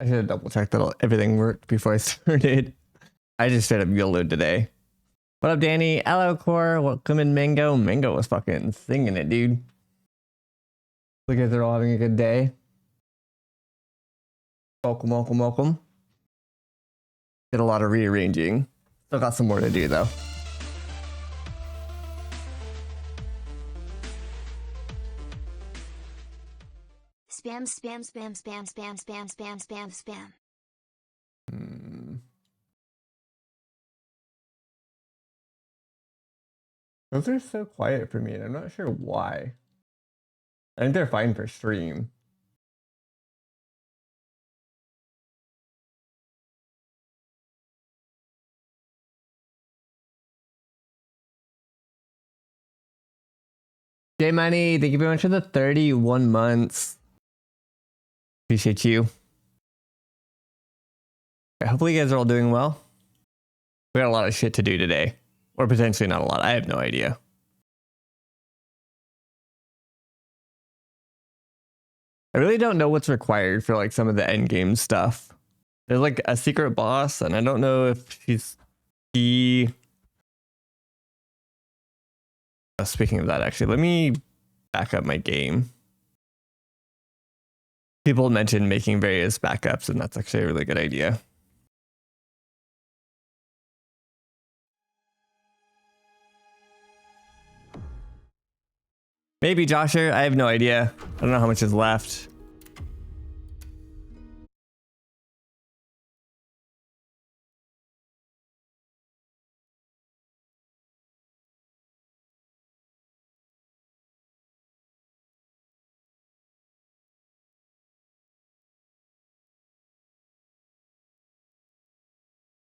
I should have double checked that everything worked before I started. I just straight up YOLO'd today. What up, Danny? Hello, Core. Welcome in, Mango. Mango was fucking singing it, dude. Look at they're all having a good day. Welcome, welcome, welcome. Did a lot of rearranging. Still got some more to do, though. Spam, spam, spam, spam, spam, spam, spam, spam, spam. Those are so quiet for me, and I'm not sure why. I think they're fine for stream. J Money, thank you very much for the 31 months. Appreciate you. Hopefully you guys are all doing well. We got a lot of shit to do today. Or potentially not a lot. I have no idea. I really don't know what's required for like some of the end game stuff. There's like a secret boss, and I don't know if he... Speaking of that, actually, let me back up my game. People mentioned making various backups, and that's actually a really good idea. Maybe, Josher. I have no idea. I don't know how much is left.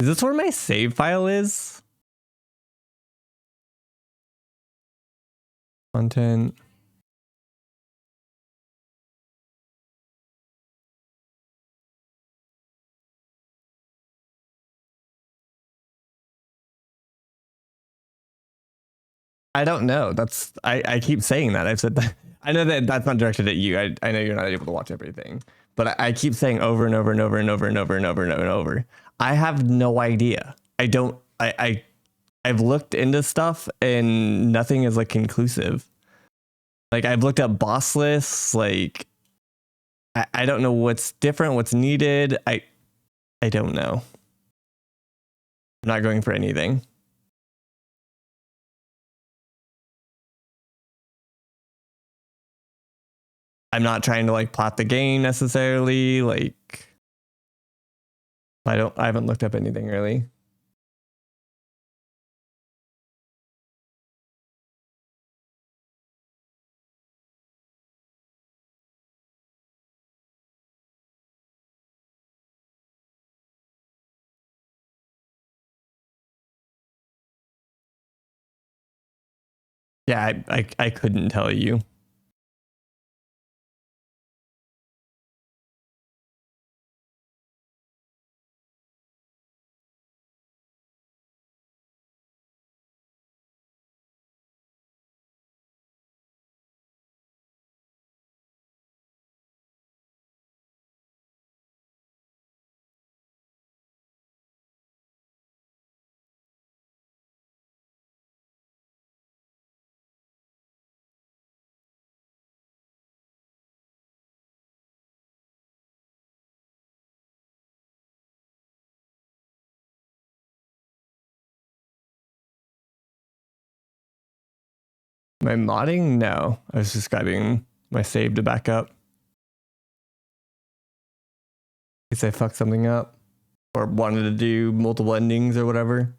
Is this where my save file is? Content. I don't know. That's I keep saying that. I've said that. I know that that's not directed at you. I know you're not able to watch everything, but I keep saying over and over and over and over and over and over and over and over. I have no idea. I don't. I've looked into stuff and nothing is like conclusive. Like I've looked up boss lists. Like I don't know what's different, what's needed. I don't know. I'm not going for anything. I'm not trying to like plot the game necessarily. Like I haven't looked up anything really. Yeah, I couldn't tell you. Am I modding? No. I was just grabbing my save to back up. In case I fucked something up. Or wanted to do multiple endings or whatever.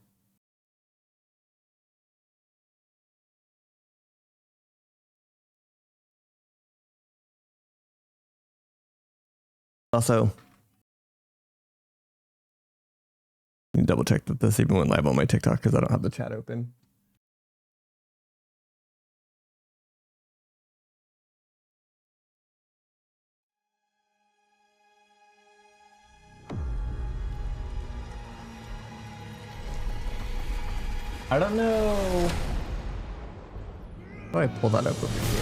Also, double check that this even went live on my TikTok because I don't have the chat open. I don't know. How do I pull that up over here?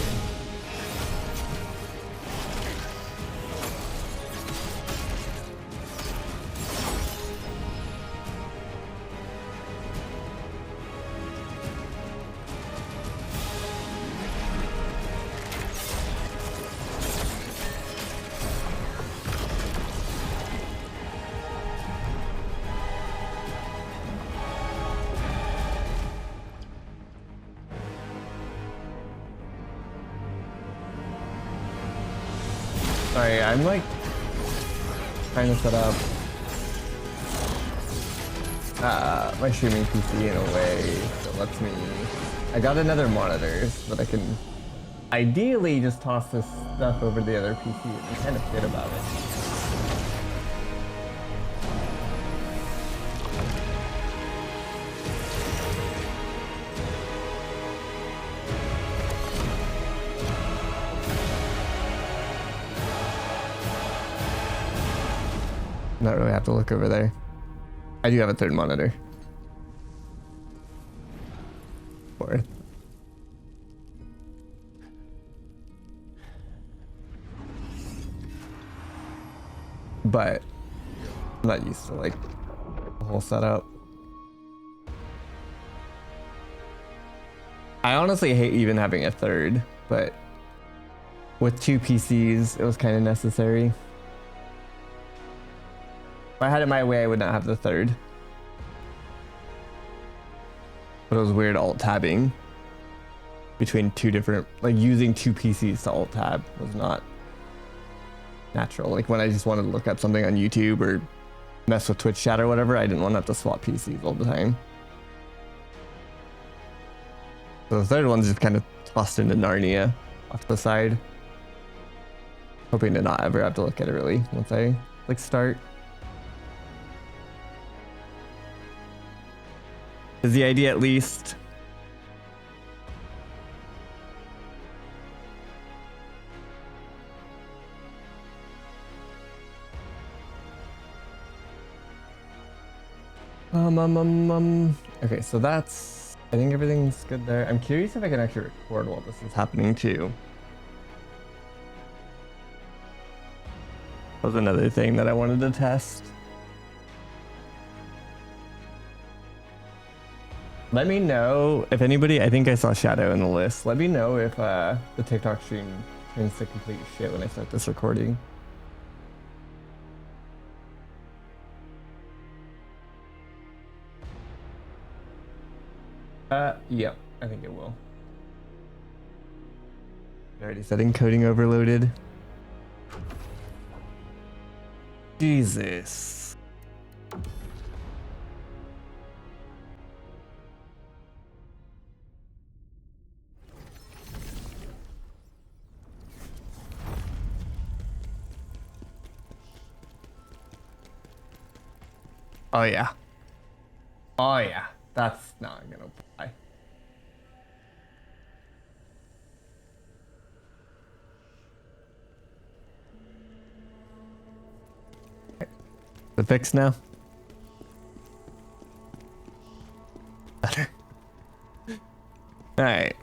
Sorry, I'm like trying to set up my streaming PC in a way that lets me. I got another monitor so that I can ideally just toss this stuff over the other PC and be kind of good about it. Not really have to look over there. I do have a third monitor. Fourth. But I'm not used to like the whole setup. I honestly hate even having a third, but with two PCs, it was kind of necessary. If I had it my way, I would not have the third. But it was weird alt-tabbing between two different, like using two PCs to alt-tab was not natural. Like when I just wanted to look up something on YouTube or mess with Twitch chat or whatever, I didn't want to have to swap PCs all the time. So the third one's just kind of tossed into Narnia off to the side. Hoping to not ever have to look at it really once I like start. Is the idea at least? Okay, so that's, I think everything's good there. I'm curious if I can actually record while this is happening too. That was another thing that I wanted to test. Let me know if anybody, I think I saw Shadow in the list. Let me know if the TikTok stream turns to complete shit when I start this recording. Yep, I think it will. Already said encoding overloaded. Jesus. Oh yeah. Oh yeah. That's not gonna apply. The fix now? Better. Alright.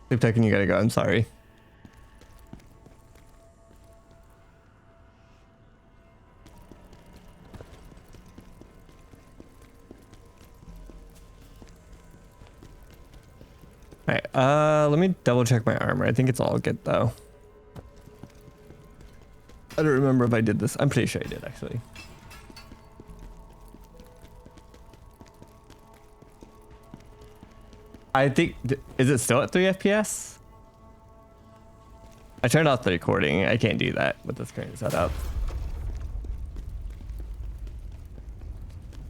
Sleep Token, you gotta go. I'm sorry. Alright, let me double check my armor. I think it's all good though. I don't remember if I did this. I'm pretty sure I did actually. I think, is it still at 3 FPS? I turned off the recording. I can't do that with this current setup.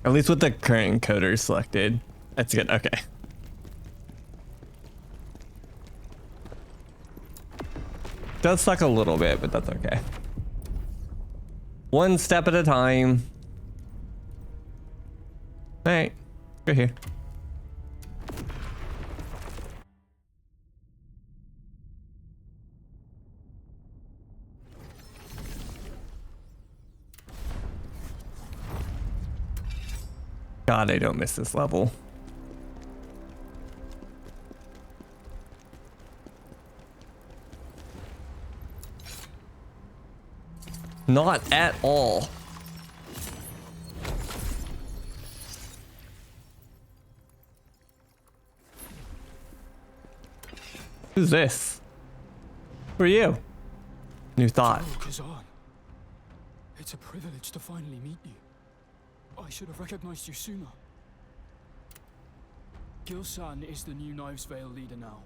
At least with the current encoder selected. That's good, okay. Does suck a little bit, but that's okay. One step at a time. All right, we're here. God, I don't miss this level. Not at all. Who's this? Who are you? New thought. Oh, Khazan. It's a privilege to finally meet you. I should have recognized you sooner. Gil-san is the new Knives Vale leader now.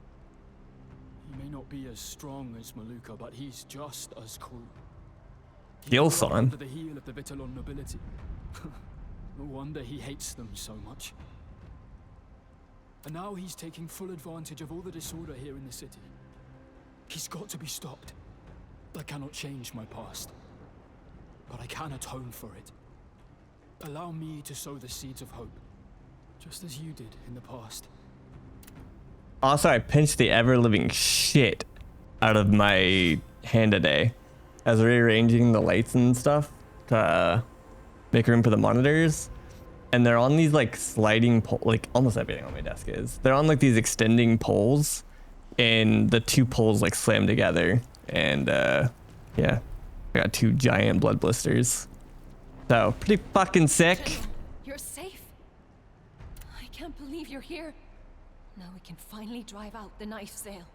He may not be as strong as Maluka, but he's just as cruel. Gilson? Under the heel of the Vitellon nobility. No wonder he hates them so much. And now he's taking full advantage of all the disorder here in the city. He's got to be stopped. I cannot change my past, but I can atone for it. Allow me to sow the seeds of hope, just as you did in the past. Also, I pinched the ever-living shit out of my hand today. I was rearranging the lights and stuff to make room for the monitors. And they're on these like sliding pole, like almost everything on my desk is. They're on like these extending poles, and the two poles like slam together. And yeah, I got 2 giant blood blisters. So pretty fucking sick. You're safe. I can't believe you're here. Now we can finally drive out the knife sale.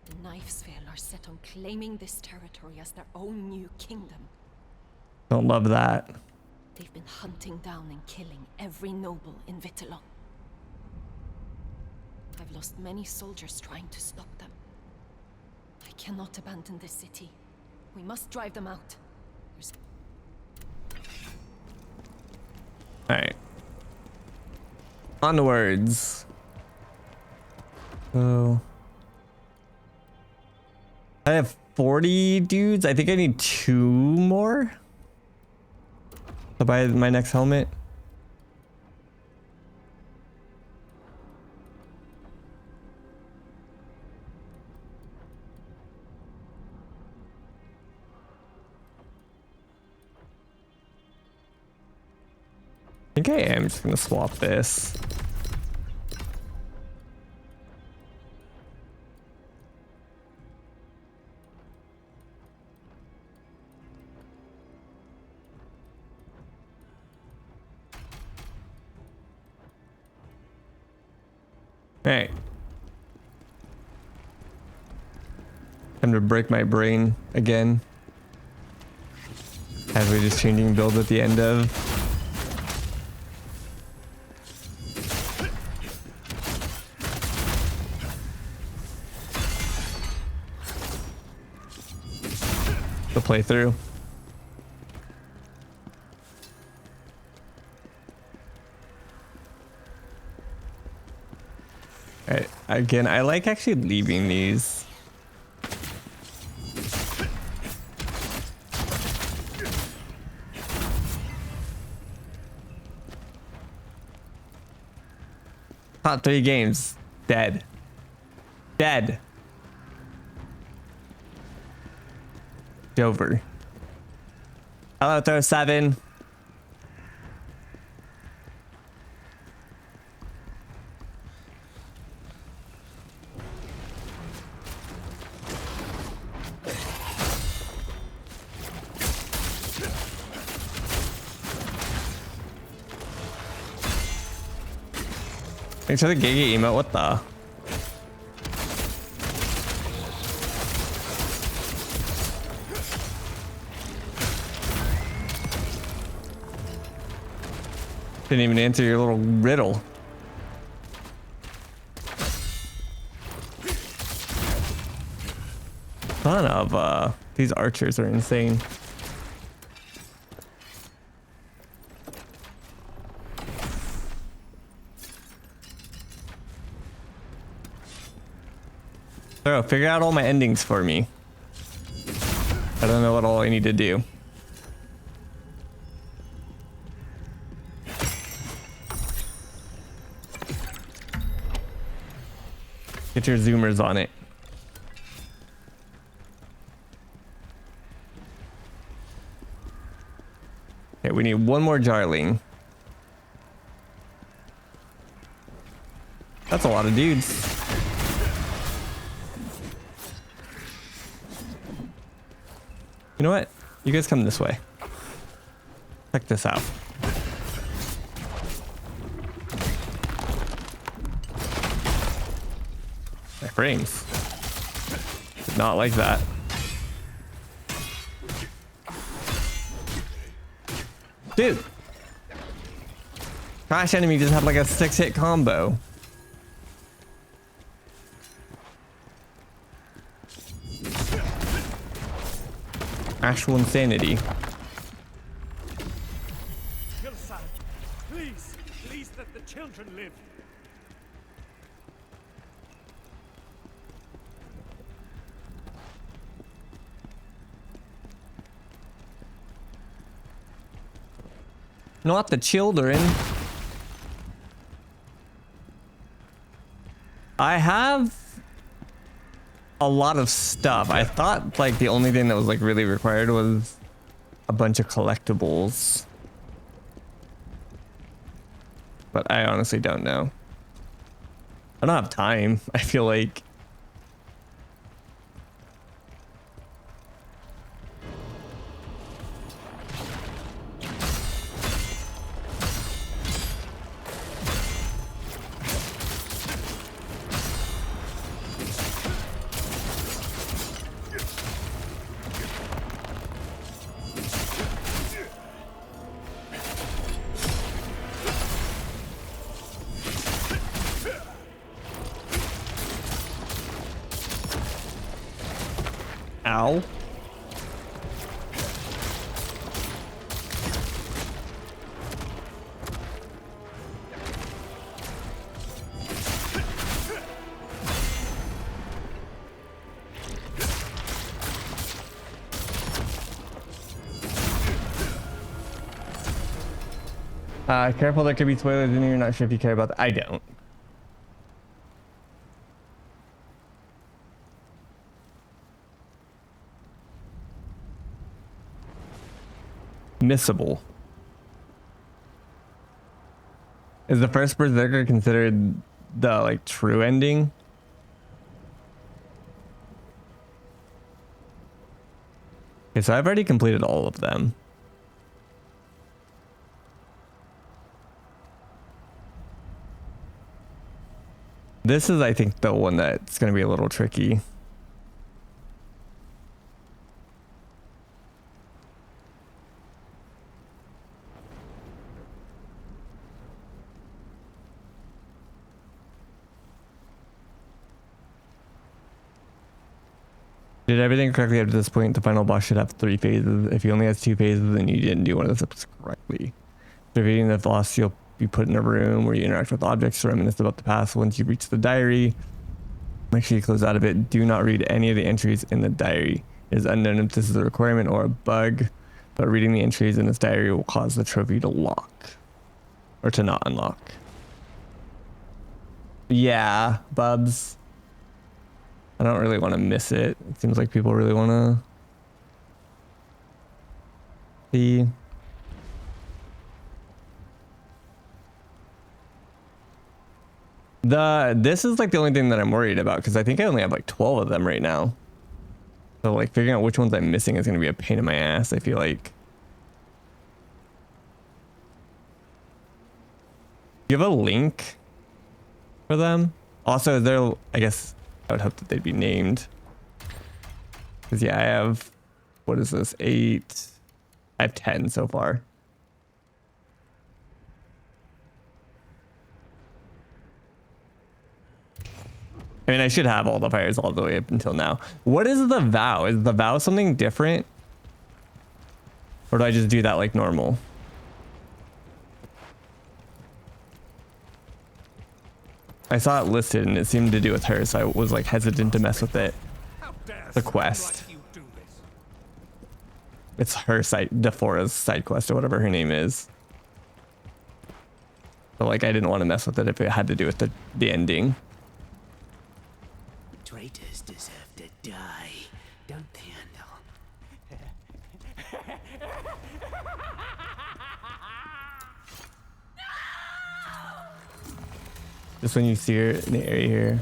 The knife sale are set on claiming this territory as their own new kingdom. Don't love that. They've been hunting down and killing every noble in Vitellon. I've lost many soldiers trying to stop them. I cannot abandon this city. We must drive them out. Alright. Onwards. So I have 40 dudes. I think I need 2 more to buy my next helmet. I think I am just gonna swap this. Hey. Time to break my brain again. As we're just changing build at the end of. The playthrough. Alright, again, I like actually leaving these. Top 3 games. Dead. Dead. Over. Hello, throw 7. Thanks for the Gigi emote. What the? Didn't even answer your little riddle. Son of these archers are insane. So figure out all my endings for me. I don't know what all I need to do. Get your zoomers on it. Okay, we need 1 more Jarling. That's a lot of dudes. You know what? You guys come this way. Check this out. My frames. Did not like that. Dude. Crash enemy just had like a 6-hit combo. Actual insanity. Khazan, please, please let the children live. Not the children. I have a lot of stuff. I thought like the only thing that was like really required was a bunch of collectibles. But I honestly don't know. I don't have time. I feel like ow. Careful, there could be spoilers in here. You're not sure if you care about that. I don't. Missable. Is the first Berserker considered the like true ending? Okay, so I've already completed all of them. This is, I think, the one that's going to be a little tricky. Did everything correctly up to this point. The final boss should have 3 phases. If he only has 2 phases, then you didn't do one of the steps correctly. Defeating the boss, you'll be put in a room where you interact with objects to reminisce about the past. Once you reach the diary, make sure you close out of it. Do not read any of the entries in the diary. It is unknown if this is a requirement or a bug, but reading the entries in this diary will cause the trophy to lock or to not unlock. Yeah, Bubs. I don't really want to miss it. It seems like people really want to see. This is like the only thing that I'm worried about because I think I only have like 12 of them right now. So like figuring out which ones I'm missing is going to be a pain in my ass, I feel like. Do you have a link for them? Also, is there, I guess I would hope that they'd be named. Because yeah, I have, what is this, 8? I have 10 so far. I mean, I should have all the fires all the way up until now. What is the vow? Is the vow something different? Or do I just do that like normal? I saw it listed and it seemed to do with her, so I was like hesitant to mess with it. The quest. It's her side, Defora's side quest or whatever her name is. So like I didn't want to mess with it if it had to do with the ending. Traitors deserve to die, don't they, Andal? Just when you see her in the area here,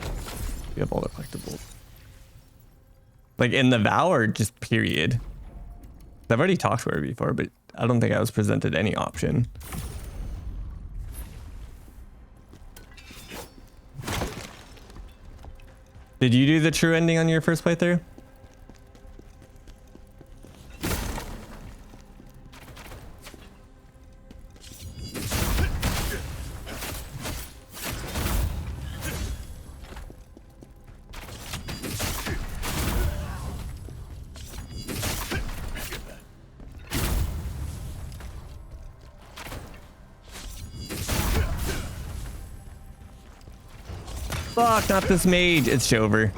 you have all the collectibles. Like in the vow or just period? I've already talked to her before, but I don't think I was presented any option. Did you do the true ending on your first playthrough? Fuck, not this mage. It's Shover.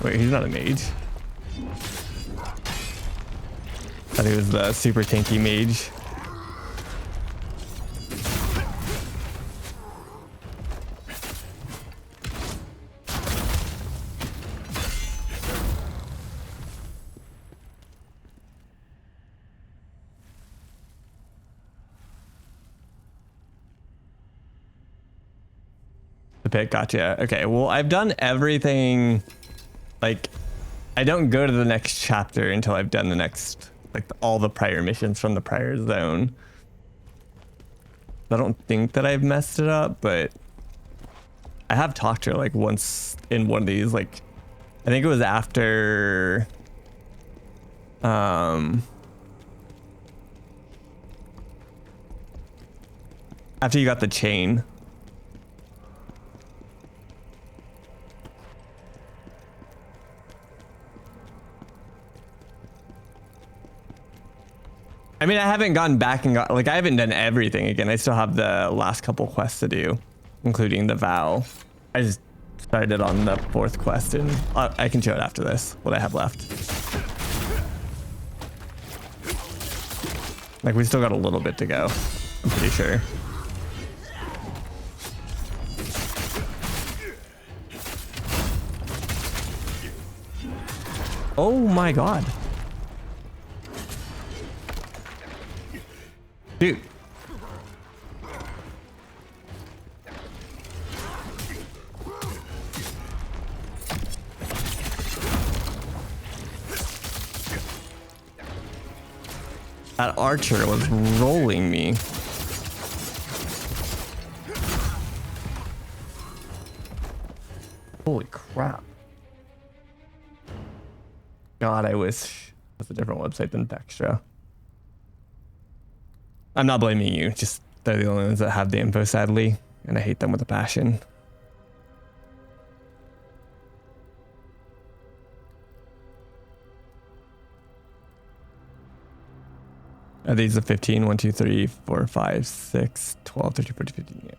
Wait, he's not a mage. I thought he was the super tanky mage. The pit, gotcha. Okay, well, I've done everything. Like, I don't go to the next chapter until I've done the next, like, all the prior missions from the prior zone. I don't think that I've messed it up, but I have talked to her like once in one of these, like, I think it was after after you got the chain. I mean, I haven't gone back and got, like, I haven't done everything again. I still have the last couple quests to do, including the vow. I just started on the 4th quest, and I can show it after this, what I have left. Like, we still got a little bit to go, I'm pretty sure. Oh my god. Dude. That archer was rolling me. Holy crap. God, I wish it was a different website than Vextra. I'm not blaming you, just they're the only ones that have the info, sadly, and I hate them with a passion. Are these the 15? 1, 2, 3, 4, 5, 6, 12, 13, 14, 15, yeah.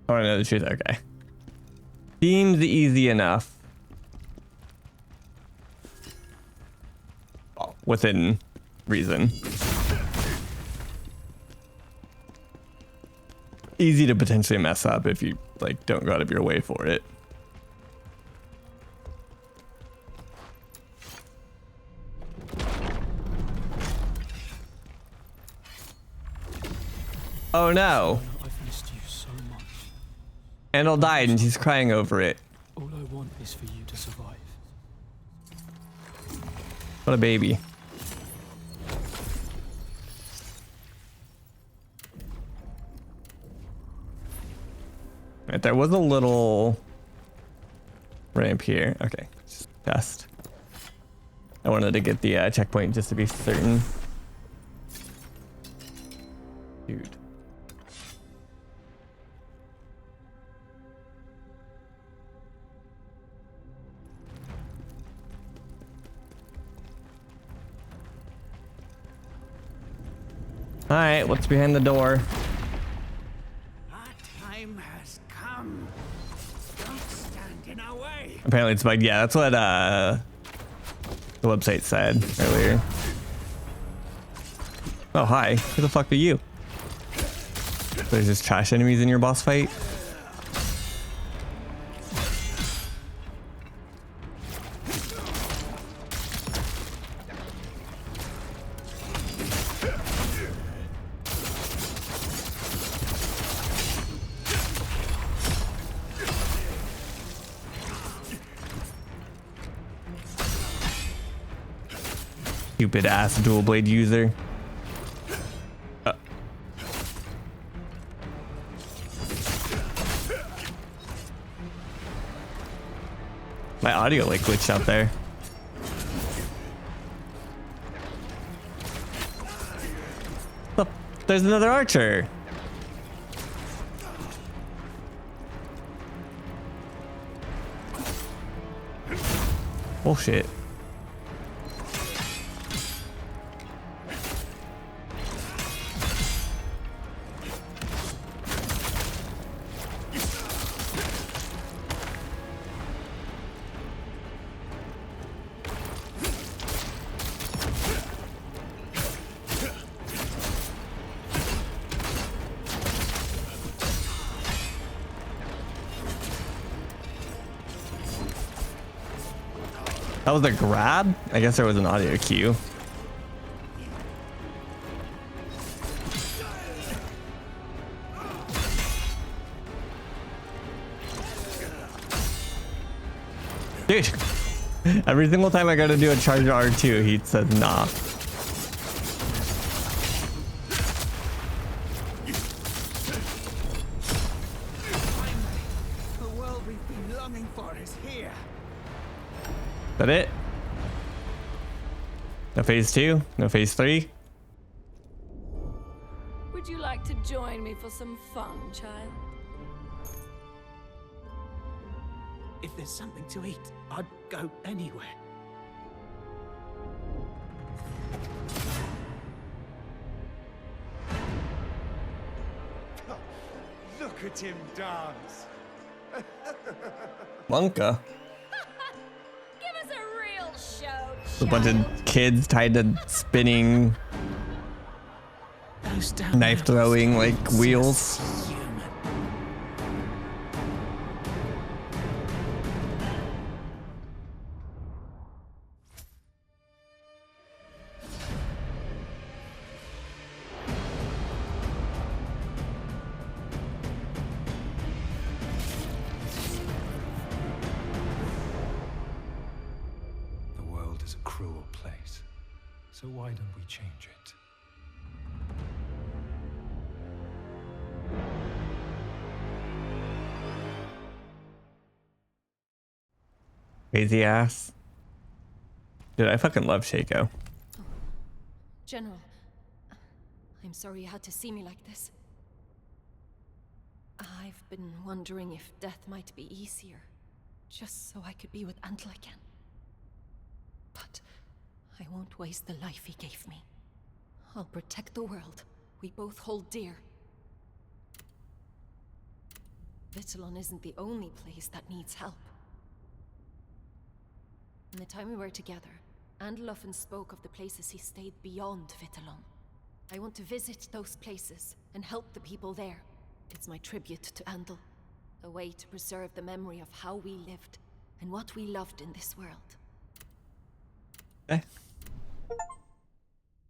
Oh, I know the truth, okay. Seems easy enough. Well, within reason. Easy to potentially mess up if you, like, don't go out of your way for it. Oh no. I've missed you so much. Andal died and she's crying over it. All I want is for you to survive. What a baby. Right, there was a little ramp here. Okay, just test. I wanted to get the checkpoint just to be certain. Dude. All right, what's behind the door? Our time has come. Don't stand in our way. Apparently it's bugged. Yeah, that's what the website said earlier. Oh, hi. Who the fuck are you? There's just trash enemies in your boss fight? Stupid ass dual blade user. My audio like glitched out there. There's another archer. Bullshit. That was a grab? I guess there was an audio cue. Dude, every single time I go to do a charge R2, he says nah. The world we've been longing for is here. Is that it? No phase 2? No phase 3? Would you like to join me for some fun, child? If there's something to eat, I'd go anywhere. Look at him dance. Monka. Give us a real show, A bunch of kids tied to spinning, Those down knife there throwing like wheels. human. The world is a cruel place, so why don't we change it? Crazy ass. Dude, I fucking love Shaco. General, I'm sorry you had to see me like this. I've been wondering if death might be easier, just so I could be with Antler again. But I won't waste the life he gave me. I'll protect the world we both hold dear. Vittalon isn't the only place that needs help. In the time we were together, Andal often spoke of the places he stayed beyond Vittalon. I want to visit those places and help the people there. It's my tribute to Andal, a way to preserve the memory of how we lived and what we loved in this world. Okay.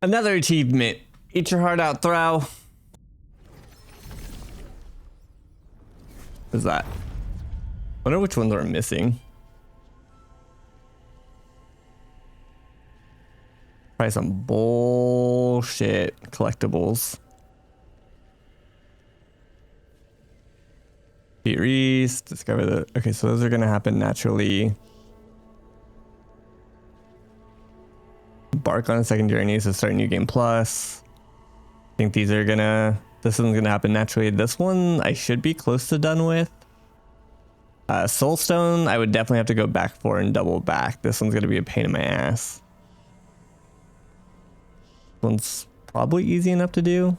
Another achievement. Eat your heart out, Throw. What's that? Wonder which ones are missing. Probably some bullshit collectibles. Beat Reese, discover the... Okay, so those are gonna happen naturally. Embark on a second journey, so start new game plus. I think these are gonna... This one's gonna happen naturally. This one I should be close to done with. Soulstone, I would definitely have to go back for and double back. This one's gonna be a pain in my ass. One's probably easy enough to do.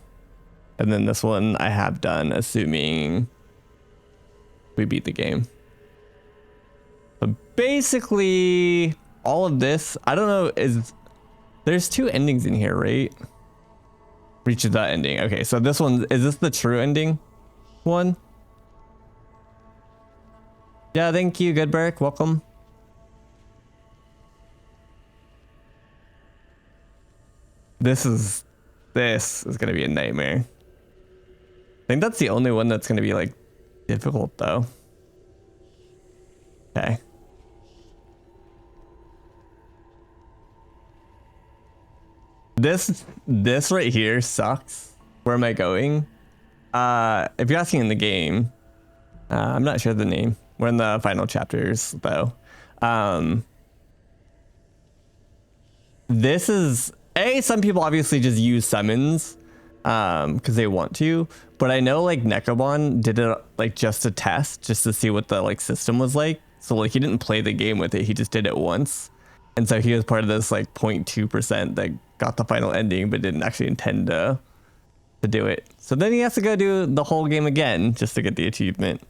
And then this one I have done, assuming we beat the game. But basically, all of this, I don't know, there's 2 endings in here, right? Reach the ending. Okay, so this one, is this the true ending one? Yeah, thank you, Goodberg. Welcome. This is gonna be a nightmare. I think that's the only one that's gonna be like difficult though. Okay. This right here sucks. Where am I going? If you're asking in the game, I'm not sure the name. We're in the final chapters though. This is some people obviously just use summons because they want to. But I know like Nekabon did it like just to test, just to see what the like system was like. So like he didn't play the game with it, he just did it once. And so he was part of this like 0.2% that got the final ending but didn't actually intend to do it. So then he has to go do the whole game again just to get the achievement.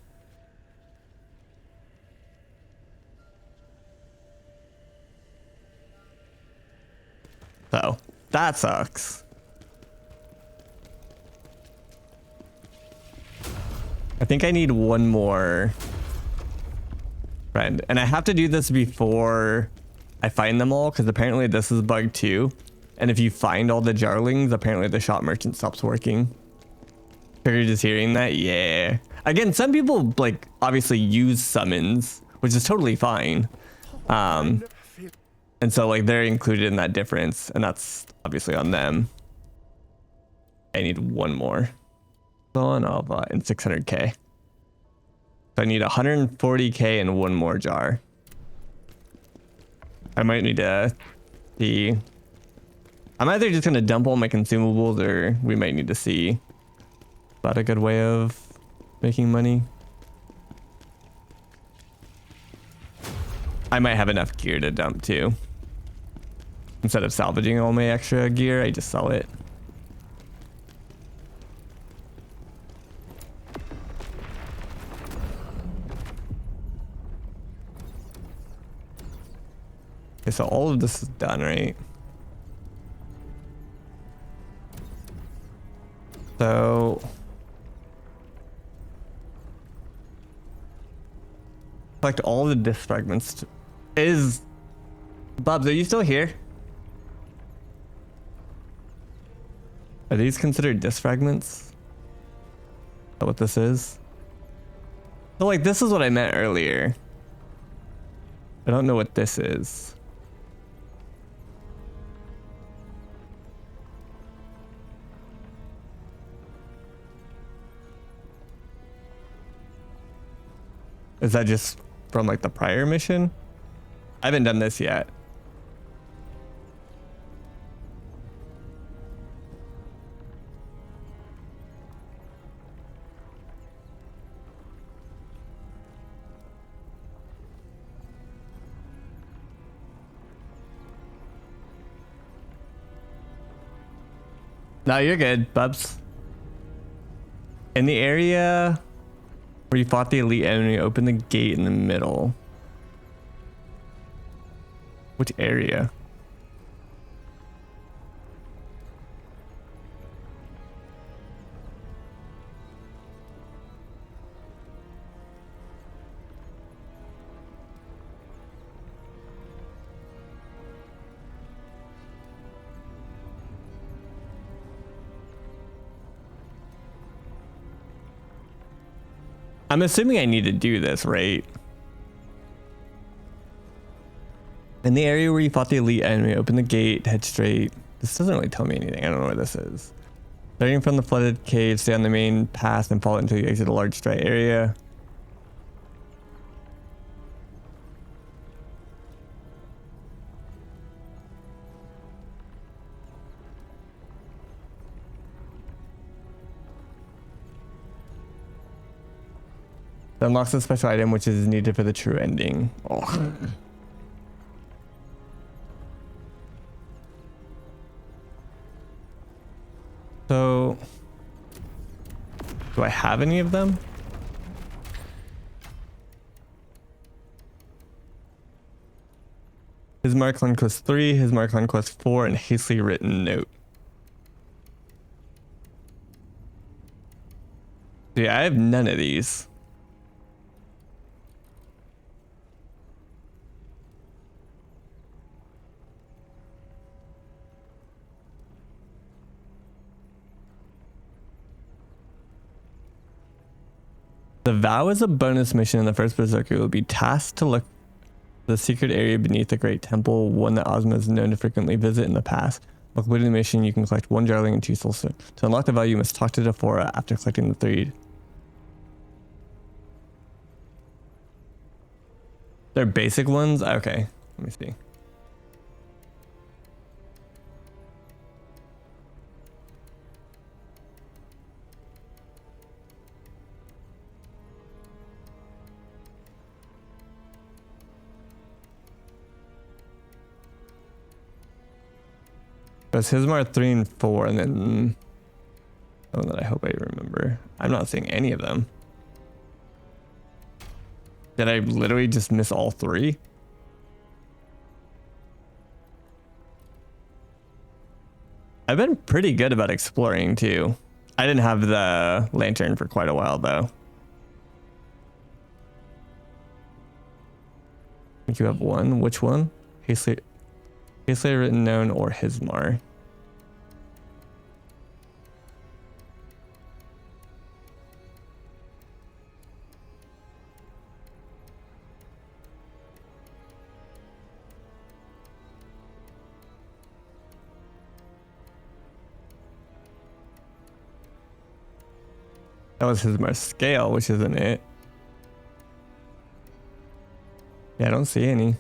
So that sucks. I think I need one more friend, and I have to do this before I find them all, because apparently this is bug too. And if you find all the jarlings, apparently the shop merchant stops working. Are you just hearing that? Yeah. Again, some people like obviously use summons, which is totally fine. And so like they're included in that difference, and that's obviously on them. I need one more. On of and 600k. So I need 140k and one more jar. I might need to see. I'm either just gonna dump all my consumables, or we might need to see about a good way of making money. I might have enough gear to dump too. Instead of salvaging all my extra gear, I just sell it. Okay, so all of this is done, right? So collect all the disc fragments. Is Bubs, are you still here? Are these considered disc fragments? Is that what this is? So like this is what I meant earlier. I don't know what this is. Is that just from like the prior mission? I haven't done this yet. No, you're good, Bubs. In the area where you fought the elite enemy, open the gate in the middle. Which area? I'm assuming I need to do this, right? In the area where you fought the elite enemy, open the gate, head straight. This doesn't really tell me anything. I don't know where this is. Starting from the flooded cave, stay on the main path and follow until you exit a large dry area. It unlocks a special item which is needed for the true ending. Oh. So, do I have any of them? His Mark on Quest 3, his Mark on Quest 4, and hastily written note. Yeah, I have none of these. The vow is a bonus mission in the First Berserker. You will be tasked to look the secret area beneath the Great Temple, one that Ozma is known to frequently visit in the past. While completing the mission, you can collect 1 jarling and 2 soul stones. To unlock the vow, you must talk to Defora after collecting the 3. They're basic ones? Okay, let me see. That's Hismar 3 and 4, and then one that I hope I remember. I'm not seeing any of them. Did I literally just miss all 3? I've been pretty good about exploring too. I didn't have the lantern for quite a while though. I think you have one. Which one? Hastily written known or Hismar? That was Hismar's scale, which isn't it. Yeah, I don't see any.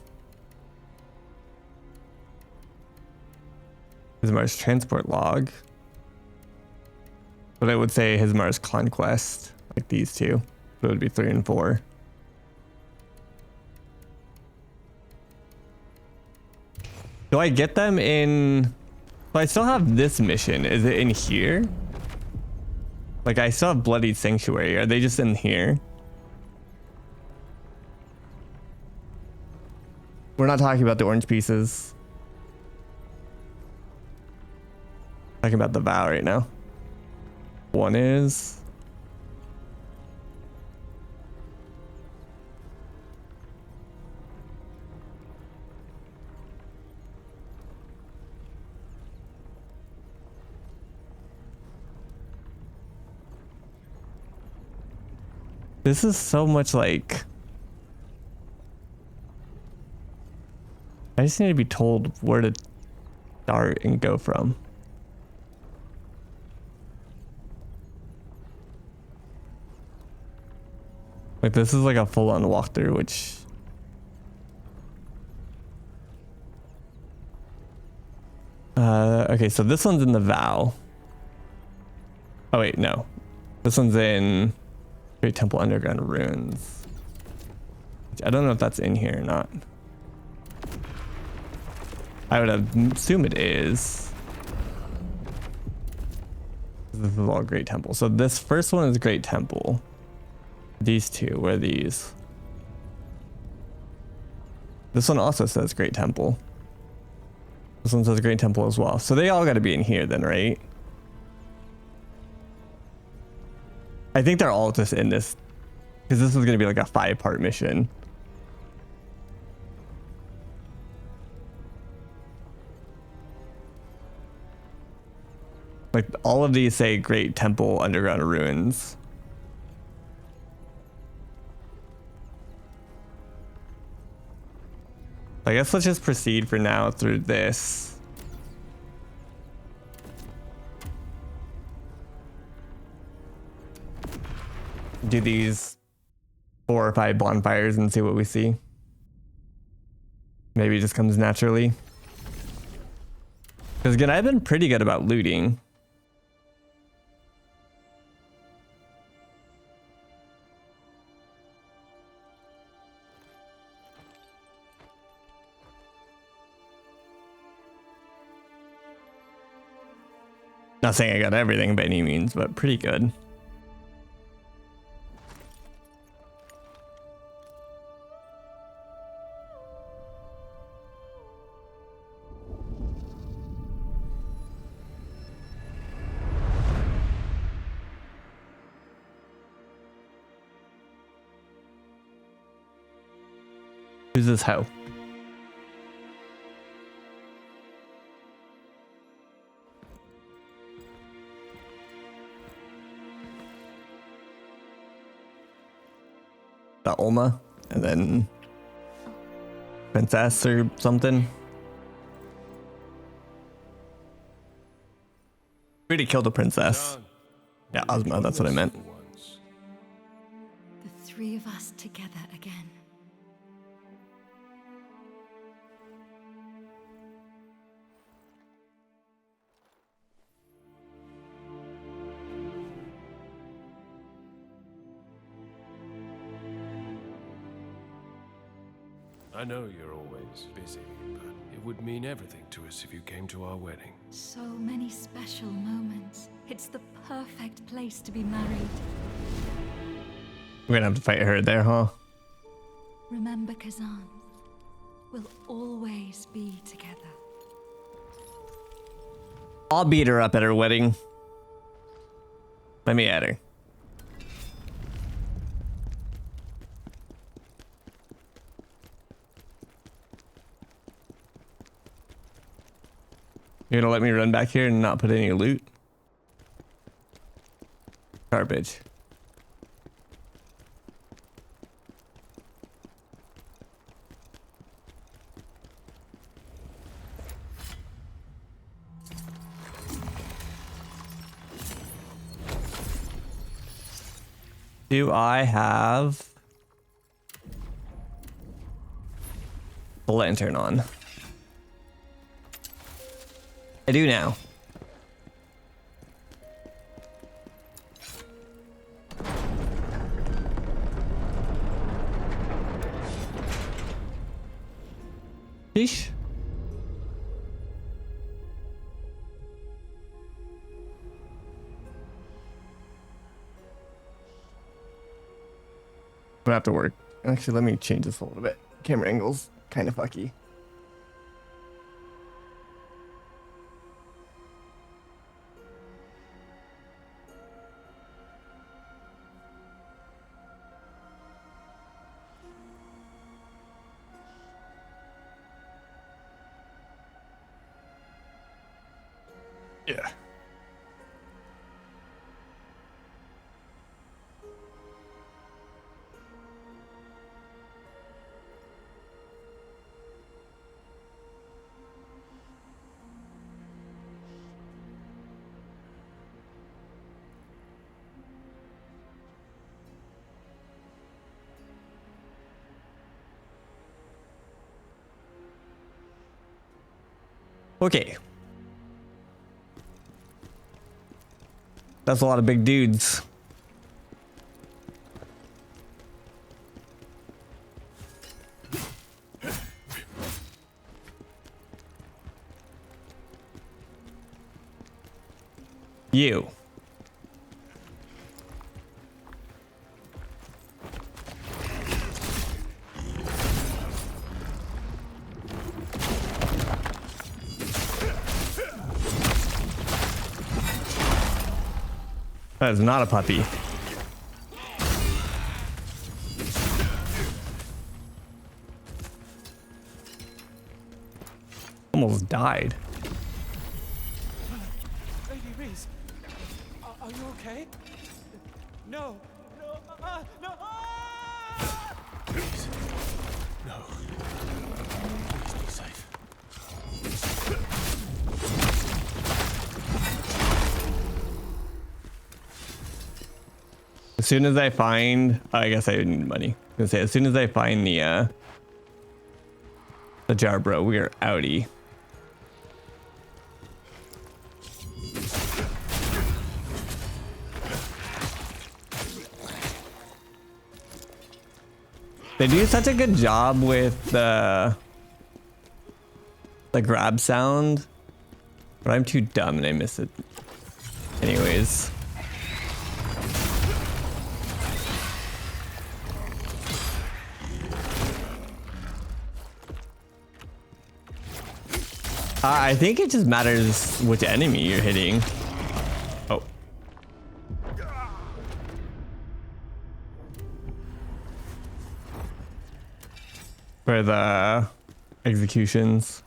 Hismar's transport log. But I would say Hismar's conquest, like these two. So it would be 3 and 4. Do I get them in... So I still have this mission. Is it in here? Like, I still have Bloodied Sanctuary. Are they just in here? We're not talking about the orange pieces. Talking about the vow right now. One is... This is so much like... I just need to be told where to start and go from. Like, this is like a full-on walkthrough, which... okay, so this one's in the vow. Oh wait, no. This one's in Great Temple Underground Ruins. I don't know if that's in here or not. I would assume it is. This is all Great Temple. So this first one is Great Temple. These two, where are these? This one also says Great Temple. This one says Great Temple as well. So they all got to be in here then, right? I think they're all just in this, because this is going to be like a 5-part mission. Like, all of these say Great Temple Underground Ruins. I guess let's just proceed for now through this. Do these 4 or 5 bonfires and see what we see. Maybe it just comes naturally. Because again, I've been pretty good about looting. Not saying I got everything by any means, but pretty good. Who's this hoe? The Olma, and then Princess or something. Really killed a princess. Yeah, Ozma, that's what I meant. The 3 of us together again. I know you're always busy, but it It would mean everything to us if you came to our wedding. So many special moments. It's the perfect place to be married. We're gonna have to fight her there, huh? Remember, Khazan. We'll always be together. I'll beat her up at her wedding. Let me add her. You're gonna let me run back here and not put any loot? Garbage. Do I have the lantern on? I do now. Sheesh. I'm gonna have to work. Actually, let me change this a little bit. Camera angle's kind of fucky. Yeah. Okay. That's a lot of big dudes. You. That is not a puppy. Almost died. Lady Reese, are you okay? No, no, no! Please. No. Please be safe. As soon as I find, I guess I need money. I was gonna say, as soon as I find the jar, bro, we are outie. They do such a good job with the grab sound, but I'm too dumb and I miss it. Anyways. I think it just matters which enemy you're hitting. Oh. For the executions.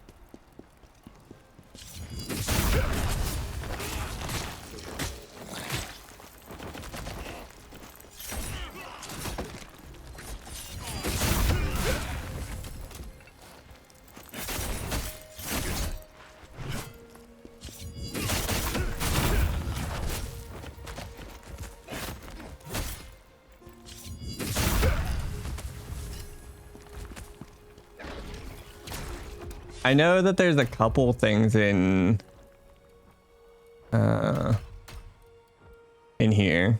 I know that there's a couple things in here.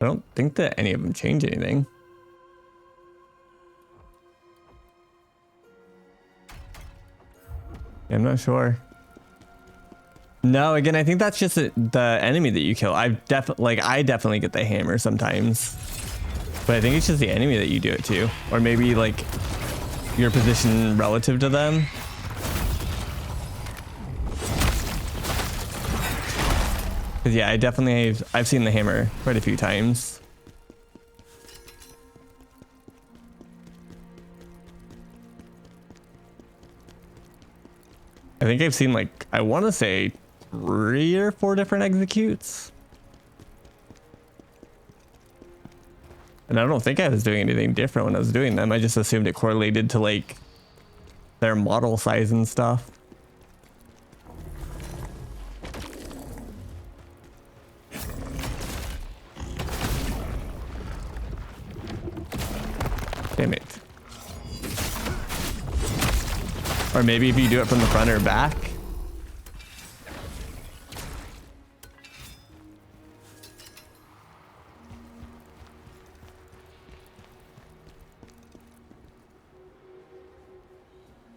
I don't think that any of them change anything. I'm not sure. No, again, I think that's just the enemy that you kill. I definitely get the hammer sometimes, but I think it's just the enemy that you do it to, or maybe like your position relative to them. Cause yeah, I've seen the hammer quite a few times. I think I've seen like, I want to say 3 or 4 different executes. And I don't think I was doing anything different when I was doing them. I just assumed it correlated to like their model size and stuff. Damn it. Or maybe if you do it from the front or back.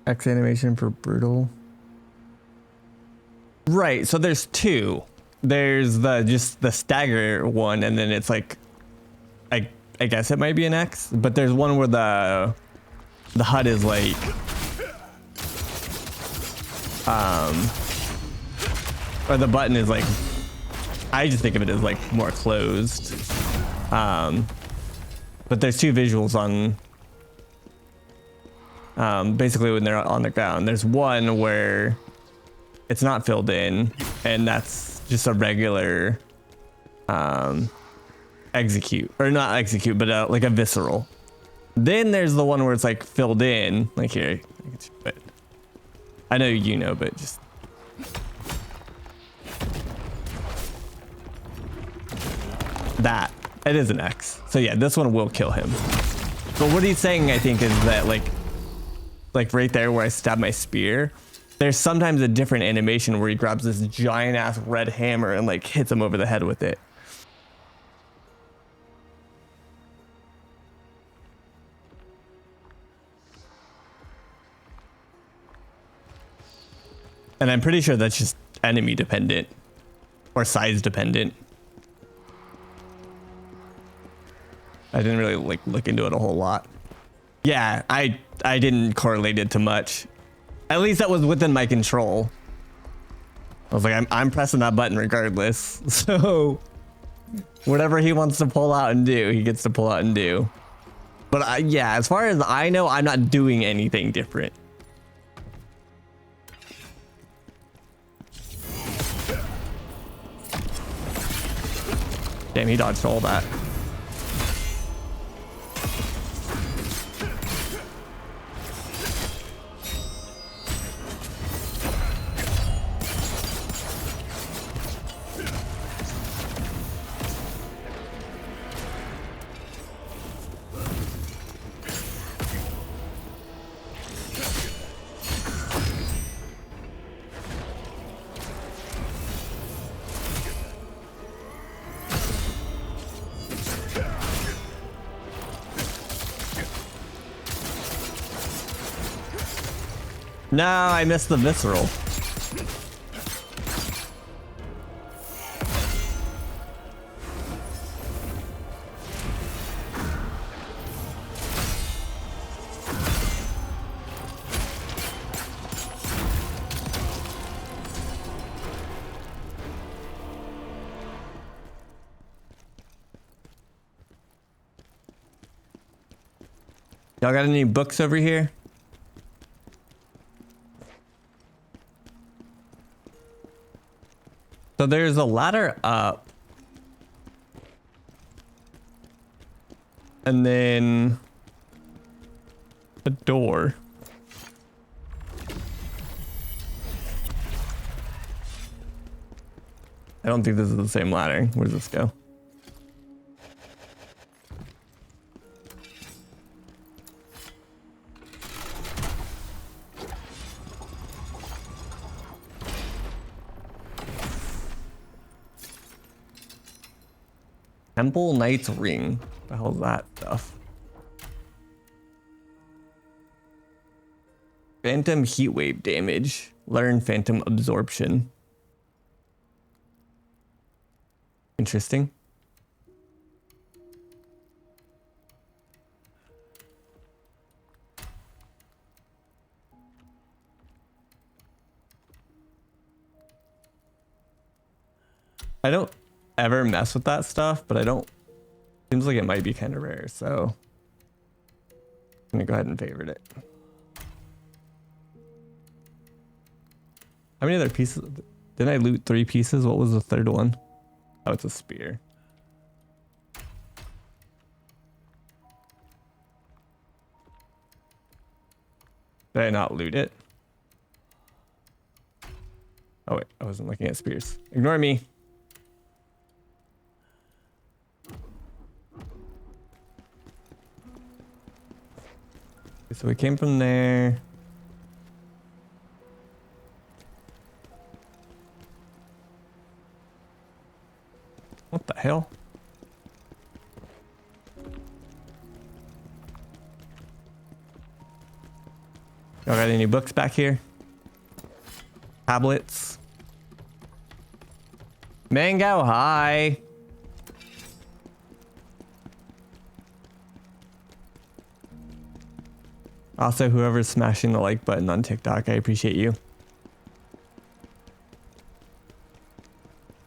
X animation for brutal. Right, so there's 2. There's just the stagger one, and then it's like I guess it might be an X, but there's one where the HUD is like or the button is like, I just think of it as like more closed. But there's 2 visuals on basically when they're on the ground. There's one where it's not filled in, and that's just a regular execute, or not execute, but like a visceral. Then there's the one where it's like filled in, like here. I know you know, but just that. It is an X. So yeah, this one will kill him. But what he's saying, I think, is that like right there where I stab my spear, there's sometimes a different animation where he grabs this giant ass red hammer and like hits him over the head with it. And I'm pretty sure that's just enemy dependent or size dependent. I didn't really like look into it a whole lot. Yeah, I didn't correlate it to much. At least that was within my control. I was like, I'm pressing that button regardless. So whatever he wants to pull out and do, he gets to pull out and do. But yeah, as far as I know, I'm not doing anything different. Damn, he dodged all that. No, I missed the visceral. Y'all got any books over here? So there's a ladder up. And then a door. I don't think this is the same ladder. Where does this go? Temple Knight's Ring. What the hell is that stuff? Phantom Heatwave damage. Learn Phantom Absorption. Interesting. I don't ever mess with that stuff, but I don't. Seems like it might be kind of rare, so I'm gonna go ahead and favorite it. How many other pieces? Didn't I loot 3 pieces? What was the third one? Oh, it's a spear. Did I not loot it? Oh wait, I wasn't looking at spears. Ignore me. Okay, so we came from there. What the hell? Y'all got any books back here? Tablets? Mango, hi. Also, whoever's smashing the like button on TikTok, I appreciate you.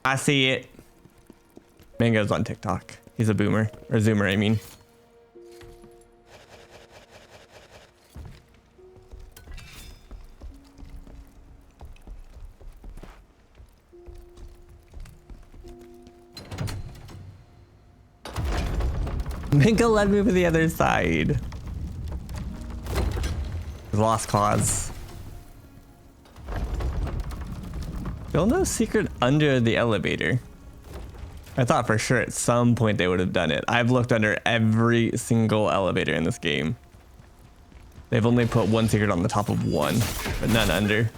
I see it. Mango's on TikTok. He's a boomer. Or zoomer, I mean. Mango led me to the other side. Lost cause. Still no secret under the elevator. I thought for sure at some point they would have done it. I've looked under every single elevator in this game. They've only put one secret on the top of one, but none under.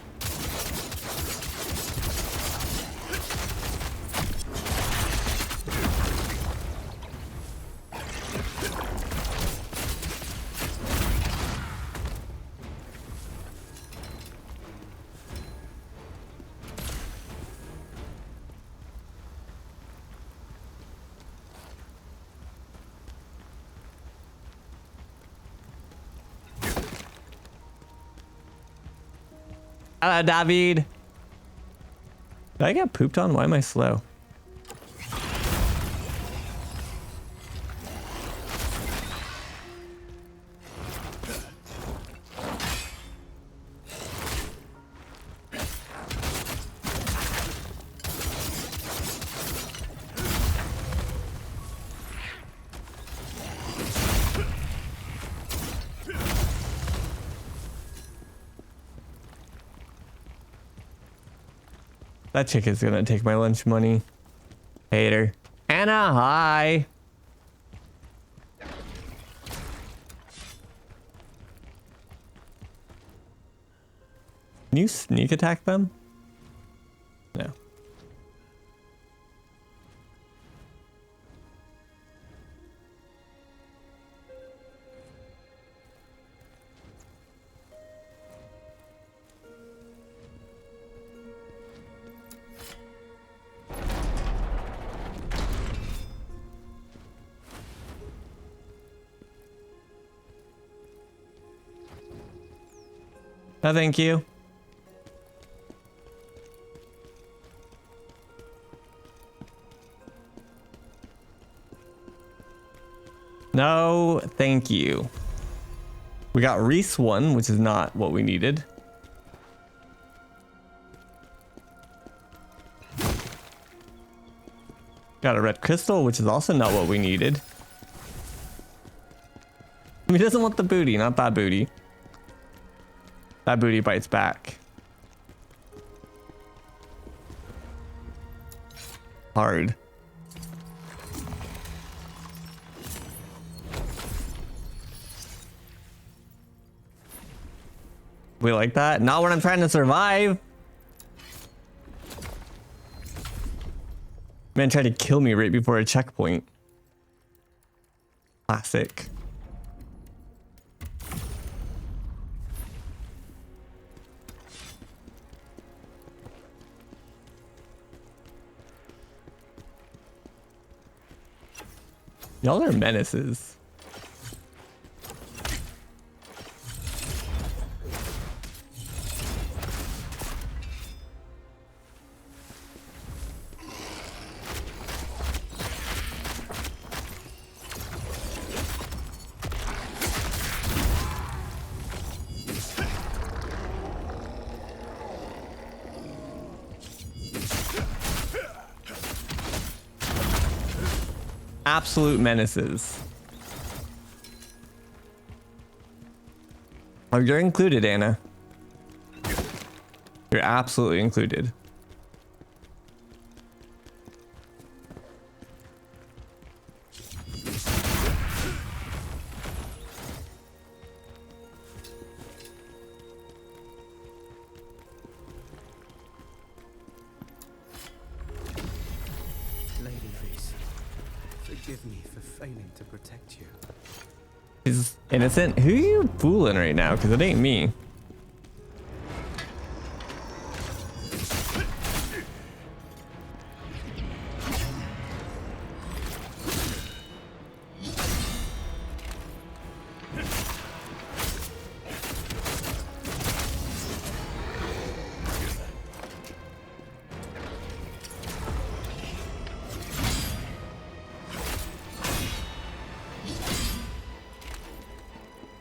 Hello, David. Did I get pooped on? Why am I slow? That chick is gonna take my lunch money. Hater. Anna, hi. Can you sneak attack them? No. No, thank you. No, thank you. We got Reese 1, which is not what we needed. Got a red crystal, which is also not what we needed. He doesn't want the booty, not that booty. That booty bites back. Hard. We like that? Not when I'm trying to survive. Man tried to kill me right before a checkpoint. Classic. Y'all are menaces. Absolute menaces. Oh, you're included, Anna. You're absolutely included. Forgive me for failing to protect you. He's innocent. Who are you fooling right now? Because it ain't me.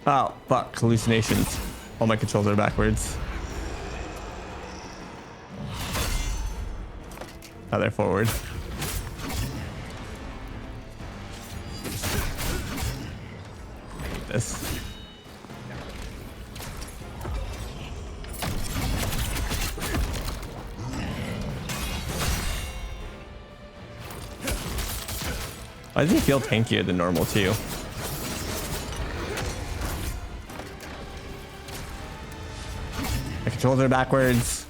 Oh, fuck. Hallucinations. All my controls are backwards. Oh, they're forward. This. Why does he feel tankier than normal too? My controls are backwards.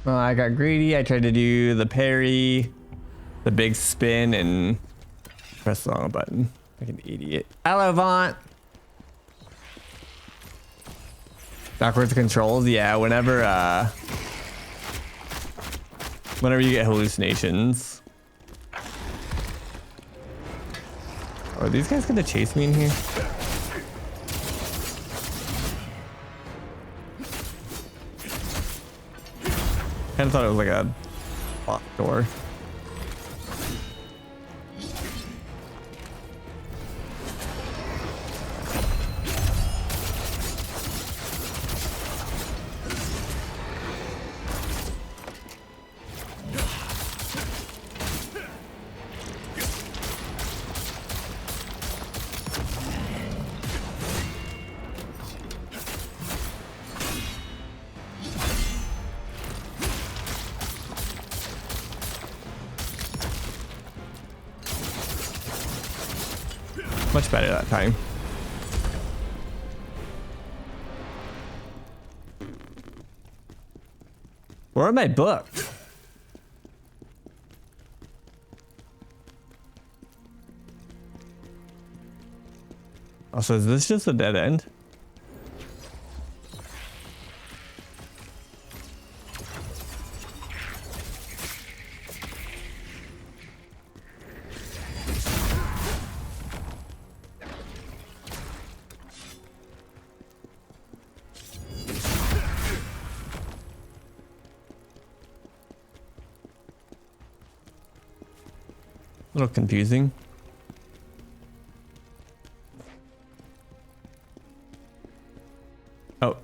Well, I got greedy. I tried to do the parry, the big spin, and press the wrong button. Like an idiot. Hello, Vaunt. Backwards controls. Yeah, whenever you get hallucinations. Are these guys gonna chase me in here? Kind of thought it was like a locked door. Much better that time. Where are my books? Also, is this just a dead end? A little confusing. Oh.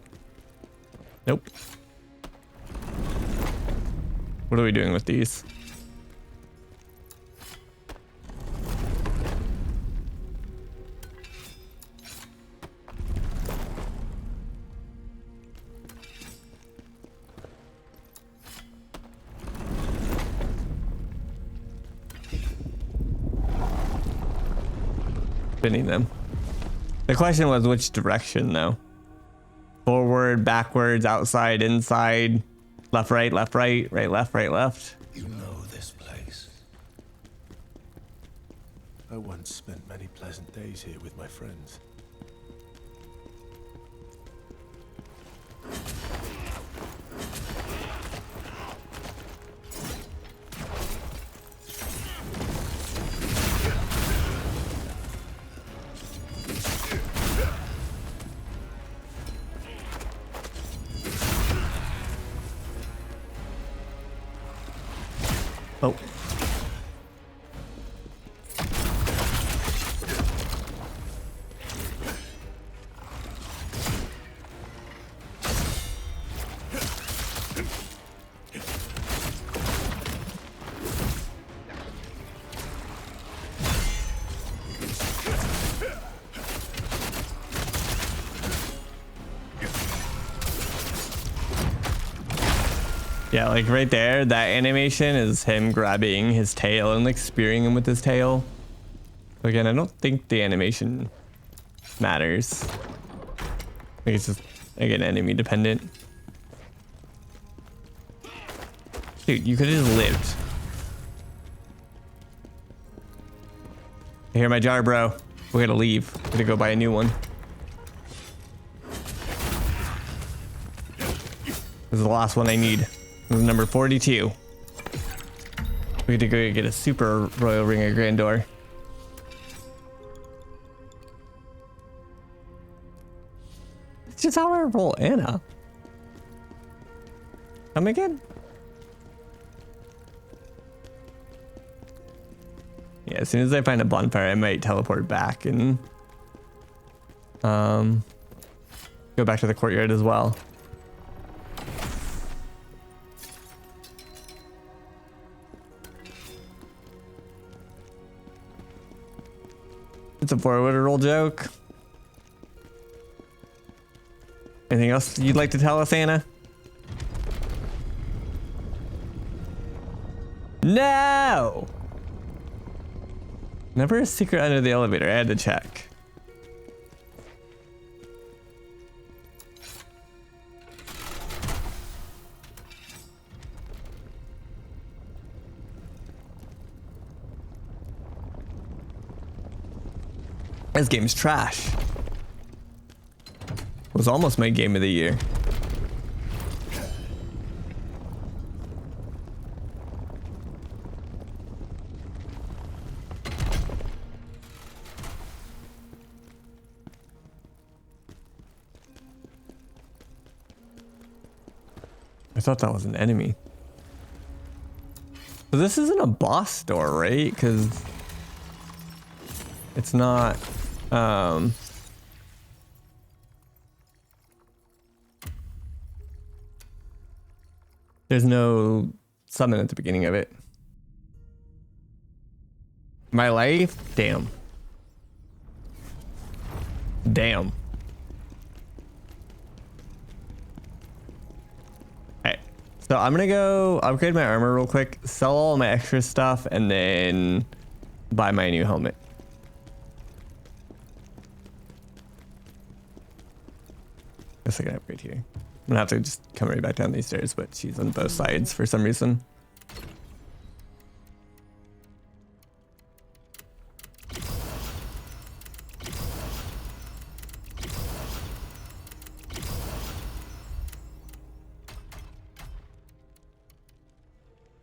Nope. What are we doing with these? Spinning them. The question was which direction though? Forward, backwards, outside, inside, left, right, right, left, right, left. You know this place. I once spent many pleasant days here with my friends. Oh. Yeah, like right there, that animation is him grabbing his tail and like spearing him with his tail. Again, I don't think the animation matters. I think it's just, again, enemy dependent. Dude, you could have just lived. Here, my jar, bro. We gotta leave. We gotta go buy a new one. This is the last one I need. This is number 42. We need to go get a super royal ring of grandeur. It's just how I roll Anna. Come again? Yeah, as soon as I find a bonfire, I might teleport back and go back to the courtyard as well. It's a forward roll joke. Anything else you'd like to tell us, Anna? No! Never a secret under the elevator. I had to check. This game's trash. It was almost my game of the year. I thought that was an enemy. So this isn't a boss door, right? Because it's not there's no summon at the beginning of it. My life? Damn. Damn. Alright. So I'm gonna go upgrade my armor real quick, sell all my extra stuff, and then buy my new helmet. Guess I can upgrade here. I'm gonna have to just come right back down these stairs, but she's on both sides for some reason.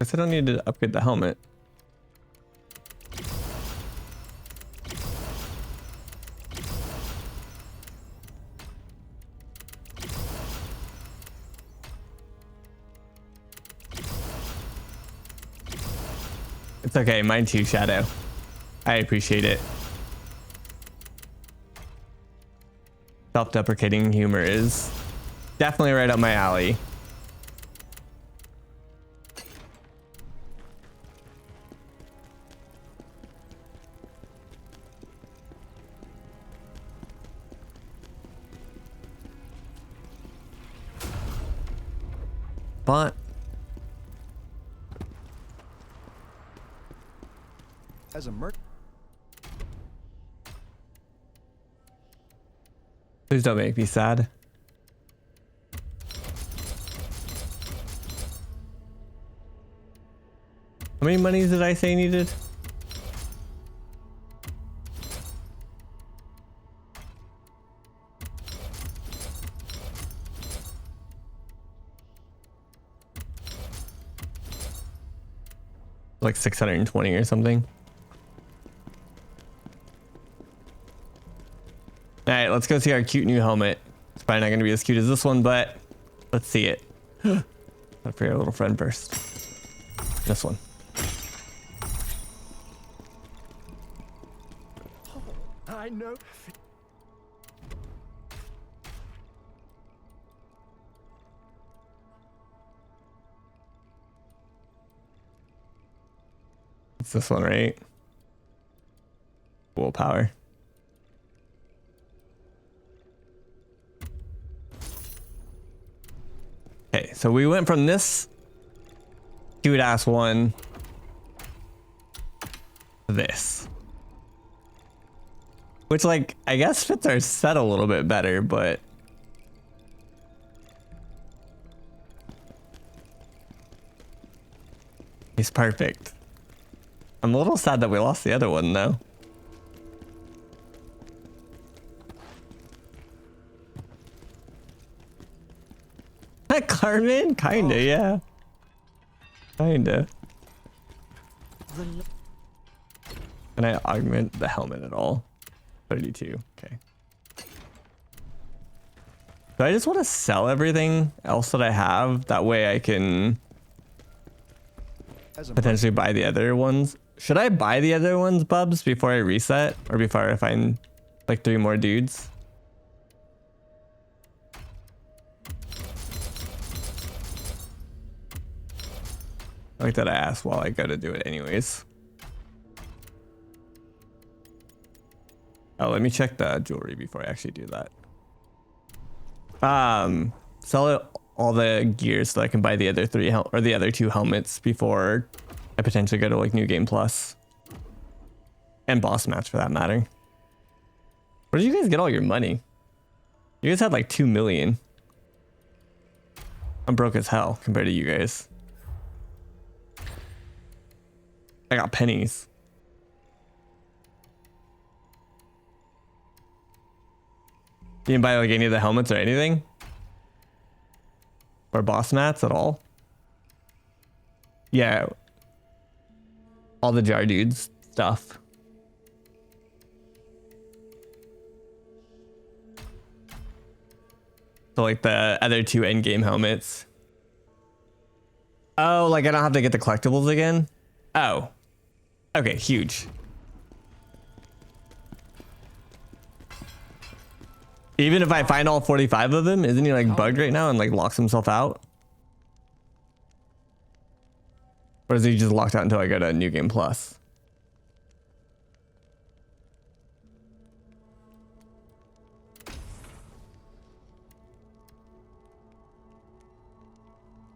Guess I don't need to upgrade the helmet. It's okay, mine too, Shadow. I appreciate it. Self-deprecating humor is definitely right up my alley. spot. As a merc. Please don't make me sad. How many monies did I say needed? Like 620 or something. All right, let's go see our cute new helmet. It's probably not going to be as cute as this one, but let's see it. Gotta figure out a little friend first. This one. I know. It's this one, right? Willpower. Okay, so we went from this cute ass one to this. Which, like, I guess fits our set a little bit better, but he's perfect. I'm a little sad that we lost the other one, though. Carmen? Kinda, yeah. Kinda. Can I augment the helmet at all? 32. Okay. Do I just want to sell everything else that I have? That way I can potentially buy the other ones. Should I buy the other ones, Bubs, before I reset? Or before I find like 3 more dudes? I like that I asked while I go to do it anyways. Oh, let me check the jewelry before I actually do that. Sell all the gear so I can buy the other 3 or the other 2 helmets before I potentially go to like New Game Plus. And boss match for that matter. Where did you guys get all your money? You guys had like 2 million. I'm broke as hell compared to you guys. I got pennies. You didn't buy like any of the helmets or anything? Or boss mats at all? Yeah. All the jar dudes stuff. So like the other 2 endgame helmets. Oh, like I don't have to get the collectibles again? Oh. Okay, huge. Even if I find all 45 of them, isn't he like bugged right now and like locks himself out? Or is he just locked out until I go to New Game Plus?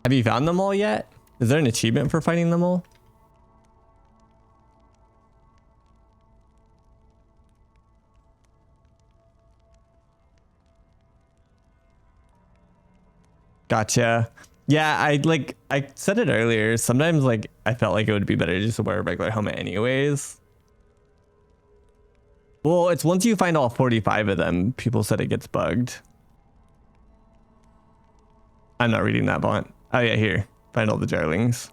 Have you found them all yet? Is there an achievement for finding them all? Gotcha. Yeah, I said it earlier. Sometimes like I felt like it would be better just to wear a regular helmet anyways. Well, it's once you find all 45 of them, people said it gets bugged. I'm not reading that bot. Oh yeah, here. Find all the jarlings.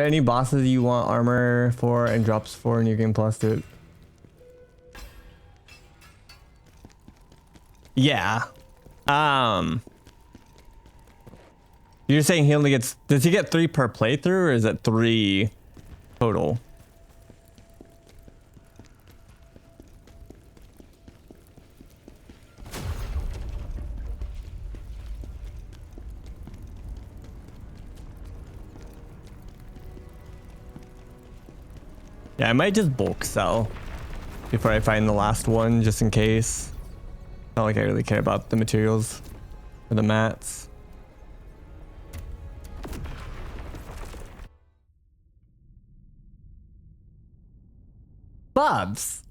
there any bosses you want armor for and drops for New Game Plus to it? Yeah. You're saying he only gets, does he get 3 per playthrough or is it 3 total? Yeah, I might just bulk sell before I find the last one, just in case. Not like I really care about the materials or the mats. Bobs,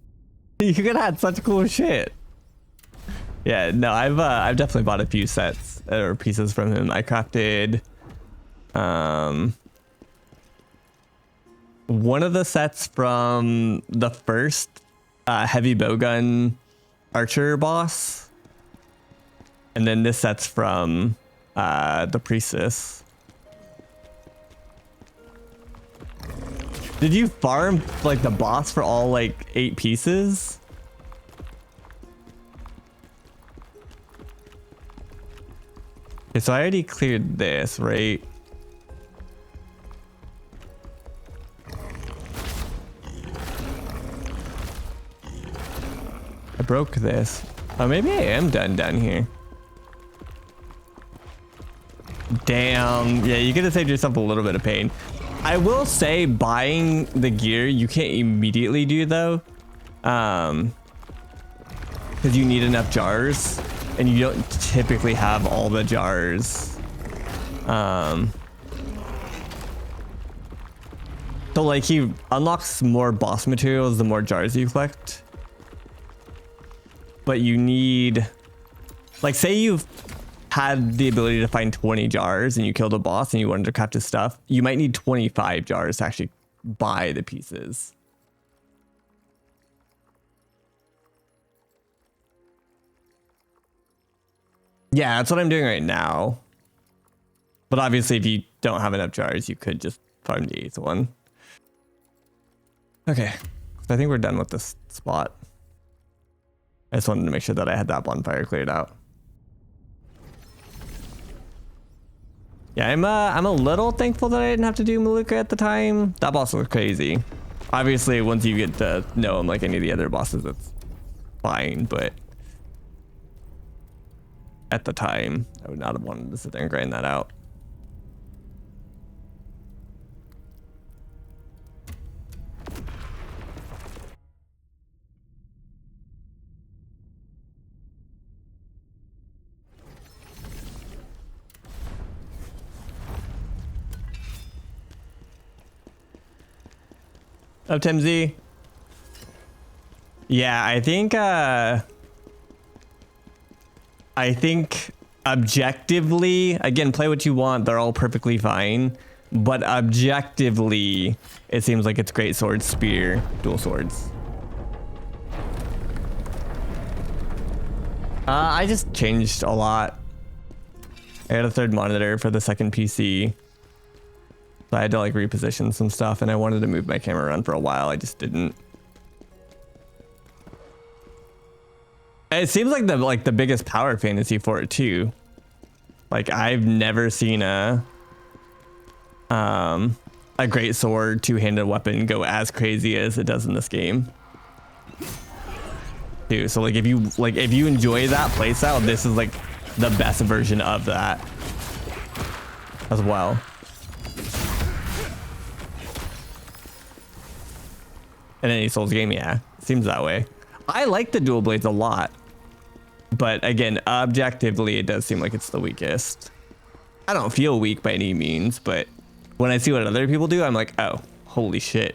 you could have had such cool shit. Yeah, no, I've definitely bought a few sets or pieces from him. I crafted one of the sets from the first heavy bowgun archer boss, and then this set's from the priestess. Did you farm like the boss for all like 8 pieces? Okay, so I already cleared this, right? I broke this. Oh, maybe I am done down here. Damn. Yeah, you could have saved yourself a little bit of pain. I will say buying the gear you can't immediately do though. Because you need enough jars and you don't typically have all the jars. So like he unlocks more boss materials the more jars you collect. But you need, like, say you've had the ability to find 20 jars and you killed a boss and you wanted to craft his stuff, you might need 25 jars to actually buy the pieces. Yeah, that's what I'm doing right now. But obviously if you don't have enough jars, you could just farm the 8th one. Okay, so I think we're done with this spot. I just wanted to make sure that I had that bonfire cleared out. Yeah, I'm a little thankful that I didn't have to do Maluka at the time. That boss was crazy. Obviously, once you get to know him like any of the other bosses, it's fine. But at the time, I would not have wanted to sit there and grind that out. Up, Timzy. Yeah, I think objectively, again, play what you want. They're all perfectly fine. But objectively, it seems like it's great sword, spear, dual swords. I just changed a lot. I got a 3rd monitor for the 2nd PC. So I had to like reposition some stuff and I wanted to move my camera around for a while. I just didn't. It seems like the biggest power fantasy for it too. Like I've never seen a great sword 2-handed weapon go as crazy as it does in this game. Dude, so like if you enjoy that playstyle, this is like the best version of that as well. In any Souls game, yeah, seems that way. I like the dual blades a lot, but again, objectively, it does seem like it's the weakest. I don't feel weak by any means, but when I see what other people do, I'm like, oh, holy shit.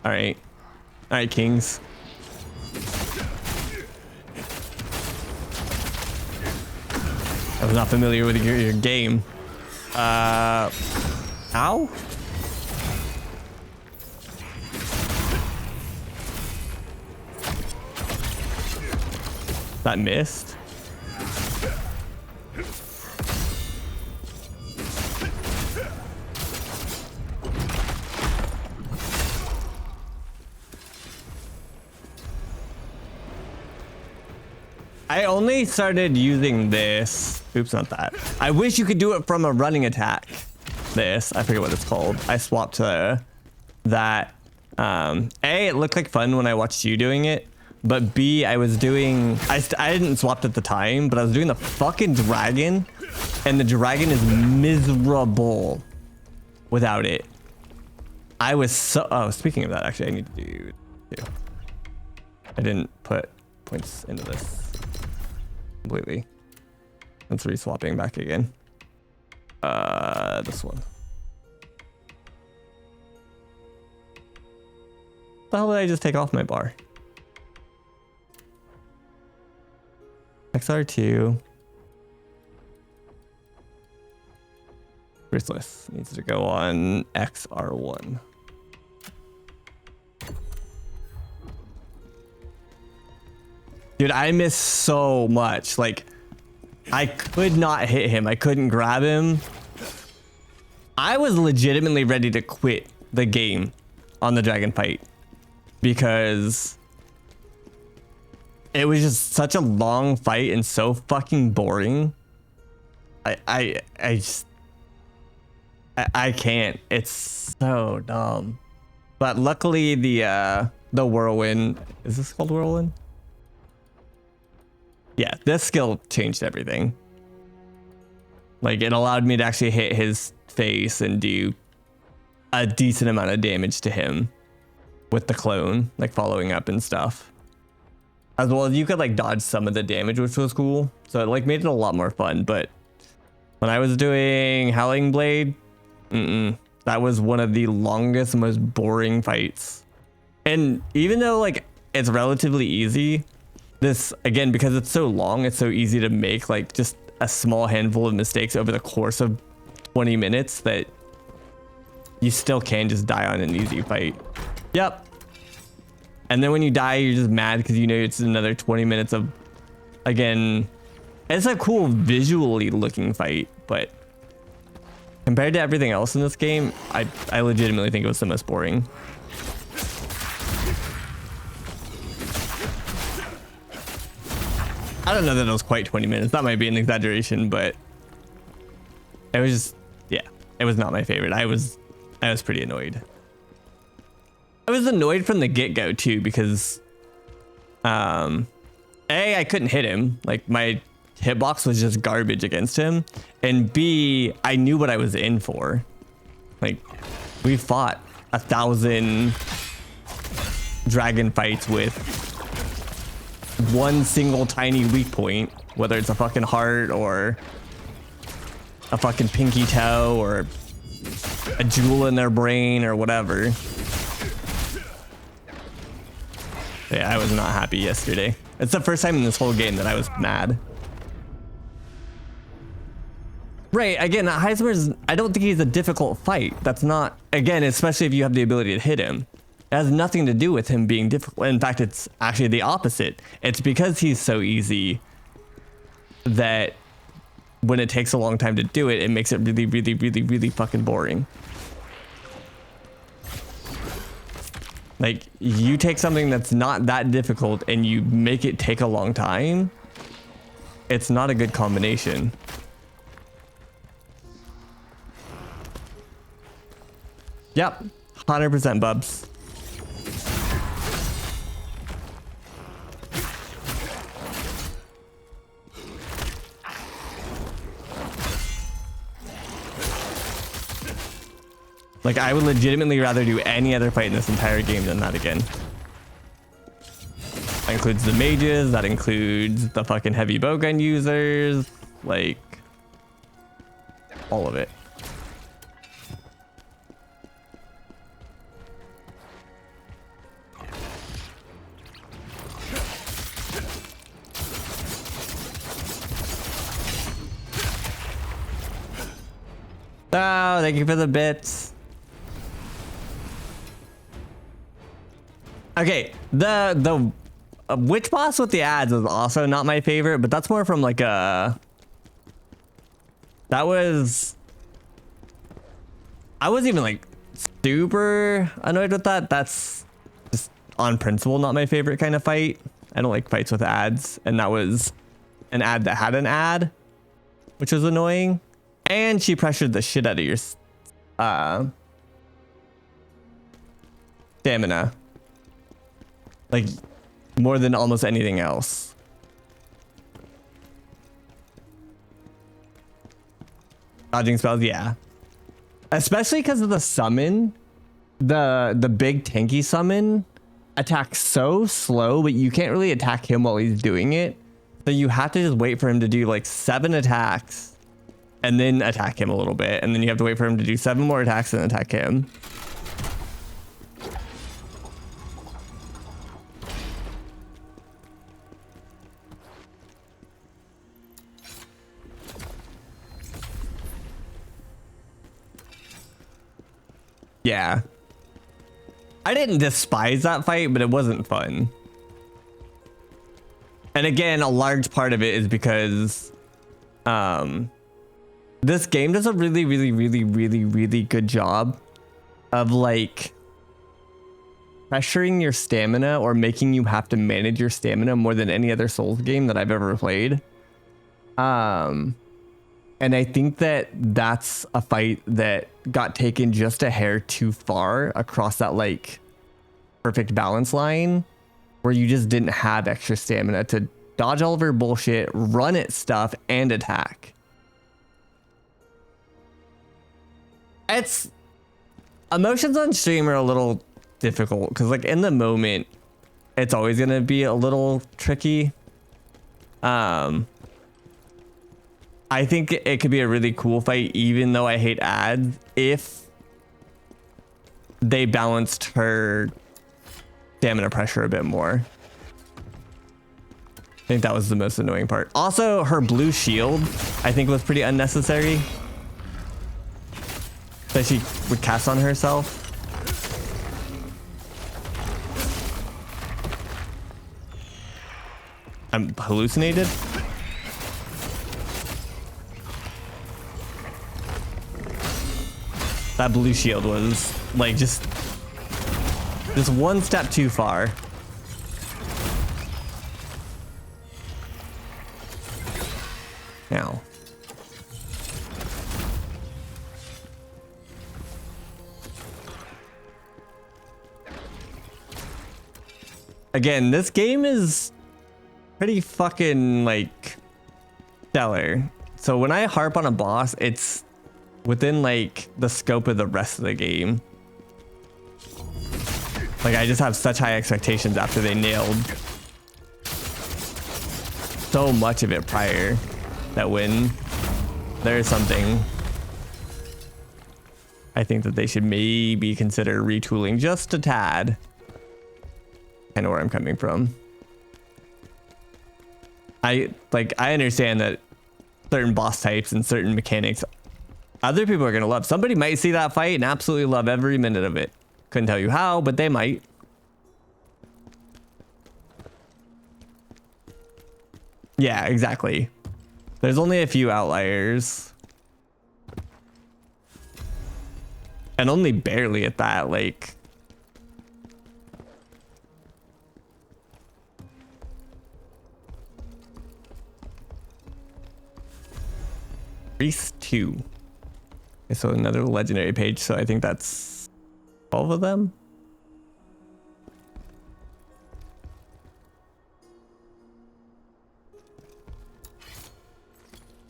All right, kings. I was not familiar with your game. Ow? That missed. I only started using this. Oops, not that. I wish you could do it from a running attack. This, I forget what it's called. I swapped to that. A, it looked like fun when I watched you doing it. But B, I was doing, I didn't swap at the time, but I was doing the fucking dragon. And the dragon is miserable without it. I was so, oh, speaking of that, actually, I need to do two. I didn't put points into this completely. Let's re-swapping back again. This one. The hell did I just take off my bar? XR2. Chrysalis needs to go on XR1. Dude, I miss so much. Like, I could not hit him. I couldn't grab him. I was legitimately ready to quit the game on the dragon fight because it was just such a long fight and so fucking boring. I can't. It's so dumb. But luckily the whirlwind, is this called whirlwind? Yeah, this skill changed everything. Like, it allowed me to actually hit his face and do a decent amount of damage to him with the clone, like following up and stuff. As well as you could like dodge some of the damage, which was cool. So it like made it a lot more fun. But when I was doing Howling Blade, that was one of the longest, most boring fights. And even though like it's relatively easy, this, again, because it's so long, it's so easy to make like just a small handful of mistakes over the course of 20 minutes that you still can just die on an easy fight. Yep. And then when you die, you're just mad because you know it's another 20 minutes of, again, it's a cool visually looking fight, but compared to everything else in this game, I legitimately think it was the most boring. I don't know that it was quite 20 minutes. That might be an exaggeration, but it was just, yeah, it was not my favorite. I was pretty annoyed. I was annoyed from the get-go too, because A, I couldn't hit him. Like, my hitbox was just garbage against him. And B, I knew what I was in for. Like, we fought 1,000 dragon fights with one single tiny weak point, whether it's a fucking heart or a fucking pinky toe or a jewel in their brain or whatever. Yeah, I was not happy yesterday. It's the first time in this whole game that I was mad. Right, again, Heisenberg's, I don't think he's a difficult fight. That's not, again, especially if you have the ability to hit him. It has nothing to do with him being difficult. In fact, it's actually the opposite. It's because he's so easy that when it takes a long time to do it, it makes it really, really, really, really fucking boring. Like, you take something that's not that difficult and you make it take a long time, it's not a good combination. Yep, 100% Bubs. Like, I would legitimately rather do any other fight in this entire game than that again. That includes the mages, that includes the fucking heavy bowgun users, like, all of it. Oh, thank you for the bits. Okay, the witch boss with the ads was also not my favorite, but that's more from like a, that was, I wasn't even like super annoyed with that. That's just on principle not my favorite kind of fight. I don't like fights with ads, and that was an ad that had an ad, which was annoying. And she pressured the shit out of your stamina, like more than almost anything else. Dodging spells, yeah, especially because of the summon. The big tanky summon attacks so slow, but you can't really attack him while he's doing it, so you have to just wait for him to do like 7 attacks and then attack him a little bit, and then you have to wait for him to do 7 more attacks and attack him. Yeah, I didn't despise that fight, but it wasn't fun. And again, a large part of it is because this game does a really good job of like pressuring your stamina or making you have to manage your stamina more than any other Souls game that I've ever played. And I think that that's a fight that got taken just a hair too far across that like perfect balance line, where you just didn't have extra stamina to dodge all of her bullshit, run at stuff, and attack. It's emotions on stream are a little difficult because like in the moment it's always gonna be a little tricky. I think it could be a really cool fight, even though I hate ads, if they balanced her stamina pressure a bit more. I think that was the most annoying part. Also, her blue shield, I think, was pretty unnecessary that she would cast on herself. I'm hallucinated. That blue shield was like just one step too far. Now. Again, this game is pretty fucking like stellar. So when I harp on a boss, it's within like the scope of the rest of the game. Like I just have such high expectations after they nailed so much of it prior, that when there's something, I think that they should maybe consider retooling just a tad. I know where I'm coming from. I understand that certain boss types and certain mechanics other people are going to love. Somebody might see that fight and absolutely love every minute of it. Couldn't tell you how, but they might. Yeah, exactly. There's only a few outliers. And only barely at that, like. Priest 2. Okay, so another legendary page, so I think that's 12 of them.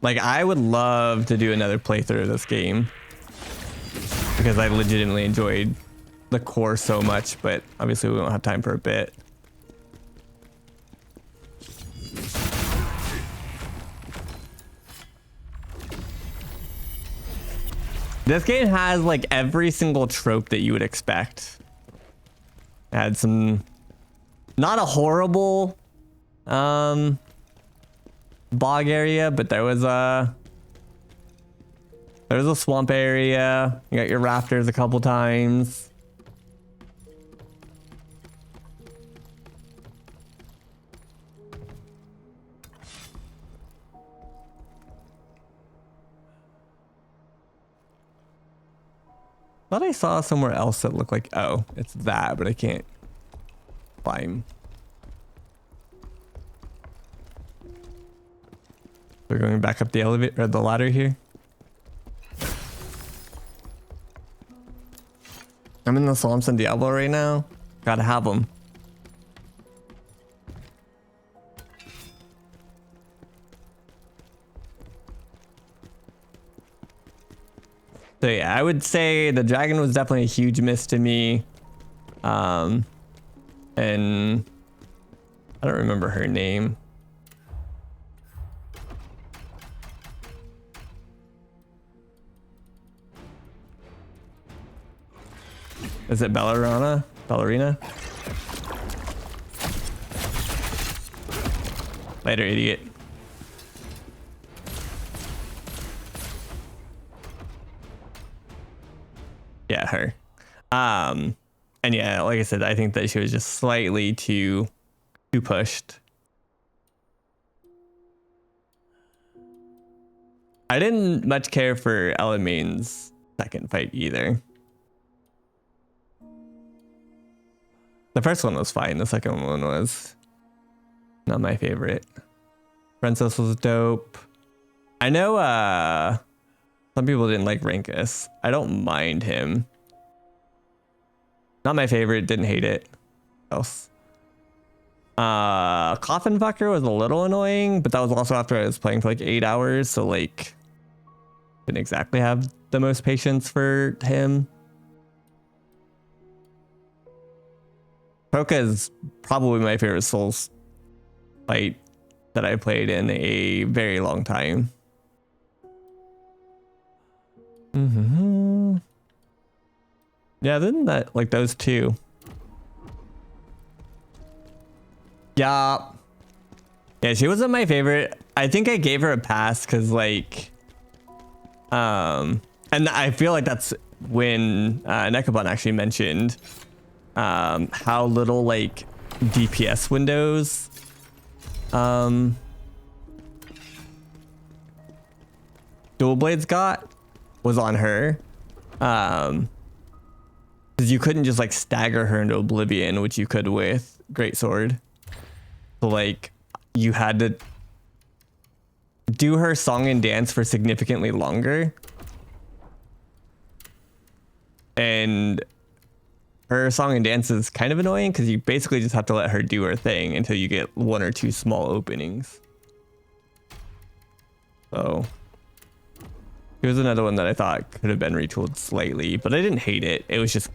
Like, I would love to do another playthrough of this game because I legitimately enjoyed the core so much, but obviously we won't have time for a bit. This game has like every single trope that you would expect. It had some, not a horrible bog area, but there was a swamp area. You got your rafters a couple times. Thought I saw somewhere else that looked like, oh, it's that, but I can't climb. We're going back up the elevator or the ladder here. I'm in the swamps in Diablo right now. Gotta have them. So yeah, I would say the dragon was definitely a huge miss to me. And I don't remember her name. Is it Ballerina? Ballerina? Later, idiot. Yeah, her. And yeah, like I said, I think that she was just slightly too pushed. I didn't much care for Elamane's second fight either. The first one was fine. The second one was not my favorite. Princess was dope. I know some people didn't like Rankus. I don't mind him. Not my favorite, didn't hate it. Else. Coffin Fucker was a little annoying, but that was also after I was playing for like 8 hours, so like didn't exactly have the most patience for him. Poka is probably my favorite Souls fight that I played in a very long time. Yeah, then that like those two. Yeah. Yeah, she wasn't my favorite. I think I gave her a pass because like and I feel like that's when Nekabon actually mentioned how little like DPS windows Dual Blades got was on her. Because you couldn't just like stagger her into oblivion, which you could with Greatsword. So like you had to do her song and dance for significantly longer. And her song and dance is kind of annoying because you basically just have to let her do her thing until you get 1 or 2 small openings. So here's another one that I thought could have been retooled slightly, but I didn't hate it. It was just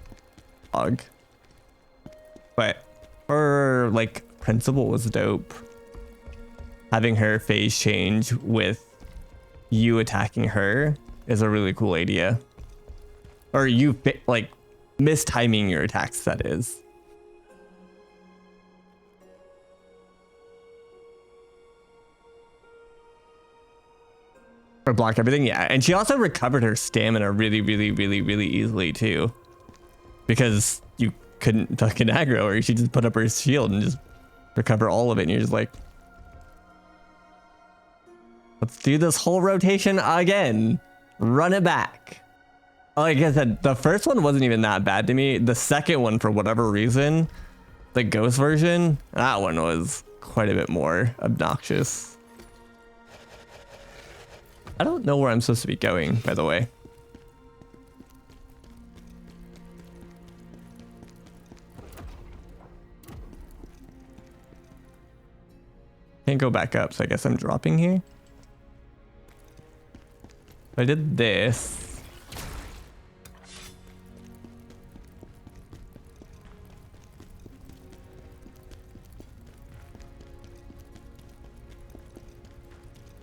bug. But her like principle was dope. Having her phase change with you attacking her is a really cool idea. Or you like mistiming your attacks, that is. Or block everything, yeah. And she also recovered her stamina really easily too. Because you couldn't fucking aggro her. She just put up her shield and just recover all of it. And you're just like, let's do this whole rotation again. Run it back. Like I said, the first one wasn't even that bad to me. The second one, for whatever reason, the ghost version, that one was quite a bit more obnoxious. I don't know where I'm supposed to be going, by the way. Can't go back up, so I guess I'm dropping here. I did this.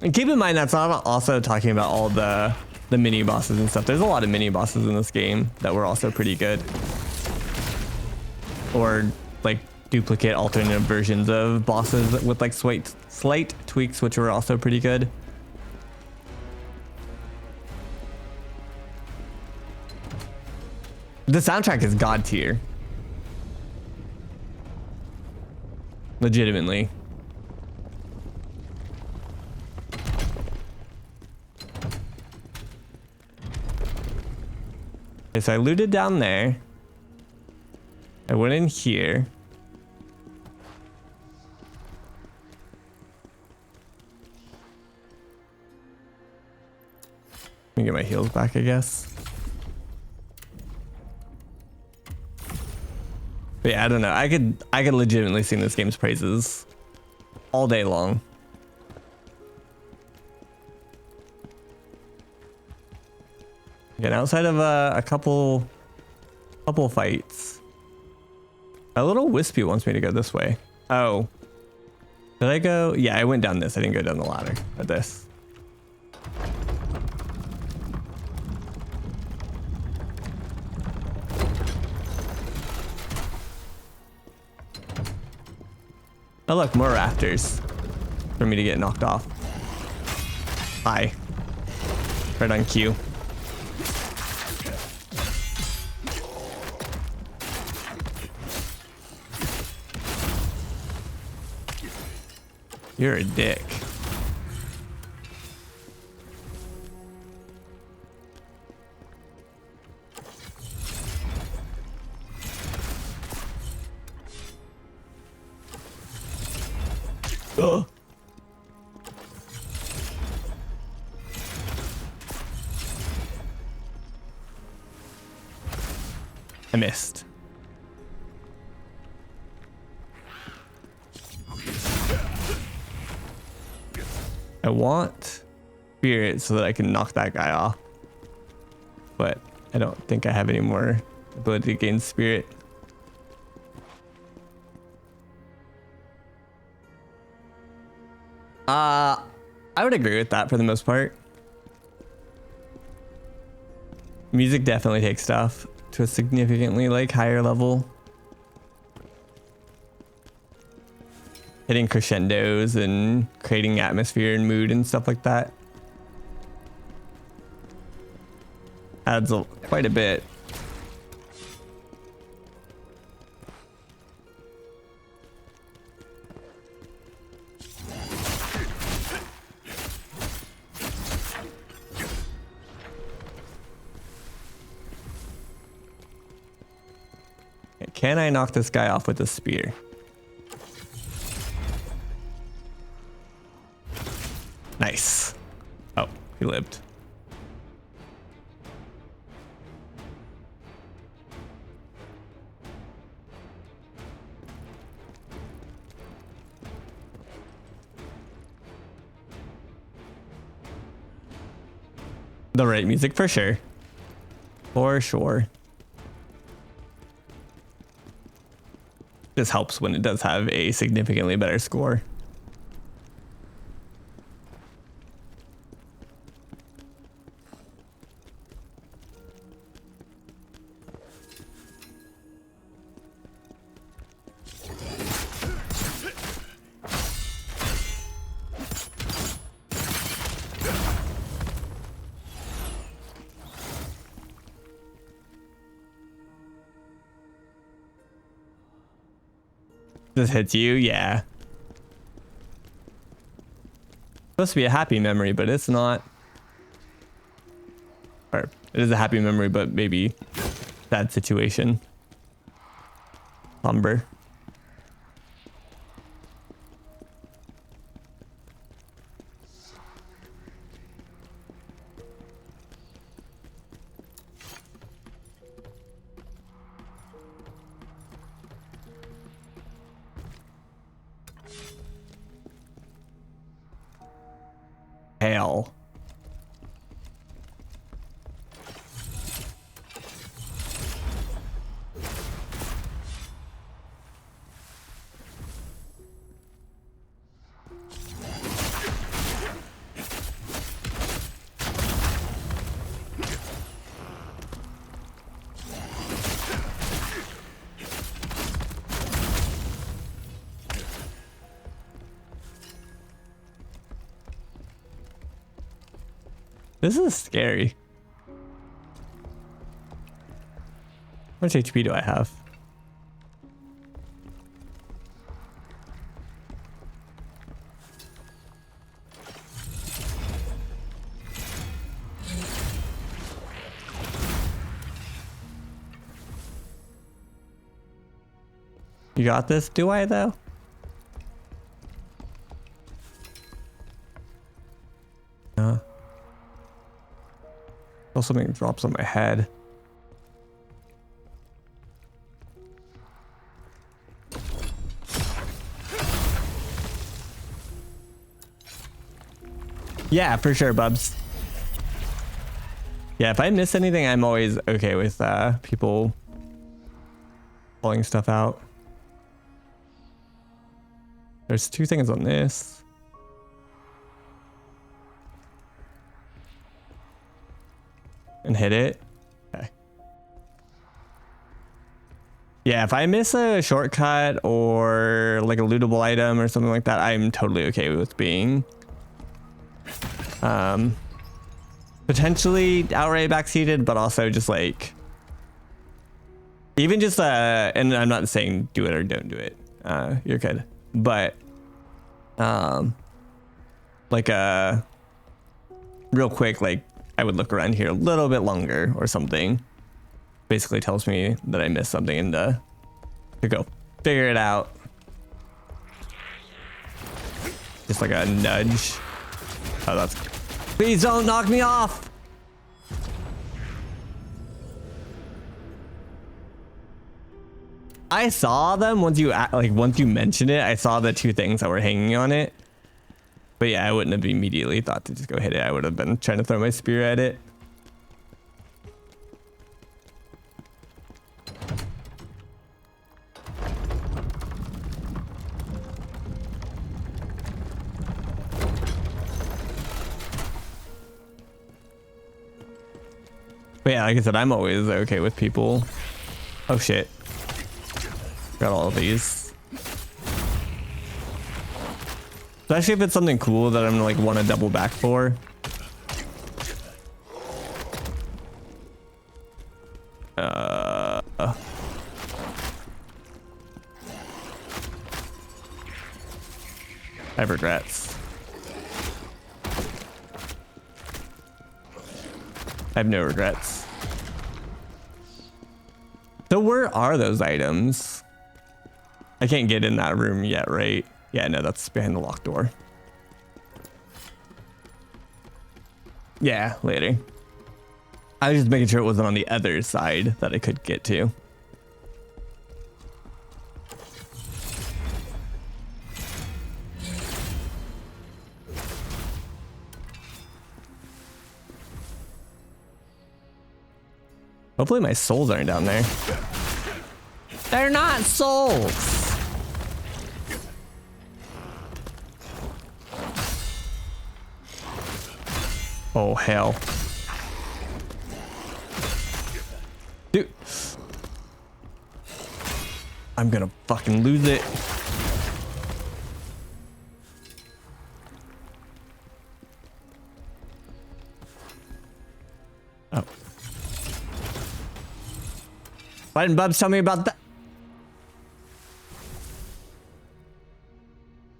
And keep in mind, that's not also talking about all the mini bosses and stuff. There's a lot of mini bosses in this game that were also pretty good. Or like duplicate alternative versions of bosses with like slight tweaks, which were also pretty good. The soundtrack is god tier. Legitimately. Okay, so I looted down there. I went in here. me get my heals back, I guess. But yeah, I don't know. I could legitimately sing this game's praises all day long. Again, outside of a couple fights. A little wispy wants me to go this way. Oh. Did I go? Yeah, I went down this. I didn't go down the ladder. Or this. Oh look, more rafters for me to get knocked off. Hi. Right on cue. You're a dick. Ugh. I missed. I want spirit so that I can knock that guy off. But I don't think I have any more ability to gain spirit. I would agree with that for the most part. Music definitely takes stuff to a significantly like higher level. Hitting crescendos and creating atmosphere and mood and stuff like that adds quite a bit. Can I knock this guy off with a spear? Nice. Oh, he lived. The right music for sure. For sure. This helps when it does have a significantly better score. This hits you, yeah. Supposed to be a happy memory, but it's not. Or it is a happy memory, but maybe sad situation. Lumber. Hell. This is scary. How much HP do I have? You got this? Do I though? feel something drops on my head. Yeah, for sure, Bubs. Yeah, if I miss anything, I'm always okay with people pulling stuff out. There's 2 things on this. And hit it. Okay. Yeah, if I miss a shortcut or like a lootable item or something like that, I'm totally okay with being potentially outright backseated, but also just like even just and I'm not saying do it or don't do it. You're good. But like real quick, like I would look around here a little bit longer or something. Basically tells me that I missed something and to go figure it out. Just like a nudge. Oh, that's... Please don't knock me off! I saw them once you mentioned it. I saw the 2 things that were hanging on it. But yeah, I wouldn't have immediately thought to just go hit it. I would have been trying to throw my spear at it. But yeah, like I said, I'm always okay with people. Oh shit. Got all of these. Especially if it's something cool that I'm like want to double back for. I have regrets. I have no regrets. So where are those items? I can't get in that room yet, right? Yeah, no, that's behind the locked door. Yeah, later. I was just making sure it wasn't on the other side that I could get to. Hopefully my souls aren't down there. They're not souls. Oh, hell. Dude. I'm gonna fucking lose it. Oh. Why didn't Bubs tell me about that?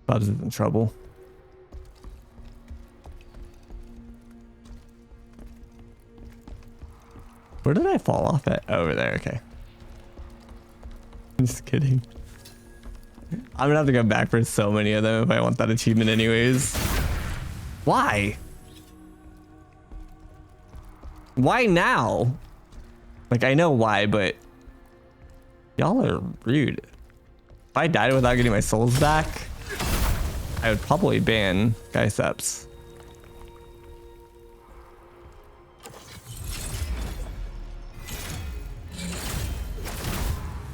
Bubs is in trouble. Where did I fall off at? Over there, okay. I'm just kidding. I'm gonna have to go back for so many of them if I want that achievement anyways. Why? Why now? Like, I know why, but y'all are rude. If I died without getting my souls back, I would probably ban Gaiseps.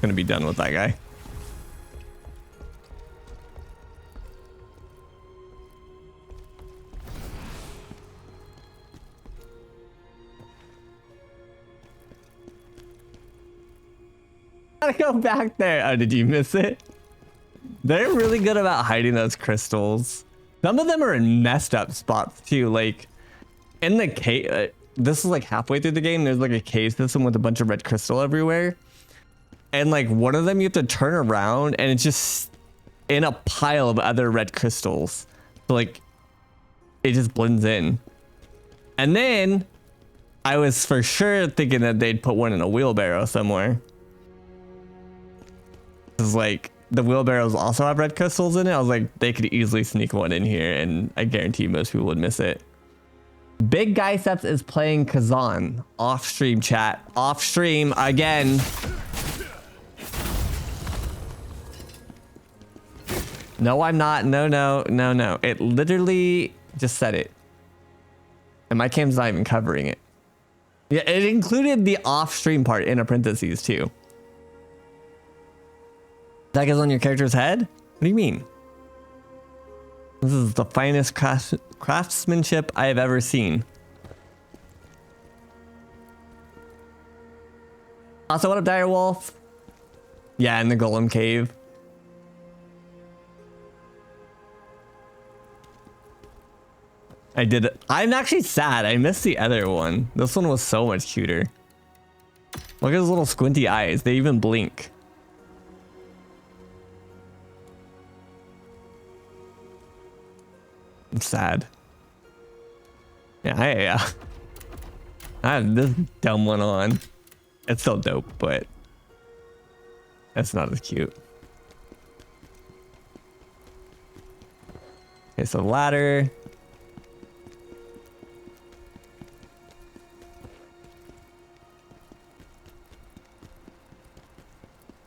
Gonna be done with that guy. Gotta go back there. Oh, did you miss it? They're really good about hiding those crystals. Some of them are in messed up spots too. Like in the cave, this is like halfway through the game. There's like a cave system with a bunch of red crystal everywhere. And like one of them you have to turn around and it's just in a pile of other red crystals. So like it just blends in. And then I was for sure thinking that they'd put one in a wheelbarrow somewhere. It's like the wheelbarrows also have red crystals in it. I was like, they could easily sneak one in here and I guarantee most people would miss it. Big Biceps is playing Khazan. Off stream, chat. Off stream again. No, I'm not. No, no, no, no. It literally just said it. And my cam's not even covering it. Yeah, it included the off-stream part in parentheses too. That goes on your character's head? What do you mean? This is the finest craftsmanship I have ever seen. Also, what up, Direwolf? Yeah, in the Golem Cave. I did it. I'm actually sad. I missed the other one. This one was so much cuter. Look at his little squinty eyes. They even blink. I'm sad. Yeah, I have this dumb one on. It's still dope, but it's not as cute. Okay, so ladder.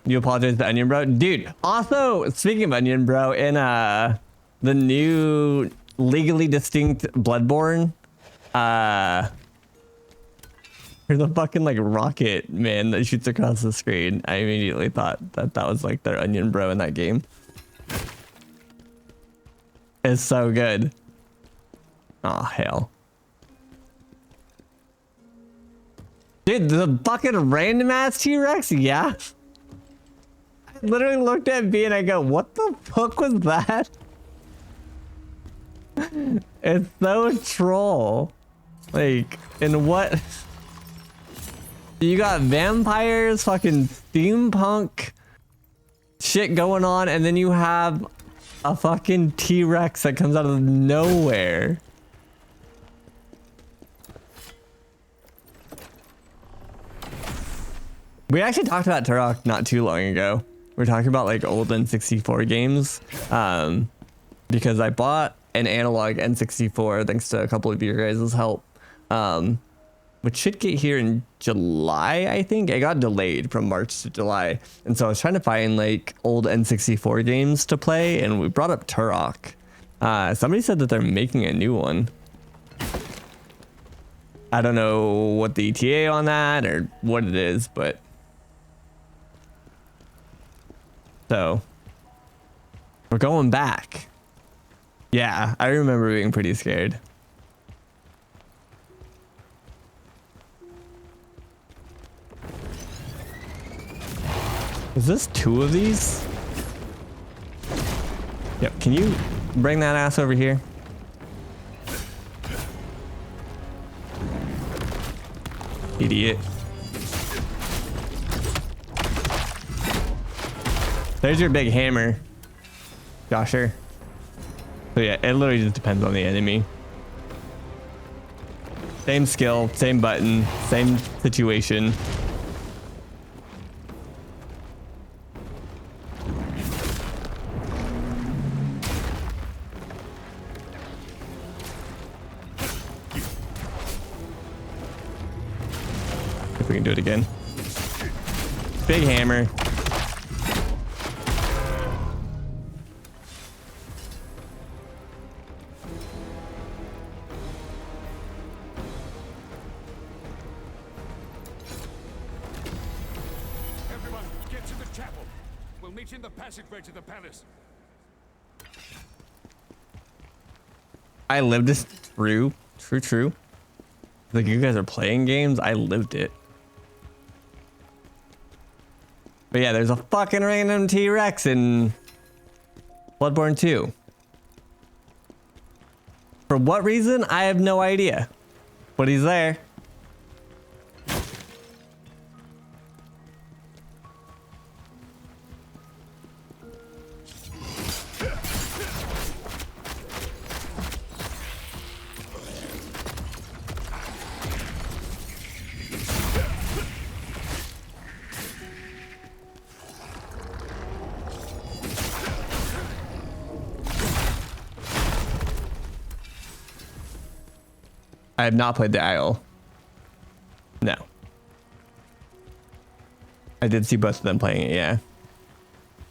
You apologize to Onion Bro? Dude, also, speaking of Onion Bro, in the new legally distinct Bloodborne, there's a fucking like rocket man that shoots across the screen. I immediately thought that that was like their Onion Bro in that game. It's so good. Oh, hell. Dude, the fucking random ass T-Rex? Yeah. I literally looked at B and I go, what the fuck was that? It's so troll. Like, in what? You got vampires, fucking steampunk shit going on, and then you have a fucking T-Rex that comes out of nowhere. We actually talked about Turok not too long ago. We were talking about like old N64 games. Because I bought an analog N64 thanks to a couple of your guys' help. Which should get here in July, I think. It got delayed from March to July. And so I was trying to find like old N64 games to play, and we brought up Turok. Somebody said that they're making a new one. I don't know what the ETA on that or what it is, but so we're going back. Yeah, I remember being pretty scared. Is this 2 of these? Yep, can you bring that ass over here? Idiot. There's your big hammer, Josher. So yeah, it literally just depends on the enemy. Same skill, same button, same situation. If we can do it again. Big hammer. Everyone, get to the chapel. We'll meet in the passageway to the palace. I lived this through. True. Like, you guys are playing games. I lived it. But yeah, there's a fucking random T-Rex in Bloodborne 2. For what reason? I have no idea. But he's there. I have not played the Isle. No. I did see both of them playing it, yeah.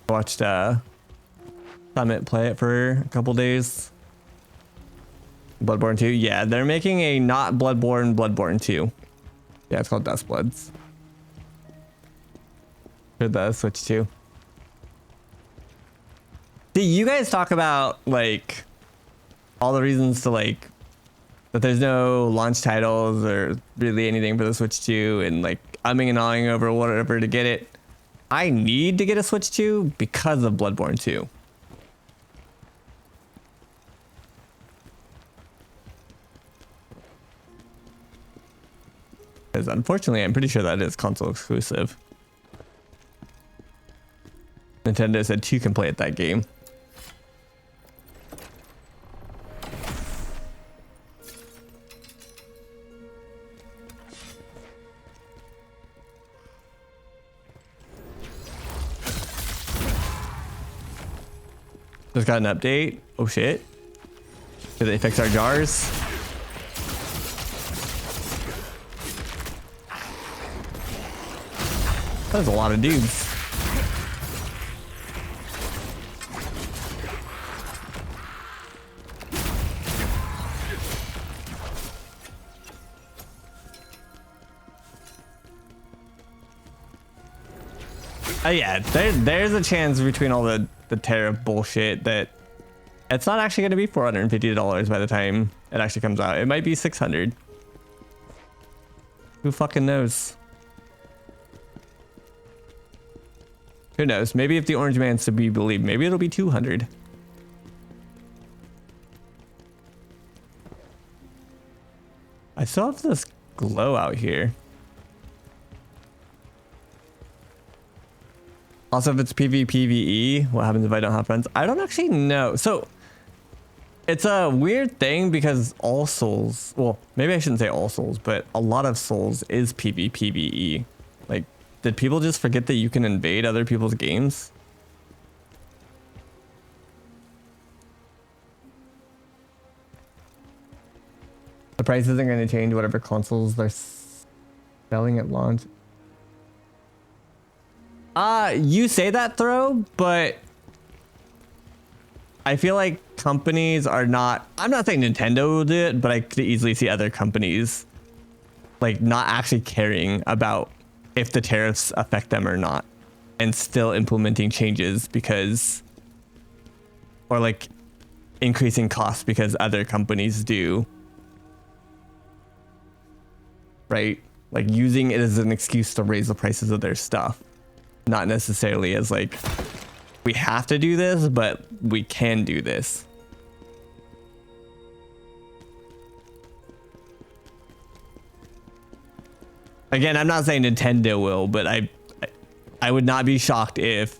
I watched Summit play it for a couple days. Bloodborne 2, yeah, they're making a not Bloodborne 2. Yeah, it's called Dustbloods. For the Switch 2. See, you guys talk about like all the reasons to like that there's no launch titles or really anything for the Switch 2 and like umming and ahhing over whatever to get it. I need to get a Switch 2 because of Bloodborne 2. Because unfortunately, I'm pretty sure that is console exclusive. Nintendo said 2 can play at that game. Just got an update. Oh shit. Did they fix our jars? That's a lot of dudes. Yeah, there's a chance between all the tariff bullshit that it's not actually going to be $450 by the time it actually comes out. It might be $600. Who fucking knows? Who knows? Maybe if the Orange Man's to be believed, maybe it'll be $200. I still have this glow out here. Also, if it's PvPvE, what happens if I don't have friends? I don't actually know. So it's a weird thing because all Souls, well, maybe I shouldn't say all Souls, but a lot of Souls is PvPvE. Like, did people just forget that you can invade other people's games? The price isn't going to change whatever consoles they're selling at launch. You say that, Throw, but I feel like companies are not, I'm not saying Nintendo will do it, but I could easily see other companies like not actually caring about if the tariffs affect them or not and still implementing changes because, or like increasing costs because other companies do, right? Like using it as an excuse to raise the prices of their stuff. Not necessarily as like, we have to do this, but we can do this. Again, I'm not saying Nintendo will, but I would not be shocked if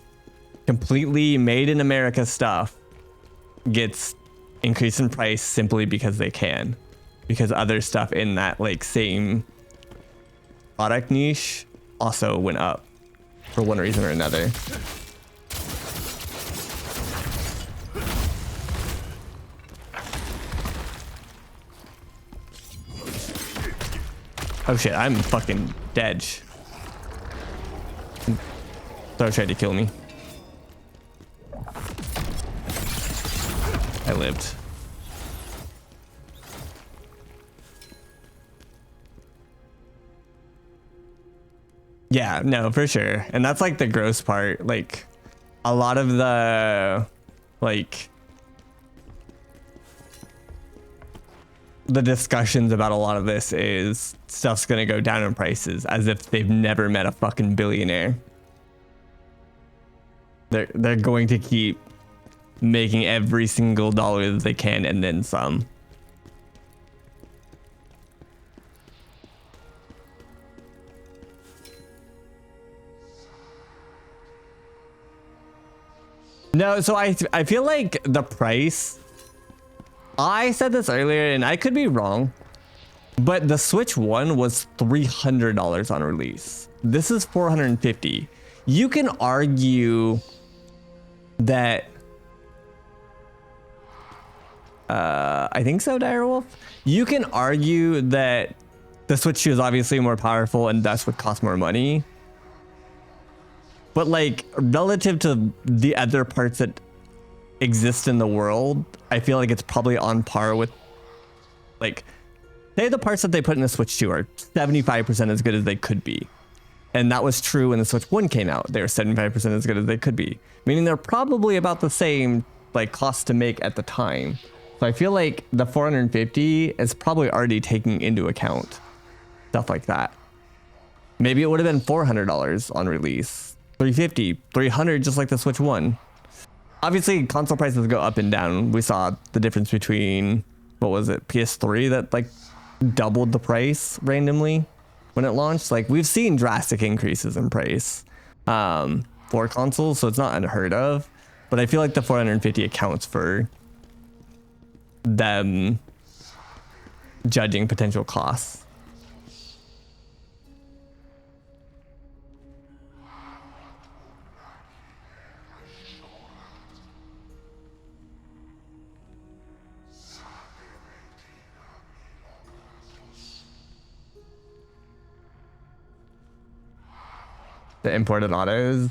completely made in America stuff gets increased in price simply because they can. Because other stuff in that like same product niche also went up. For one reason or another. Oh shit, I'm fucking dead. Thor tried to kill me. I lived. Yeah, no, for sure. And that's like the gross part. Like a lot of the like the discussions about a lot of this is stuff's gonna go down in prices as if they've never met a fucking billionaire. They're going to keep making every single dollar that they can and then some. No, so I feel like the price, I said this earlier and I could be wrong, but the Switch 1 was $300 on release. This is $450. You can argue that I think so, Direwolf. You can argue that the Switch 2 is obviously more powerful and thus would cost more money. But like relative to the other parts that exist in the world, I feel like it's probably on par with, like, say the parts that they put in the Switch 2 are 75% as good as they could be. And that was true when the Switch 1 came out. They were 75% as good as they could be. Meaning they're probably about the same like cost to make at the time. So I feel like the 450 is probably already taking into account stuff like that. Maybe it would have been $400 on release. 350, 300 just like the Switch 1. Obviously console prices go up and down. We saw the difference between, what was it, PS3 that like doubled the price randomly when it launched. Like we've seen drastic increases in price for consoles, so it's not unheard of. But I feel like the 450 accounts for them judging potential costs. The imported autos.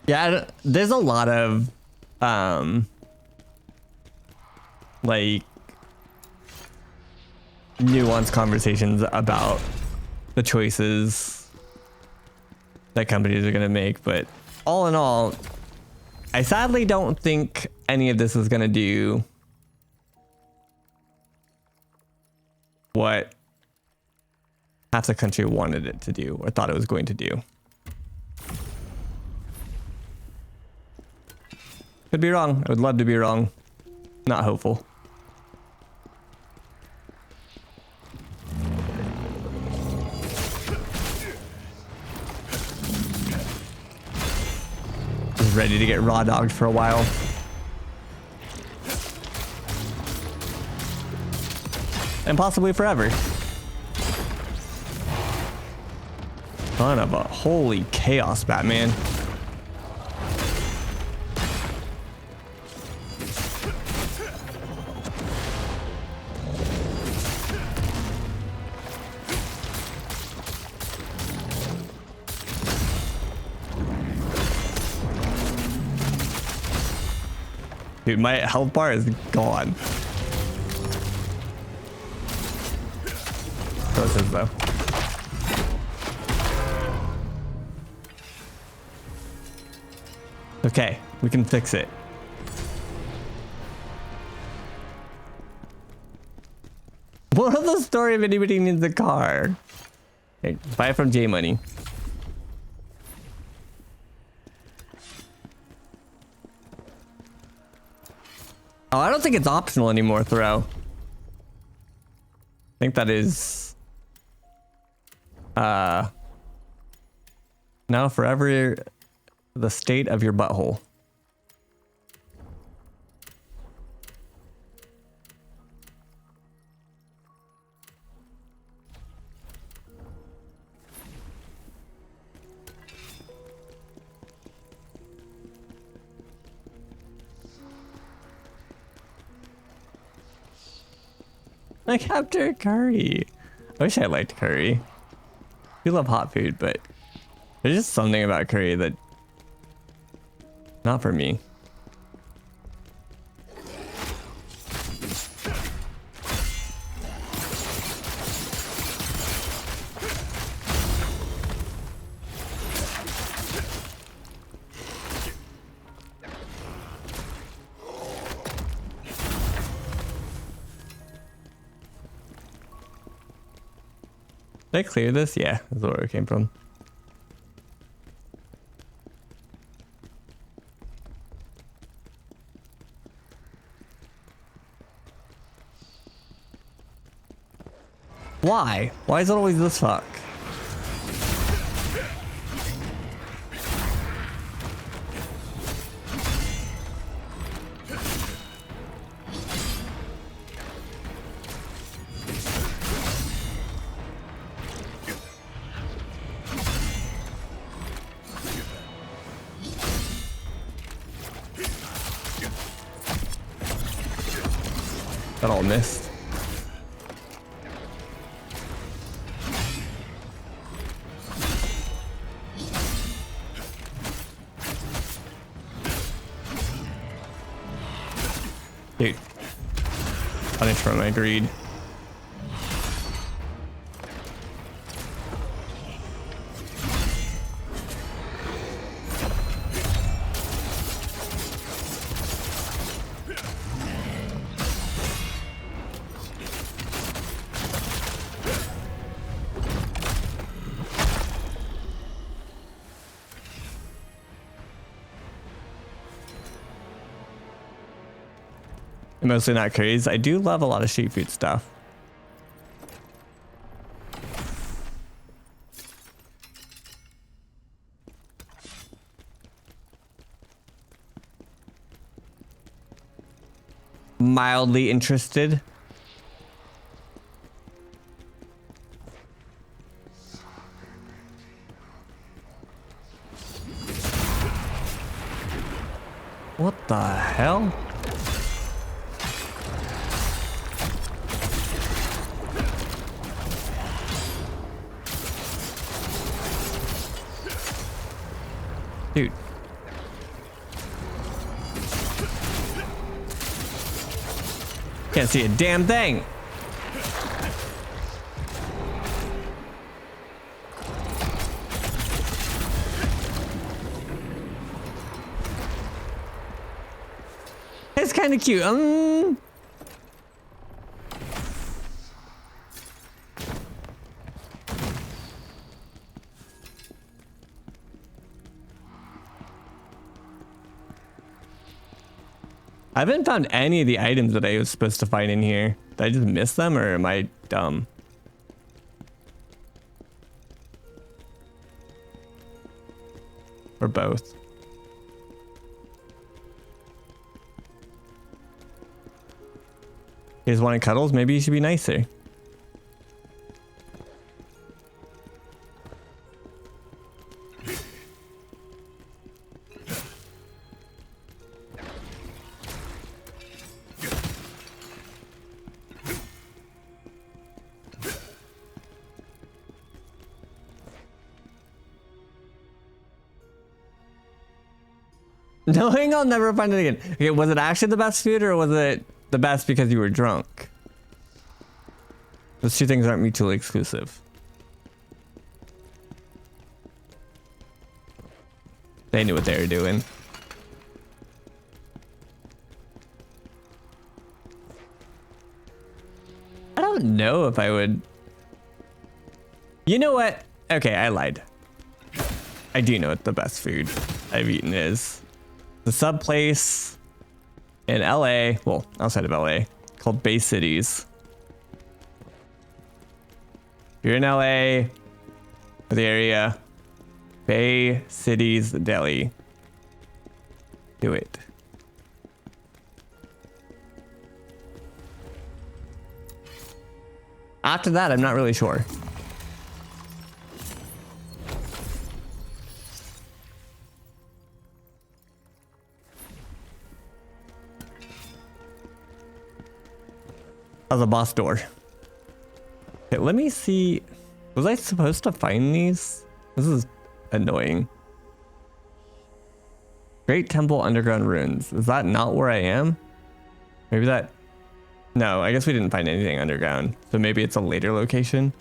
Yeah, there's a lot of like nuanced conversations about the choices that companies are going to make, but all in all, I sadly don't think any of this is going to do what half the country wanted it to do or thought it was going to do. Could be wrong. I would love to be wrong. Not hopeful. Just ready to get raw dogged for a while. And possibly forever. Son of a holy chaos, Batman. Dude, my health bar is gone. So it says though. Okay, we can fix it. What is the story if anybody needs a car? Okay, buy it from J Money. Oh, I don't think it's optional anymore, Throw. I think that is now forever the state of your butthole. I captured curry. I wish I liked curry. We love hot food, but there's just something about curry that not for me. Did I clear this? Yeah, that's where it came from. Why? Why is it always this fuck? That all missed. Dude. Punished for my greed. Mostly not curries. I do love a lot of sheep food stuff. Mildly interested. What the hell? Dude. Can't see a damn thing. It's kind of cute. I haven't found any of the items that I was supposed to find in here. Did I just miss them, or am I dumb? Or both? You guys wanted cuddles? Maybe you should be nicer. Knowing I'll never find it again. Okay, was it actually the best food, or was it the best because you were drunk? Those two things aren't mutually exclusive. They knew what they were doing. I don't know if I would. You know what? Okay, I lied. I do know what the best food I've eaten is. The sub place in LA, well, outside of LA, called Bay Cities. If you're in LA, or the area, Bay Cities Deli. Do it. After that, I'm not really sure. As a boss door. Okay, let me see. Was I supposed to find these? This is annoying. Great Temple Underground Ruins. Is that not where I am? Maybe that... No, I guess we didn't find anything underground. So maybe it's a later location.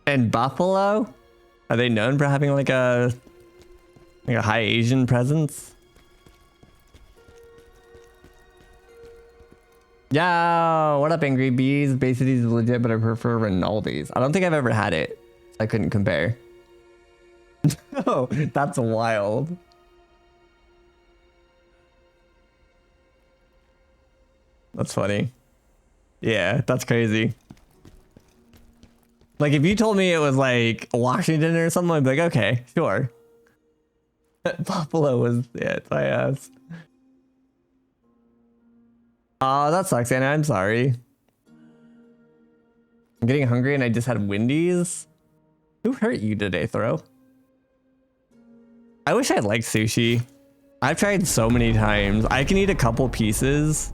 And Buffalo? Are they known for having like a high Asian presence? Yo, what up, Angry Bees? Bay Cities is legit, but I prefer Rinaldi's. I don't think I've ever had it. I couldn't compare. No, that's wild. That's funny. Yeah, that's crazy. Like, if you told me it was like Washington or something, I'd be like, okay, sure. Buffalo was, yeah, it's my ass. Oh, that sucks, Anna. I'm sorry. I'm getting hungry and I just had Wendy's. Who hurt you today, Throw? I wish I liked sushi. I've tried so many times. I can eat a couple pieces,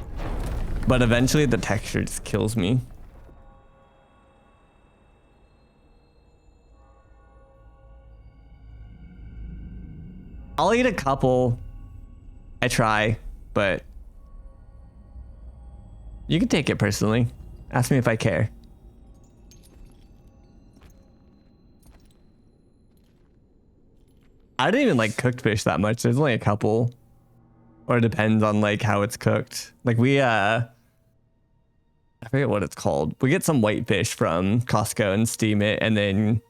but eventually the texture just kills me. I'll eat a couple. I try, but you can take it personally. Ask me if I care. I don't even like cooked fish that much. There's only a couple. Or it depends on like how it's cooked. Like we I forget what it's called. We get some white fish from Costco and steam it and then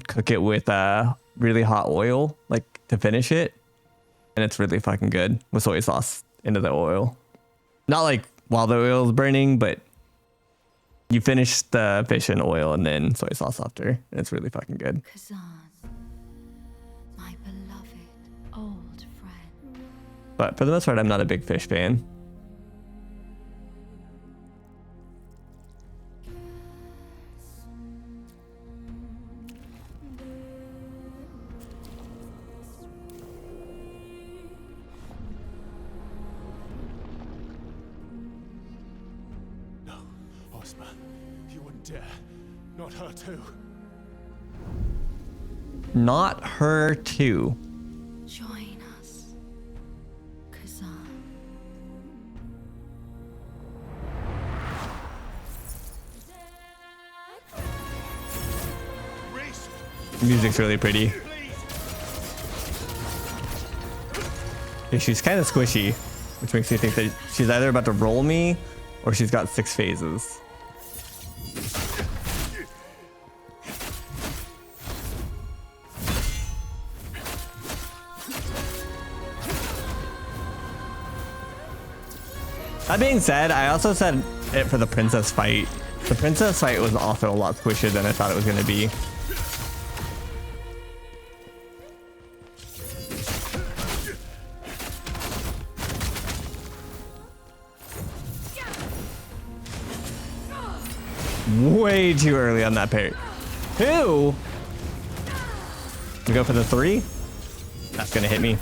cook it with really hot oil, like to finish it. And it's really fucking good with soy sauce into the oil. Not like while the oil is burning, but you finish the fish in oil and then soy sauce after. And it's really fucking good. Khazan, my beloved old friend. But for the most part, I'm not a big fish fan. Dare. Not her too. Not her too. Join us, Khazan. Music's really pretty. Yeah, she's kind of squishy, which makes me think that she's either about to roll me or she's got 6 phases. That being said, I also said it for the princess fight. The princess fight was also a lot squishier than I thought it was going to be. Way too early on that parry. 2? We go for the 3? That's going to hit me.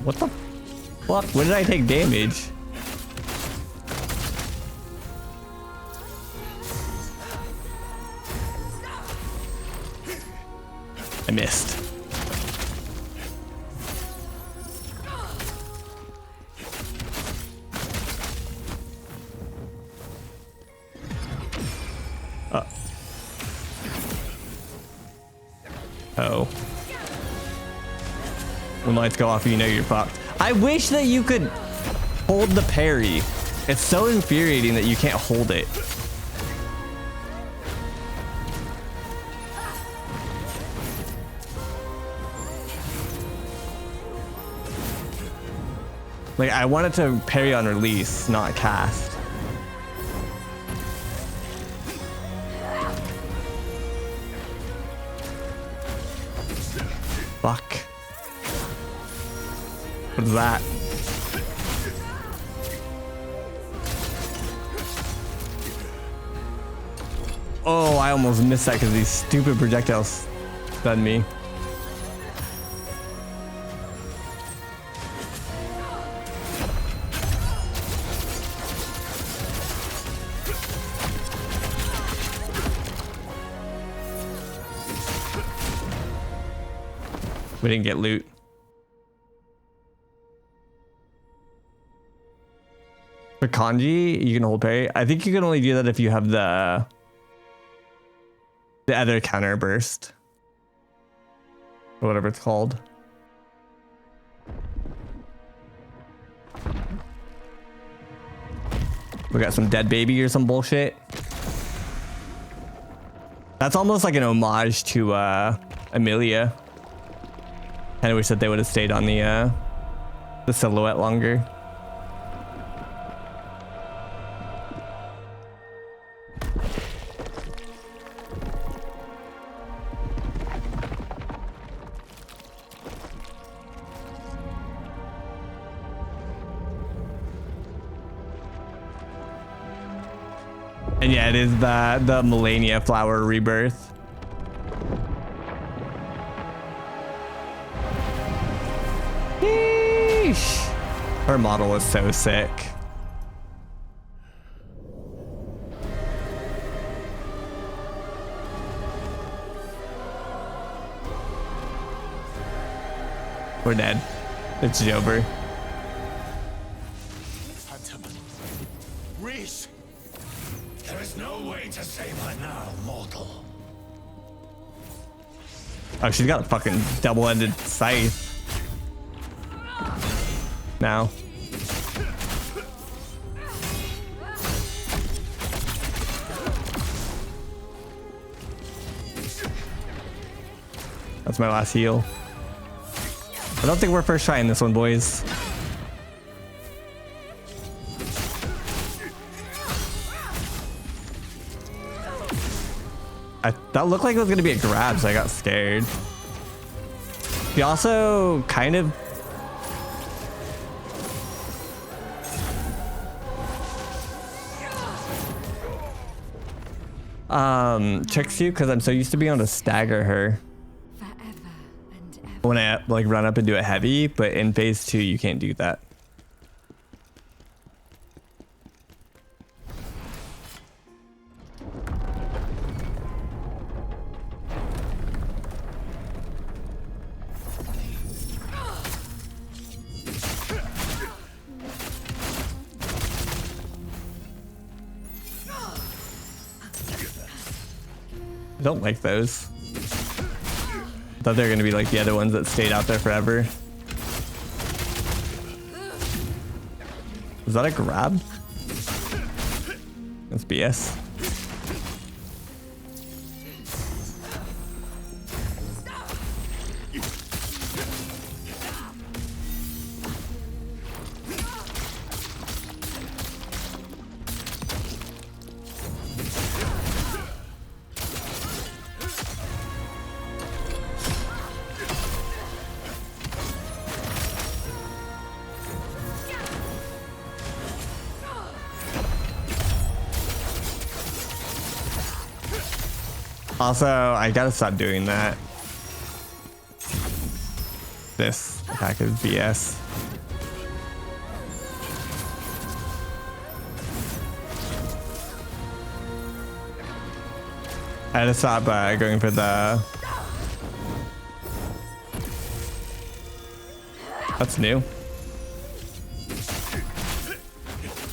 What the fuck? When did I take damage? I missed. Oh. When lights go off, you know you're fucked. I wish that you could hold the parry. It's so infuriating that you can't hold it. Like, I wanted to parry on release, not cast. Fuck. What is that? Oh, I almost missed that because these stupid projectiles stunned me. We didn't get loot. For kanji, you can hold parry. I think you can only do that if you have the other counter burst. Or whatever it's called. We got some dead baby or some bullshit. That's almost like an homage to Amelia. Kind of wish that they would have stayed on the silhouette longer. Yeah, it is the Melania flower rebirth. Yeesh. Her model was so sick. We're dead. It's Jober. Reese! There is no way to save her now, mortal. Oh, she's got a fucking double-ended scythe. Now. That's my last heal. I don't think we're first trying this one, boys. That looked like it was gonna be a grab, so I got scared. He also kind of tricks you because I'm so used to being able to stagger her when I like run up and do it heavy, but in phase 2 you can't do that. I don't like those. Thought they were gonna be like the other ones that stayed out there forever. Was that a grab? That's BS. Also, I gotta stop doing that. This attack is BS. I had to stop going for the... That's new.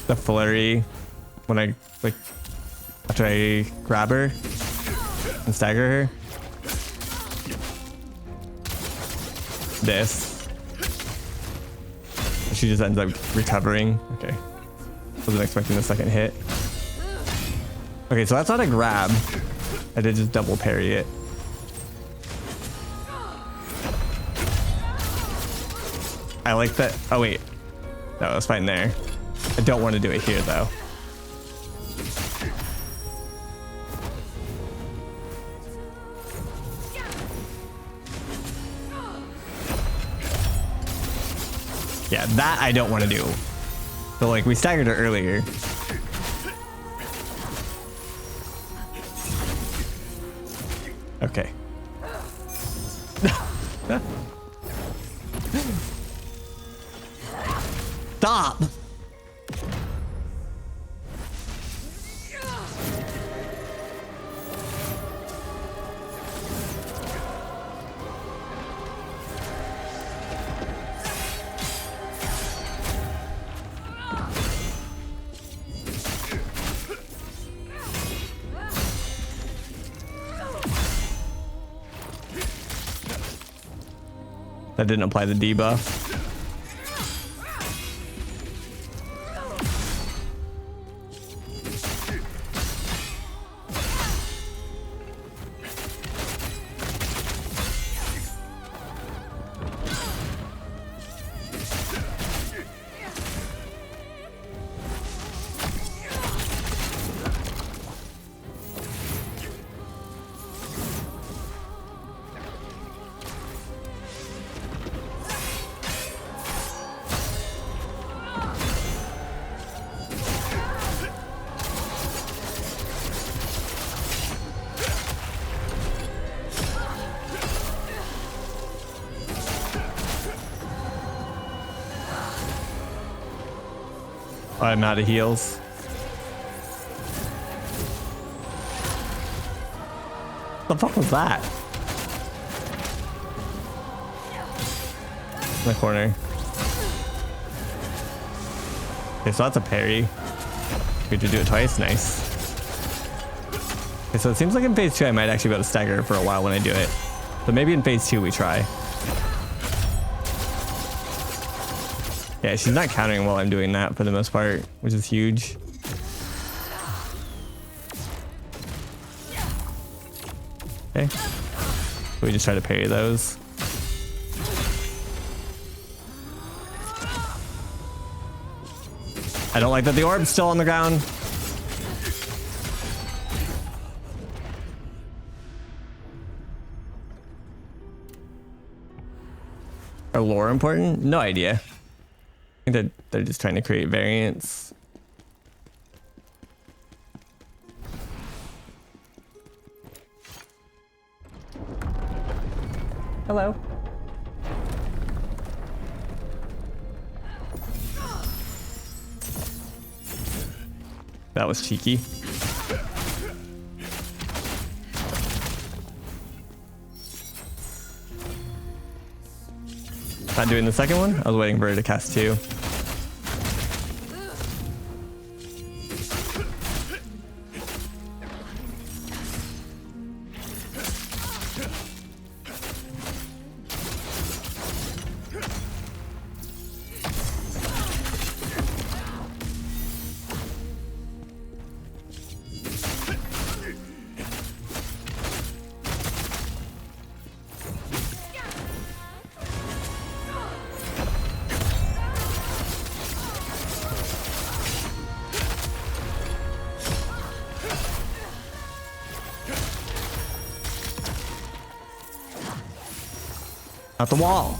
The flurry when I like after I grab her and stagger her. This. She just ends up recovering. Okay. Wasn't expecting the second hit. Okay, so that's not a grab. I did just double parry it. I like that. Oh wait. No, it was fine there. I don't want to do it here though. Yeah, that I don't want to do. So like we staggered her earlier. Okay. Stop. That didn't apply the debuff. I'm out of heals. What the fuck was that? In the corner. Okay, so that's a parry. Good to do it twice. Nice. Okay, so it seems like in phase 2 I might actually be able to stagger her for a while when I do it. But maybe in phase 2 we try. Yeah, she's not countering while I'm doing that for the most part, which is huge. Okay. So we just try to parry those. I don't like that the orb's still on the ground. Are lore important? No idea. I think that they're just trying to create variants. Hello. That was cheeky. Not doing the second one? I was waiting for her to cast 2. Out the wall.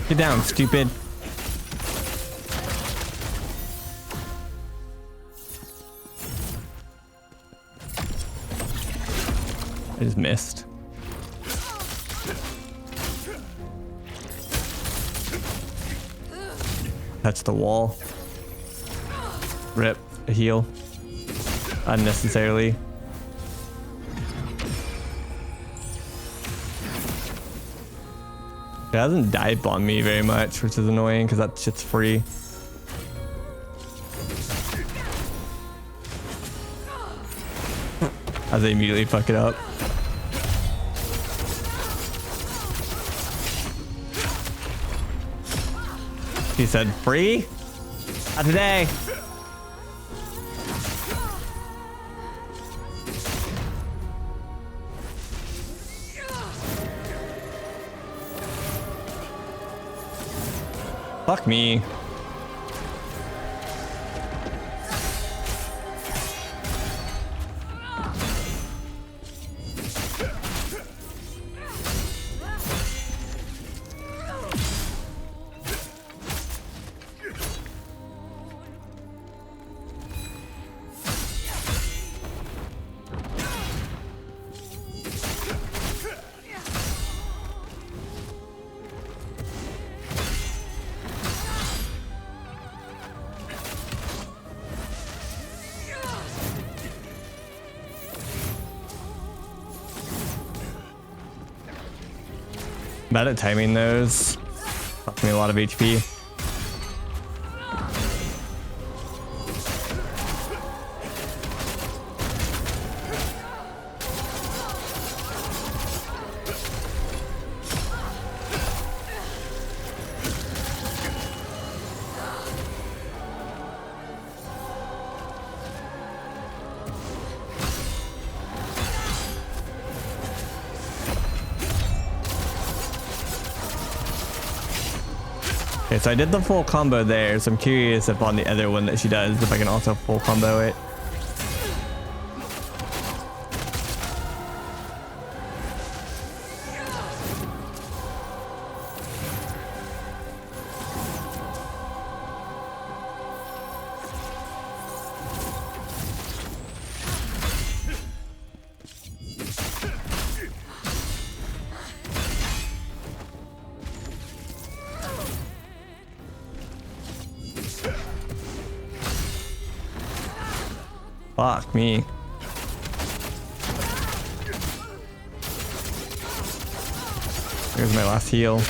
Get down, stupid. I just missed. Touch the wall. Rip a heal. Unnecessarily. It hasn't dive bombed me very much, which is annoying because that shit's free. As they immediately fuck it up. He said free? Not today. Fuck me. Bad at timing those. Cost me a lot of HP. Okay, so I did the full combo there, so I'm curious if on the other one that she does, if I can also full combo it. Fuck me. Here's my last heal.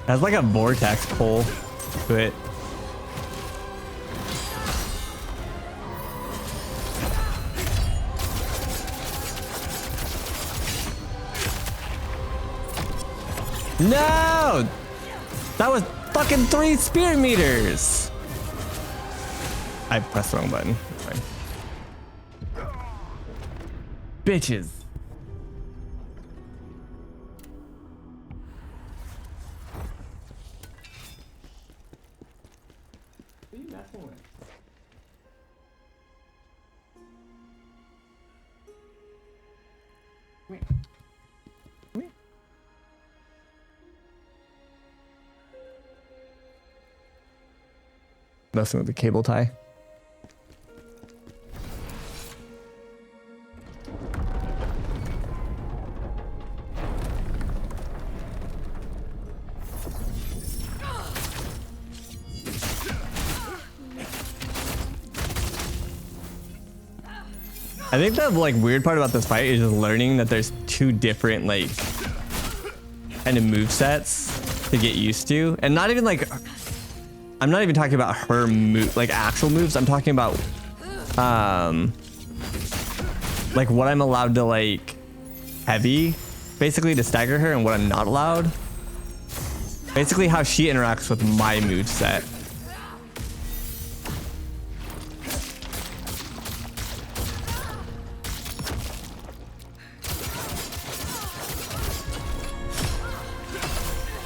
It has like a vortex pull to it. No! That was fucking 3 spear meters! I pressed the wrong button. Fine. Bitches. What are you messing with? Come here. Come here. Messing with the cable tie. I think the like weird part about this fight is just learning that there's 2 different like kind of move sets to get used to, and not even like I'm not even talking about her move like actual moves. I'm talking about like what I'm allowed to like heavy basically to stagger her and what I'm not allowed. Basically how she interacts with my move set.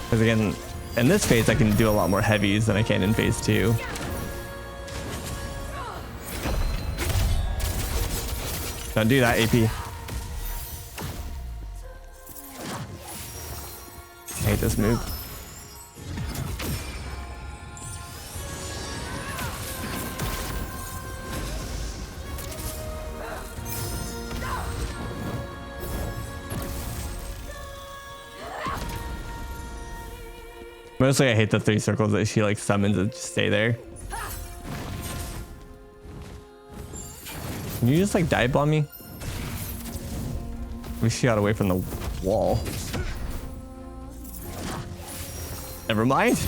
Because again, in this phase, I can do a lot more heavies than I can in phase 2. Don't do that, AP. I hate this move. Mostly I hate the 3 circles that she like summons and just stay there. Can you just like dive bomb me? Wish she got away from the wall. Never mind.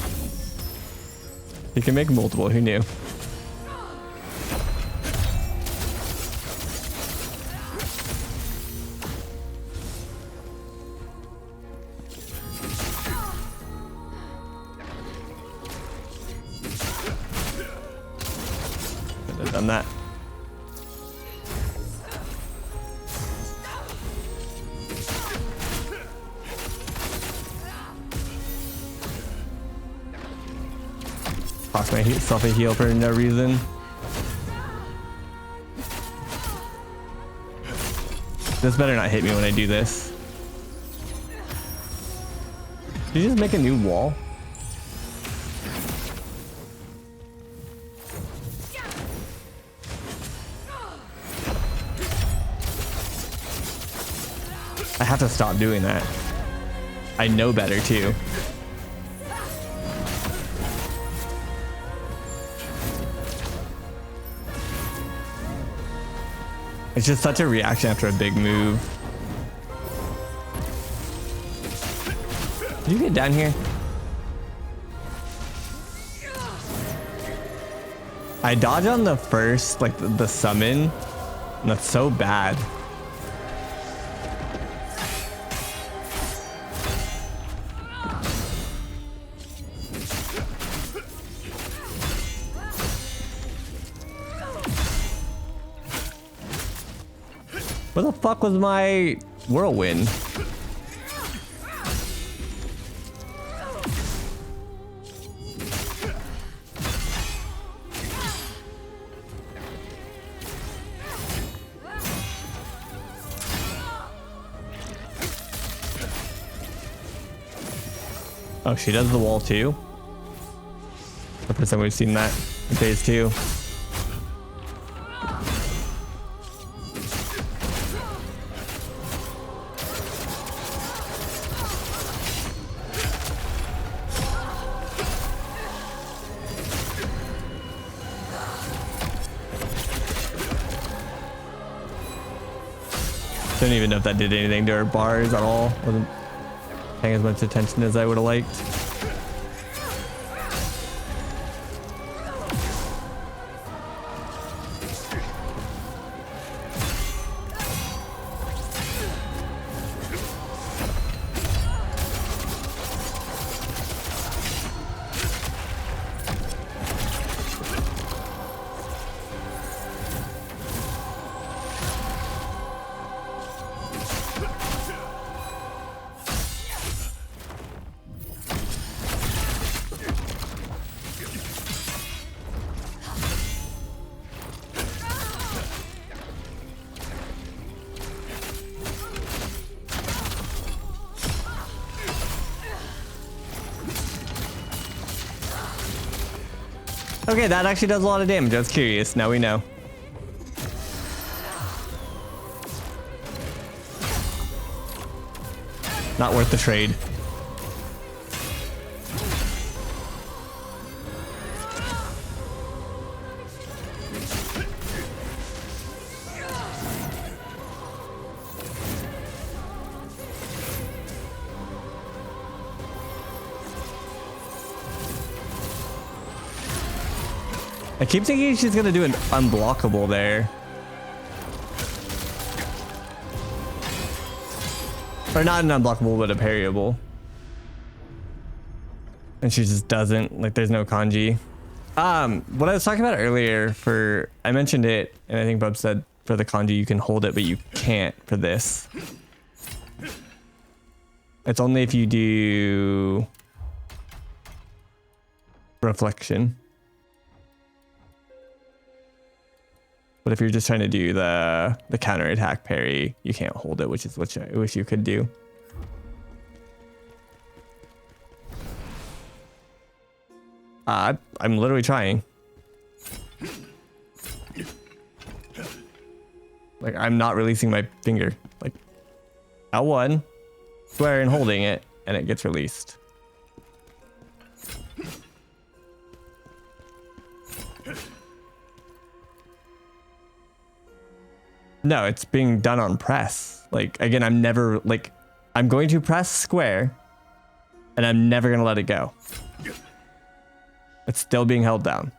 You can make multiple, who knew? Done that. Toss myself a heal for no reason. This better not hit me when I do this. Did you just make a new wall? I have to stop doing that. I know better too. It's just such a reaction after a big move. Did you get down here? I dodge on the first, like the summon, and that's so bad. Where the fuck was my whirlwind? Oh, she does the wall too? The first time we've seen that in phase 2. Don't even know if that did anything to her bars at all. Wasn't paying as much attention as I would have liked. Okay, that actually does a lot of damage. I was curious. Now we know. Not worth the trade. I keep thinking she's gonna do an unblockable there. Or not an unblockable, but a parryable. And she just doesn't. Like, there's no kanji. What I was talking about earlier for... I mentioned it, and I think Bub said for the kanji you can hold it, but you can't for this. It's only if you do... reflection. But if you're just trying to do the counterattack parry, you can't hold it, which is what I wish you could do. I'm literally trying. Like, I'm not releasing my finger. Like, L1, square and holding it, and it gets released. No, it's being done on press. Like, again, I'm never, like, I'm going to press square, and I'm never going to let it go. It's still being held down.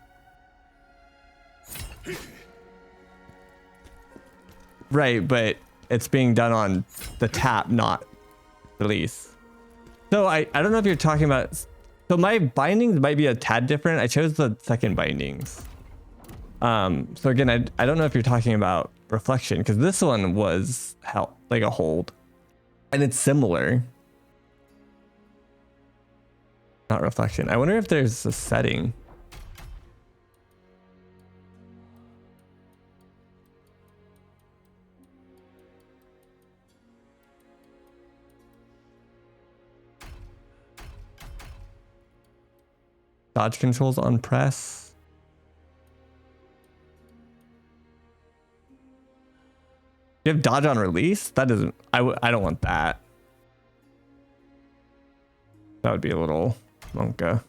Right, but it's being done on the tap, not release. So I don't know if you're talking about... So my bindings might be a tad different. I chose the second bindings. So again, I don't know if you're talking about reflection, because this one was like a hold, and it's similar. Not reflection. I wonder if there's a setting. Dodge controls on press. You have dodge on release? That doesn't... I don't want that. That would be a little monka.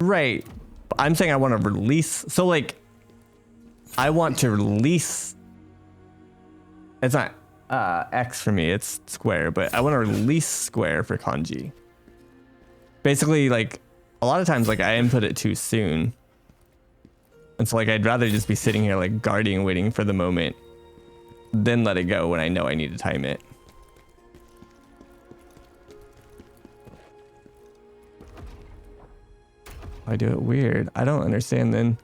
Right. I'm saying I want to release. So, like, I want to release... It's not X for me, it's square, but I want to release square for kanji. Basically, like, a lot of times, like, I input it too soon. And so, like, I'd rather just be sitting here, like, guarding, waiting for the moment, then let it go when I know I need to time it. I do it weird. I don't understand then.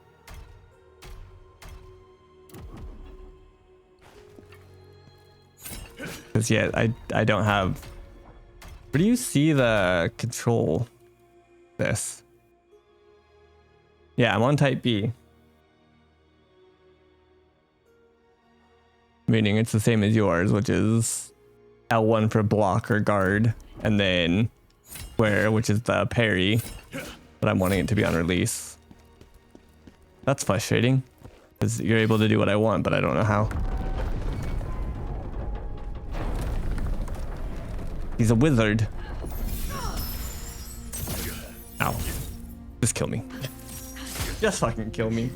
Because yeah, I don't have Where do you see the control this? Yeah, I'm on type B. Meaning it's the same as yours, which is L1 for block or guard, and then square, which is the parry, but I'm wanting it to be on release. That's frustrating, because you're able to do what I want, but I don't know how. He's a wizard. Ow. Just kill me. Just fucking kill me.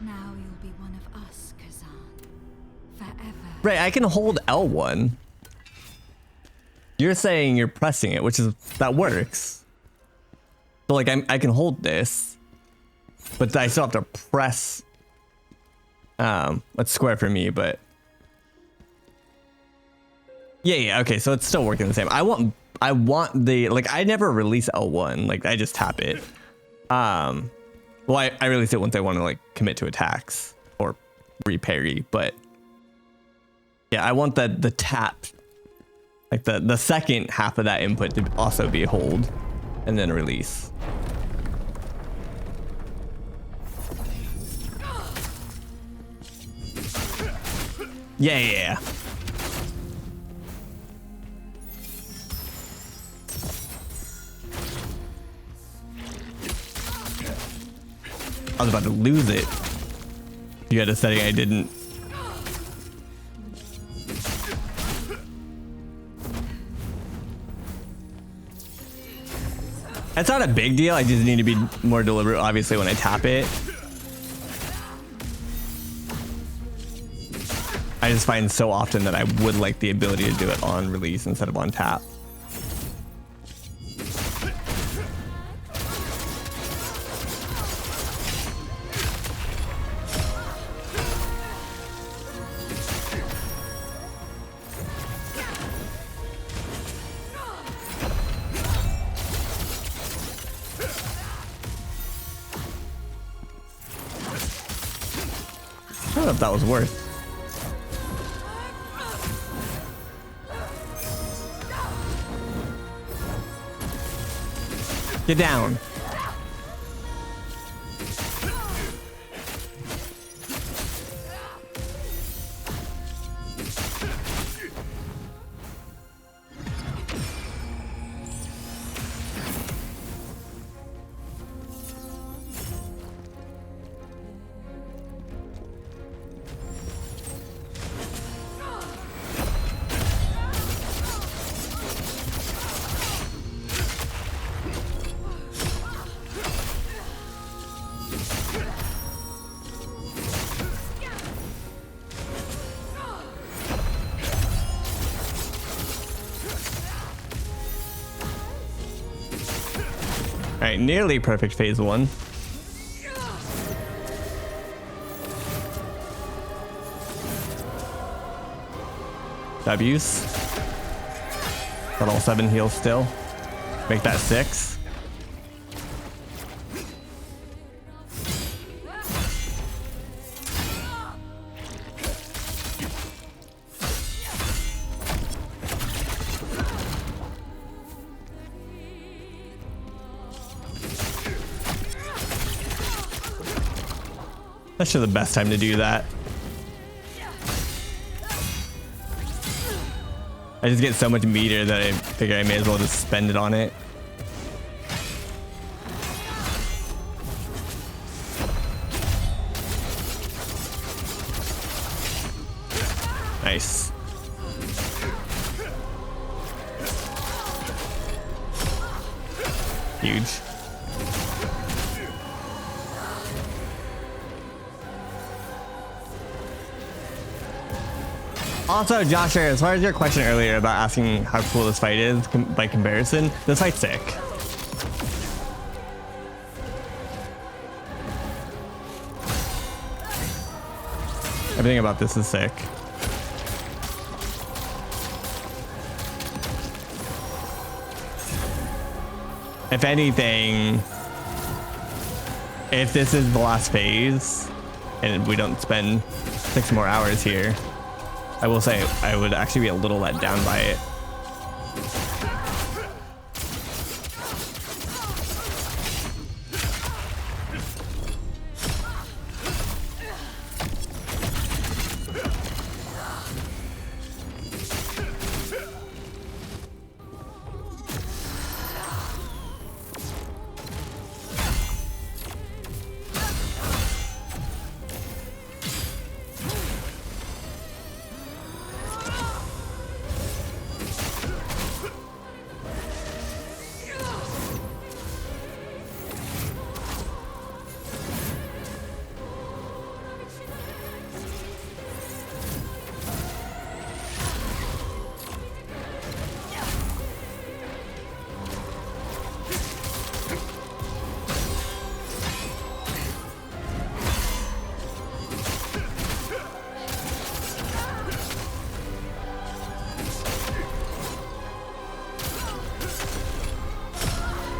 Now you'll be one of us, Khazan. Forever. Right, I can hold L1. You're saying you're pressing it, which is, that works. So like I can hold this, but I still have to press. That's square for me, but yeah, okay, so it's still working the same. I want the, like, I never release L1, like I just tap it. Well, I release it once I want to like commit to attacks or reparry, but yeah, I want the tap, like the second half of that input to also be hold and then release. Yeah. I was about to lose it. You had a setting I didn't. It's not a big deal. I just need to be more deliberate, obviously, when I tap it. I just find so often that I would like the ability to do it on release instead of on tap. I don't know if that was worth. Get down. All right, nearly perfect phase one. W's. Got all 7 heals still. Make that 6. That's just the best time to do that. I just get so much meter that I figure I may as well just spend it on it. Nice. Huge. Also, Josh, as far as your question earlier about asking how cool this fight is by comparison, this fight's sick. Everything about this is sick. If anything, if this is the last phase and we don't spend 6 more hours here, I will say I would actually be a little let down by it.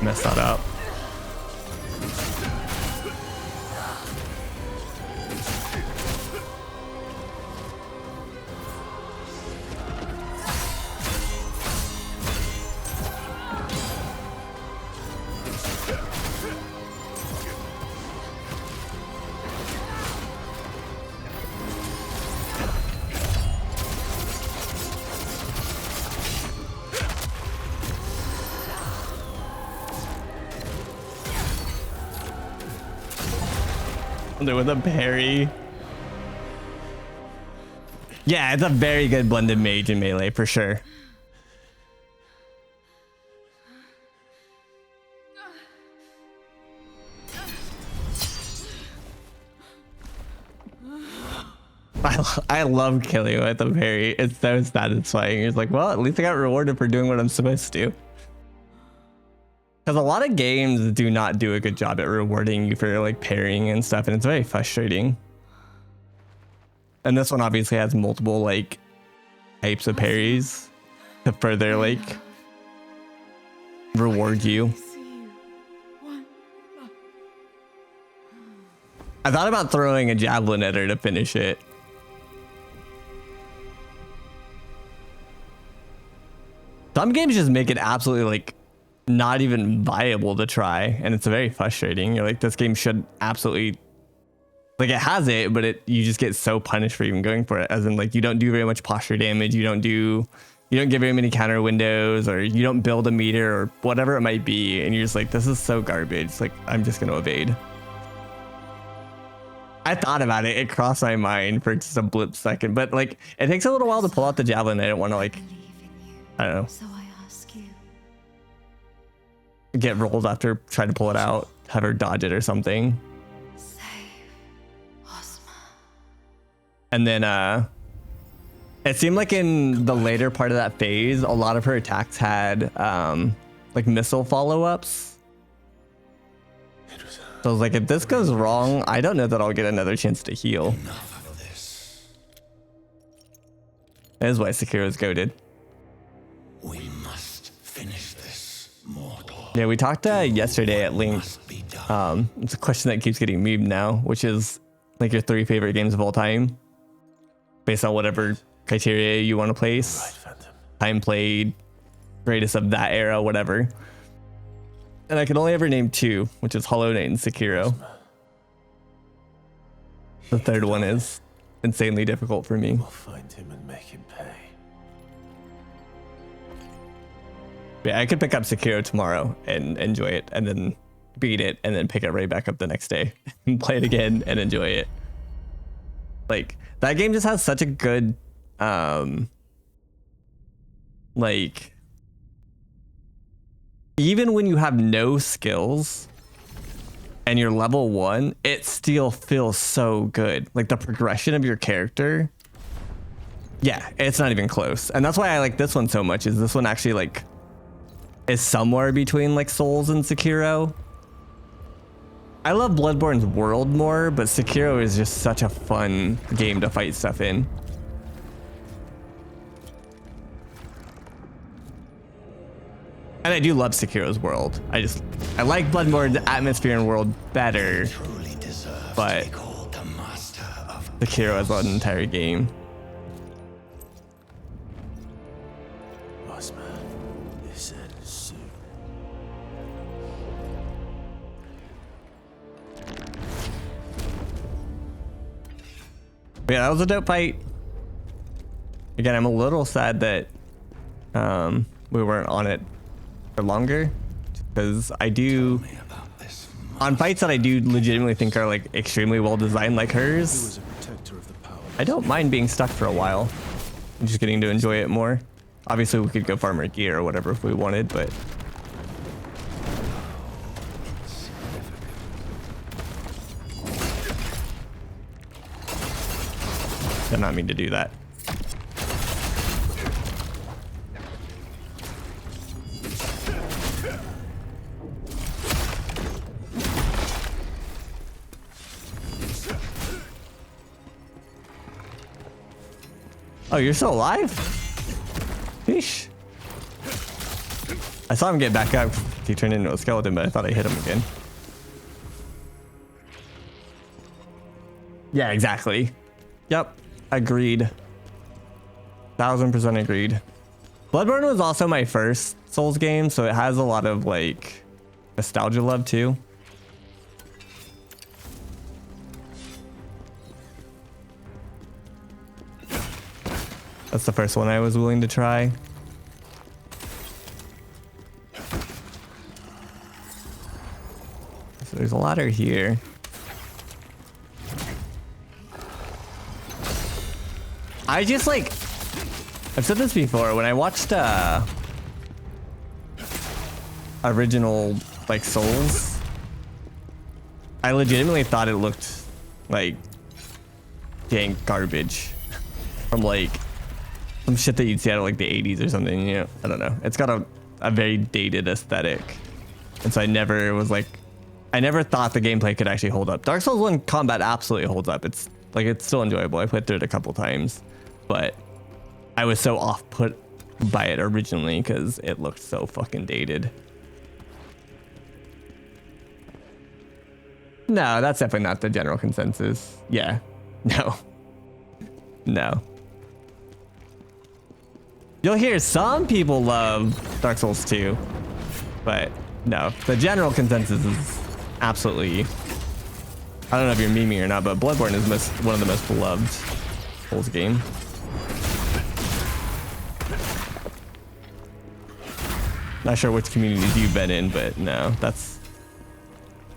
Messed that up. With a parry. Yeah, it's a very good blended mage in melee for sure. I love killing with a parry. It's so satisfying. It's like, well, at least I got rewarded for doing what I'm supposed to. Because a lot of games do not do a good job at rewarding you for like parrying and stuff, and it's very frustrating. And this one obviously has multiple like types of parries to further like reward you. I thought about throwing a javelin at her to finish it. Some games just make it absolutely like not even viable to try, and it's very frustrating. You're like, this game should absolutely, like, it has it, but you just get so punished for even going for it, as in like you don't do very much posture damage, you don't get very many counter windows, or you don't build a meter or whatever it might be, and you're just like, this is so garbage. It's like, I'm just gonna evade. I thought about it, it crossed my mind for just a blip second, but like it takes a little while to pull out the javelin. I don't want to like, I don't know, get rolled after trying to pull it out, have her dodge it or something. And then it seemed like in the later part of that phase, a lot of her attacks had like missile follow-ups. So I was like, if this goes wrong, I don't know that I'll get another chance to heal. That is why Sekiro's goated. We must finish this, mortal. Yeah, we talked yesterday at length. It's a question that keeps getting memed now, which is like your 3 favorite games of all time, based on whatever criteria you want to place. Time played, greatest of that era, whatever. And I can only ever name 2, which is Hollow Knight and Sekiro. The third one is insanely difficult for me. We'll find him and make him pay. Yeah, I could pick up Sekiro tomorrow and enjoy it, and then beat it, and then pick it right back up the next day and play it again and enjoy it. Like, that game just has such a good like, even when you have no skills and you're level 1, it still feels so good. Like, the progression of your character, yeah, it's not even close. And that's why I like this one so much, is this one actually like is somewhere between like Souls and Sekiro. I love Bloodborne's world more, but Sekiro is just such a fun game to fight stuff in. And I do love Sekiro's world. I like Bloodborne's atmosphere and world better, but Sekiro as an entire game. wise man. This ends soon. But yeah, that was a dope fight. Again, I'm a little sad that we weren't on it for longer, because I do, on fights that I do legitimately think are like extremely well designed, like hers, I don't mind being stuck for a while and just getting to enjoy it more. Obviously we could go farm our gear or whatever if we wanted, but did not mean to do that. Oh, you're still alive? Sheesh. I saw him get back up. He turned into a skeleton, but I thought I hit him again. Yeah, exactly. Yep. Agreed. 1000% agreed. Bloodborne was also my first Souls game, so it has a lot of like nostalgia love too. That's the first one I was willing to try. So there's a ladder here. I just like, I've said this before, when I watched original like Souls, I legitimately thought it looked like dang garbage from like some shit that you'd see out of like the 80s or something, you know. I don't know, it's got a very dated aesthetic, and so I never was like, I never thought the gameplay could actually hold up. Dark Souls 1 combat absolutely holds up. It's like, it's still enjoyable. I played through it a couple times, but I was so off put by it originally because it looked so fucking dated. No, that's definitely not the general consensus. Yeah, no, no. You'll hear some people love Dark Souls 2, but no, the general consensus is absolutely, I don't know if you're memeing or not, but Bloodborne is one of the most beloved Souls game. Not sure which communities you've been in, but no, that's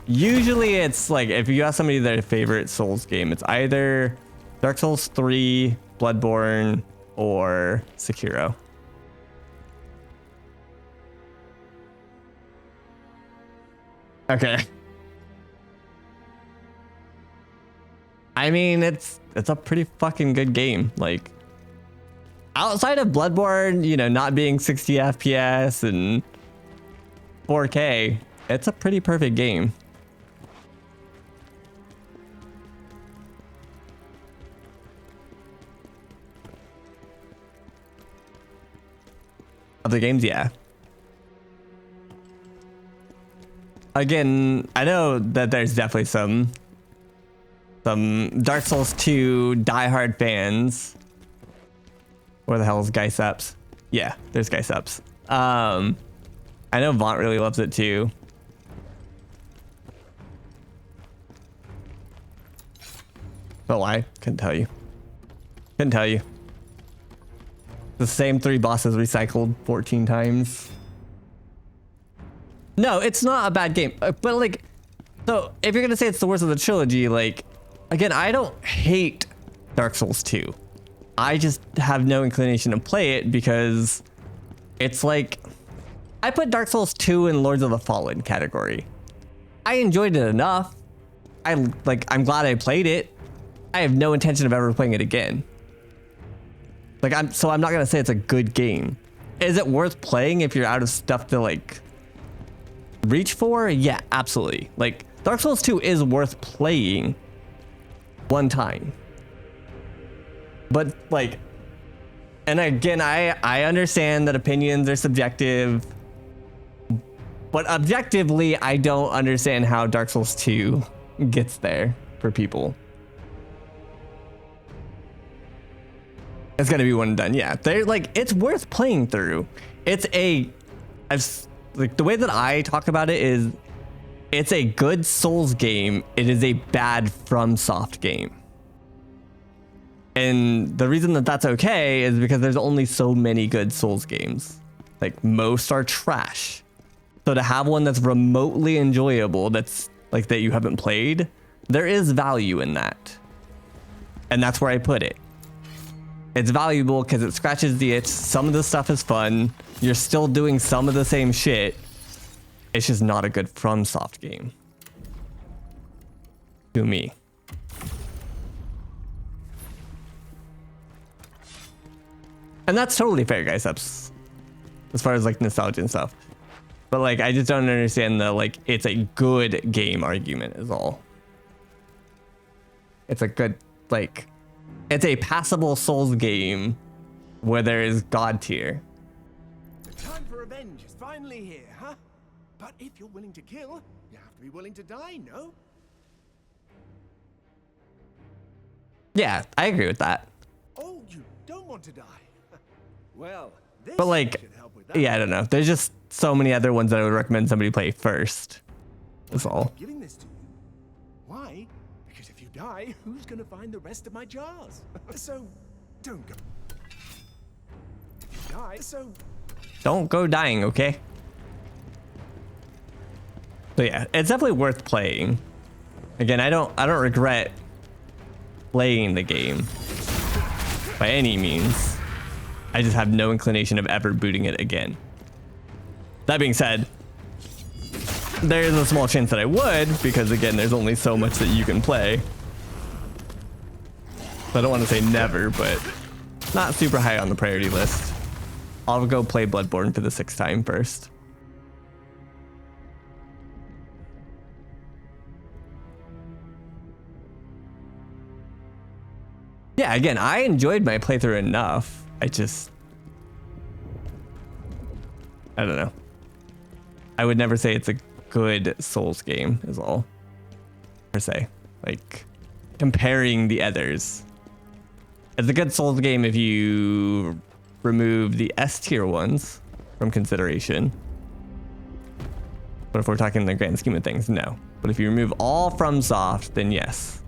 usually, it's like if you ask somebody their favorite Souls game, it's either Dark Souls 3, Bloodborne, or Sekiro. Okay. I mean, it's a pretty fucking good game. Like, outside of Bloodborne, you know, not being 60 FPS and 4K, it's a pretty perfect game. Other games, yeah. Again, I know that there's definitely some Dark Souls 2 diehard fans. Where the hell is Gaiseps? Yeah, there's Gaiseps. I know Vaunt really loves it too. But why? Couldn't tell you. Couldn't tell you. The same 3 bosses recycled 14 times. No, it's not a bad game. But like, so if you're gonna say it's the worst of the trilogy, like, again, I don't hate Dark Souls 2. I just have no inclination to play it because it's like, I put Dark Souls 2 in Lords of the Fallen category. I enjoyed it enough. I'm glad I played it. I have no intention of ever playing it again. Like, I'm not gonna say it's a good game. Is it worth playing if you're out of stuff to like reach for? Yeah, absolutely. Like, Dark Souls 2 is worth playing one time. But like, and again, I understand that opinions are subjective, but objectively, I don't understand how Dark Souls 2 gets there for people. It's gonna be one and done. Yeah, they're like, it's worth playing through. It's a, like the way that I talk about it is, it's a good Souls game. It is a bad FromSoft game. And the reason that that's okay is because there's only so many good Souls games. Like most are trash. So to have one that's remotely enjoyable, that's like that you haven't played, there is value in that. And that's where I put it. It's valuable because it scratches the itch. Some of the stuff is fun. You're still doing some of the same shit. It's just not a good FromSoft game. To me. And that's totally fair, guys. That's as far as like nostalgia and stuff. But like, I just don't understand the like, it's a good game argument is all. It's a good, like, it's a passable Souls game where there is God tier. The time for revenge is finally here, huh? But if you're willing to kill, you have to be willing to die, no? Yeah, I agree with that. Oh, you don't want to die. Well, this But like, should help with that. yeah, I don't know. There's just so many other ones that I would recommend somebody play first. That's all. I'm giving this to you. Why? Because if you die, who's gonna find the rest of my jars? So, don't go. If you die, so Don't go dying, okay? So yeah, it's definitely worth playing. Again, I don't regret playing the game by any means. I just have no inclination of ever booting it again. That being said, there is a small chance that I would, because again, there's only so much that you can play. So I don't want to say never, but not super high on the priority list. I'll go play Bloodborne for the 6th time first. Yeah, again, I enjoyed my playthrough enough. I don't know. I would never say it's a good Souls game is all, per se. Like, comparing the others. It's a good Souls game if you remove the S tier ones from consideration. But if we're talking in the grand scheme of things, no. But if you remove all FromSoft, then yes.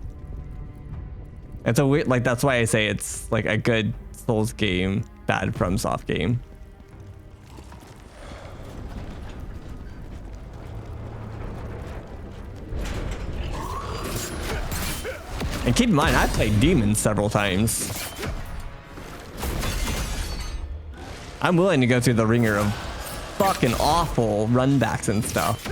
It's a weird, like, that's why I say it's like a good Souls game, bad FromSoft game. And keep in mind, I've played Demons several times. I'm willing to go through the ringer of fucking awful runbacks and stuff.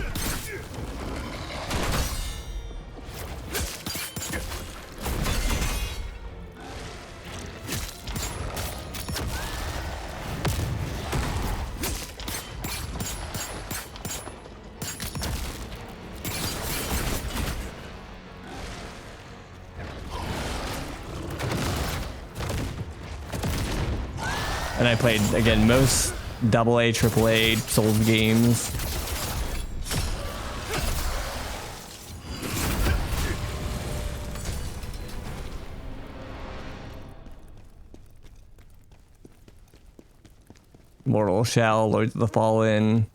And I played, again, most AA, AAA Souls games. Mortal Shell, Lords of the Fallen.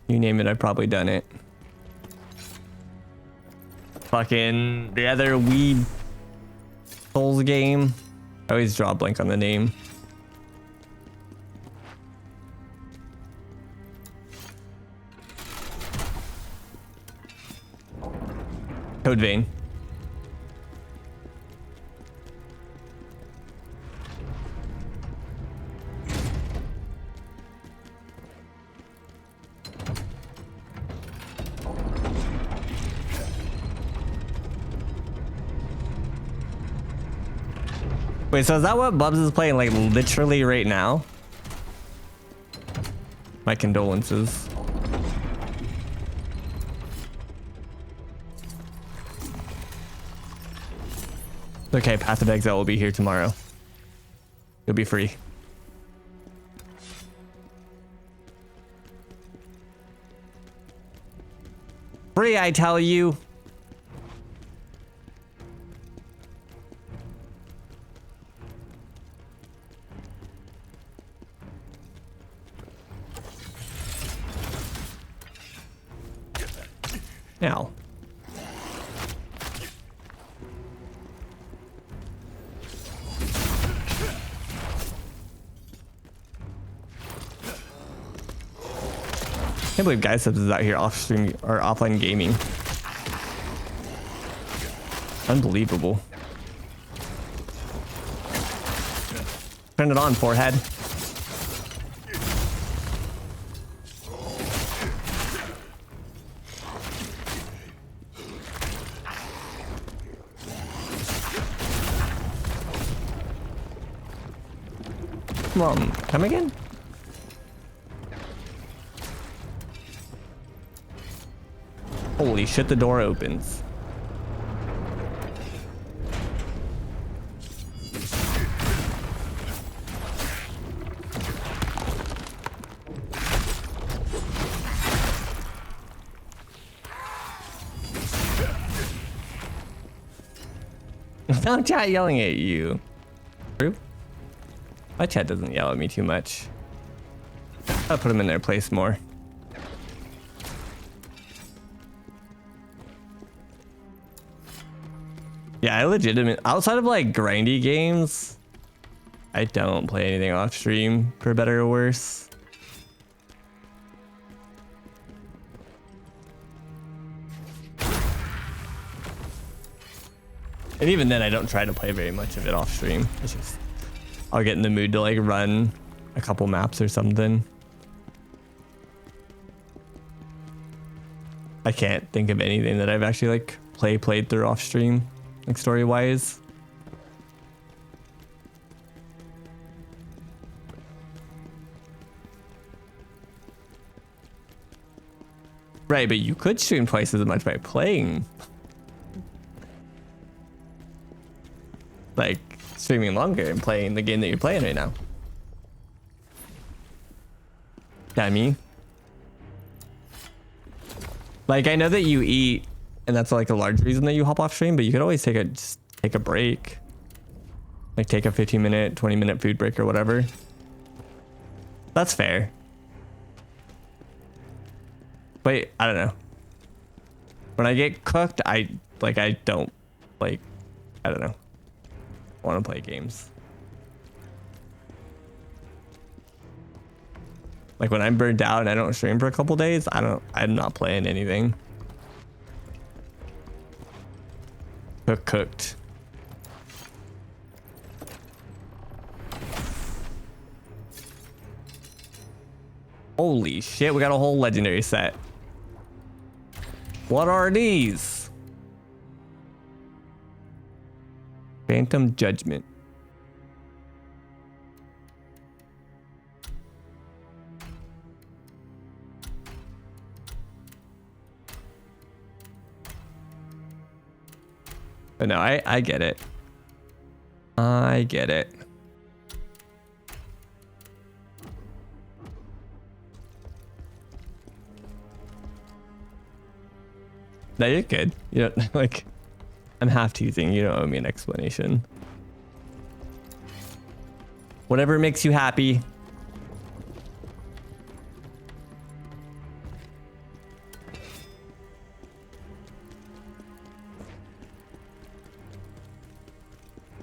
You name it, I've probably done it. Fucking the other Wii Souls game. I always draw a blank on the name. Code Vein. Wait, so is that what Bubs is playing like literally right now? My condolences. Okay, Path of Exile will be here tomorrow. You'll be free. Free, I tell you. Now. Can't believe Guy Subs is out here off stream or offline gaming. Unbelievable. Turn it on, forehead. Come on, come again? Holy shit, the door opens. I'm chat yelling at you. True. My chat doesn't yell at me too much. I'll put them in their place more. Yeah, I legitimately, outside of like grindy games, I don't play anything off stream for better or worse. And even then, I don't try to play very much of it off stream. It's just, I'll get in the mood to like run a couple maps or something. I can't think of anything that I've actually like played through off stream, like story wise. Right, but you could stream twice as much by playing. Like streaming longer and playing the game that you're playing right now. Yeah, me. Like I know that you eat, and that's like a large reason that you hop off stream, but you could always take a break. Like take a 15-minute, 20-minute food break or whatever. That's fair. But I don't know. When I get cooked, I don't like, I don't know, want to play games. Like when I'm burned out and I don't stream for a couple days, I'm not playing anything. Cooked. Holy shit, we got a whole legendary set. What are these? Phantom Judgment. But no, I get it. I get it. No, you're good. You don't like. I'm half teasing. You don't owe me an explanation. Whatever makes you happy.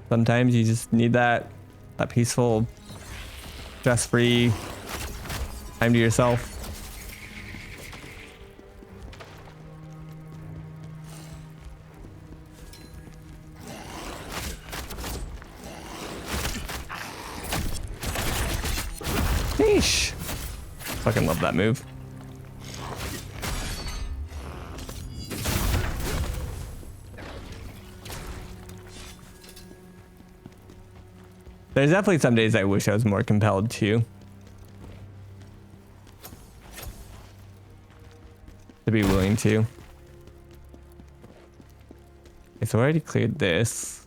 Sometimes you just need that peaceful, stress-free time to yourself. Sheesh. Fucking love that move. There's definitely some days I wish I was more compelled to be willing to. Okay, so I already cleared this.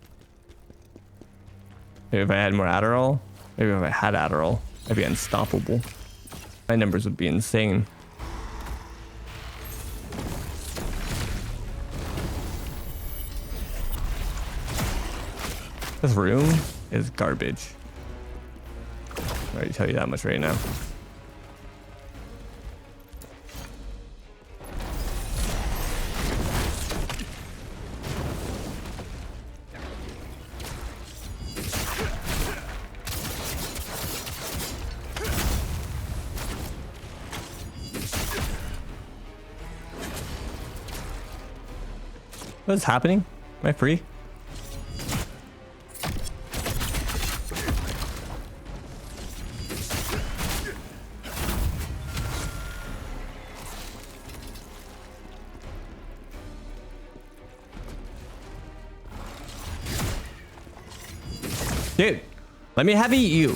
Maybe if I had more Adderall, maybe if I had Adderall, I'd be unstoppable. My numbers would be insane. This room is garbage. I already tell you that much right now. What's happening? Am I free? Dude, let me have you.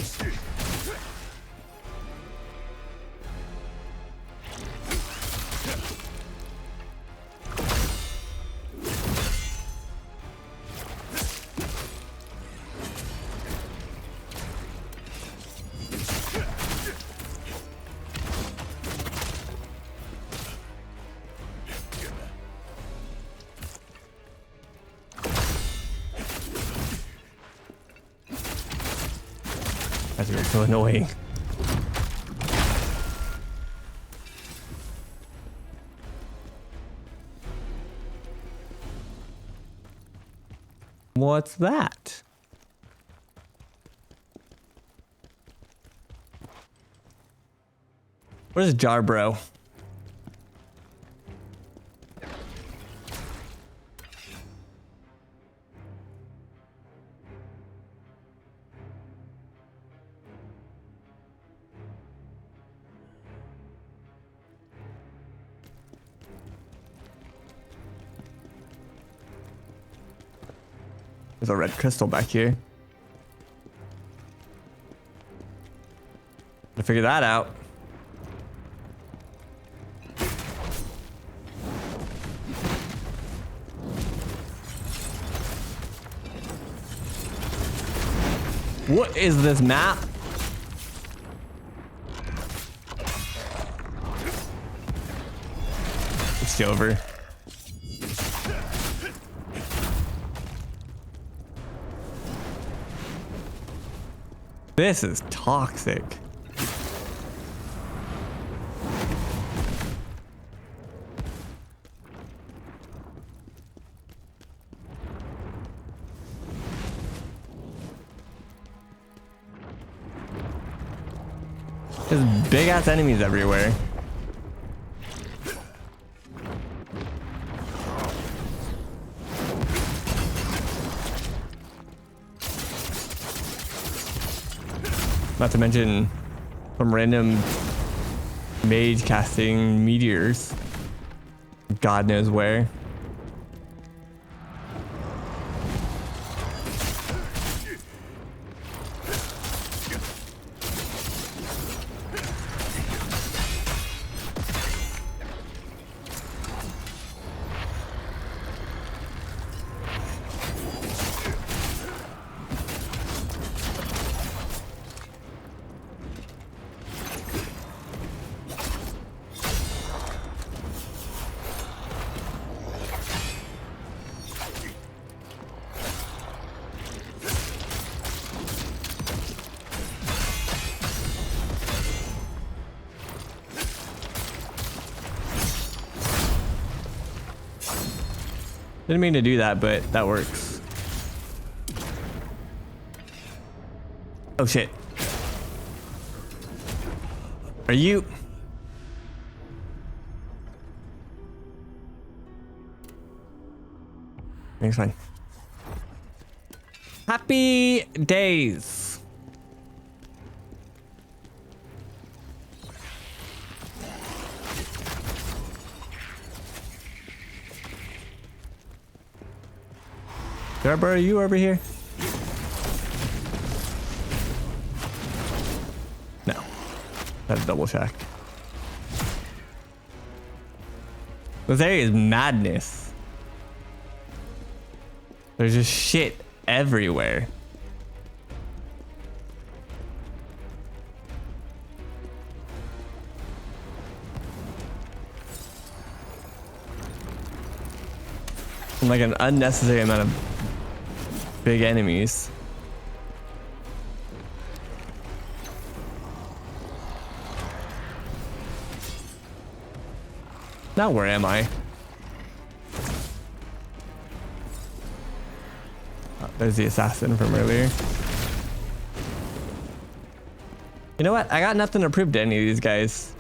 That's so annoying. What's that? Where's Jarbro? There's a red crystal back here. Gotta figure that out. What is this map? It's over. This is toxic. There's big ass enemies everywhere. Not to mention some random mage casting meteors. God knows where. Didn't mean to do that, but that works. Oh shit. Are you? It's fine. Happy days. Garber, are you over here? No. That's double check. This area is madness. There's just shit everywhere. And like an unnecessary amount of big enemies. Now where am I? Oh, there's the assassin from earlier. You know what? I got nothing to prove to any of these guys.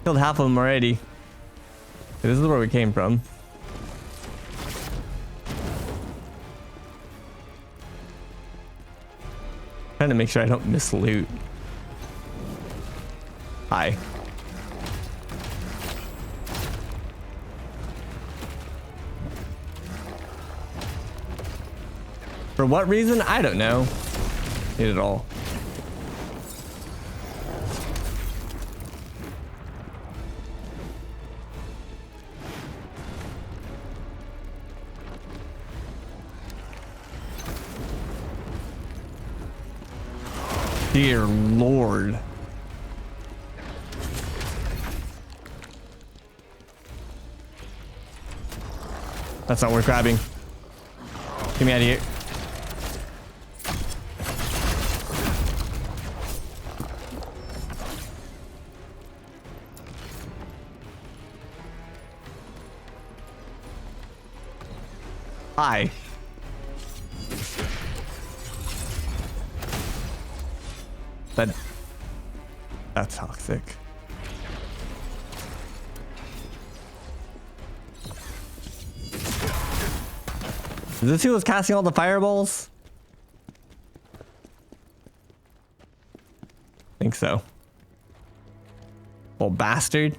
Killed half of them already. This is where we came from. Trying to make sure I don't miss loot. Hi. For what reason? I don't know. Need it all. Dear Lord. That's not worth grabbing. Get me out of here. Hi. That's toxic. Is this who was casting all the fireballs? Think so. Old bastard.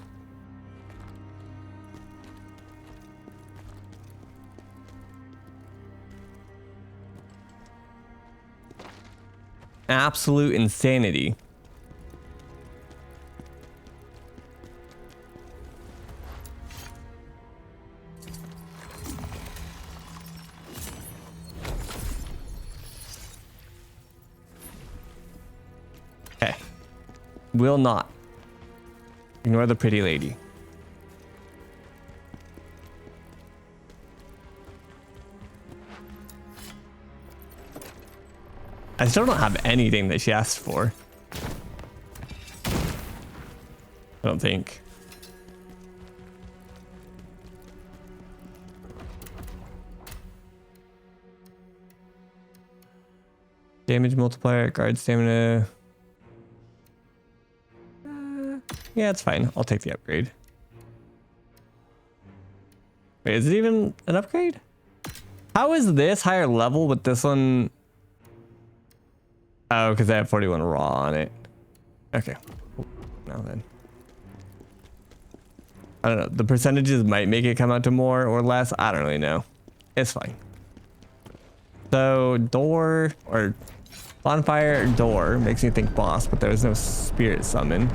Absolute insanity. Okay. Will not. Ignore the pretty lady. I still don't have anything that she asked for. I don't think. Damage multiplier, guard stamina. Yeah, it's fine. I'll take the upgrade. Wait, is it even an upgrade? How is this higher level with this one? Oh, because I have 41 raw on it. Okay. Now then. I don't know. The percentages might make it come out to more or less. I don't really know. It's fine. So door or bonfire door makes me think boss, but there's no spirit summon.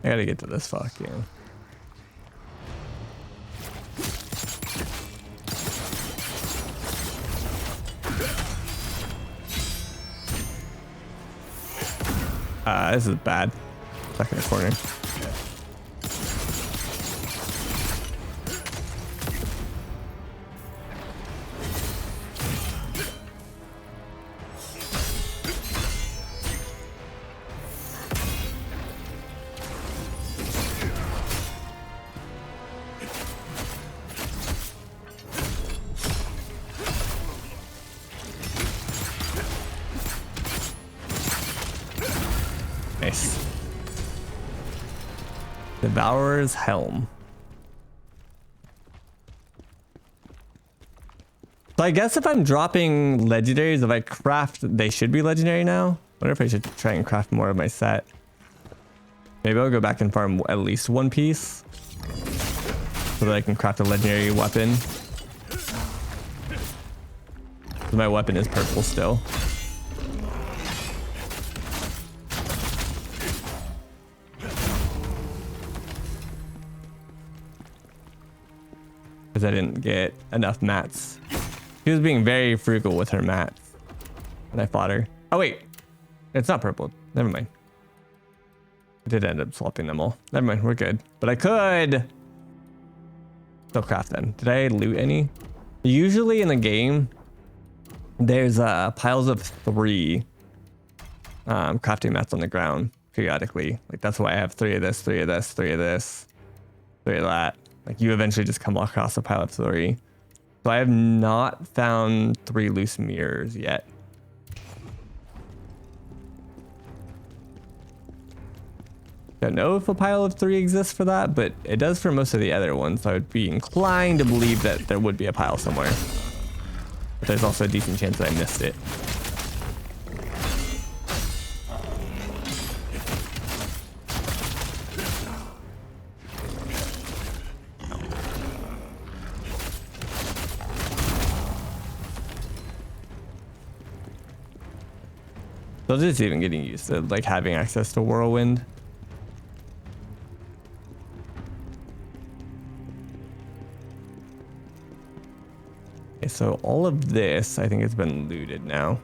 I gotta get to this fucking. This is bad. Stuck in a corner. Nice. Devourer's Helm. So I guess if I'm dropping legendaries, if I craft, they should be legendary now. I wonder if I should try and craft more of my set. Maybe I'll go back and farm at least one piece so that I can craft a legendary weapon. So my weapon is purple still. Because I didn't get enough mats. She was being very frugal with her mats. And I fought her. Oh wait, it's not purple. Never mind. I did end up swapping them all. Never mind, we're good. But I could still craft them. Did I loot any? Usually in the game, there's piles of 3 crafting mats on the ground periodically. Like that's why I have 3 of this, 3 of this, 3 of this, 3 of that. Like you eventually just come across a pile of 3. So I have not found 3 loose mirrors yet. Don't know if a pile of 3 exists for that, but it does for most of the other ones. So I would be inclined to believe that there would be a pile somewhere. But there's also a decent chance that I missed it. So just even getting used to like having access to Whirlwind. Okay, so all of this I think has been looted now.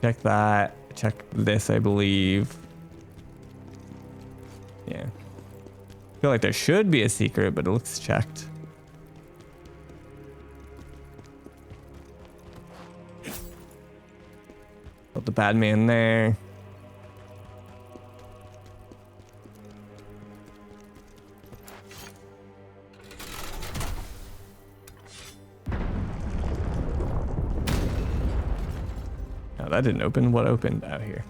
Check that. Check this, I believe. Yeah. I feel like there should be a secret, but it looks checked. Put the bad man there. No, that didn't open. What opened out here?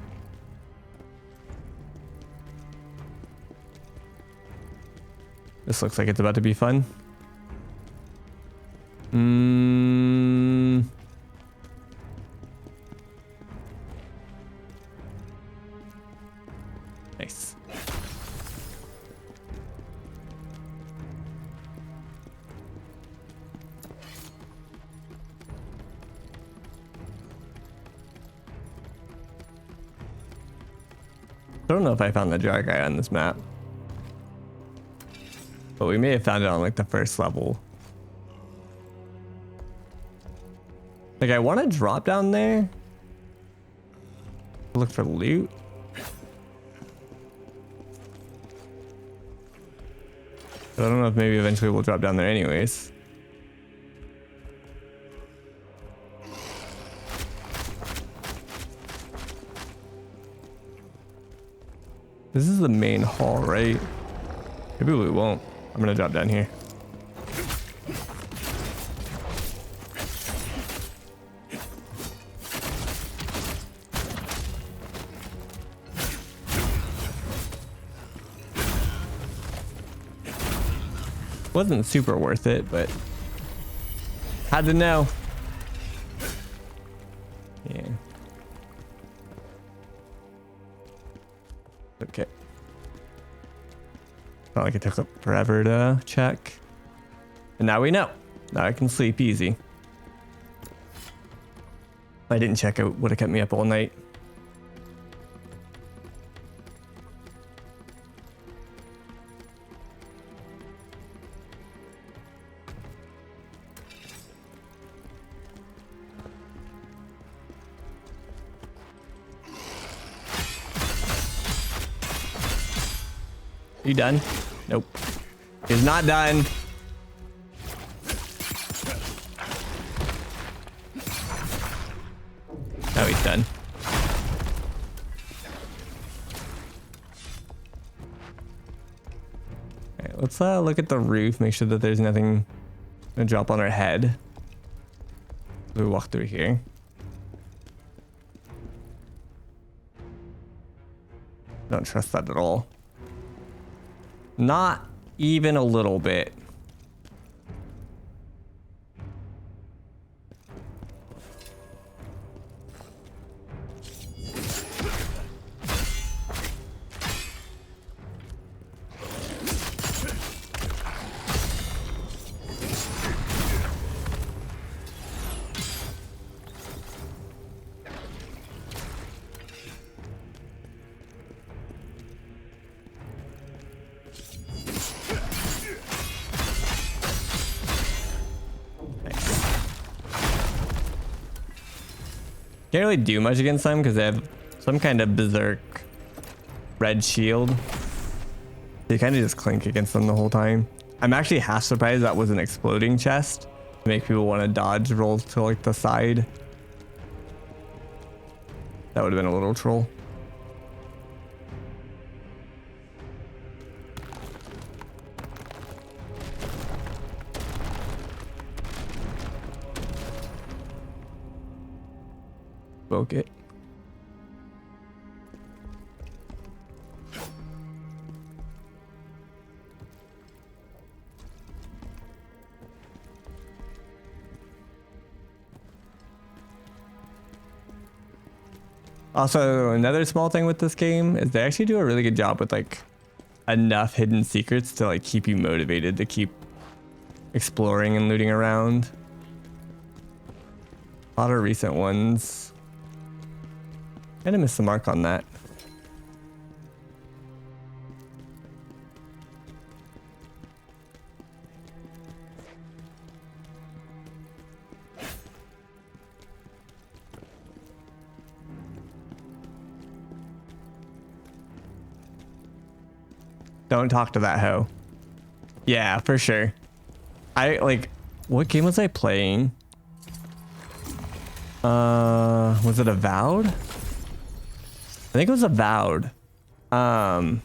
This looks like it's about to be fun. Nice. I don't know if I found the jar guy on this map, but we may have found it on like the first level. Like I want to drop down there, look for loot. But I don't know if maybe eventually we'll drop down there anyways. This is the main hall, right? Maybe we won't. I'm gonna drop down here. Wasn't super worth it, but had to know. Yeah. Okay. Felt like it took forever to check. And now we know. Now I can sleep easy. If I didn't check, it would have kept me up all night. You done? Nope. He's not done. Now he's done. Alright, let's look at the roof, make sure that there's nothing gonna drop on our head. We walk through here. Don't trust that at all. Not even a little bit. Can't really do much against them because they have some kind of berserk red shield. You kind of just clink against them the whole time. I'm actually half surprised that was an exploding chest to make people want to dodge roll to like the side. That would have been a little troll. It. Also, another small thing with this game is they actually do a really good job with like enough hidden secrets to like keep you motivated to keep exploring and looting around. A lot of recent ones. Kinda missed the mark on that. Don't talk to that hoe. Yeah, for sure. I like, what game was I playing? Was it Avowed? I think it was Avowed. That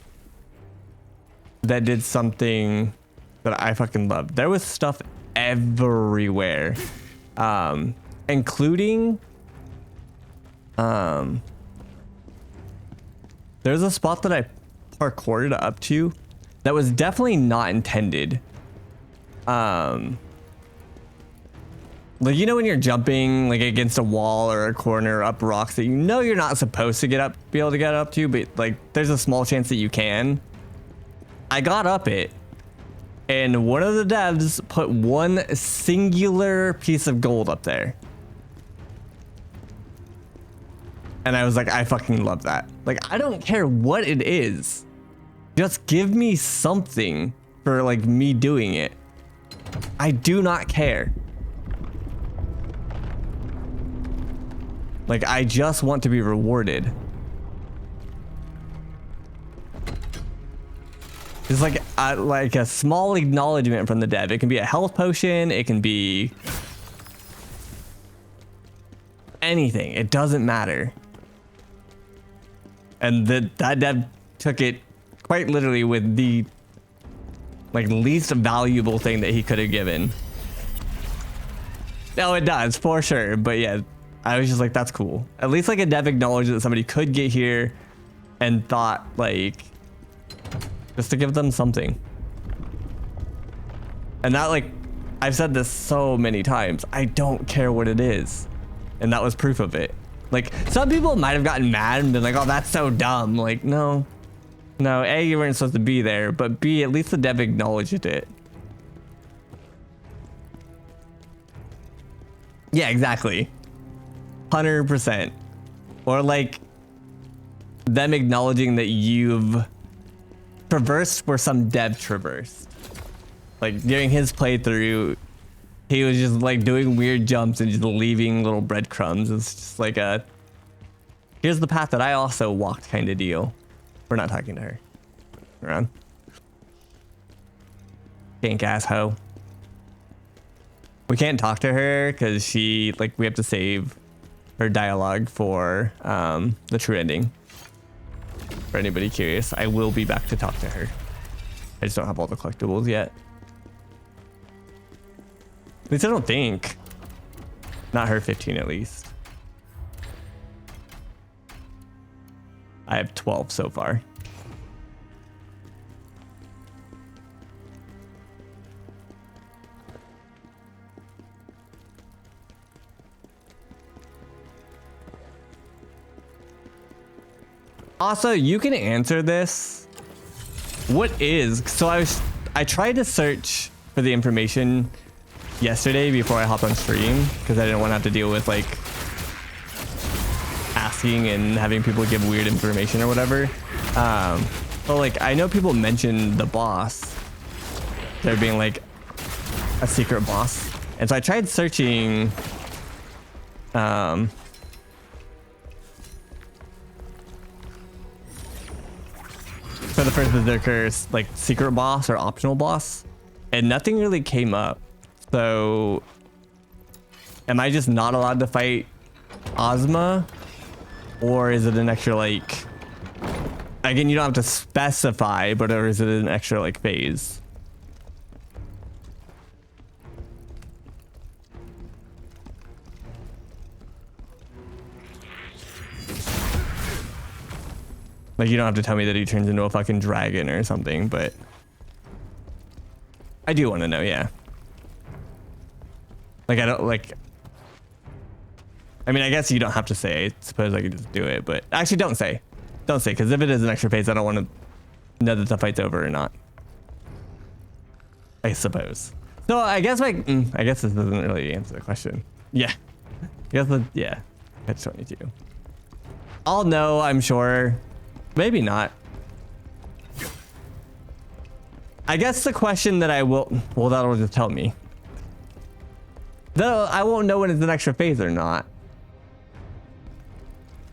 did something that I fucking loved. There was stuff everywhere. Including there's a spot that I parkoured up to that was definitely not intended. Like, you know, when you're jumping like against a wall or a corner up rocks that you know you're not supposed to be able to get up to, but like there's a small chance that you can. I got up it, and one of the devs put one singular piece of gold up there. And I was like, I fucking love that. Like, I don't care what it is. Just give me something for like me doing it. I do not care. Like, I just want to be rewarded. It's like a small acknowledgement from the dev. It can be a health potion. It can be anything. It doesn't matter. And that dev took it quite literally with the like least valuable thing that he could have given. No, it does for sure. But yeah, I was just like, that's cool. At least like a dev acknowledged that somebody could get here and thought like just to give them something. And that, like, I've said this so many times, I don't care what it is. And that was proof of it. Like, some people might have gotten mad and been like, oh, that's so dumb. Like, no, A, you weren't supposed to be there, but B, at least the dev acknowledged it. Yeah, exactly. 100%. Or like them acknowledging that you've traversed where some dev traversed. Like during his playthrough, he was just like doing weird jumps and just leaving little breadcrumbs. It's just like a, here's the path that I also walked kind of deal. We're not talking to her. Around. Gank ass hoe. We can't talk to her because she, like, we have to save her dialogue for the true ending. For anybody curious, I will be back to talk to her. I just don't have all the collectibles yet. At least I don't think. Not her 15 at least. I have 12 so far. Also, you can answer this. What is, so I tried to search for the information yesterday before I hopped on stream because I didn't want to have to deal with like asking and having people give weird information or whatever. But like, I know people mention the boss, there being like a secret boss. And so I tried searching, for the First Berserker's like secret boss or optional boss, and nothing really came up. So am I just not allowed to fight Ozma, or is it an extra like, again, you don't have to specify, but or is it an extra like phase? Like, you don't have to tell me that he turns into a fucking dragon or something, but I do want to know, yeah. Like, I I mean, I guess you don't have to say. I suppose I could just do it, but actually don't say. Don't say, because if it is an extra phase, I don't want to know that the fight's over or not. I suppose. So I guess like, I guess this doesn't really answer the question. Yeah. I guess yeah. Catch 22. I'll know, I'm sure. Maybe not. I guess the question that I will, well, that'll just tell me. Though I won't know when it's an extra phase or not.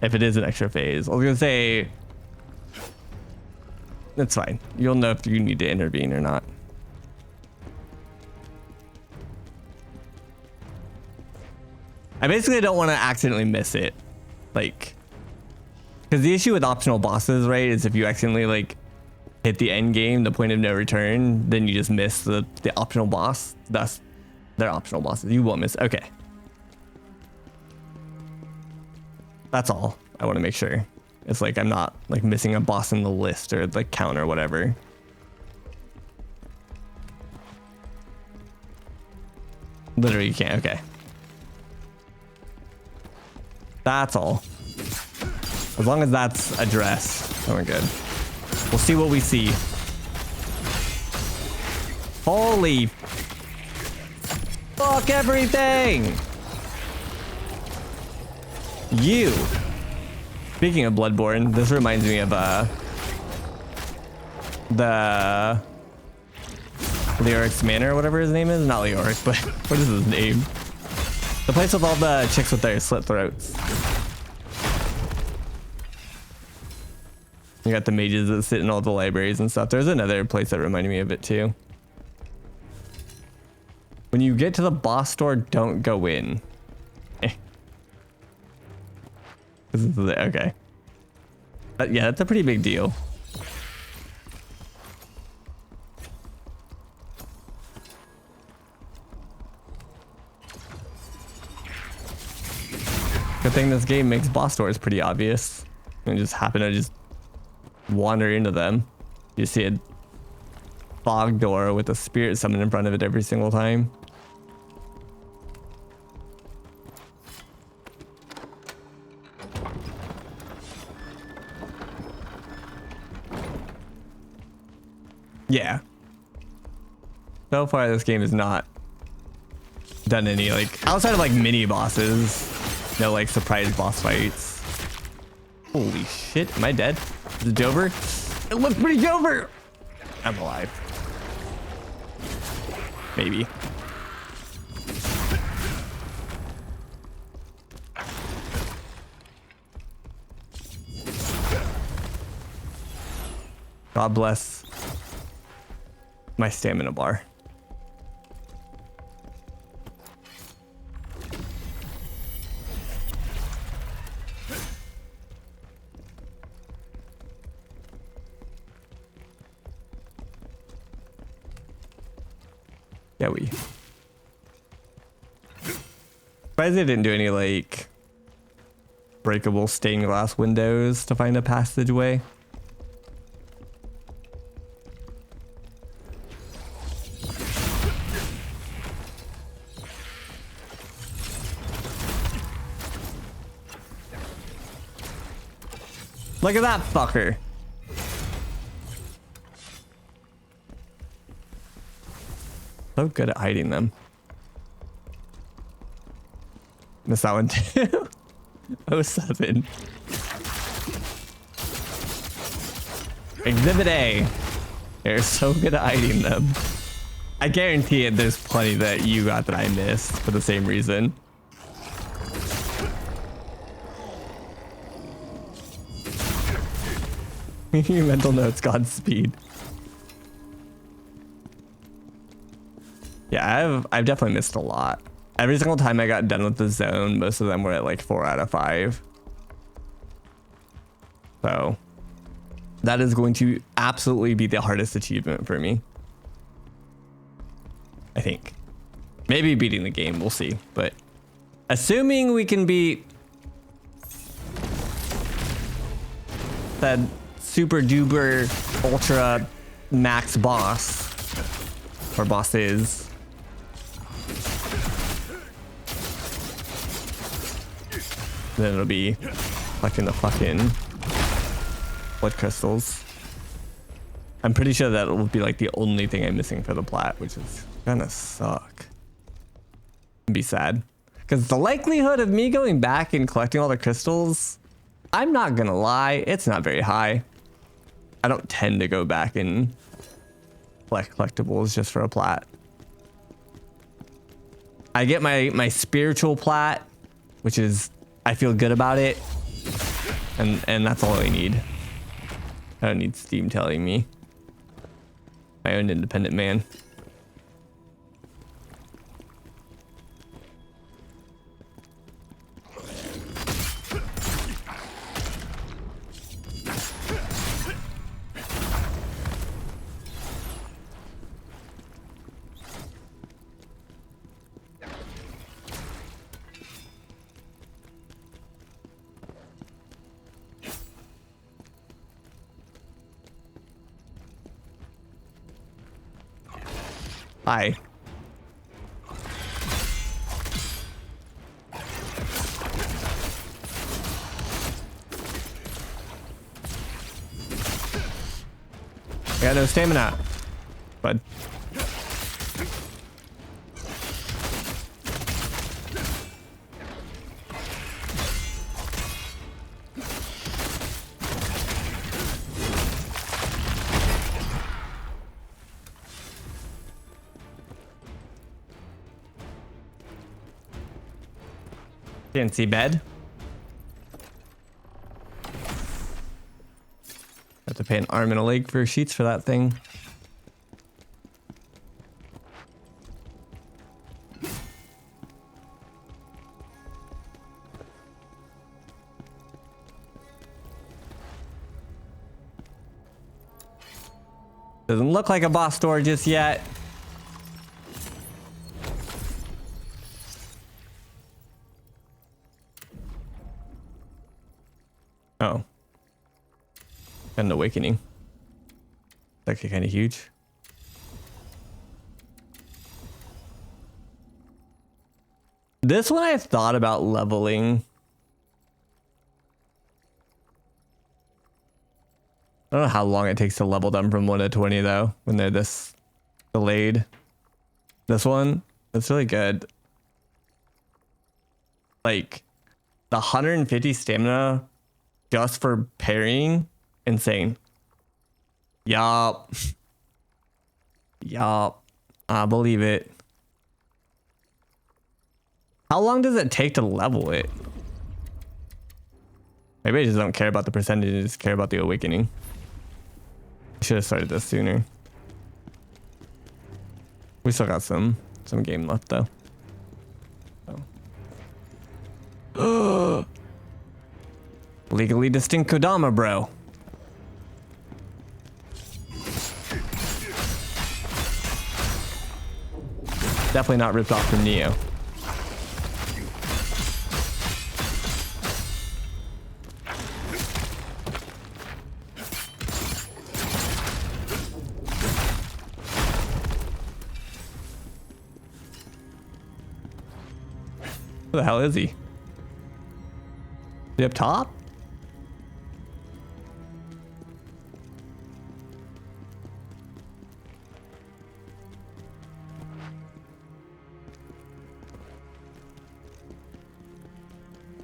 If it is an extra phase, I was gonna say, that's fine. You'll know if you need to intervene or not. I basically don't want to accidentally miss it. Like, because the issue with optional bosses, right, is if you accidentally like hit the end game, the point of no return, then you just miss the optional boss. Thus, they're optional bosses. You won't miss. Okay. That's all. I want to make sure. It's like I'm not like missing a boss in the list or like count or whatever. Literally, you can't. Okay. That's all. As long as that's addressed, we're good. We'll see what we see. Holy fuck everything! You. Speaking of Bloodborne, this reminds me of the Leoric's Manor or whatever his name is. Not Leoric, but what is his name? The place with all the chicks with their slit throats. You got the mages that sit in all the libraries and stuff. There's another place that reminded me of it too. When you get to the boss door, don't go in. Okay. Yeah, that's a pretty big deal. Good thing this game makes boss doors pretty obvious. And just happen to just wander into them. You see a fog door with a spirit summon in front of it every single time. Yeah. So far, this game has not done any, like, outside of like mini bosses, no like surprise boss fights. Holy shit, am I dead? Is it Dover? It looks pretty Dover! I'm alive. Maybe. God bless my stamina bar. Yeah, we. Surprised they didn't do any like breakable stained glass windows to find a passageway. Look at that fucker. So good at hiding them. Missed that one too. 07. Exhibit A. They're so good at hiding them. I guarantee it, there's plenty that you got that I missed for the same reason. Your mental notes, Godspeed. Yeah, I've definitely missed a lot. Every single time I got done with the zone, most of them were at like 4 out of 5. So that is going to absolutely be the hardest achievement for me. I think. Maybe beating the game, we'll see. But assuming we can beat that super duper ultra max boss or bosses. Then it'll be collecting the fucking blood crystals. I'm pretty sure that will be like the only thing I'm missing for the plat, which is gonna suck. Be sad. Because the likelihood of me going back and collecting all the crystals, I'm not gonna lie, it's not very high. I don't tend to go back and collect collectibles just for a plat. I get my spiritual plat, which is, I feel good about it. And that's all I need. I don't need Steam telling me. My own independent man. Hi. I got no stamina, bud. Fancy bed. Have to pay an arm and a leg for sheets for that thing. Doesn't look like a boss door just yet. Oh. An awakening. It's actually kind of huge. This one I've thought about leveling. I don't know how long it takes to level them from 1 to 20 though, when they're this delayed. This one, that's really good. Like the 150 stamina just for parrying, insane. Yup. Yup. I believe it. How long does it take to level it? Maybe I just don't care about the percentage, I just care about the awakening. I should have started this sooner. We still got some game left though. Oh. Legally distinct Kodama, bro. Definitely not ripped off from Neo. Where the hell is he? Is he up top?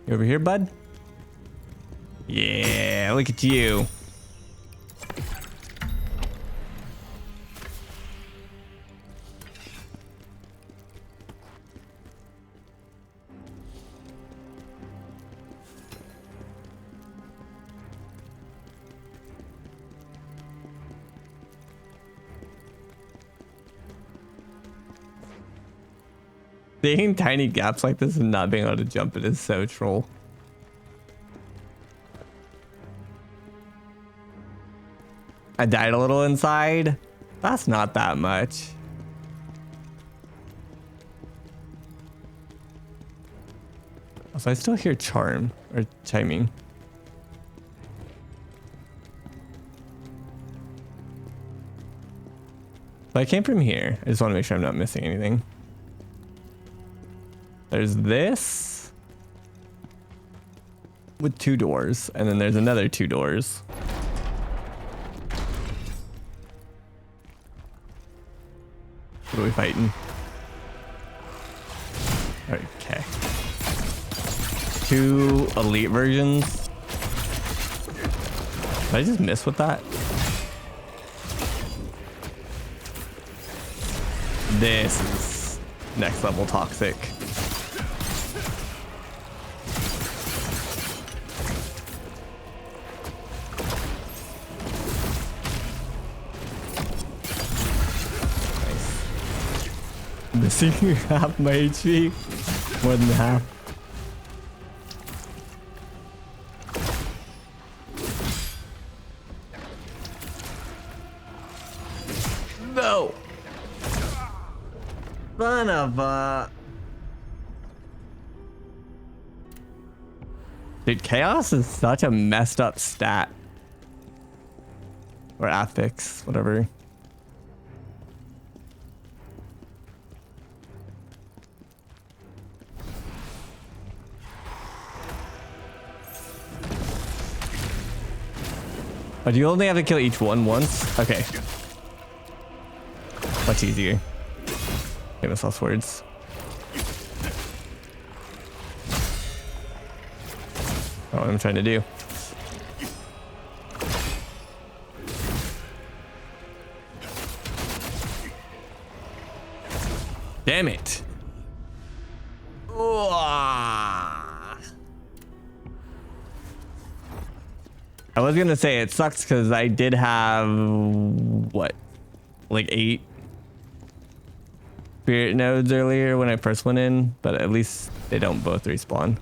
You over here, bud? Yeah, look at you. Seeing tiny gaps like this and not being able to jump it is so troll. I died a little inside. That's not that much. So I still hear charm or chiming. But I came from here. I just want to make sure I'm not missing anything. There's this. with 2 doors, and then there's another 2 doors. What are we fighting? Okay. 2 elite versions. Did I just miss with that? This is next level toxic. Missing half my HP. More than half. No! Son of a... Dude, Chaos is such a messed up stat. Or affix, whatever. Oh, do you only have to kill each one once? Okay. Much easier. Famous last words. Oh, what I'm trying to do. Damn it. I was gonna say it sucks because I did have what, like 8 spirit nodes earlier when I first went in, but at least they don't both respawn.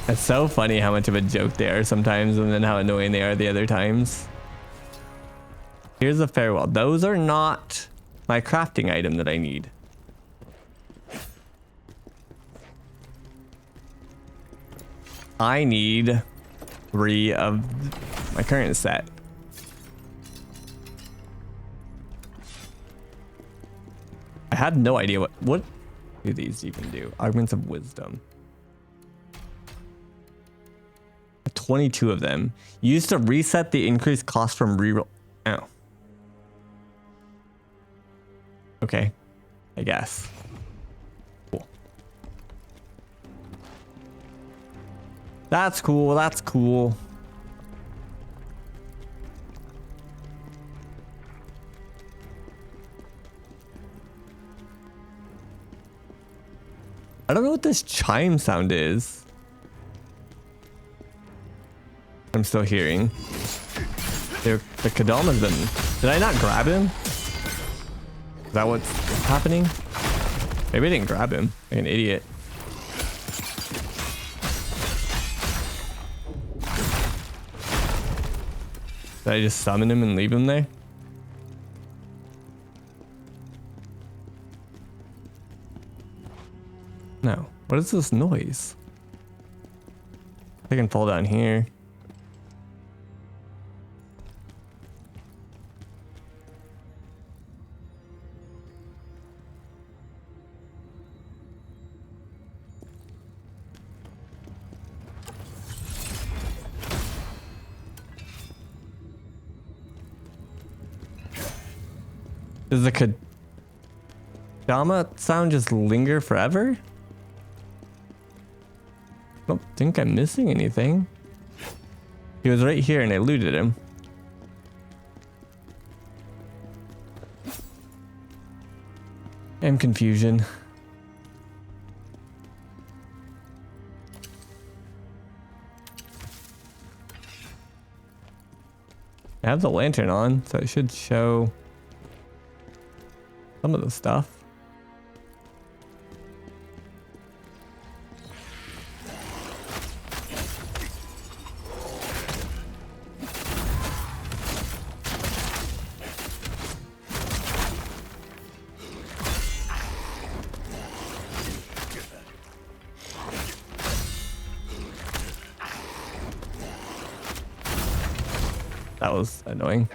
It's so funny how much of a joke they are sometimes and then how annoying they are the other times. Here's a farewell. Those are not my crafting item that I need. I need 3 of my current set. I had no idea what do these even do. Augments of wisdom. 22 of them. Used to reset the increased cost from reroll. Oh. Okay. I guess. Cool. That's cool. That's cool. I don't know what this chime sound is. I'm still hearing. The Kadama's been... Did I not grab him? Is that what's happening? Maybe I didn't grab him. Like an idiot. Did I just summon him and leave him there? No. What is this noise? I can fall down here. Does the Kadama sound just linger forever? I don't think I'm missing anything. He was right here and I looted him. I'm confusion. I have the lantern on, so it should show some of the stuff. That was annoying.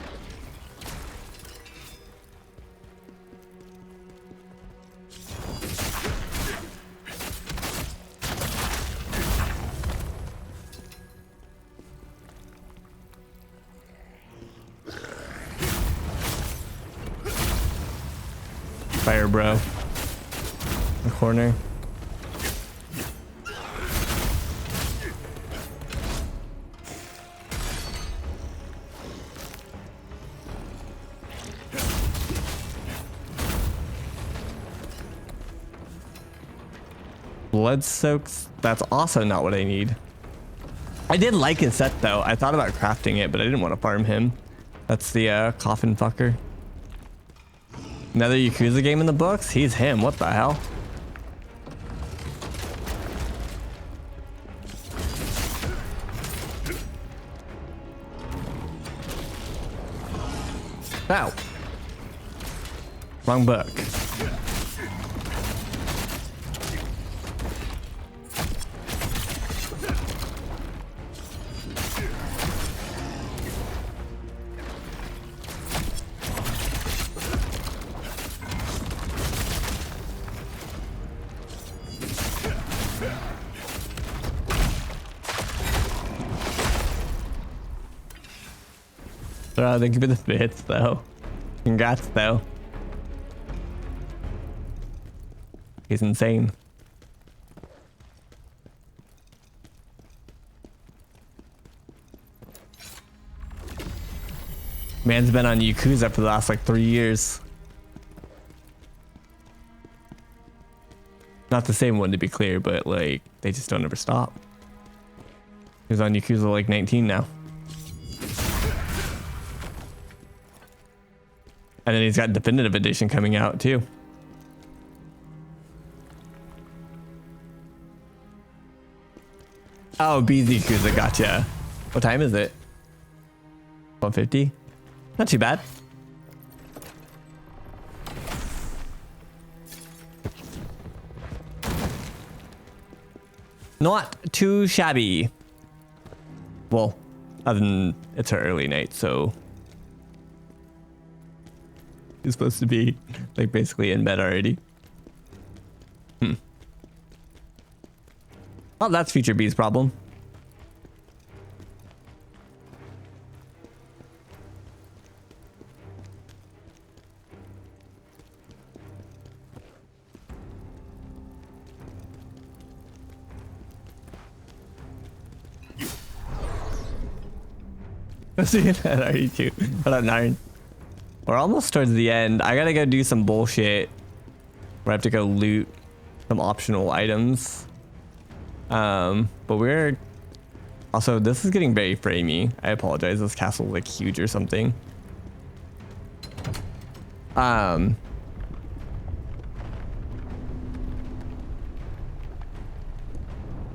Fire, bro. The corner. Blood soaks. That's also not what I need. I did like his set though. I thought about crafting it, but I didn't want to farm him. That's the coffin fucker. Another Yakuza game in the books? He's him. What the hell? Ow. Wrong book. Thank you for the bits, though. Congrats, though. He's insane. Man's been on Yakuza for the last like 3 years. Not the same one, to be clear, but like they just don't ever stop. He's on Yakuza like 19 now. And then he's got Definitive Edition coming out too. Oh, BZ Yakuza, gotcha. What time is it? 1:50? Not too bad. Not too shabby. Well, other than it's an early night, so he's supposed to be like basically in bed already. Oh, that's Future B's problem. See that RE2. Hold on, 9. We're almost towards the end. I gotta go do some bullshit where I have to go loot some optional items. But we're also, this is getting very framey. I apologize. This castle is like huge or something.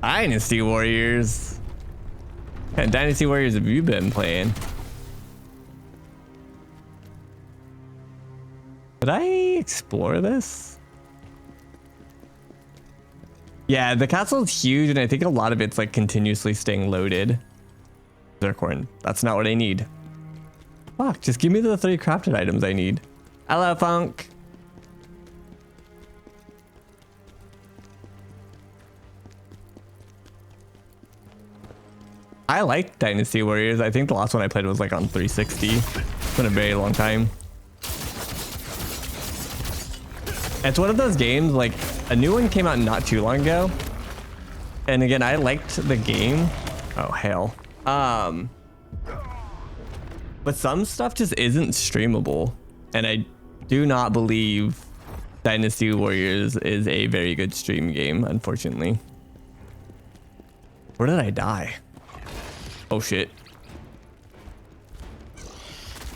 Dynasty Warriors. And Dynasty Warriors have you been playing? Did I explore this? Yeah, the castle is huge, and I think a lot of it's like continuously staying loaded. Zircorn. That's not what I need. Fuck, just give me the 3 crafted items I need. Hello, Funk. I like Dynasty Warriors. I think the last one I played was like on 360. It's been a very long time. It's one of those games, like a new one came out not too long ago. And again, I liked the game. Oh, hell. But some stuff just isn't streamable. And I do not believe Dynasty Warriors is a very good stream game, unfortunately. Where did I die? Oh shit.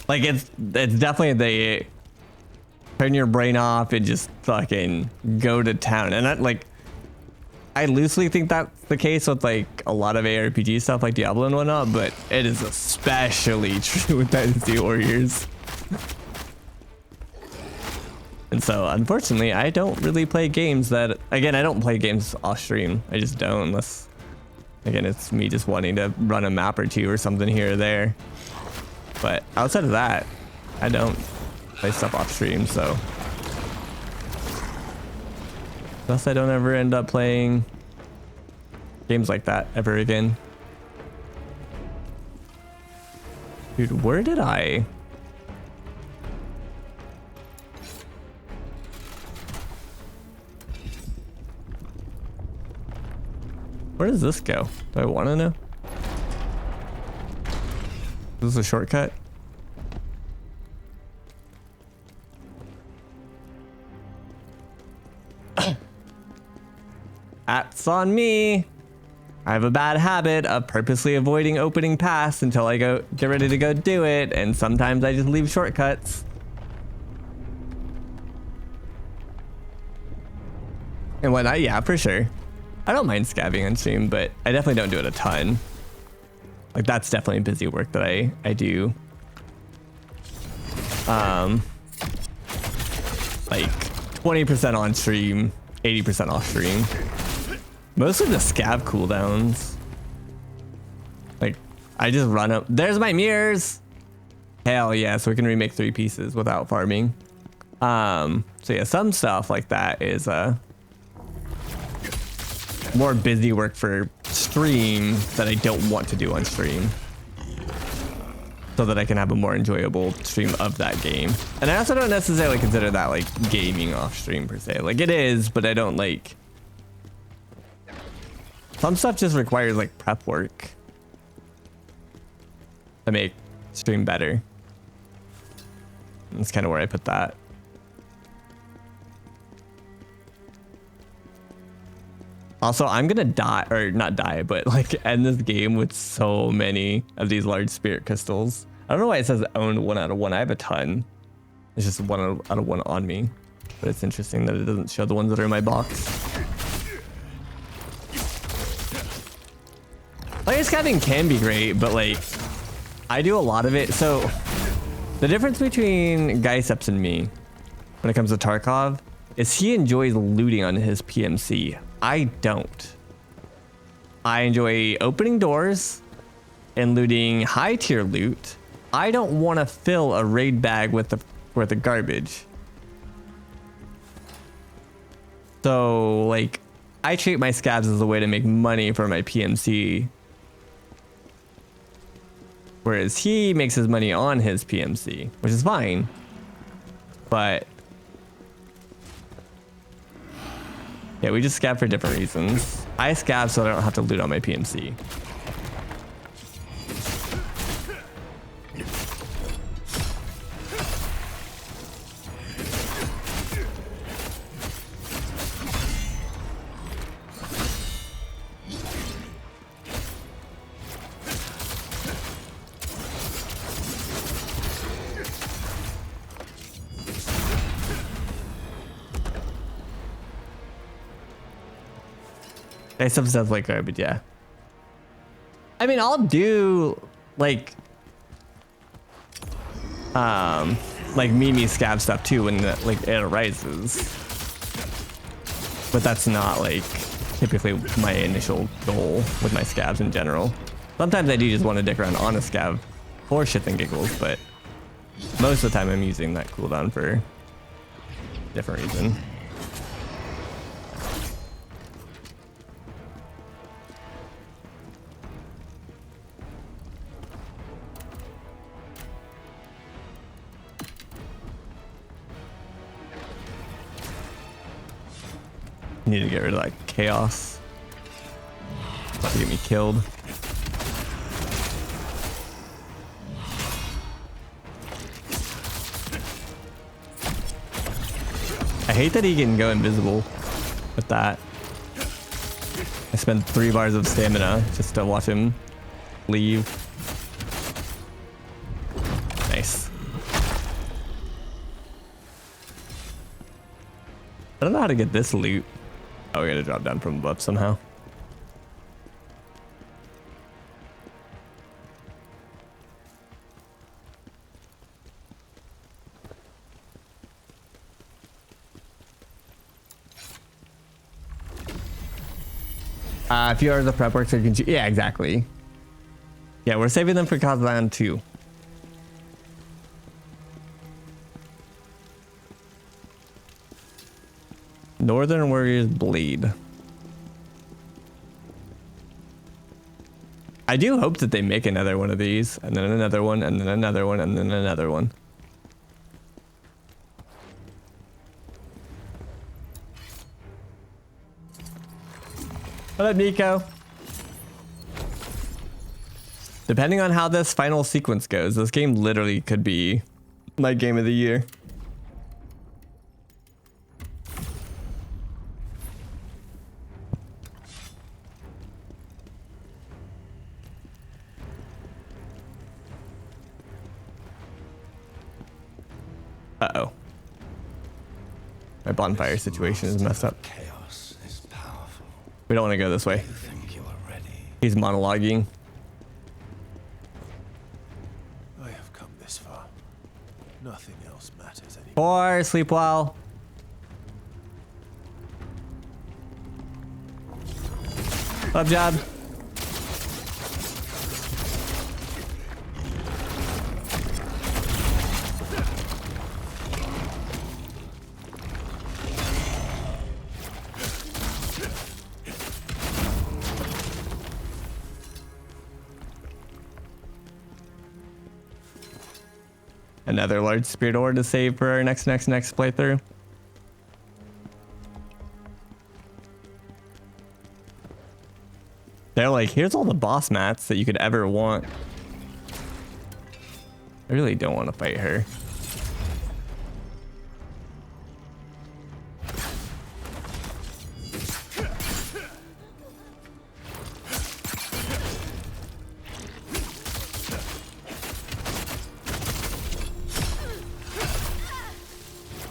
Like it's definitely the turn your brain off and just fucking go to town. And that, like, I loosely think that's the case with like a lot of ARPG stuff like Diablo and whatnot, but it is especially true with Dynasty Warriors. And so unfortunately I don't really play games that, again, I don't play games off stream. I just don't, unless again, it's me just wanting to run a map or two or something here or there. But outside of that, I don't play stuff off stream, so. Thus I don't ever end up playing games like that ever again. Dude, where did I? Where does this go? Do I want to know? Is this a shortcut? That's on me. I have a bad habit of purposely avoiding opening paths until I get ready to go do it, and sometimes I just leave shortcuts. And whatnot, yeah, for sure. I don't mind scabbing on stream, but I definitely don't do it a ton. Like, that's definitely busy work that I do. Like 20% on stream, 80% off stream. Mostly the scab cooldowns. Like, I just run up. There's my mirrors. Hell yeah, so we can remake 3 pieces without farming. So yeah, some stuff like that is more busy work for stream that I don't want to do on stream, so that I can have a more enjoyable stream of that game. And I also don't necessarily consider that like gaming off stream per se. Like, it is, but I don't like. Some stuff just requires like prep work to make stream better. That's kind of where I put that. Also, I'm gonna die, or not die, but like end this game with so many of these large spirit crystals. I don't know why it says owned 1 out of 1. I have a ton. It's just 1 out of 1 on me. But it's interesting that it doesn't show the ones that are in my box. Player scabbing can be great, but like, I do a lot of it. So the difference between Gaiseps and me when it comes to Tarkov is he enjoys looting on his PMC. I don't. I enjoy opening doors and looting high tier loot. I don't want to fill a raid bag with the garbage. So like, I treat my scabs as a way to make money for my PMC. Whereas he makes his money on his PMC, which is fine. But yeah, we just scab for different reasons. I scab so I don't have to loot on my PMC. Some stuff like garbage, yeah. I mean, I'll do like Mimi scab stuff too when like it arises, but that's not like typically my initial goal with my scabs in general. Sometimes I do just want to dick around on a scab for shits and giggles, but most of the time I'm using that cooldown for a different reason. Need to get rid of that chaos. About to get me killed. I hate that he can go invisible with that. I spent 3 bars of stamina just to watch him leave. Nice. I don't know how to get this loot. Oh, we gotta drop down from above somehow. A few hours of prep work so you can... Yeah, exactly. Yeah, we're saving them for Khazan too. Northern Warriors Blade. I do hope that they make another one of these, and then another one, and then another one, and then another one. What up, Nico? Depending on how this final sequence goes, this game literally could be my game of the year. Uh-oh. My bonfire situation is messed up. Chaos is powerful. We don't want to go this way. You think you are ready? He's monologuing. I have come this far. Nothing else matters anymore. Or sleep well. Love job. Another large spirit ore to save for our next playthrough. They're like, here's all the boss mats that you could ever want. I really don't want to fight her.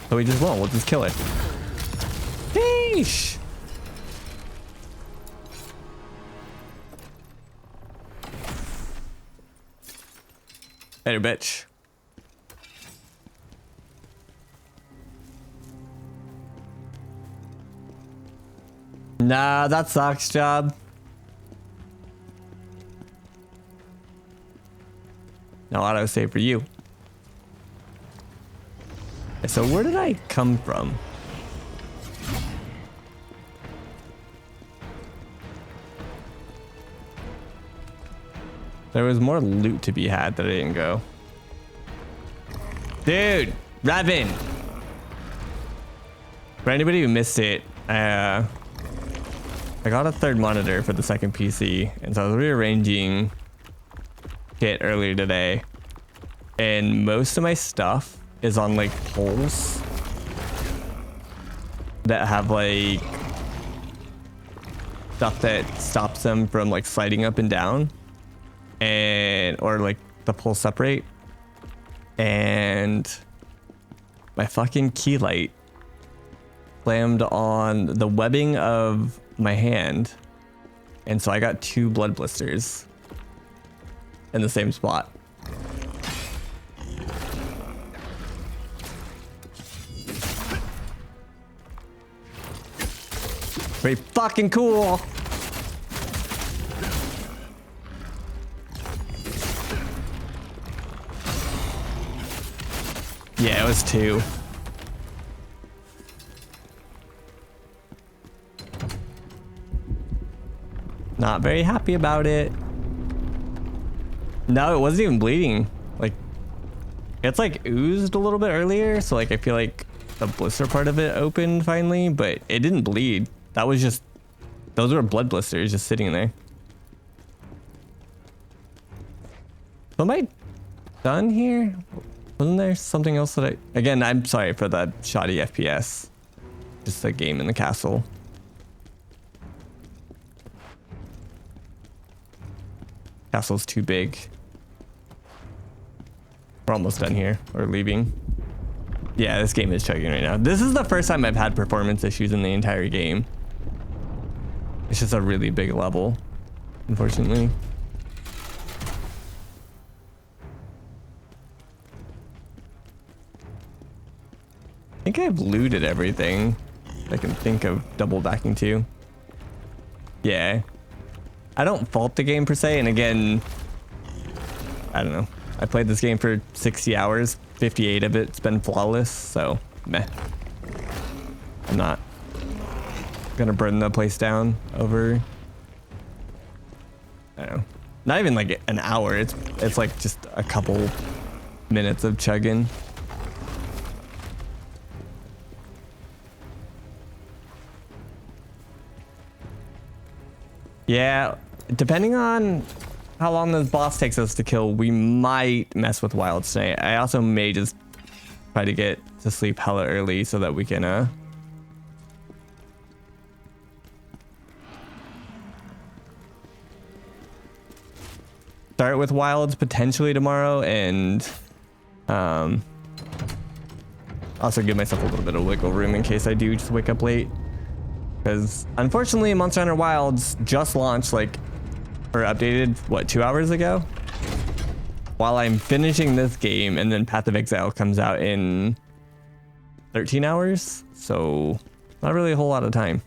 So we just won't. We'll just kill it. Sheesh. Later, bitch. Nah, that sucks, job. No autosave for you. So where did I come from? There was more loot to be had that I didn't go. Dude, Raven. For anybody who missed it, I got a third monitor for the second PC, and so I was rearranging it earlier today, and most of my stuff is on like poles that have like stuff that stops them from like sliding up and down, and or like the poles separate, and my fucking key light slammed on the webbing of my hand, and so I got 2 blood blisters in the same spot. Pretty fucking cool. Yeah, it was 2. Not very happy about it. No, it wasn't even bleeding. Like, it's like oozed a little bit earlier, so like I feel like the blister part of it opened finally, but it didn't bleed. That was just, those were blood blisters just sitting there. So am I done here? Wasn't there something else that again, I'm sorry for the shoddy FPS. Just a game in the castle. Castle's too big. We're almost done here. We're leaving. Yeah, this game is chugging right now. This is the first time I've had performance issues in the entire game. It's just a really big level, unfortunately. I think I've looted everything I can think of double backing to. Yeah. I don't fault the game per se, and again, I don't know. I played this game for 60 hours, 58 of it's been flawless, so meh. I'm not gonna burn the place down over, I don't know, not even like an hour. It's like just a couple minutes of chugging. Yeah, depending on how long this boss takes us to kill, we might mess with wilds tonight. I also may just try to get to sleep hella early so that we can start with wilds potentially tomorrow, and also give myself a little bit of wiggle room in case I do just wake up late. Because unfortunately, Monster Hunter Wilds just launched, like, or updated, what, 2 hours ago? While I'm finishing this game, and then Path of Exile comes out in 13 hours. So, not really a whole lot of time.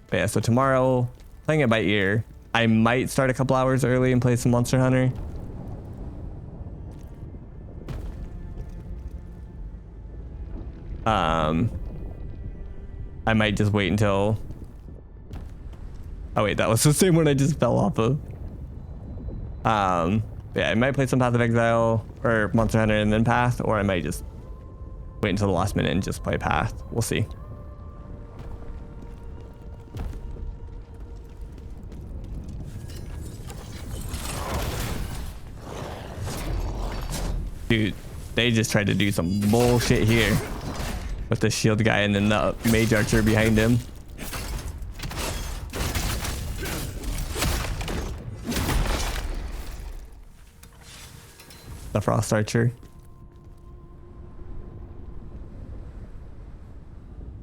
But yeah, so tomorrow, playing it by ear. I might start a couple hours early and play some Monster Hunter. I might just wait until... Oh wait, that was the same one I just fell off of. Yeah, I might play some Path of Exile or Monster Hunter and then Path, or I might just wait until the last minute and just play Path. We'll see. Dude, they just tried to do some bullshit here with the shield guy and then the mage archer behind him. The frost archer.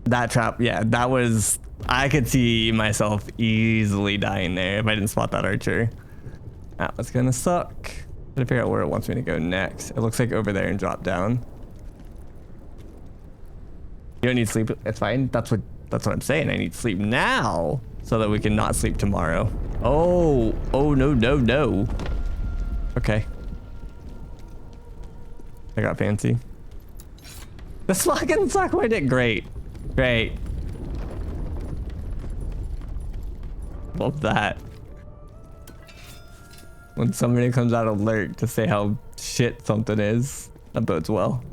That trap, yeah, that was... I could see myself easily dying there if I didn't spot that archer. That was gonna suck. Gotta figure out where it wants me to go next. It looks like over there and drop down. You don't need sleep. It's fine. That's what I'm saying. I need sleep now so that we can not sleep tomorrow. Oh no. Okay. I got fancy. This fucking suck my dick. Great. Love that. When somebody comes out alert to say how shit something is, that bodes well.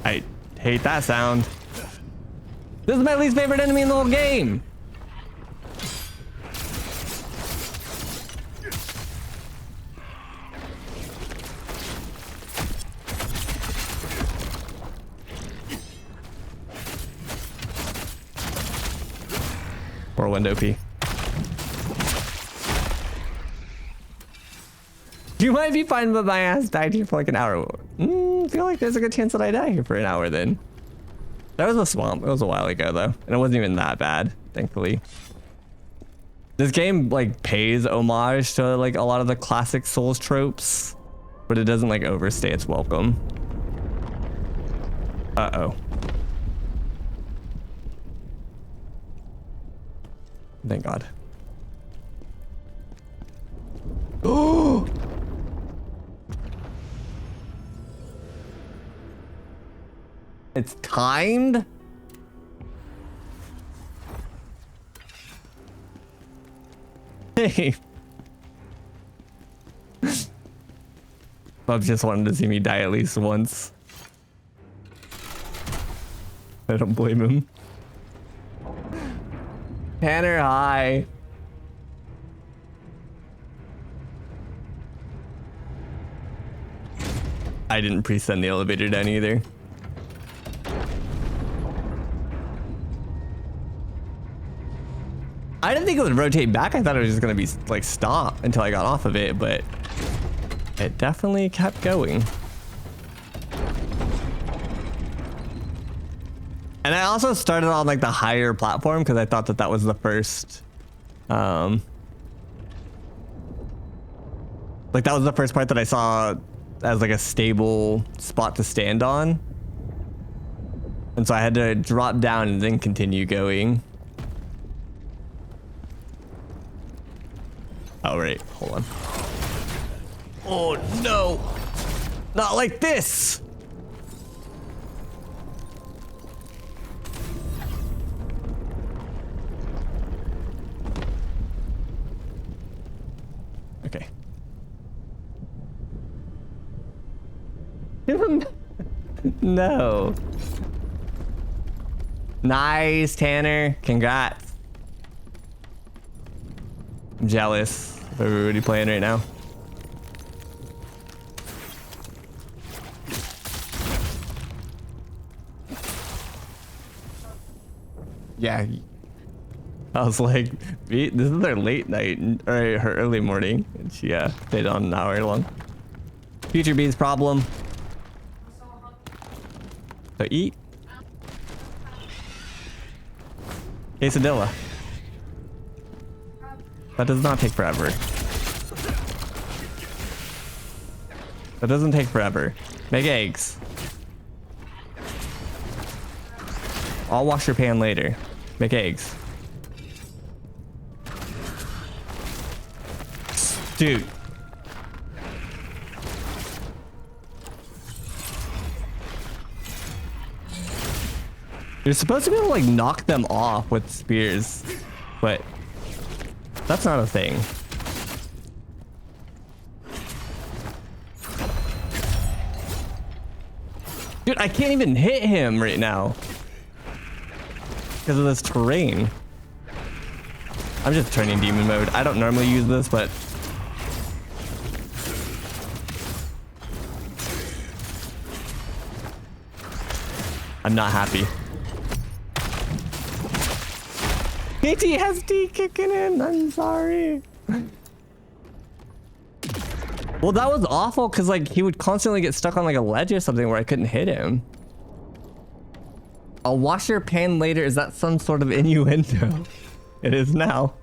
I hate that sound. This is my least favorite enemy in the whole game. Or window P. You might be fine, but my ass died here for like an hour. Feel like there's a good chance that I die here for an hour then. That was a swamp. It was a while ago though, and it wasn't even that bad, thankfully. This game like pays homage to like a lot of the classic Souls tropes, but it doesn't like overstay its welcome. Uh-oh. Thank God. Oh! It's timed? Hey. Bob just wanted to see me die at least once. I don't blame him. Tanner, hi. I didn't pre-send the elevator down either. I didn't think it would rotate back. I thought it was just gonna be like stop until I got off of it, but it definitely kept going. And I also started on like the higher platform because I thought that that was the first, like that was the first part that I saw as like a stable spot to stand on. And so I had to drop down and then continue going. Oh, Oh, right. Hold on. Oh, no. Not like this. Okay. No. Nice, Tanner. Congrats. I'm jealous of everybody playing right now. Yeah. I was like, this is her late night, or her early morning. And she stayed on an hour long. Future Bee's problem. So eat. Quesadilla. That does not take forever. That doesn't take forever. Make eggs. I'll wash your pan later. Make eggs. Dude. You're supposed to be able to like knock them off with spears, but that's not a thing. Dude, I can't even hit him right now because of this terrain. I'm just turning demon mode. I don't normally use this, but I'm not happy. PTSD kicking in. I'm sorry. Well, that was awful because like he would constantly get stuck on like a ledge or something where I couldn't hit him. I'll wash your pan later. Is that some sort of innuendo? It is now.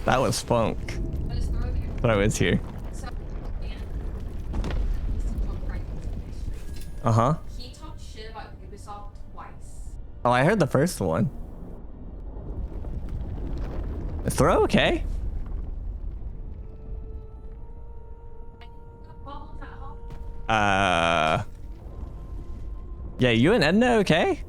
That was funk. But I was here. Uh-huh. He talked shit about Ubisoft twice. Oh, I heard the first one. Is Throw okay? Yeah, you and Edna okay?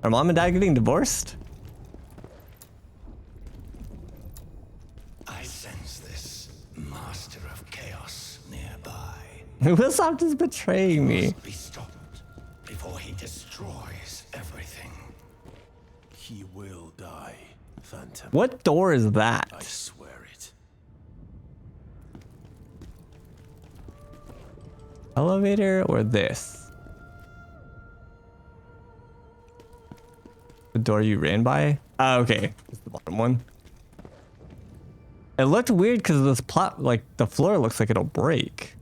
Are mom and dad getting divorced? I sense this master of chaos nearby. Ubisoft is betraying me. Must be stopped before he destroys everything. He will die, Phantom. What door is that? I swear it. Elevator or this? The door you ran by? Oh, okay. It's the bottom one. It looked weird because this plot, like the floor looks like it'll break.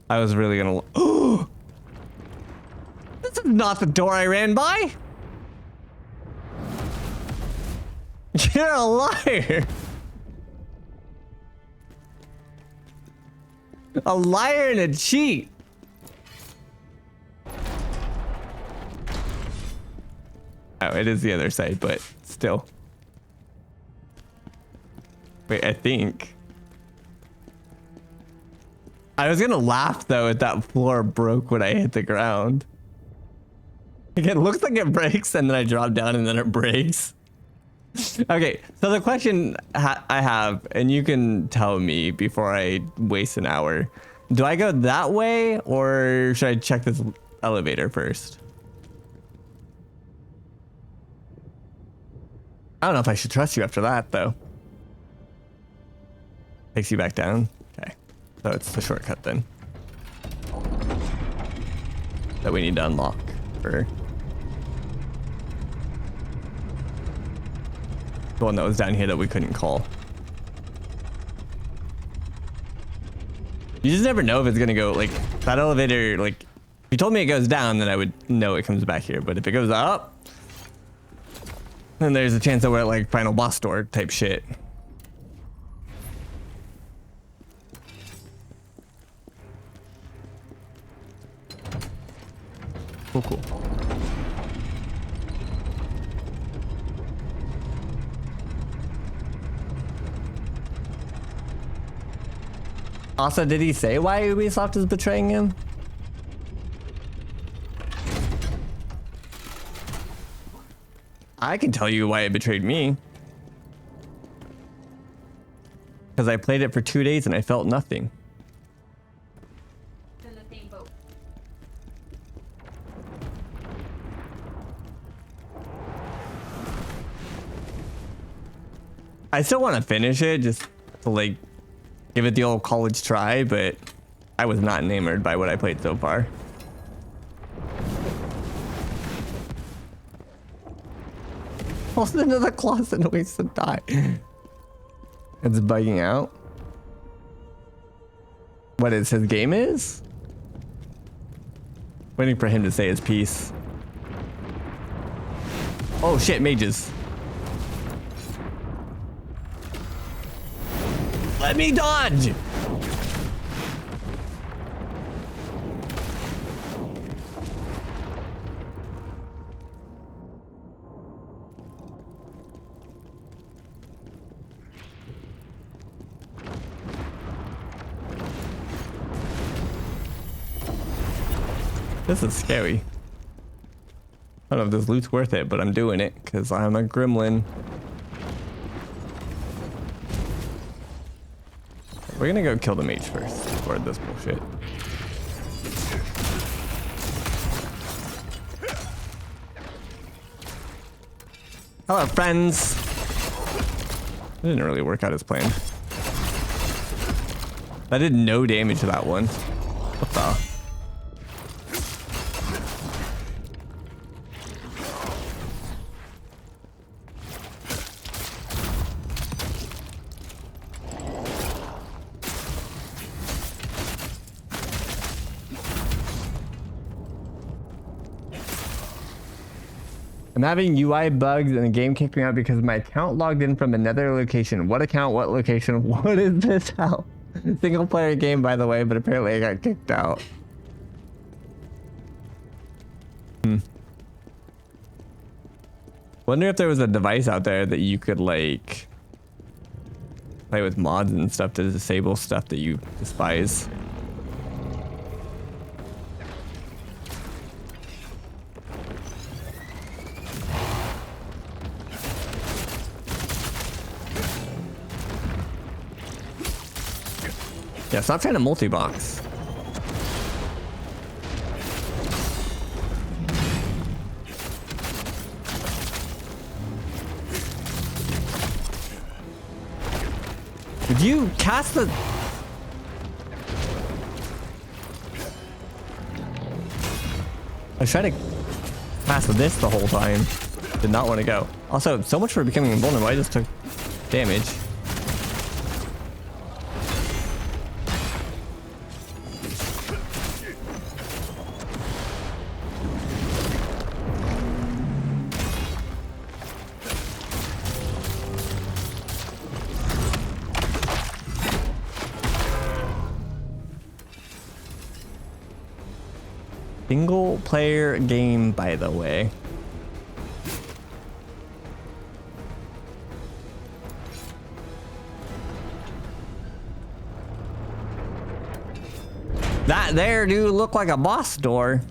I was really gonna. Oh! This is not the door I ran by. You're a liar. A liar and a cheat. Oh, it is the other side, but still. Wait, I think. I was gonna laugh though if that floor broke when I hit the ground. Like, it looks like it breaks and then I drop down and then it breaks. Okay, so the question I have, and you can tell me before I waste an hour. Do I go that way or should I check this elevator first? I don't know if I should trust you after that, though. Takes you back down? Okay. So it's the shortcut then. That we need to unlock for the one that was down here that we couldn't call. You just never know if it's gonna go, like, that elevator, like, if you told me it goes down, then I would know it comes back here. But if it goes up, then there's a chance that we're at like final boss door type shit. Cool, cool. Also, did he say why Ubisoft is betraying him? I can tell you why it betrayed me. Because I played it for 2 days and I felt nothing. In the same boat. I still want to finish it just to like give it the old college try, but I was not enamored by what I played so far. Falls into the closet and waits to die. It's bugging out. What is his game is? Waiting for him to say his piece. Oh shit, mages. Let me dodge! This is scary. I don't know if this loot's worth it, but I'm doing it because I'm a gremlin. We're gonna go kill the mage first before this bullshit. Hello, friends. That didn't really work out as planned. I did no damage to that one. What the? I'm having UI bugs and the game kicked me out because my account logged in from another location. What account? What location? What is this? How? Single player game, by the way, but apparently I got kicked out. Wonder if there was a device out there that you could like play with mods and stuff to disable stuff that you despise. Yeah, stop trying to multi-box. Did you cast the... I was trying to cast this the whole time. Did not want to go. Also, so much for becoming invulnerable. I just took damage. Single player game, by the way. That there do look like a boss door.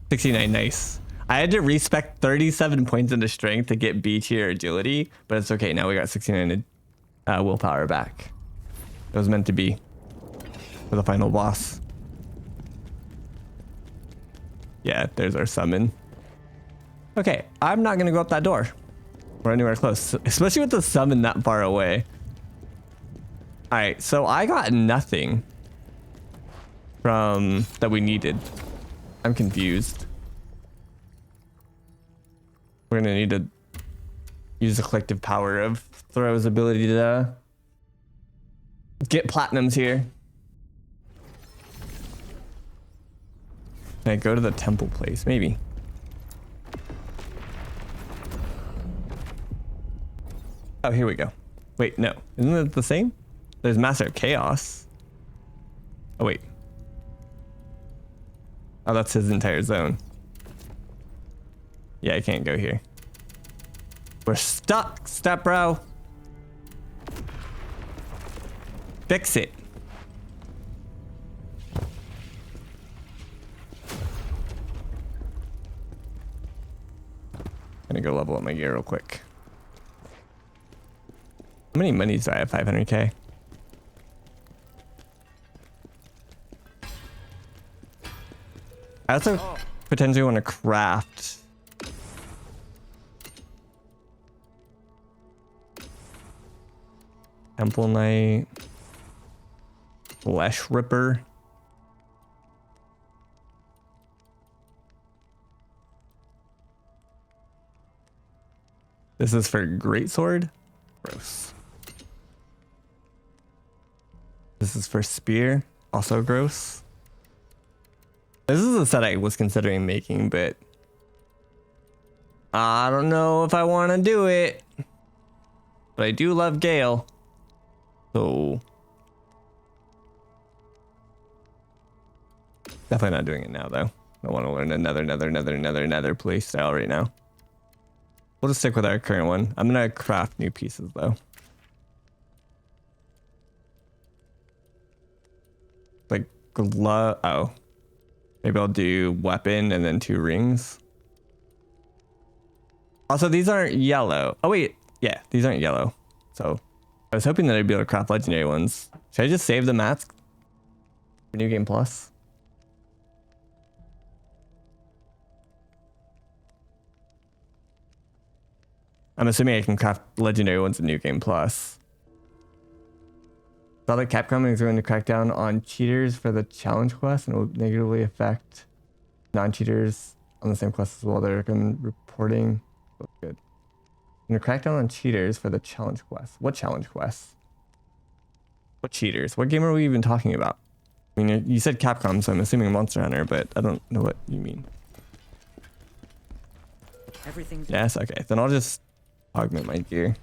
$69, nice. I had to respec 37 points into strength to get B tier agility, but it's okay. Now we got 69 willpower back. It was meant to be for the final boss. Yeah, there's our summon. Okay, I'm not gonna go up that door or anywhere close, especially with the summon that far away. All right, so I got nothing from that we needed. I'm confused. We're gonna need to use the collective power of Thoreau's ability to get platinums here. Can I go to the temple place? Maybe. Oh, here we go. Wait, no. Isn't it the same? There's Master of Chaos. Oh, wait. Oh, that's his entire zone. Yeah, I can't go here. We're stuck, step bro. Fix it. Gonna go level up my gear real quick. How many monies do I have? 500k. I also potentially want to craft Temple Knight, Flesh Ripper. This is for Greatsword. Gross. This is for Spear. Also gross. This is a set I was considering making, but I don't know if I want to do it. But I do love Gale. So definitely not doing it now though. I want to learn another play style right now. We'll just stick with our current one. I'm gonna craft new pieces though. Like glove. Oh, maybe I'll do weapon and then 2 rings. Also, these aren't yellow. Oh wait, yeah, these aren't yellow. So I was hoping that I'd be able to craft legendary ones. Should I just save the mats for New Game Plus? I'm assuming I can craft legendary ones in New Game Plus. Saw that Capcom is going to crack down on cheaters for the challenge quest and will negatively affect non-cheaters on the same quest as well. They're reporting. Looks good. Going to crack down on cheaters for the challenge quest. What challenge quests? What cheaters? What game are we even talking about? I mean, you said Capcom, so I'm assuming Monster Hunter, but I don't know what you mean. Everything's Yes, okay. Then I'll just augment my gear.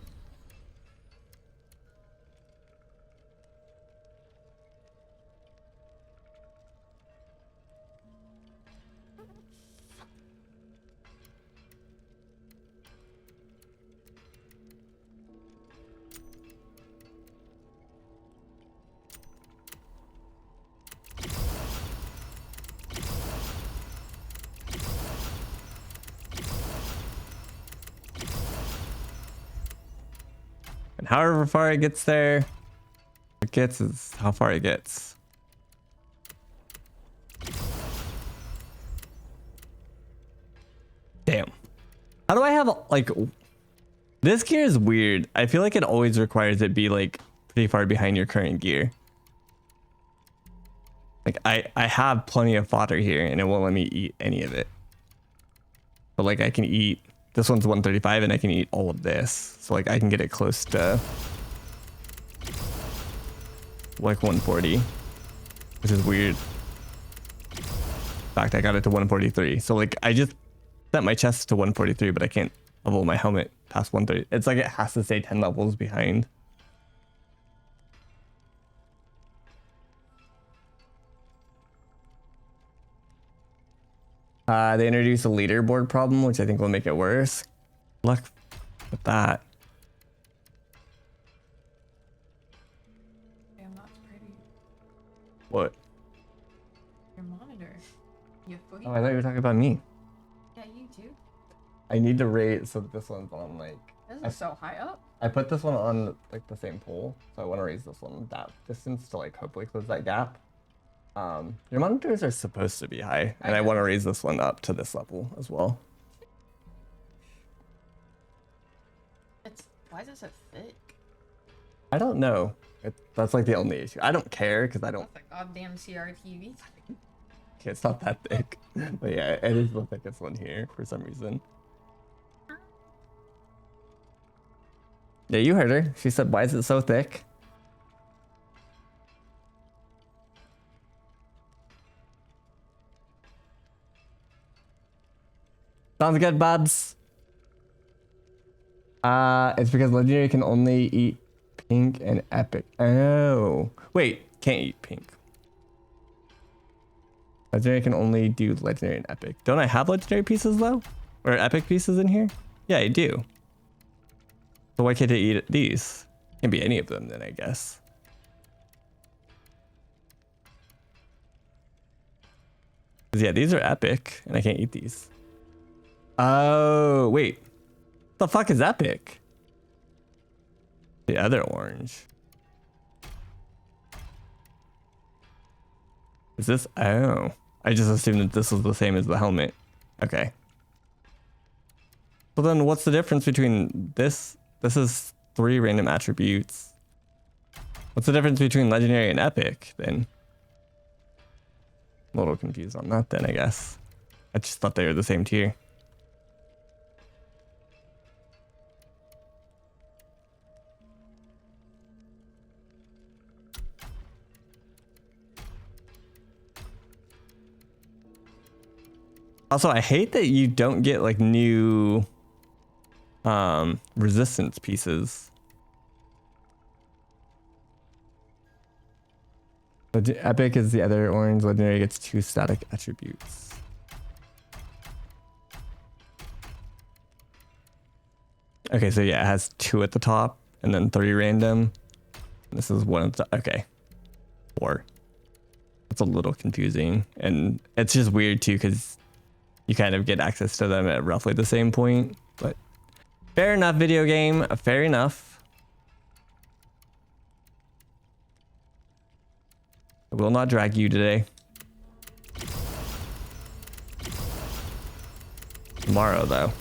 And however far it gets there, it gets is how far it gets. Damn. How do I have like this gear is weird. I feel like it always requires it be like pretty far behind your current gear. Like I have plenty of fodder here and it won't let me eat any of it. But like I can eat, this one's 135 and I can eat all of this. So like I can get it close to like 140, which is weird. In fact, I got it to 143. So like I just set my chest to 143, but I can't level my helmet past 130. It's like it has to stay 10 levels behind. They introduced a leaderboard problem, which I think will make it worse. Luck with that. Damn, that's pretty. What? Your monitor. You Oh, I thought you were talking about me. Yeah, you too. I need to rate so that this one's on like. This is so high up. I put this one on like the same pole, so I want to raise this one that distance to like hopefully close that gap. Your monitors are supposed to be high, and I want to raise this one up to this level as well. Why is it so thick? I don't know. That's like the only issue. I don't care because I don't. That's a goddamn CRTV. Okay, it's not that thick, but yeah, it is the thickest one here for some reason. Yeah, you heard her. She said, "Why is it so thick?" Sounds good, buds. It's because legendary can only eat pink and epic. Oh, wait, can't eat pink. Legendary can only do legendary and epic. Don't I have legendary pieces though? Or epic pieces in here? Yeah, I do. So why can't I eat these? Can't be any of them then, I guess. Yeah, these are epic, and I can't eat these. Oh, wait. What the fuck is epic? The other orange. Is this? Oh. I just assumed that this was the same as the helmet. Okay. Well then, what's the difference between this? This is 3 random attributes. What's the difference between legendary and epic then? I'm a little confused on that then, I guess. I just thought they were the same tier. Also, I hate that you don't get like new resistance pieces. Epic is the other orange. Legendary gets 2 static attributes. Okay, so yeah, it has 2 at the top and then 3 random. This is 1 at the, okay. 4. It's a little confusing, and it's just weird too because you kind of get access to them at roughly the same point. But fair enough, video game. Fair enough. I will not drag you today. Tomorrow, though.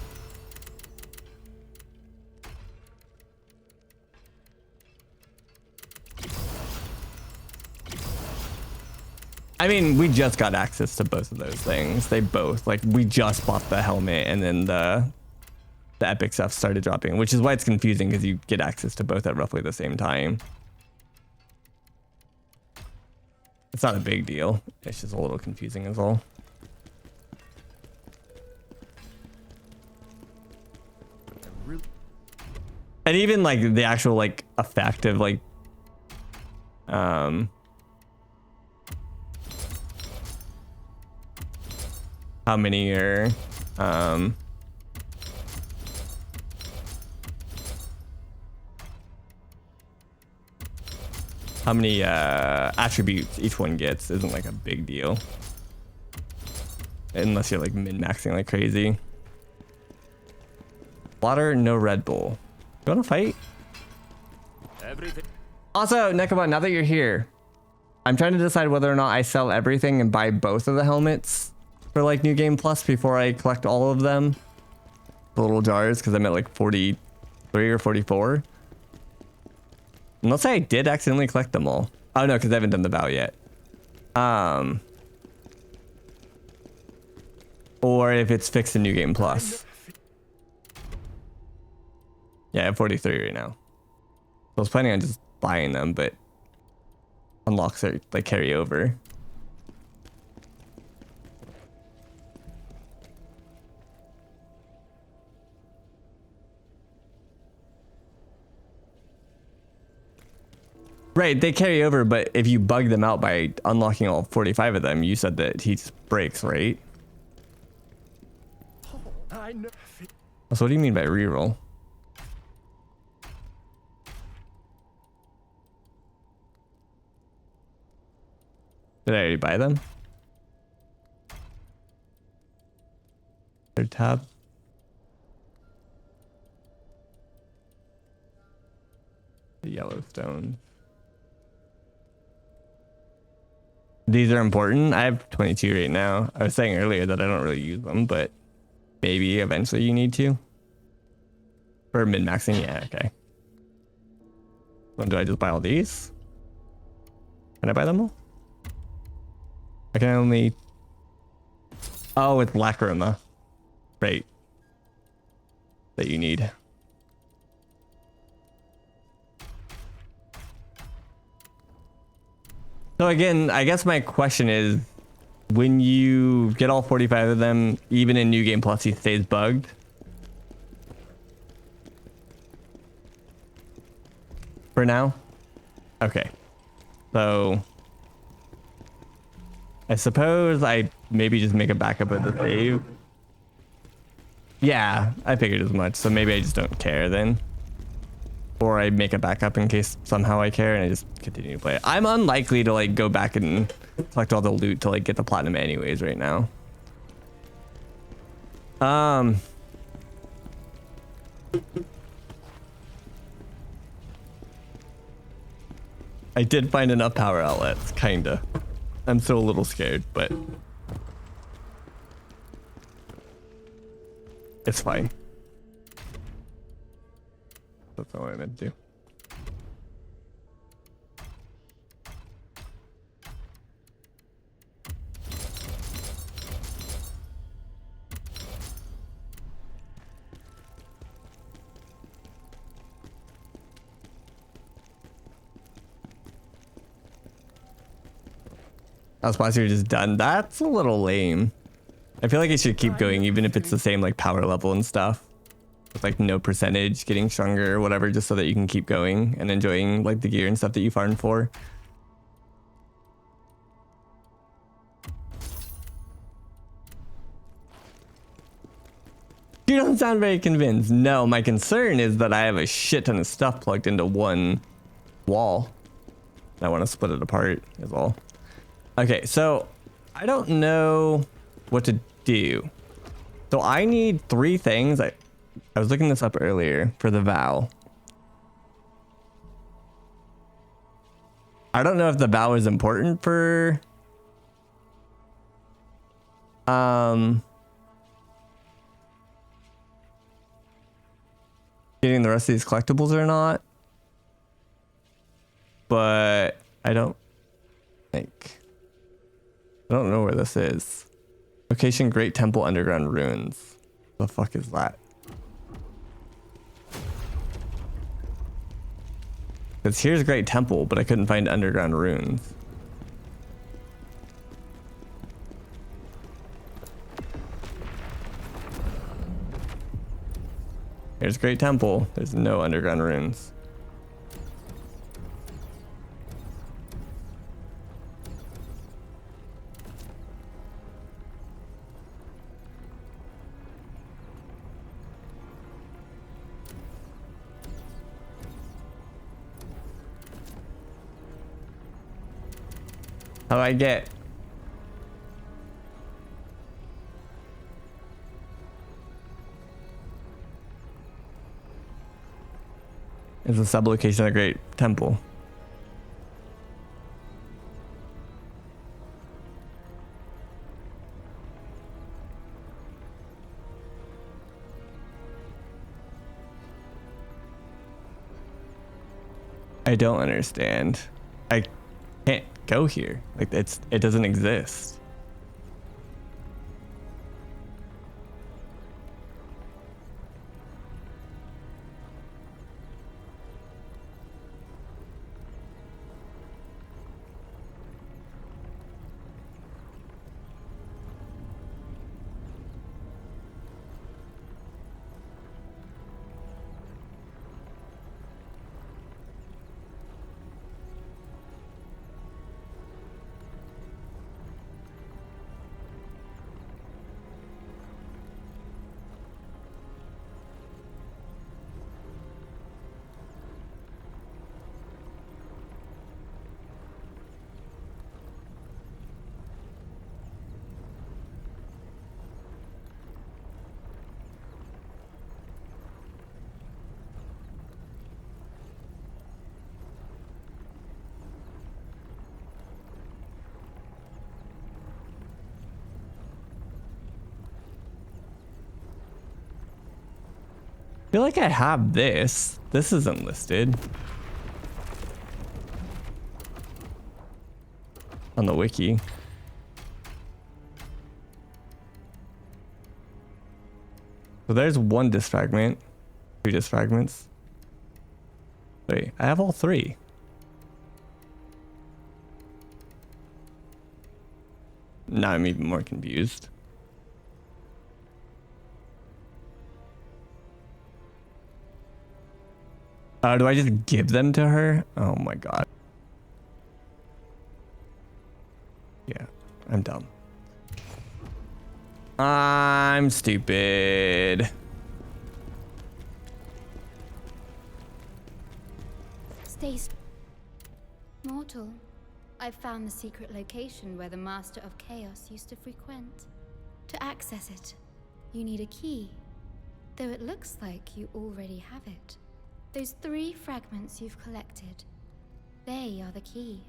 I mean, we just got access to both of those things. They both, like, we just bought the helmet and then the epic stuff started dropping, which is why it's confusing because you get access to both at roughly the same time. It's not a big deal. It's just a little confusing as all. And even like the actual like effect of like how many are how many attributes each one gets isn't like a big deal. Unless you're like min-maxing like crazy. Water, no Red Bull. You wanna fight? Everything. Also, Nekaba, now that you're here, I'm trying to decide whether or not I sell everything and buy both of the helmets for like New Game Plus before I collect all of them. The little jars, because I'm at like 43 or 44. And let's say I did accidentally collect them all. Oh no, because I haven't done the vow yet. Or if it's fixed in New Game Plus. Yeah, I have 43 right now. So I was planning on just buying them, but unlocks are like carry over. Right, they carry over, but if you bug them out by unlocking all 45 of them, you said that he just breaks, right? I know. So what do you mean by reroll? Did I already buy them? Third tab. The Yellowstone. These are important. I have 22 right now. I was saying earlier that I don't really use them, but maybe eventually you need to. For min-maxing, yeah, okay. So do I just buy all these? Can I buy them all? I can only... Oh, it's Lachroma. Right. That you need. So again, I guess my question is, when you get all 45 of them, even in New Game Plus, he stays bugged? For now? Okay. So I suppose I maybe just make a backup of the save. Yeah, I figured as much. So maybe I just don't care then. Or I make a backup in case somehow I care and I just continue to play it. I'm unlikely to like go back and collect all the loot to like get the platinum anyways right now. I did find enough power outlets, kinda. I'm still a little scared, but it's fine. That's not what I meant to do. I was surprised you're just done. That's a little lame. I feel like it should keep going even if it's the same like power level and stuff. With like no percentage getting stronger or whatever, just so that you can keep going and enjoying like the gear and stuff that you farmed for. You don't sound very convinced. No, my concern is that I have a shit ton of stuff plugged into one wall. I want to split it apart is all. Okay, so I don't know what to do. So I need 3 things. I was looking this up earlier for the vow. I don't know if the vow is important for getting the rest of these collectibles or not. But I don't think. I don't know where this is. Location Great Temple Underground Ruins. The fuck is that? Because here's Great Temple, but I couldn't find Underground Ruins. Here's Great Temple. There's no Underground Ruins. How do I get? It's a sublocation of the Great Temple. I don't understand. I can't go here. Like it doesn't exist. I feel like I have this. This isn't listed on the wiki. So there's 1 disc fragment, 2 disc fragments. Wait, I have all 3. Now I'm even more confused. Do I just give them to her? Oh my god. Yeah, I'm dumb. I'm stupid. Mortal, I've found the secret location where the Master of Chaos used to frequent. To access it, you need a key, though it looks like you already have it. Those 3 fragments you've collected, they are the key.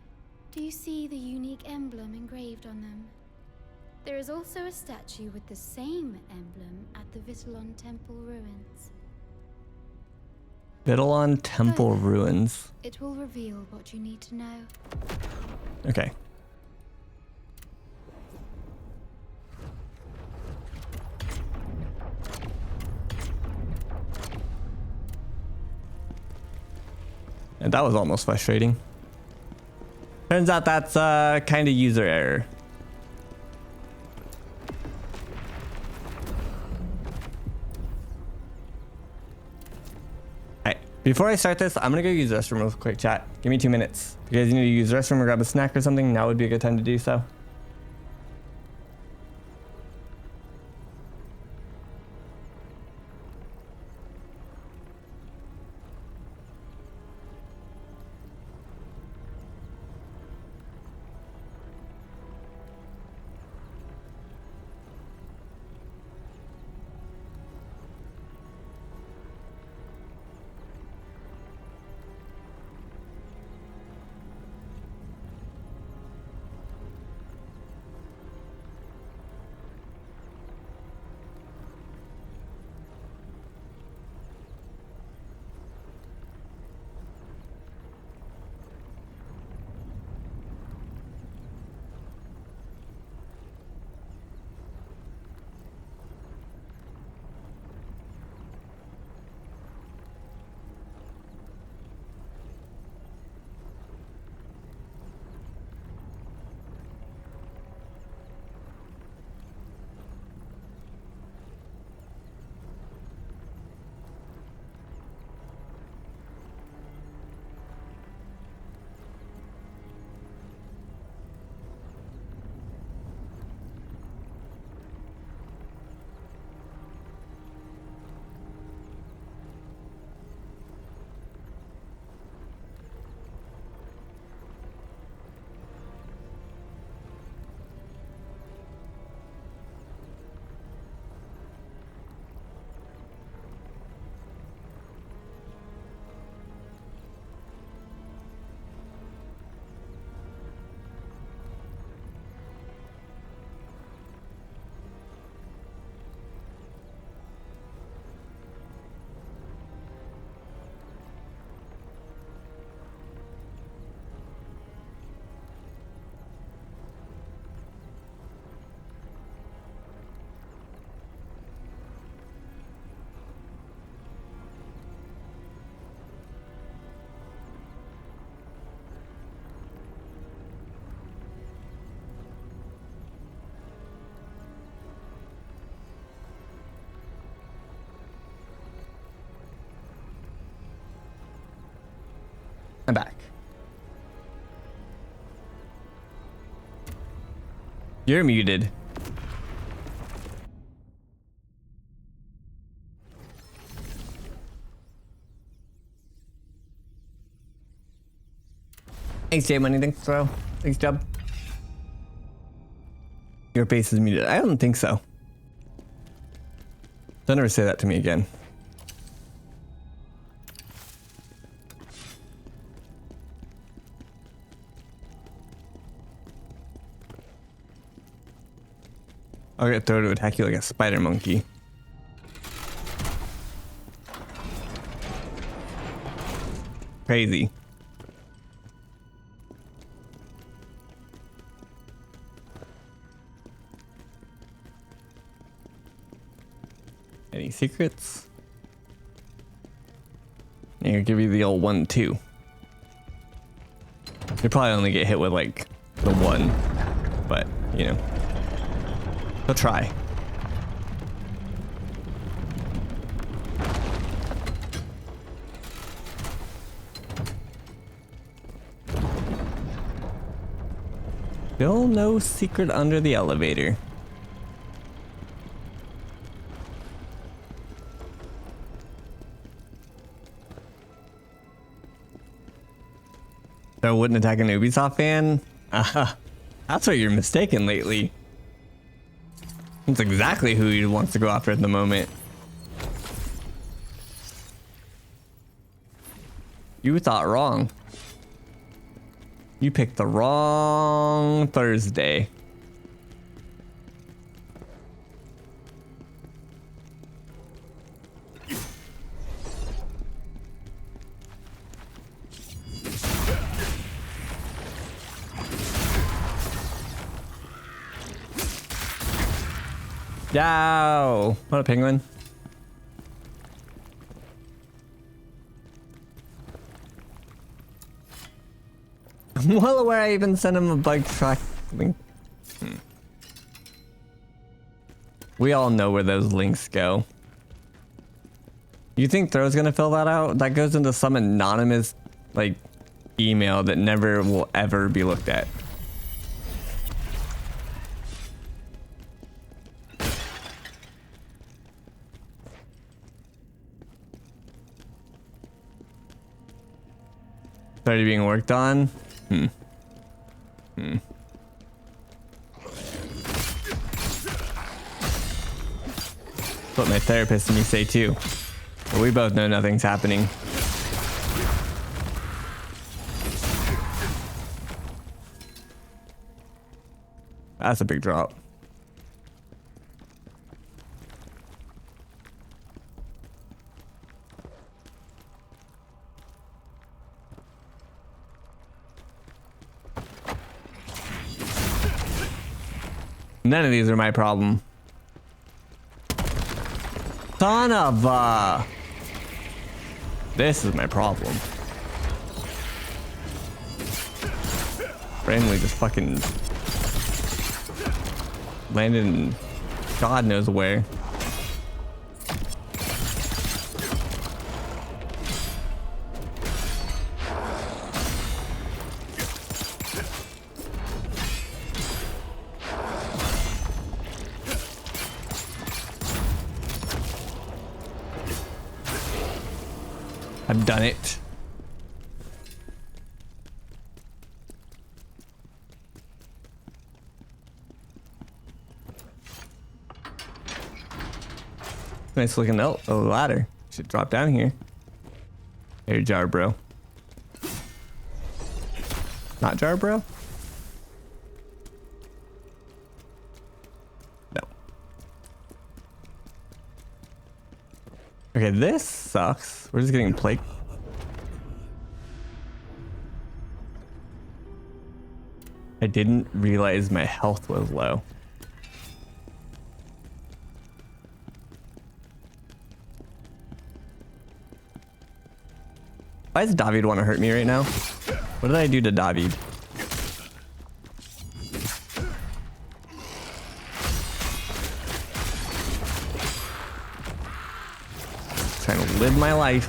Do you see the unique emblem engraved on them? There is also a statue with the same emblem at the Vitellon Temple ruins. Vitellon Temple ruins. It will reveal what you need to know. Okay. And that was almost frustrating. Turns out that's kind of user error. Before I start this, I'm gonna go use the restroom real quick, chat. Give me 2 minutes. If you guys need to use the restroom or grab a snack or something, now would be a good time to do so. I'm back. You're muted. Thanks, J Money. Thanks, bro. Thanks, Jub. Your face is muted. I don't think so. Don't ever say that to me again. I'll get thrown to attack you like a spider monkey. Crazy. Any secrets? Here, give you the old 1-2. You probably only get hit with like the 1, but you know. I'll try. Still no secret under the elevator. So I wouldn't attack an Ubisoft fan? That's what you're mistaken lately. That's exactly who he wants to go after at the moment. You thought wrong. You picked the wrong Thursday. Yow! What a penguin. I'm well aware I even sent him a bug track link. We all know where those links go. You think Throw's gonna fill that out? That goes into some anonymous, like, email that never will ever be looked at. Started being worked on? That's what my therapist and me say too. But we both know nothing's happening. That's a big drop. None of these are my problem. Son of a... This is my problem. Randomly just fucking landed in God knows where. I've done it. Nice looking ladder. Should drop down here. Here, jar bro. Not jar bro? No. Okay, this sucks. We're just getting plagued. I didn't realize my health was low. Why does David want to hurt me right now? What did I do to David? Trying to live my life.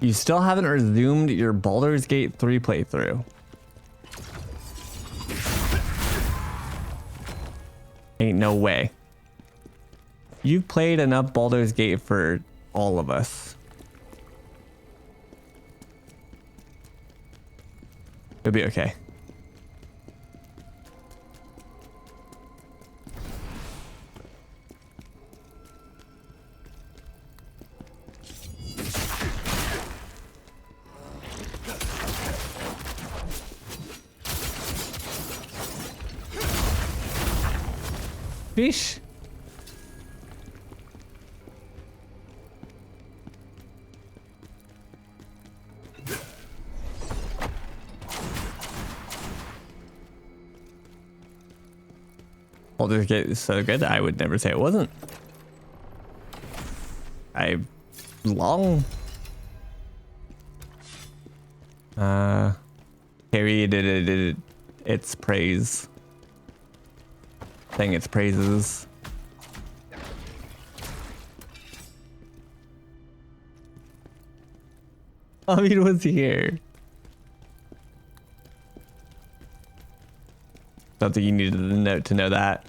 You still haven't resumed your Baldur's Gate 3 playthrough. Ain't no way. You've played enough Baldur's Gate for all of us. It'll be okay. Fish. Baldur's Gate is so good, I would never say it wasn't. Carried its praise. Saying its praises. Amir was here. Don't think you needed a note to know that.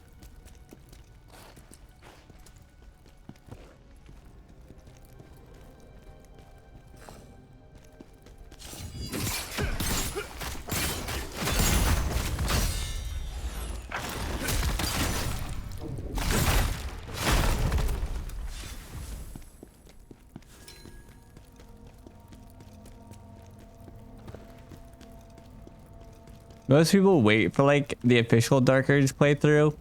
Most people wait for like the official Dark Urge playthrough.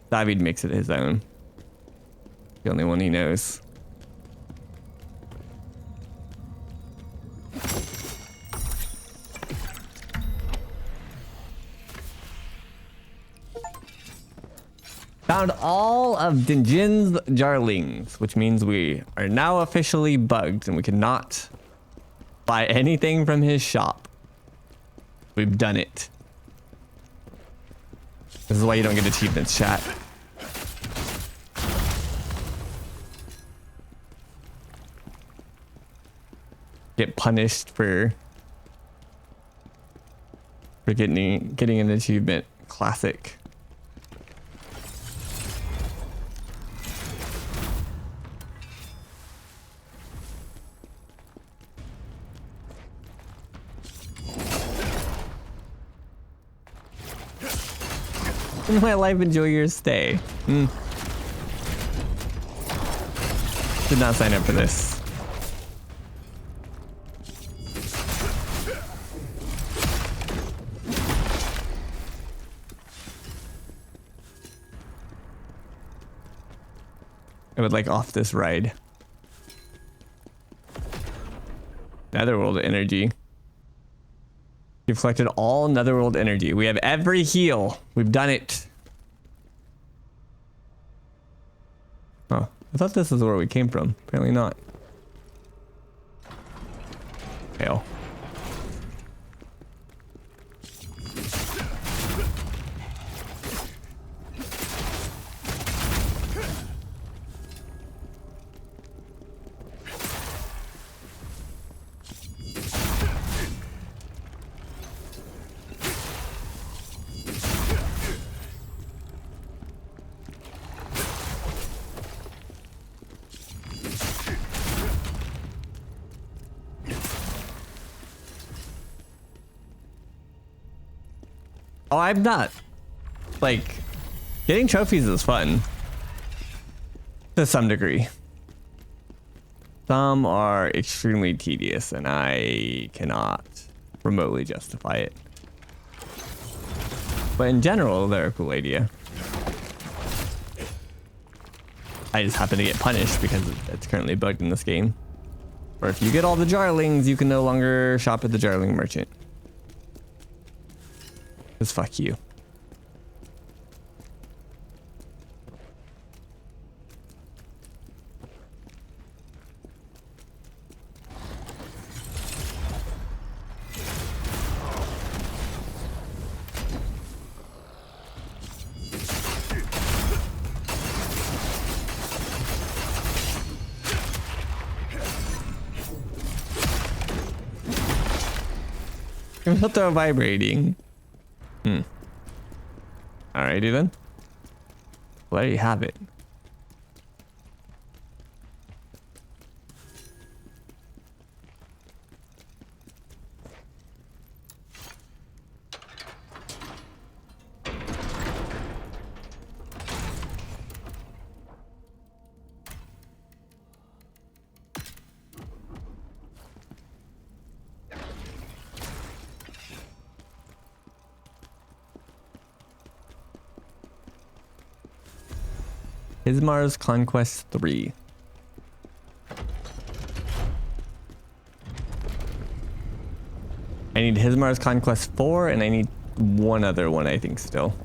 David makes it his own. The only one he knows. Found all of Dinjin's Jarlings, which means we are now officially bugged and we cannot buy anything from his shop. We've done it. This is why you don't get achievements, chat. Get punished for getting an achievement. Classic. In my life, enjoy your stay. Did not sign up for this. I would like off this ride. Netherworld energy. You've collected all Netherworld energy. We have every heal. We've done it. Oh, I thought this is where we came from. Apparently not. Fail. Oh, I'm not. Like, getting trophies is fun. To some degree. Some are extremely tedious, and I cannot remotely justify it. But in general, they're a cool idea. I just happen to get punished because it's currently bugged in this game. Or if you get all the Jarlings, you can no longer shop at the Jarling merchant. Because fuck you. I'm not throw vibrating. Alrighty then. Well, there you have it. Ismar's Conquest 3. I need Hismar's Conquest 4, and I need one other one, I think, still.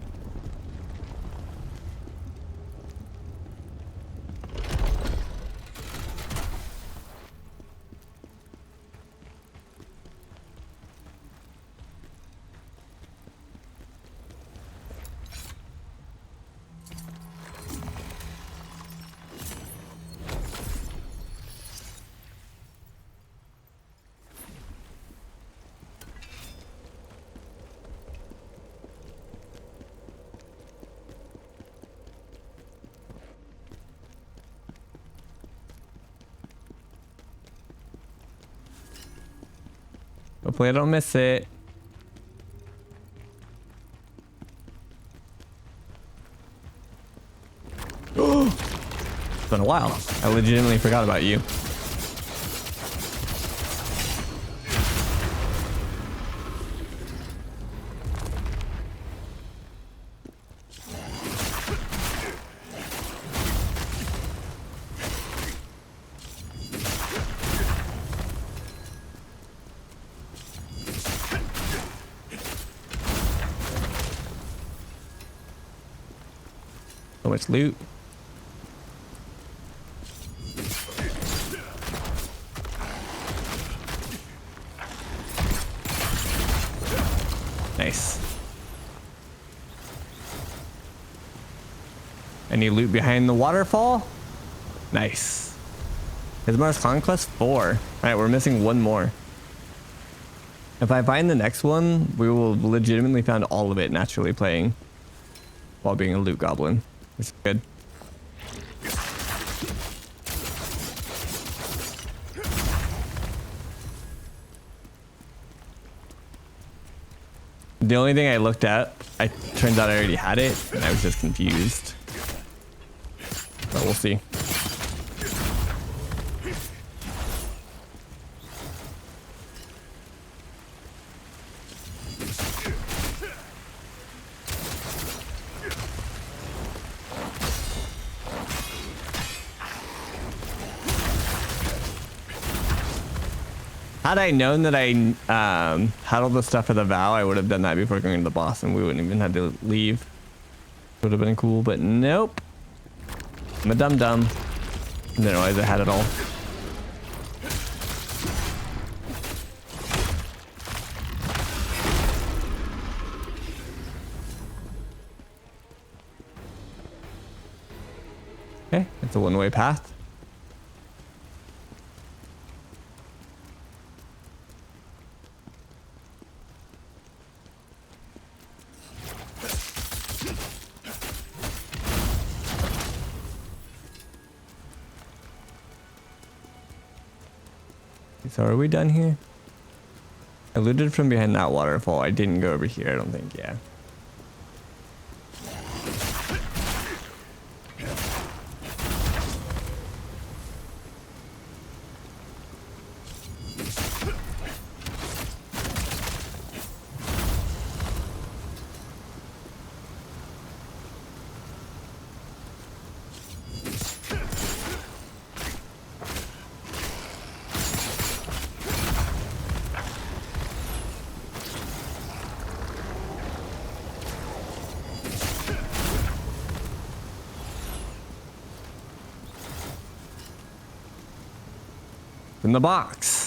Hopefully I don't miss it. It's been a while. I legitimately forgot about you. So much loot. Nice. Any loot behind the waterfall? Nice. Ismar's Conquest 4. Alright, we're missing one more. If I find the next one, we will legitimately find all of it naturally playing while being a loot goblin. It's good. The only thing I looked at, turns out I already had it, and I was just confused. But we'll see. Had I known that I had all the stuff for the vow, I would have done that before going to the boss, and we wouldn't even have to leave. Would have been cool, but nope. I'm a dum-dum. Didn't realize I had it all. Okay, it's a one-way path. So are we done here? I looted from behind that waterfall. I didn't go over here, I don't think. Yeah. In the box.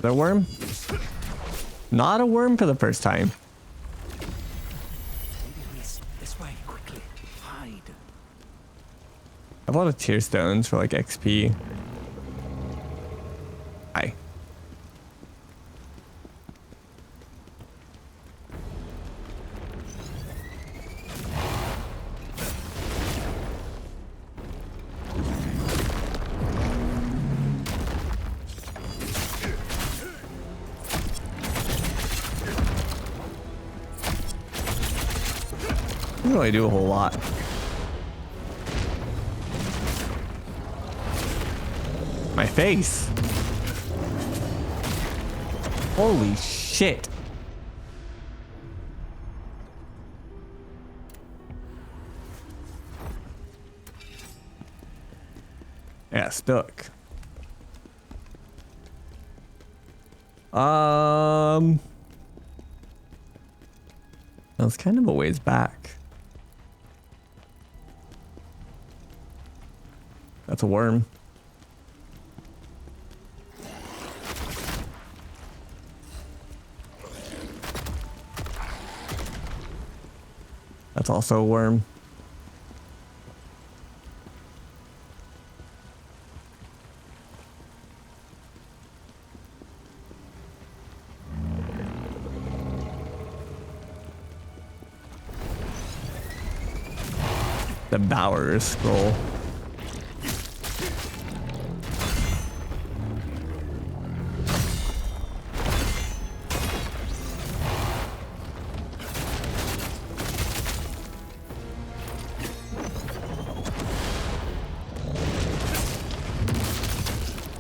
A worm? Not a worm for the first time. This way, quickly. Hide. I have a lot of tier stones for like XP. Hi. Doesn't really do a whole lot. My face. Holy shit. Yeah, stuck. That's kind of a ways back. That's a worm. That's also a worm. The Bower scroll.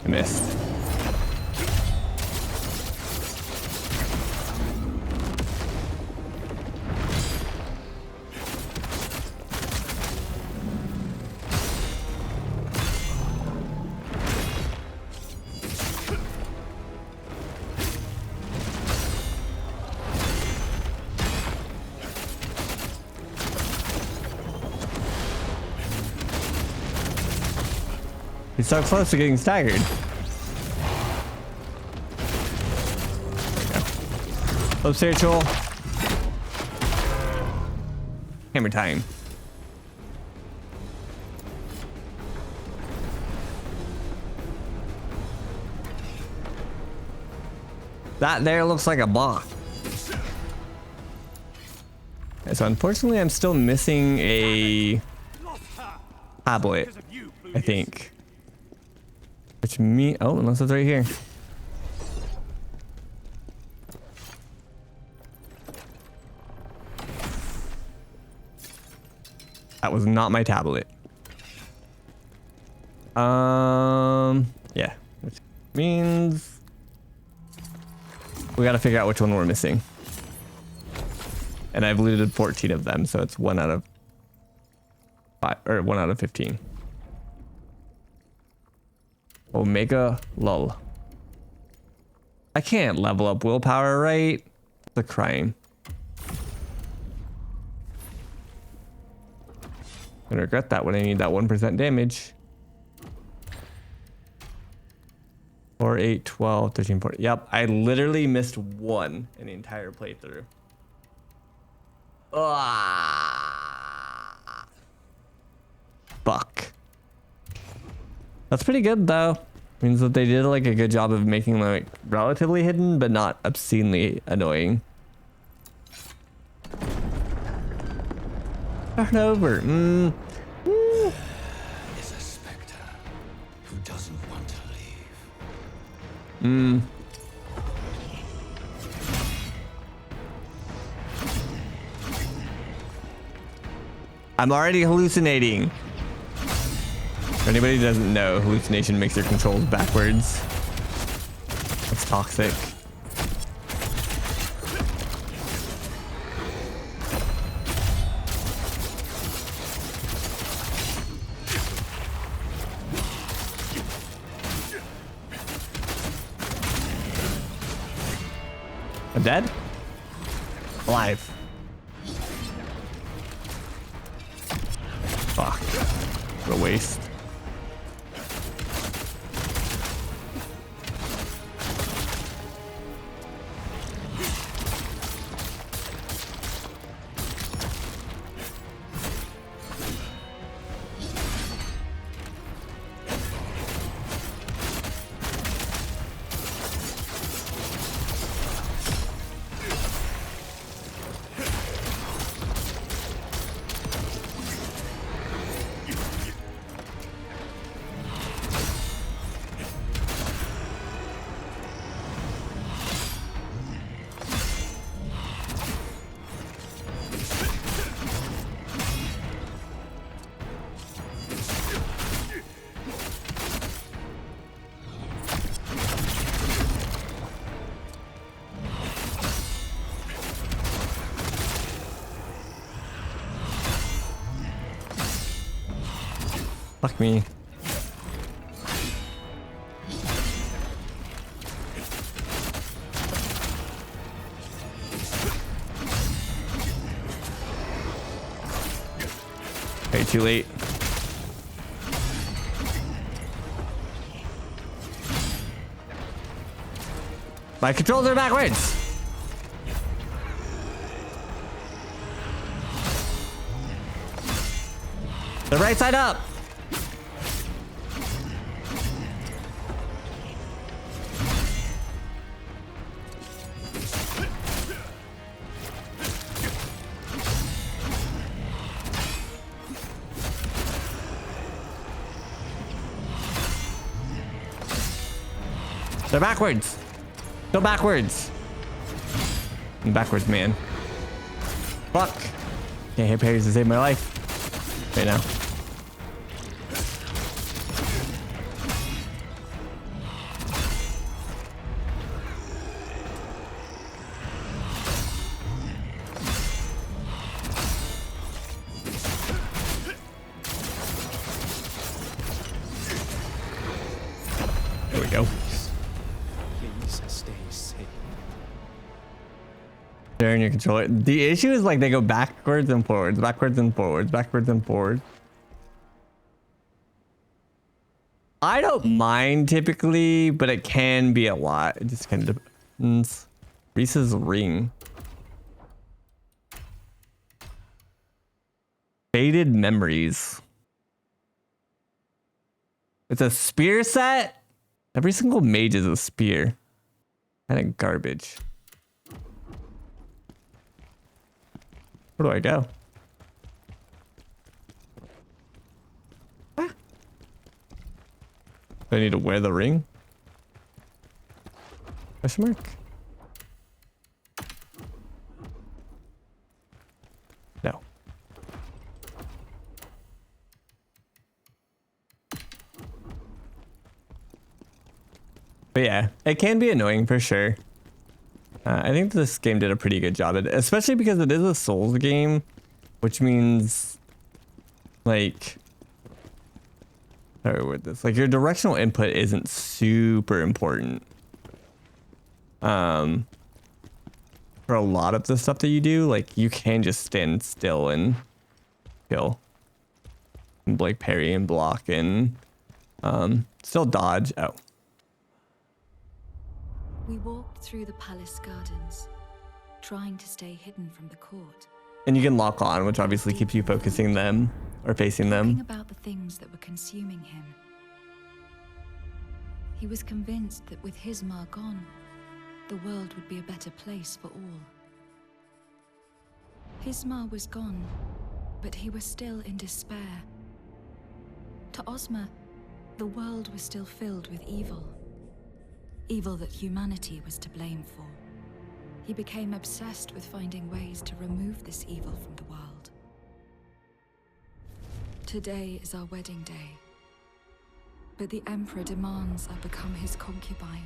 I missed. He's so close to getting staggered. There we go. Hello, spiritual. Hammer time. That there looks like a boss. Okay, so unfortunately, I'm still missing a tablet, I think. Which me, oh, unless it's right here. That was not my tablet. Yeah, which means we gotta figure out which one we're missing. And I've looted 14 of them, so it's 1 out of 5, or 1 out of 15. Omega lull. I can't level up willpower, right? It's a crime. I'm gonna regret that when I need that 1% damage. 4, 8, 12, 13, 14. Yep, I literally missed 1 in the entire playthrough. Ah, fuck. That's pretty good though. Means that they did like a good job of making them like relatively hidden, but not obscenely annoying. Start over. Is a specter who doesn't want to leave. I'm already hallucinating. If anybody doesn't know, hallucination makes your controls backwards. It's toxic. I'm dead? Alive. Fuck. What a waste. Fuck me. Okay, too late. My controls are backwards. The right side up. They're backwards. Go backwards. I'm backwards, man. Fuck. Can't hit parries to save my life right now. There we go. Please stay safe. Sharing your controller. The issue is like they go backwards and forwards, backwards and forwards, backwards and forwards. I don't mind typically, but it can be a lot. It just kind of depends. Reese's ring. Faded memories. It's a spear set. Every single mage is a spear. Kind of garbage. Where do I go? Ah. Do I need to wear the ring? Question mark? No. But yeah, it can be annoying for sure. I think this game did a pretty good job at it, especially because it is a Souls game, which means like, how do I word this? Like your directional input isn't super important. For a lot of the stuff that you do, like you can just stand still and kill, and like parry and block and still dodge. Oh. We walked through the palace gardens, trying to stay hidden from the court. And you can lock on, which obviously keeps you focusing them or facing Thinking them. about the things that were consuming him. He was convinced that with his Mar gone, the world would be a better place for all. His Mar was gone, but he was still in despair. To Ozma, the world was still filled with evil. Evil that humanity was to blame for. He became obsessed with finding ways to remove this evil from the world. Today is our wedding day, but the Emperor demands I become his concubine.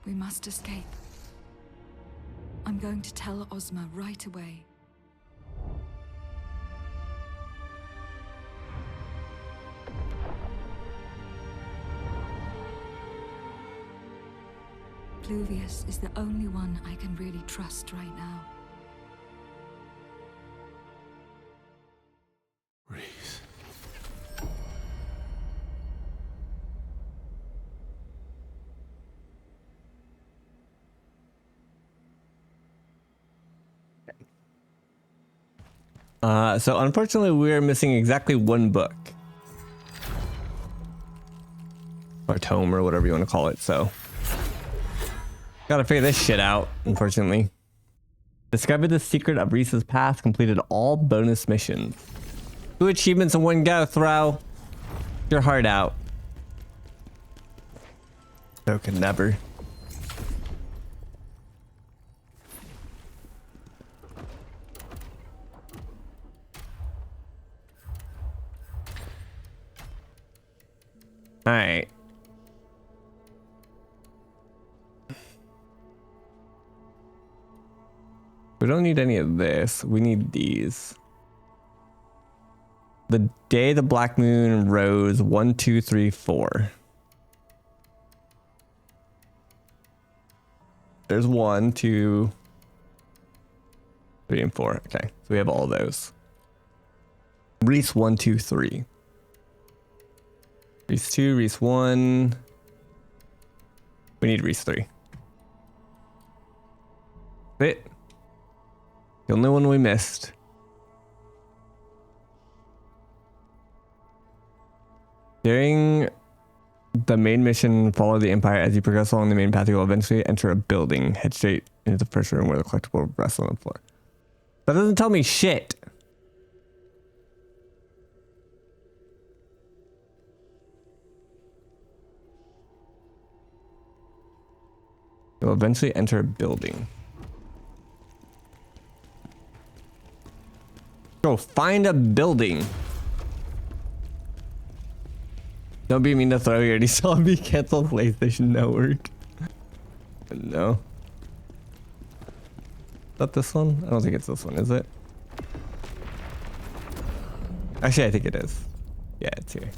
We must escape. I'm going to tell Ozma right away. Pluvius is the only one I can really trust right now. Reese. So unfortunately, we're missing exactly one book. Or tome, or whatever you want to call it, so. Gotta figure this shit out, unfortunately. Discovered the secret of Reese's past, completed all bonus missions. 2 achievements in one go, throw your heart out. So could never. All right. We don't need any of this. We need these. The day the black moon rose, 1, 2, 3, 4. There's 1, 2, 3, and 4. Okay, so we have all those. Reese 1, 2, 3. Reese 2, Reese 1. We need Reese 3. It. The only one we missed. During the main mission, follow the Empire. As you progress along the main path, you will eventually enter a building. Head straight into the first room where the collectible rests on the floor. That doesn't tell me shit. You'll eventually enter a building. Go find a building. Don't be mean to throw. You already saw me cancel PlayStation Network. No. Is that this one? I don't think it's this one, is it? Actually, I think it is. Yeah, it's here.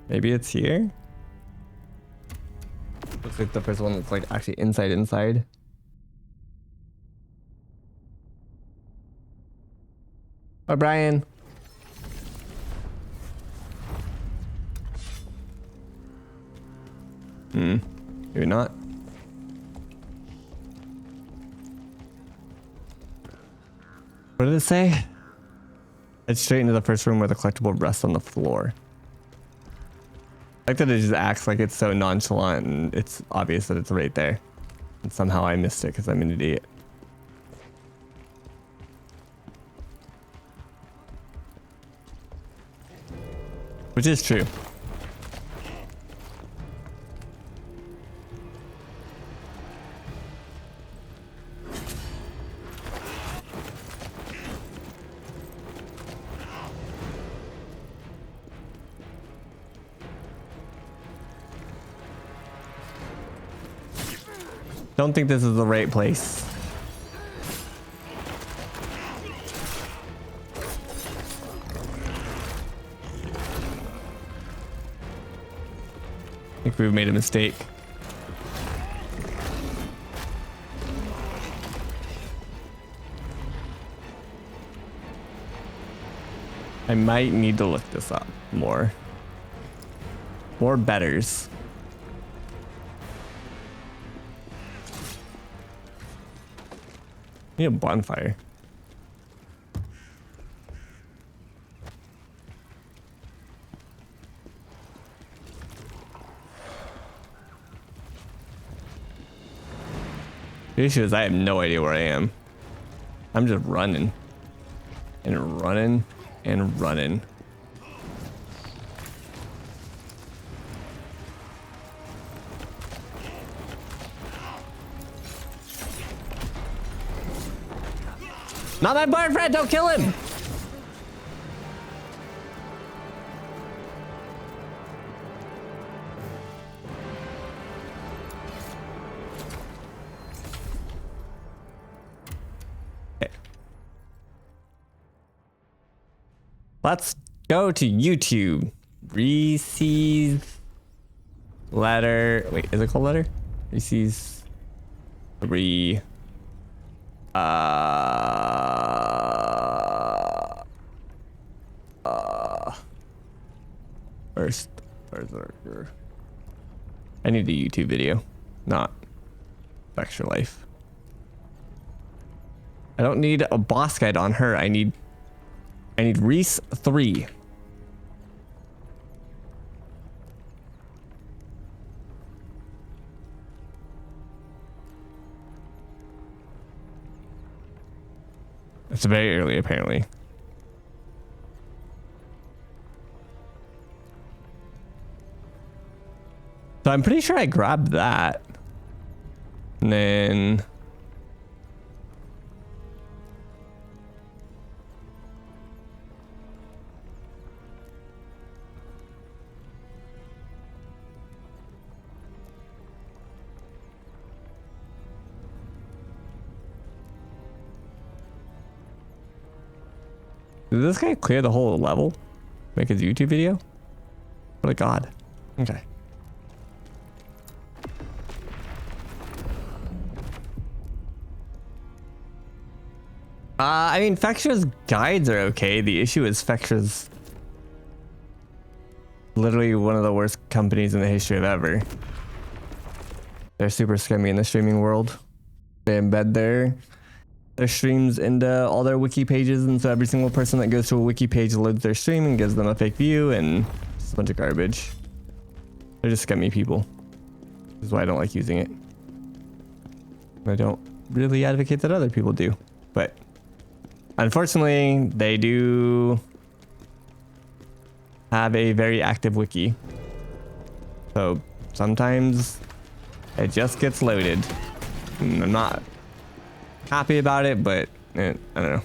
Maybe it's here? Looks like the first one that's like actually inside. Bye, Brian. Maybe not. What did it say? It's straight into the first room where the collectible rests on the floor. I like that it just acts like it's so nonchalant and it's obvious that it's right there. And somehow I missed it because I'm an idiot. Which is true. Don't think this is the right place. I think we've made a mistake. I might need to look this up more. More betters. I need a bonfire. The issue is I have no idea where I am. I'm just running. And running and running. Not my boyfriend, don't kill him! Okay. Let's go to YouTube. Receive letter. Wait, is it called letter? Receives 3. First Berserker. I need a YouTube video, not Extra Life. I don't need a boss guide on her. I need Reese 3. It's very early, apparently. So I'm pretty sure I grabbed that. And then... Did this guy clear the whole level? Make his YouTube video? What a god. Okay. I mean, Fextra's guides are okay. The issue is Fextra's literally one of the worst companies in the history of ever. They're super scummy in the streaming world. They embed their streams into all their wiki pages, and so every single person that goes to a wiki page loads their stream and gives them a fake view, and it's a bunch of garbage. They're just scummy people. This is why I don't like using it. I don't really advocate that other people do, but unfortunately, they do have a very active wiki. So sometimes it just gets loaded. And I'm not happy about it, but I don't know.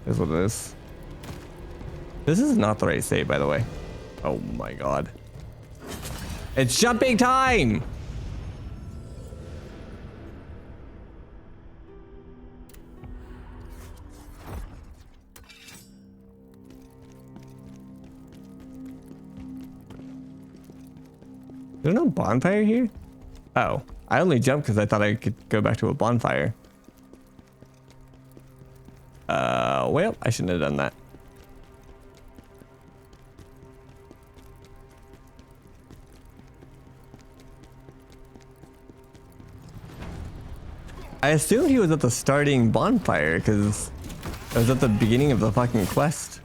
This is what it is. This is not the right save, by the way. Oh my god. It's jumping time! There's no bonfire here? Oh, I only jumped because I thought I could go back to a bonfire. Well, I shouldn't have done that. I assumed he was at the starting bonfire because I was at the beginning of the fucking quest.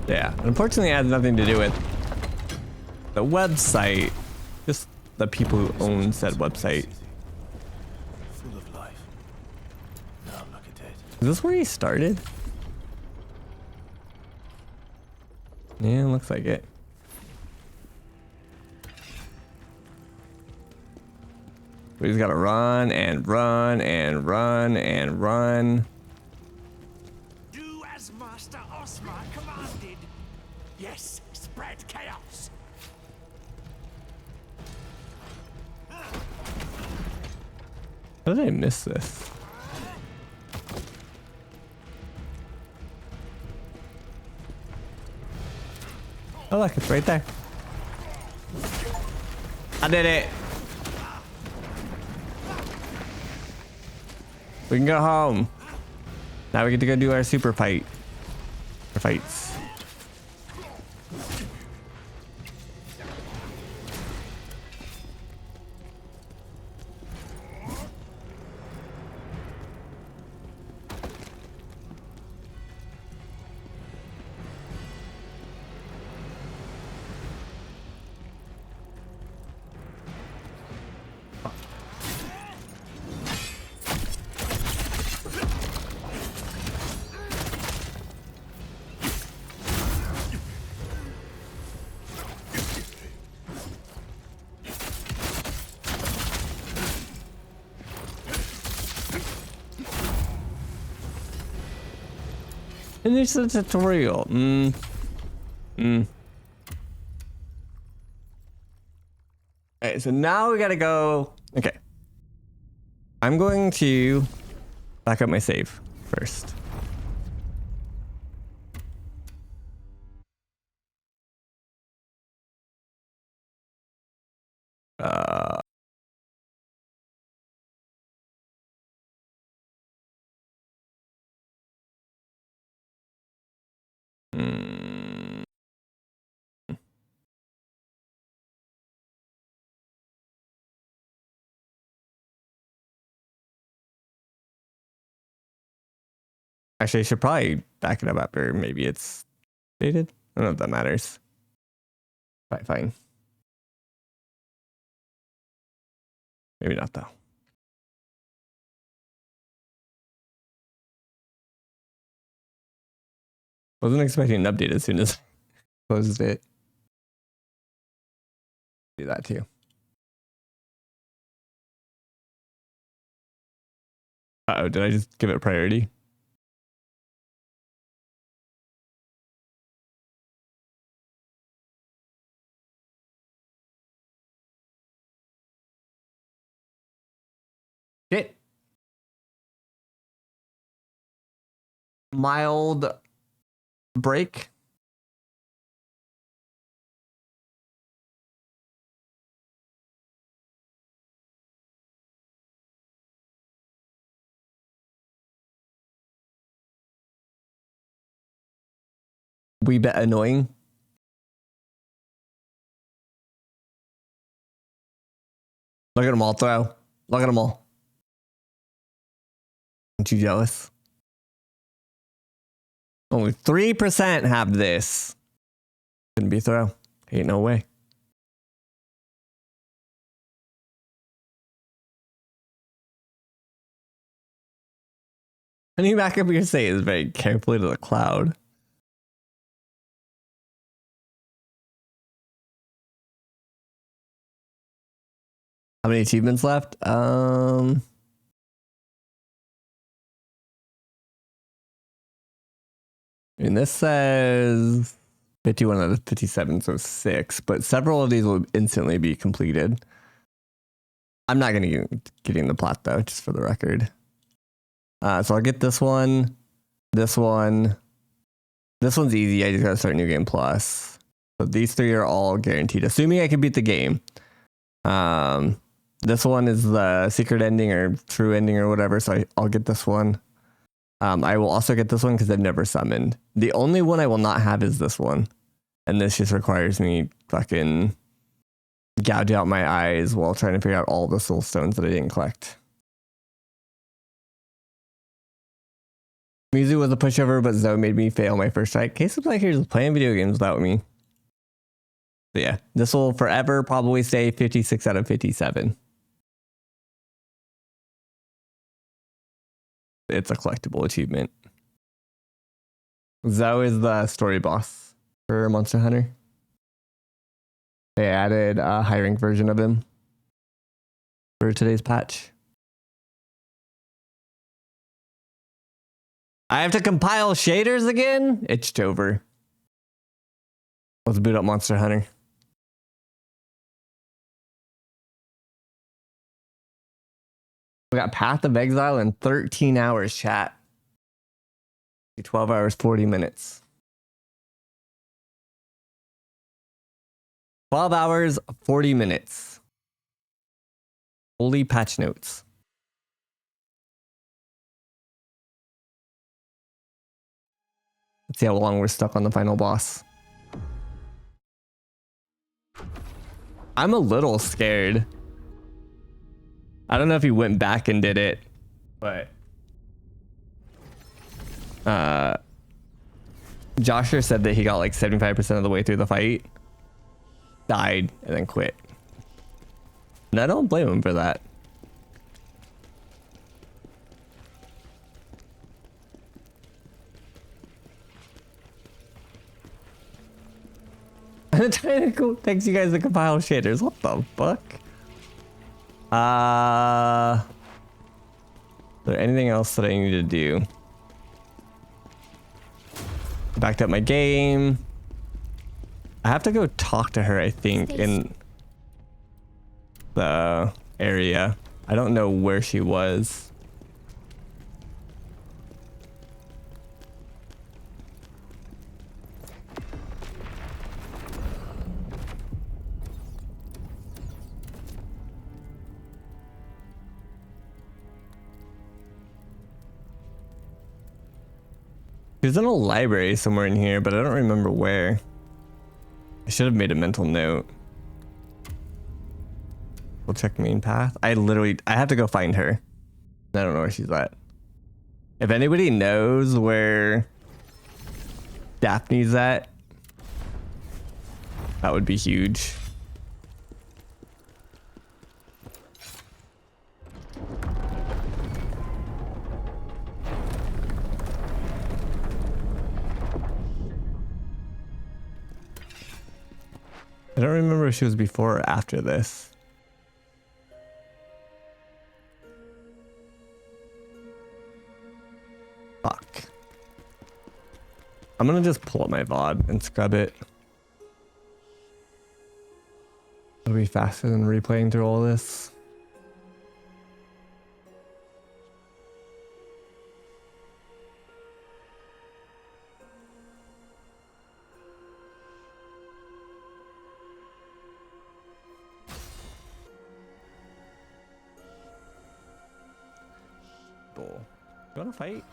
Yeah, unfortunately it has nothing to do with the website, just the people who own said website. Full of life. Now look at it. Is this where he started? Yeah, looks like it. We just gotta run and run and run and run. Do as Master Osma commanded. Yes, spread chaos. How did I miss this? Oh look, it's right there. I did it. We can go home. Now we get to go do our super fight. Or fights. And there's a tutorial. Alright, so now we gotta go. Okay. I'm going to back up my save first. Actually, I should probably back it up after maybe it's dated. I don't know if that matters. Right, fine. Maybe not though. Wasn't expecting an update as soon as I closed it. Do that too. Uh-oh, did I just give it priority? Shit. Mild break. Wee bit annoying. Look at them all, throw. Look at them all. Aren't you jealous? Only 3% have this. Couldn't be throw. Ain't no way. And you back up your say is very carefully to the cloud. How many achievements left? I mean, this says 51 out of 57, so 6, but several of these will instantly be completed. I'm not going to get in the plot though, just for the record. So I'll get this one, this one. This one's easy. I just got to start New Game Plus. So these 3 are all guaranteed, assuming I can beat the game. This one is the secret ending or true ending or whatever, so I'll get this one. I will also get this one because I've never summoned. The only one I will not have is this one. And this just requires me fucking gouge out my eyes while trying to figure out all the soul stones that I didn't collect. Mizu was a pushover, but Zoe made me fail my first strike. Case of like here's playing video games without me. But yeah, this will forever probably stay 56 out of 57. It's a collectible achievement. Zoe is the story boss for Monster Hunter. They added a high rank version of him for today's patch. I have to compile shaders again? It's over. Let's boot up Monster Hunter. We got Path of Exile in 13 hours, chat. 12 hours, 40 minutes. 12 hours, 40 minutes. Holy patch notes. Let's see how long we're stuck on the final boss. I'm a little scared. I don't know if he went back and did it, but Joshua said that he got like 75% of the way through the fight, died, and then quit. And I don't blame him for that. I'm trying to text you guys to compile shaders. What the fuck? Is there anything else that I need to do? Backed up my game. I have to go talk to her, I think, in the area. I don't know where she was. She's in a library somewhere in here, but I don't remember where. I should have made a mental note. We'll check main path. I have to go find her. I don't know where she's at. If anybody knows where Daphne's at, that would be huge. I don't remember if she was before or after this. I'm gonna just pull up my VOD and scrub it. It'll be faster than replaying through all this. Bull. You wanna fight?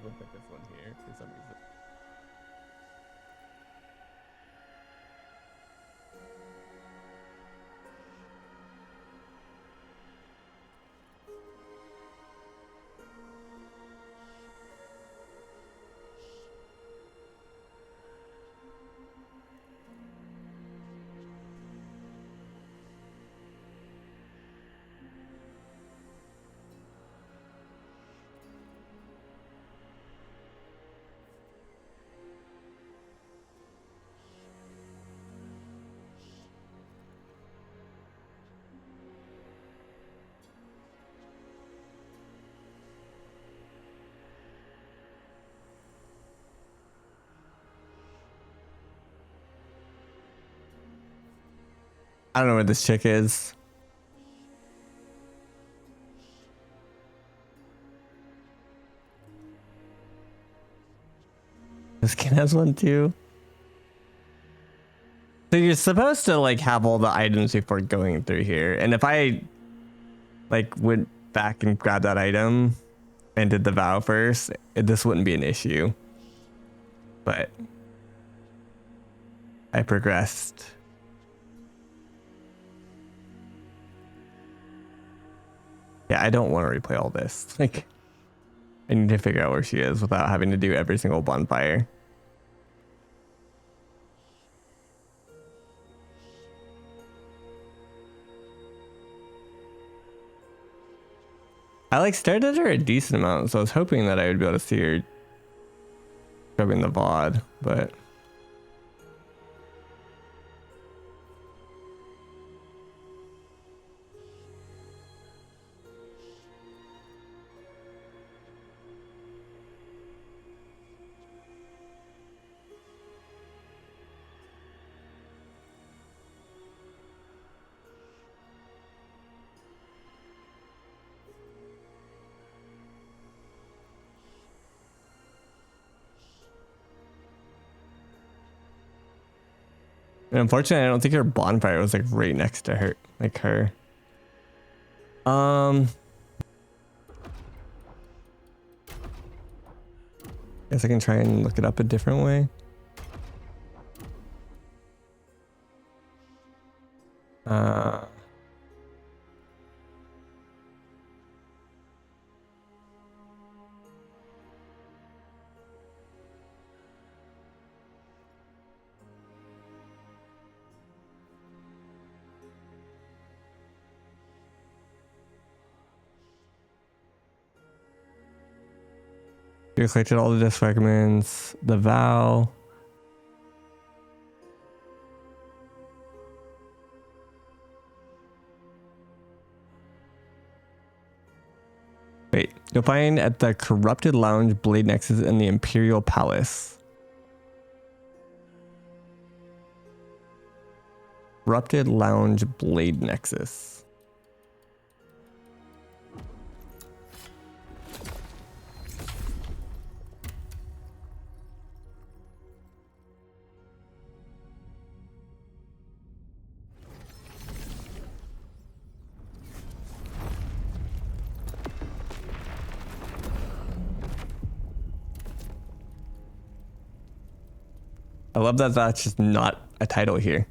We'll pick this one here for some reason. I don't know where this chick is. This kid has one too. So you're supposed to like have all the items before going through here. And if I like went back and grabbed that item and did the vow first, this wouldn't be an issue. But I progressed. Yeah, I don't want to replay all this. Like, I need to figure out where she is without having to do every single bonfire. I like stared at her a decent amount, so I was hoping that I would be able to see her scrubbing the VOD, but and unfortunately, I don't think her bonfire was like right next to her, like her. Guess I can try and look it up a different way. You collected all the disc fragments, the vow. Wait, you'll find at the Corrupted Lounge Blade Nexus in the Imperial Palace. Corrupted Lounge Blade Nexus. I love that that's just not a title here.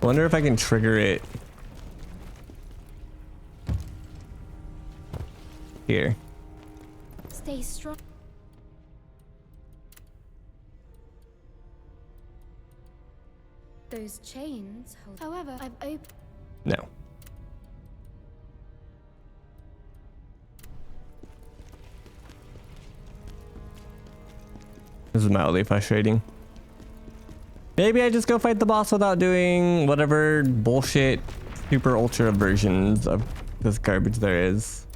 I wonder if I can trigger it here. Stay strong. Those chains hold. However, I've opened. No. This is mildly frustrating. Maybe I just go fight the boss without doing whatever bullshit super ultra versions of this garbage there is.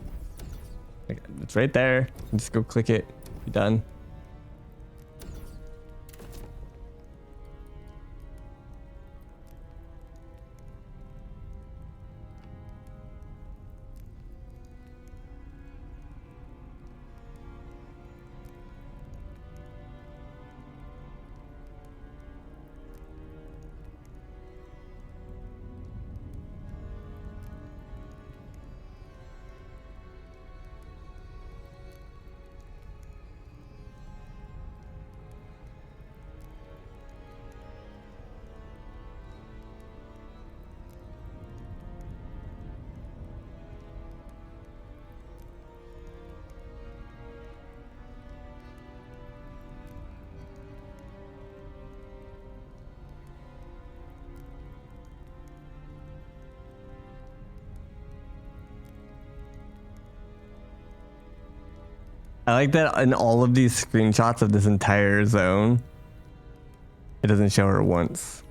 Like, it's right there. Just go click it. Be done. I like that in all of these screenshots of this entire zone, it doesn't show her once.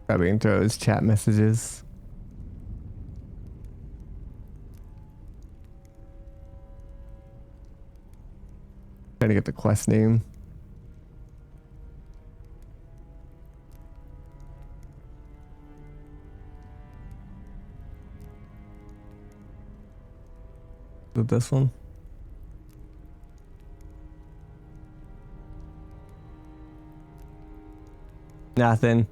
Grabbing through his chat messages. Trying to get the quest name. Is it this one? Nothing.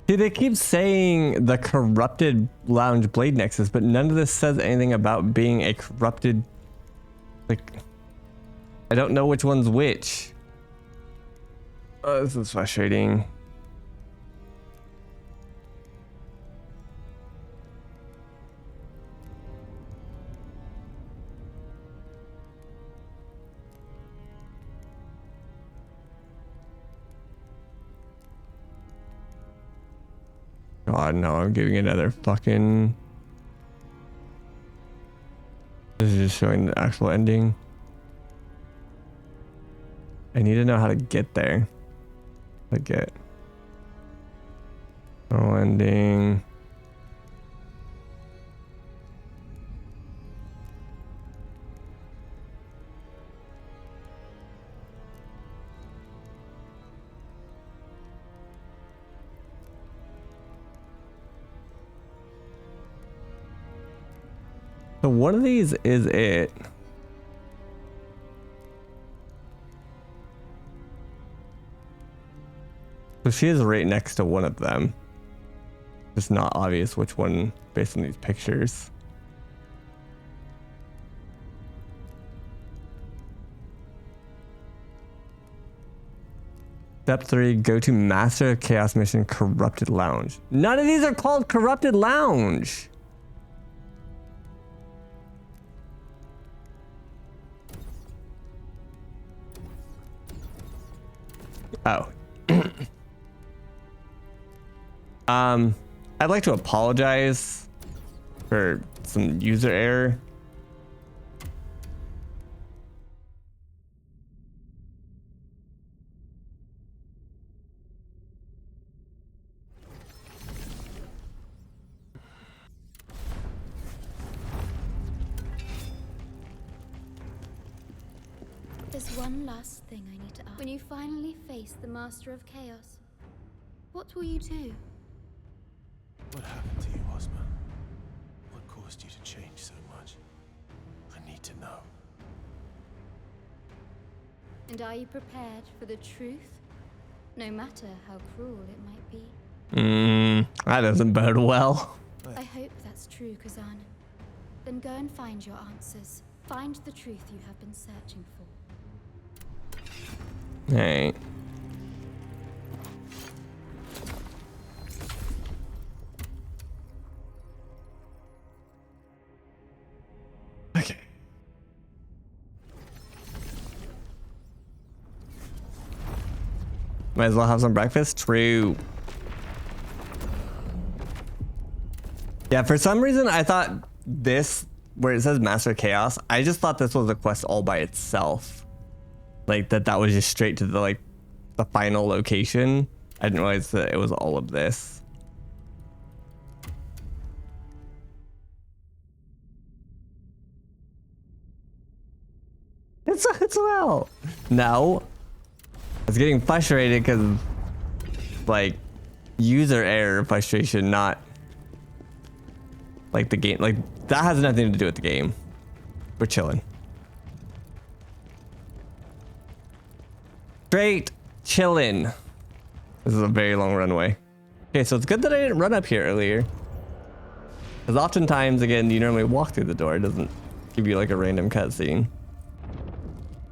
See, they keep saying the corrupted lounge blade nexus, but none of this says anything about being a corrupted. Like, I don't know which one's which. Oh, this is frustrating. God, no, I'm giving another fucking... This is just showing the actual ending. I need to know how to get there. How to get... Oh, ending... So one of these is it. So she is right next to one of them. It's not obvious which one based on these pictures. Step 3, go to Master of Chaos mission, Corrupted Lounge. None of these are called Corrupted Lounge. Oh. I'd like to apologize for some user error. There's one last thing I need to ask. When you finally face the Master of Chaos, What will you do? What happened to you, Ozma? What caused you to change so much? I need to know. And are you prepared for the truth? No matter how cruel it might be. That doesn't bode well. I hope that's true, Khazan. Then go and find your answers. Find the truth you have been searching for. Hey. Okay. Might as well have some breakfast. True. Yeah, for some reason I thought this, where it says Master of Chaos, I just thought this was a quest all by itself. Like that was just straight to the the final location. I didn't realize that it was all of this. It's well. No. I was getting frustrated because like user error frustration, not like the game. Like that has nothing to do with the game. We're chilling. Straight chilling. This is a very long runway. Okay, so it's good that I didn't run up here earlier. Because oftentimes, again, you normally walk through the door. It doesn't give you like a random cutscene.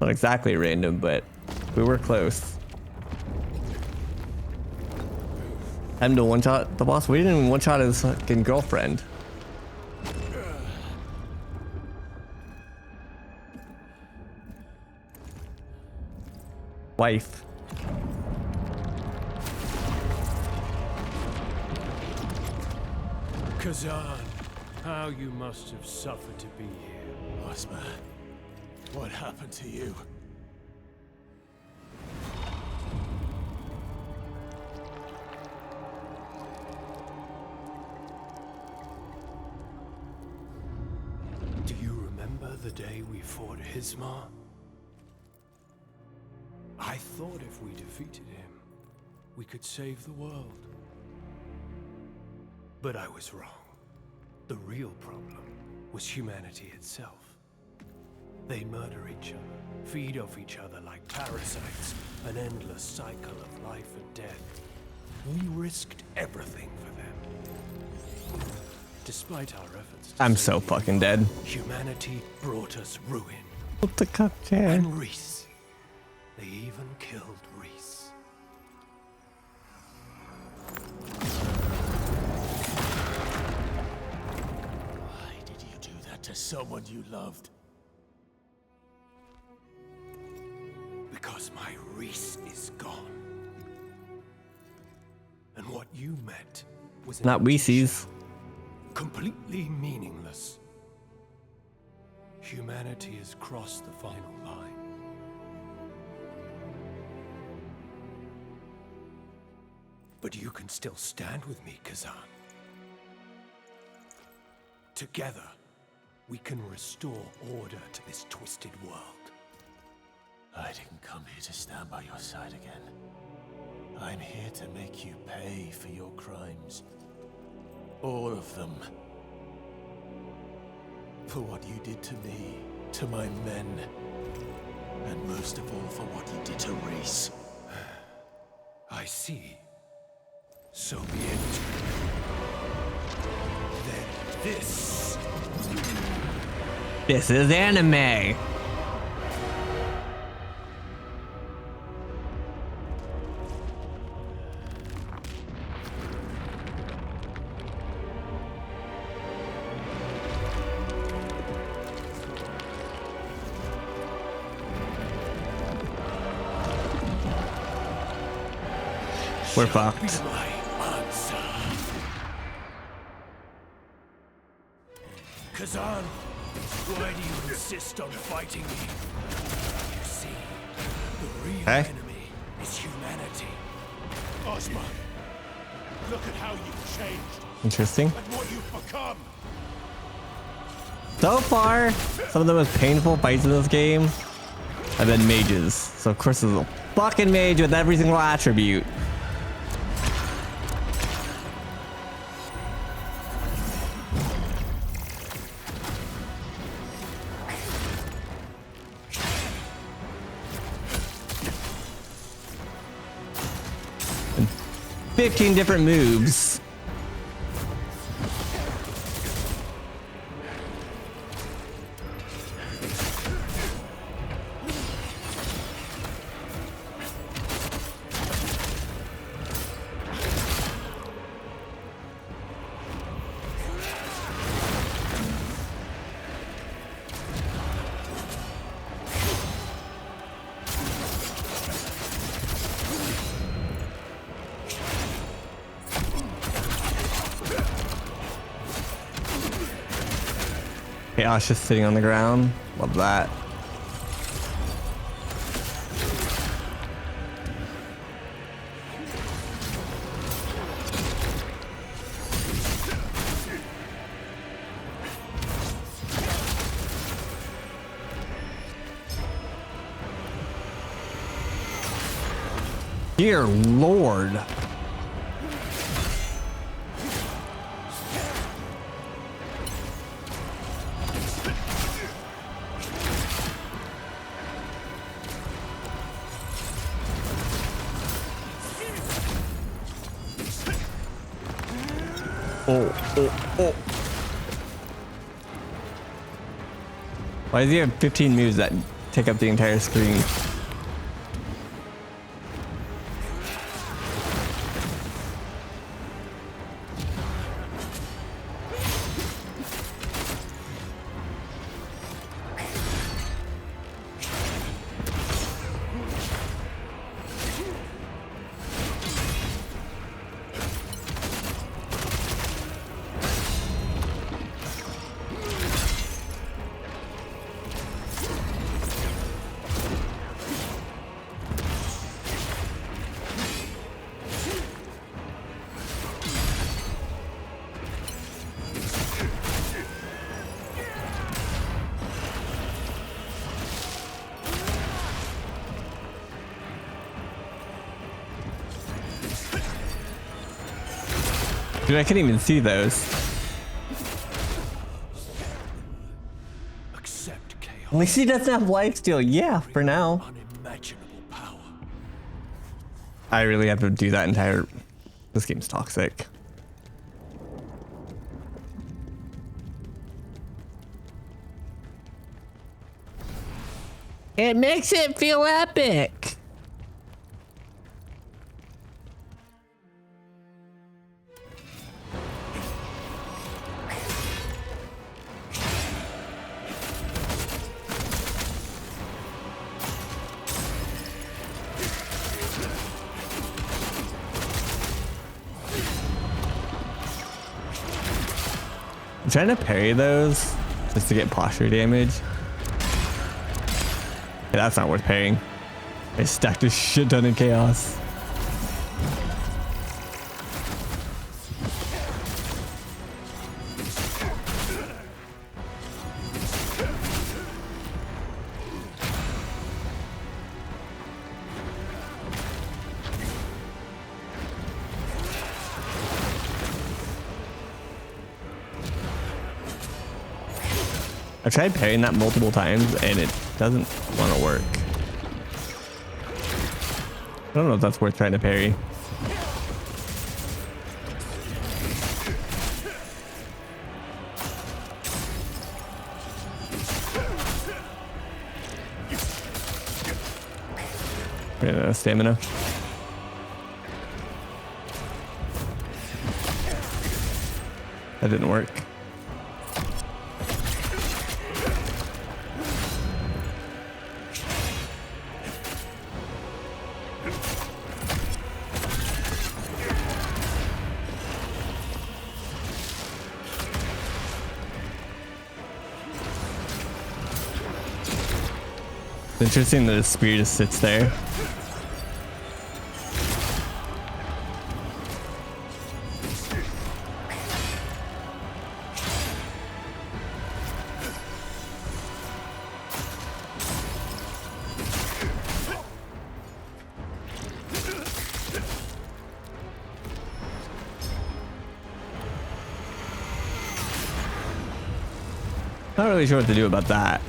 Not exactly random, but we were close. Time to one-shot the boss. We didn't even one-shot his fucking girlfriend. Wife. Khazan, how you must have suffered to be here. Ozma, what happened to you? Do you remember the day we fought Hismar? I thought if we defeated him, we could save the world. But I was wrong. The real problem was humanity itself. They murder each other, feed off each other like parasites, an endless cycle of life and death. We risked everything for them. Despite our efforts to I'm save so the fucking dead. humanity brought us ruin. What the cup chair? And Reese. They even killed Reese. Why did you do that to someone you loved? Because my Reese is gone. And what you meant was Not Weese's. completely meaningless. Humanity has crossed the final line. But you can still stand with me, Khazan. Together, we can restore order to this twisted world. I didn't come here to stand by your side again. I'm here to make you pay for your crimes. All of them. For what you did to me, to my men, and most of all for what you did to Reese. I see. So be it. Then this. This is anime. We're fucked. Khazan, why do you insist on fighting me? You see, the real enemy is humanity. Ozma, look at how you've changed. Interesting. And what you've become. So far, some of the most painful fights in this game have been mages. So of course there's a fucking mage with every single attribute. 15 different moves. Chaos just sitting on the ground. Love that. Dear Lord. Oh. Why does he have 15 moves that take up the entire screen? Dude, I couldn't even see those. Accept chaos. At least he doesn't have lifesteal. Yeah, for now. Unimaginable power. I really have to do that entire... This game's toxic. It makes it feel epic. I'm trying to parry those just to get posture damage. Yeah, that's not worth parrying. I stacked a shit ton of chaos. I tried parrying that multiple times and it doesn't want to work. I don't know if that's worth trying to parry. Stamina. That didn't work. It's interesting that the spear just sits there. Not really sure what to do about that.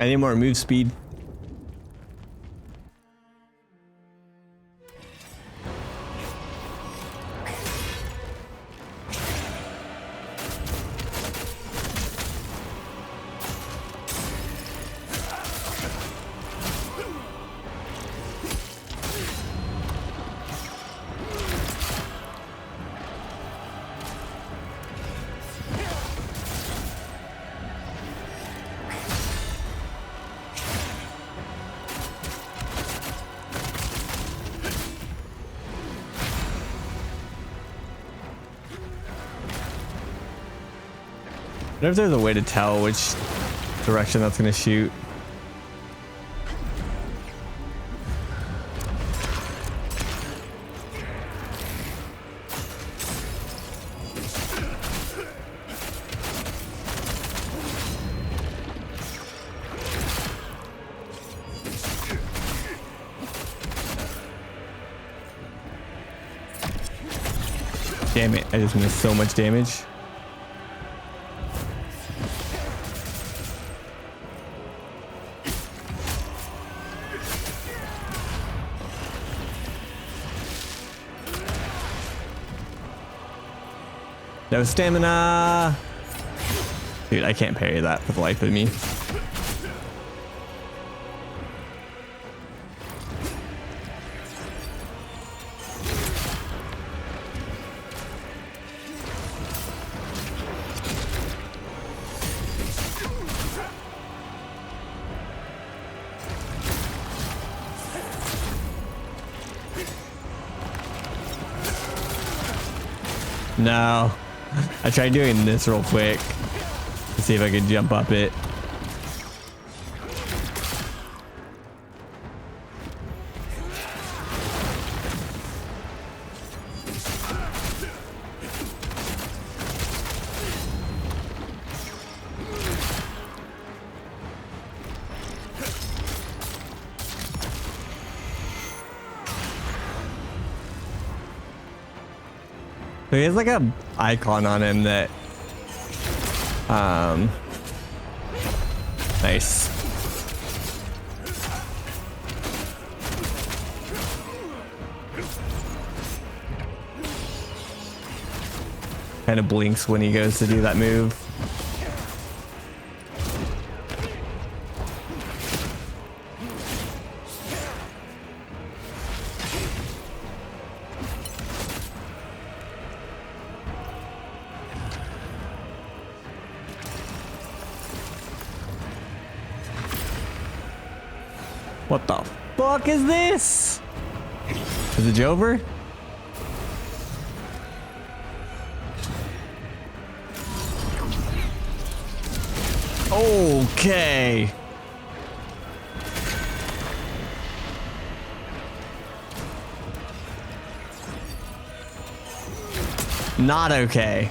I need more move speed. I wonder if there's a way to tell which direction that's going to shoot. Damn it, I just missed so much damage. No stamina. Dude, I can't parry that for the life of me. No. I tried doing this real quick to see if I could jump up it. So he has like a icon on him that nice. Kind of blinks when he goes to do that move. What the fuck is this? Is it Jover? Okay. Not okay.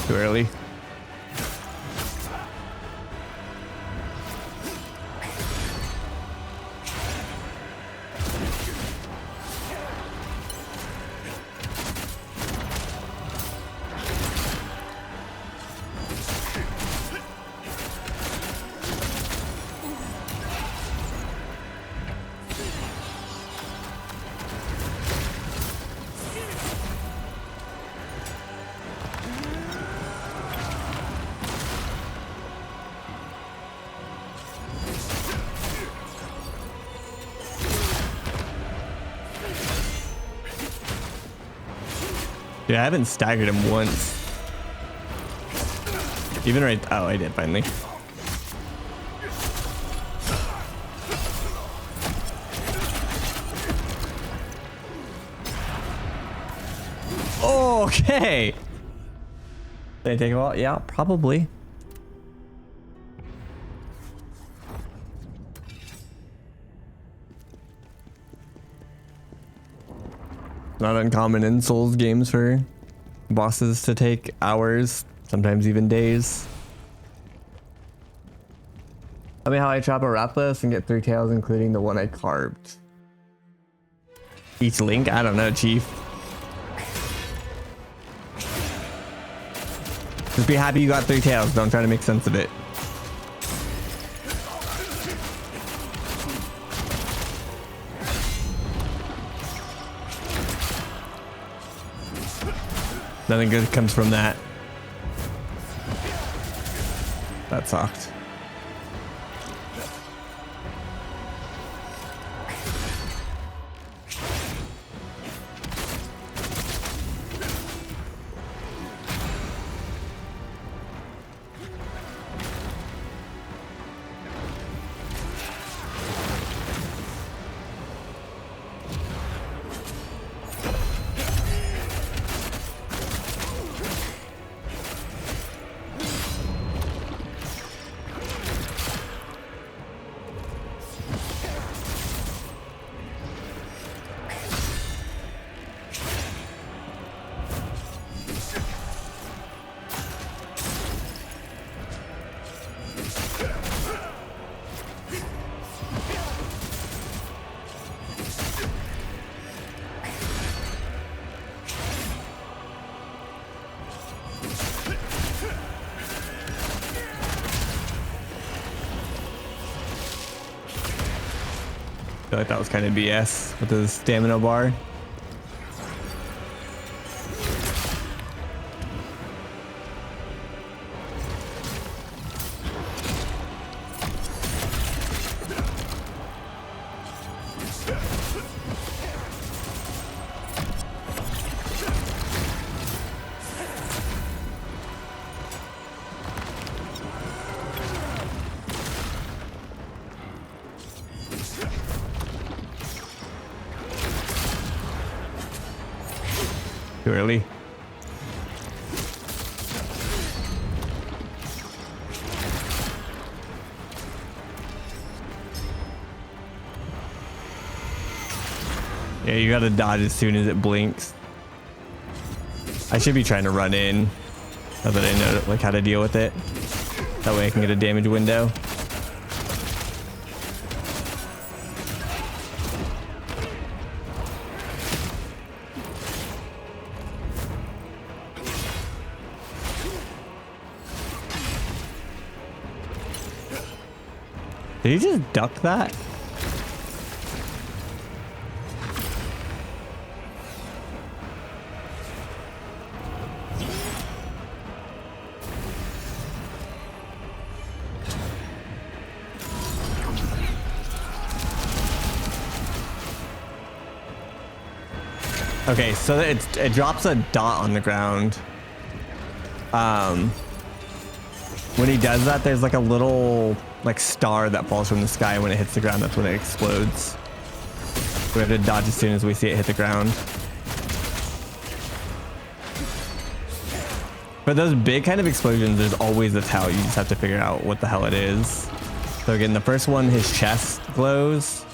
Too early. Dude, I haven't staggered him once. Even right. Oh, I did finally. Okay. Did I take a while? Yeah, probably. Not uncommon in Souls games for bosses to take hours, sometimes even days. Tell me how I chop a Rathalos and get 3 tails, including the one I carved. Each link? I don't know, Chief. Just be happy you got 3 tails. Don't try to make sense of it. Nothing good comes from that. That sucked. I feel like that was kind of BS with the stamina bar. Too early. Yeah, you gotta dodge as soon as it blinks. I should be trying to run in, now that I know like how to deal with it. That way I can get a damage window. Did he just duck that? Okay, so it drops a dot on the ground. When he does that, there's like a little like star that falls from the sky. When it hits the ground, that's when it explodes. We have to dodge as soon as we see it hit the ground. For those big kind of explosions, there's always a tell. You just have to figure out what the hell it is. So again, the first one, his chest glows,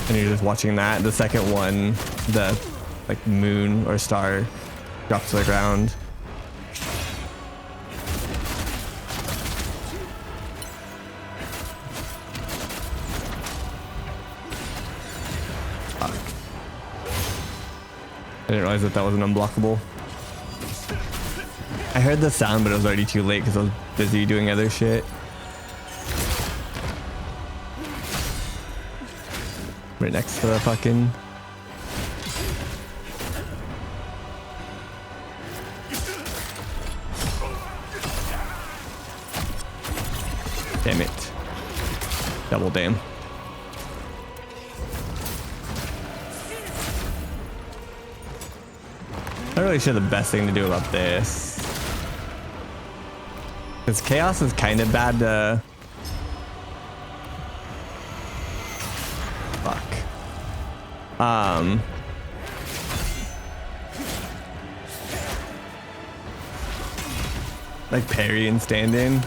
and you're just watching that. The second one, the like moon or star drops to the ground. Fuck. I didn't realize that wasn't unblockable. I heard the sound, but it was already too late because I was busy doing other shit. Right next to the fucking... Damn it. Double damn. I'm not really sure the best thing to do about this. Because chaos is kind of bad to... Fuck. Like parry and stand in.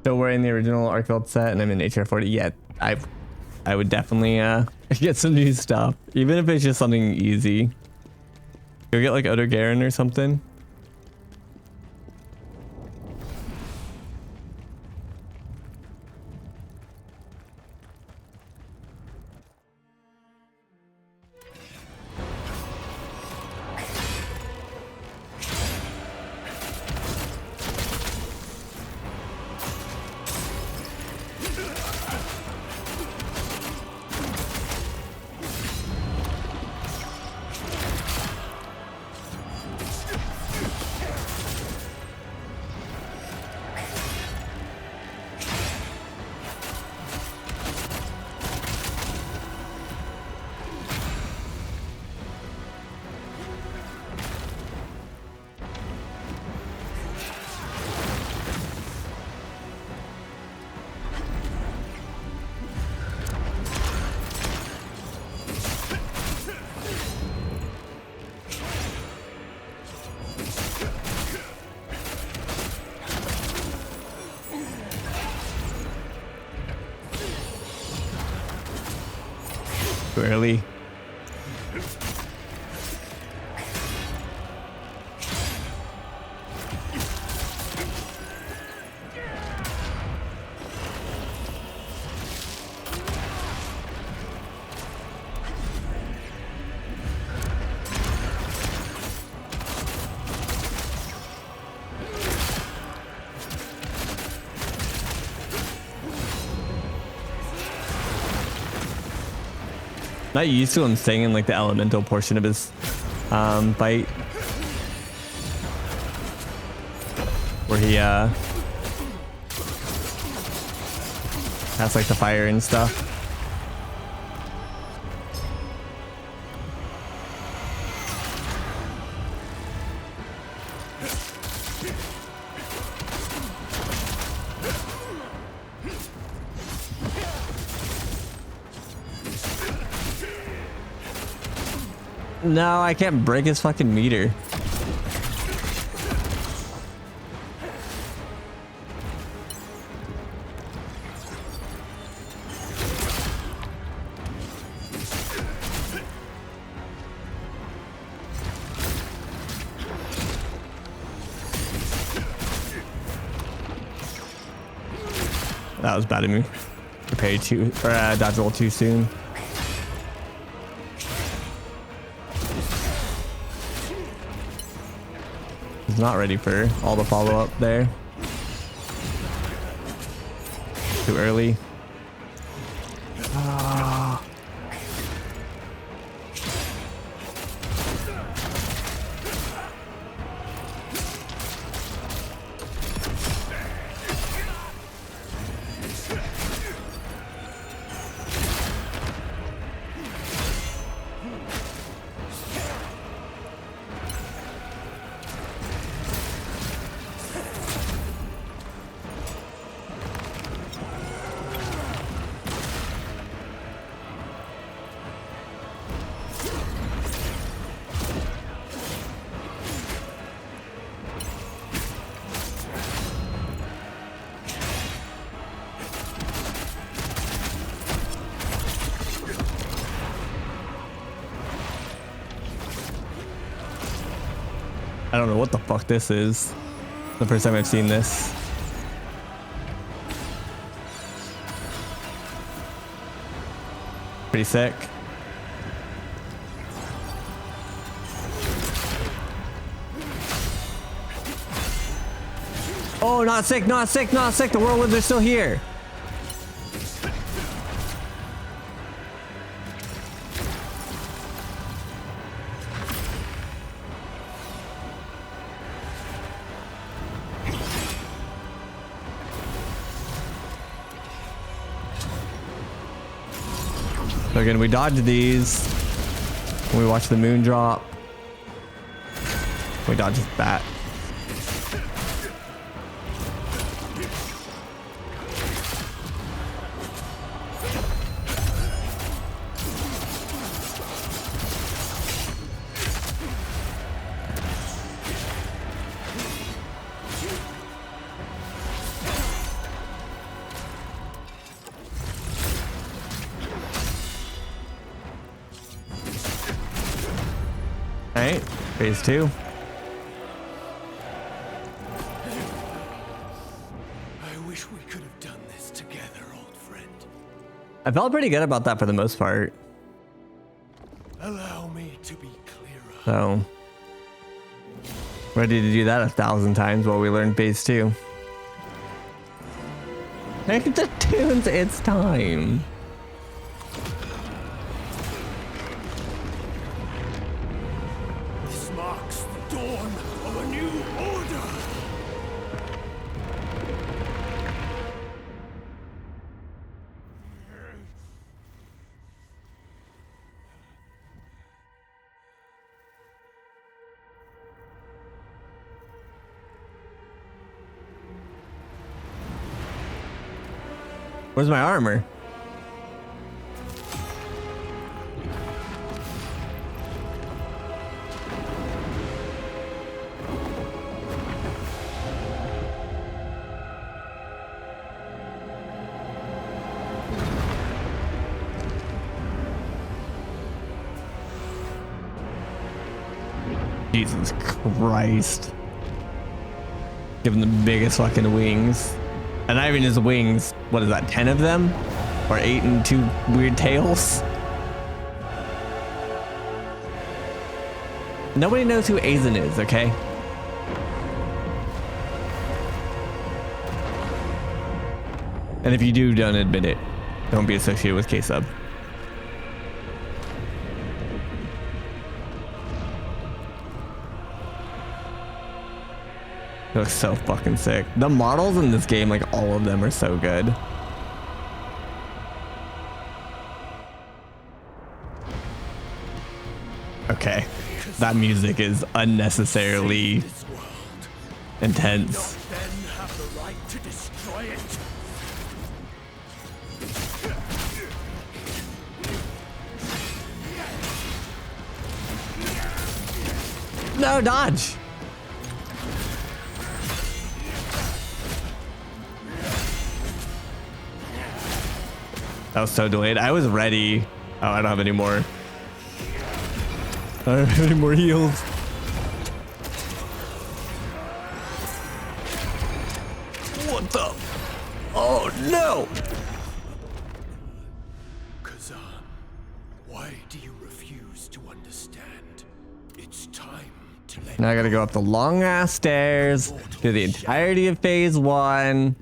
Still wearing the original Archfield set, and I'm in HR40. Yeah, I would definitely get some new stuff, even if it's just something easy. Go get like Odo Garen or something. Too early. Not used to him staying in like the elemental portion of his bite, where he has like the fire and stuff. No, I can't break his fucking meter. That was bad of me. Prepare too, or dodge roll too soon. He's not ready for all the follow-up there. Too early. Ah. I don't know what the fuck this is. The first time I've seen this. Pretty sick. Oh, not sick, not sick, not sick. The whirlwinds are still here. So again, we dodge these. We watch the moon drop. We dodge that. Right? Phase 2. I wish we could have done this together, old friend. I felt pretty good about that for the most part. Allow me to be clearer. So, ready to do that 1,000 times while we learn phase 2. Hey, the tunes, it's time. This marks the dawn of a new order. Where's my armor? Jesus Christ. Give him the biggest fucking wings. And not even his wings. What is that, 10 of them? Or 8 and 2 weird tails? Nobody knows who Khazan is, okay? And if you do, don't admit it. Don't be associated with K-Sub. It looks so fucking sick. The models in this game, like all of them, are so good. Okay, that music is unnecessarily intense. Then have the right to destroy it. No, dodge. That was so delayed. I was ready. Oh, I don't have any more. I don't have any more heals. What the? Oh no! Khazan, why do you refuse to understand? It's time to let Now I gotta go up the long ass stairs, do the entirety of phase 1.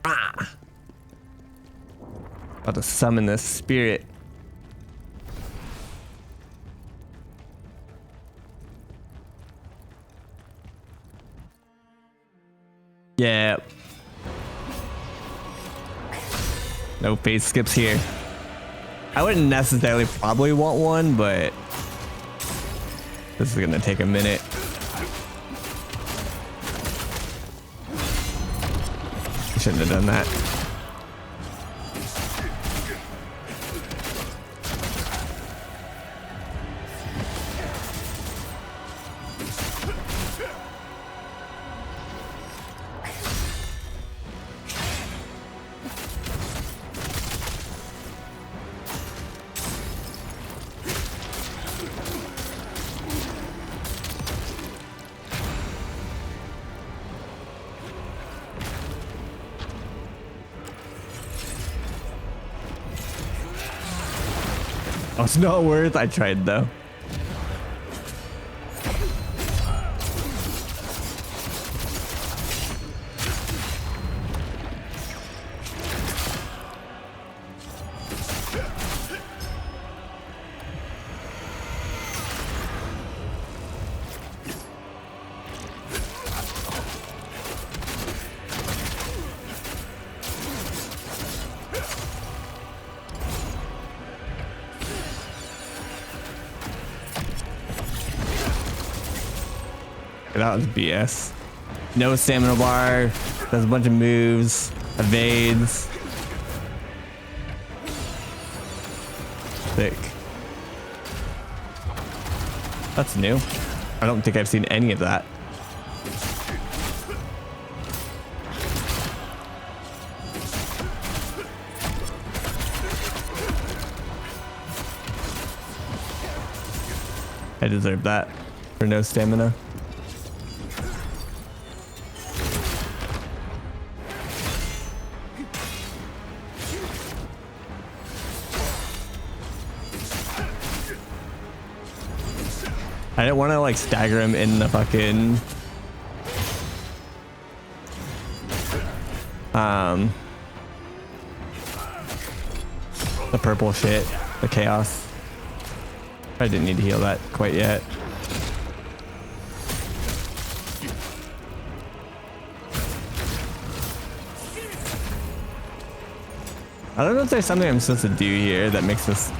Ah! About to summon this spirit. Yeah. No phase skips here. I wouldn't necessarily probably want one, but this is gonna take a minute. Shouldn't have done that. Oh, it's not worth. I tried though. That was BS. No stamina bar. Does a bunch of moves. Evades. Sick. That's new. I don't think I've seen any of that. I deserve that. For no stamina. I didn't want to like stagger him in the fucking the purple shit, the chaos. I didn't need to heal that quite yet. I don't know if there's something I'm supposed to do here that makes this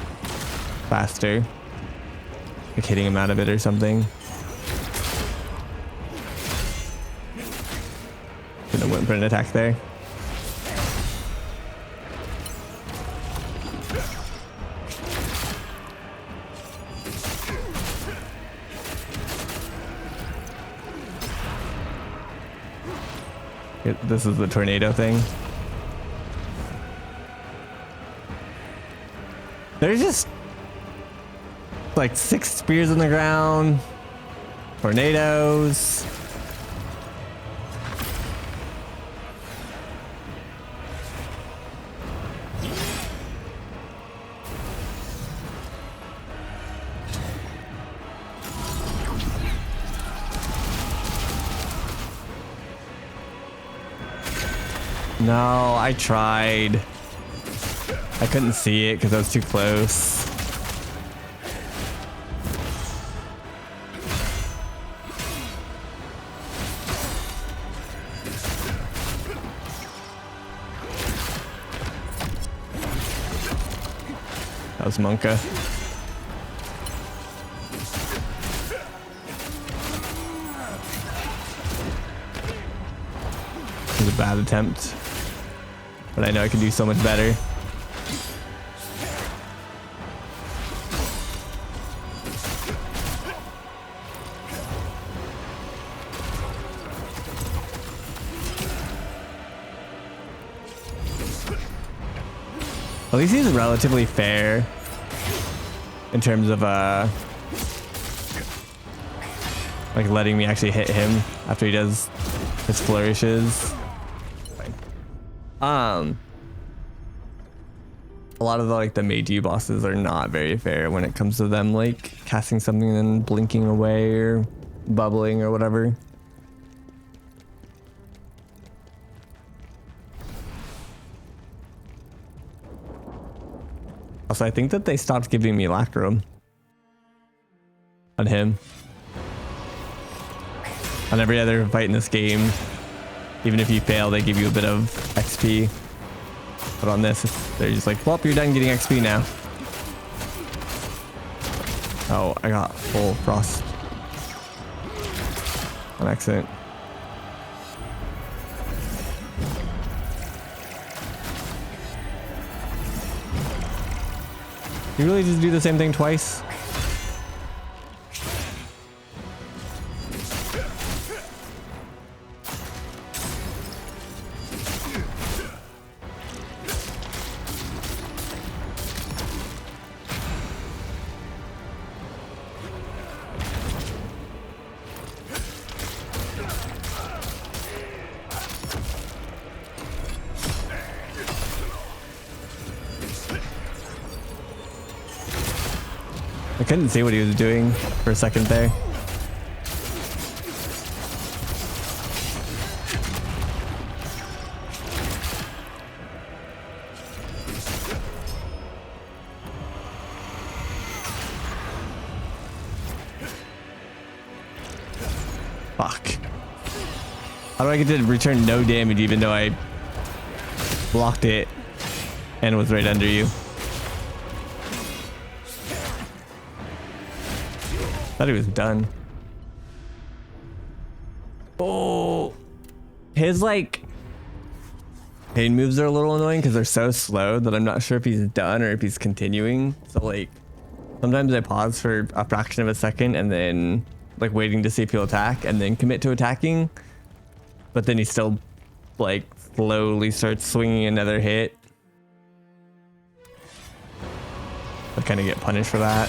faster. Like hitting him out of it or something. Gonna went for an attack there. This is the tornado thing. There's just like 6 spears on the ground, tornadoes. No, I tried. I couldn't see it because I was too close. That was Monka. It was a bad attempt, but I know I can do so much better. At least he's relatively fair in terms of like letting me actually hit him after he does his flourishes. A lot of the Meiji bosses are not very fair when it comes to them like casting something and then blinking away or bubbling or whatever. Also, I think that they stopped giving me Lacrum on him. On every other fight in this game, even if you fail, they give you a bit of XP. But on this, they're just like, well, you're done getting XP now. Oh, I got full frost on accident. You really just do the same thing twice? I couldn't see what he was doing for a second there. Fuck. How do I get to return no damage even though I blocked it and was right under you? Thought he was done. Oh, his like pain moves are a little annoying because they're so slow that I'm not sure if he's done or if he's continuing. So like sometimes I pause for a fraction of a second and then like waiting to see if he'll attack and then commit to attacking, but then he still like slowly starts swinging another hit. I kind of get punished for that.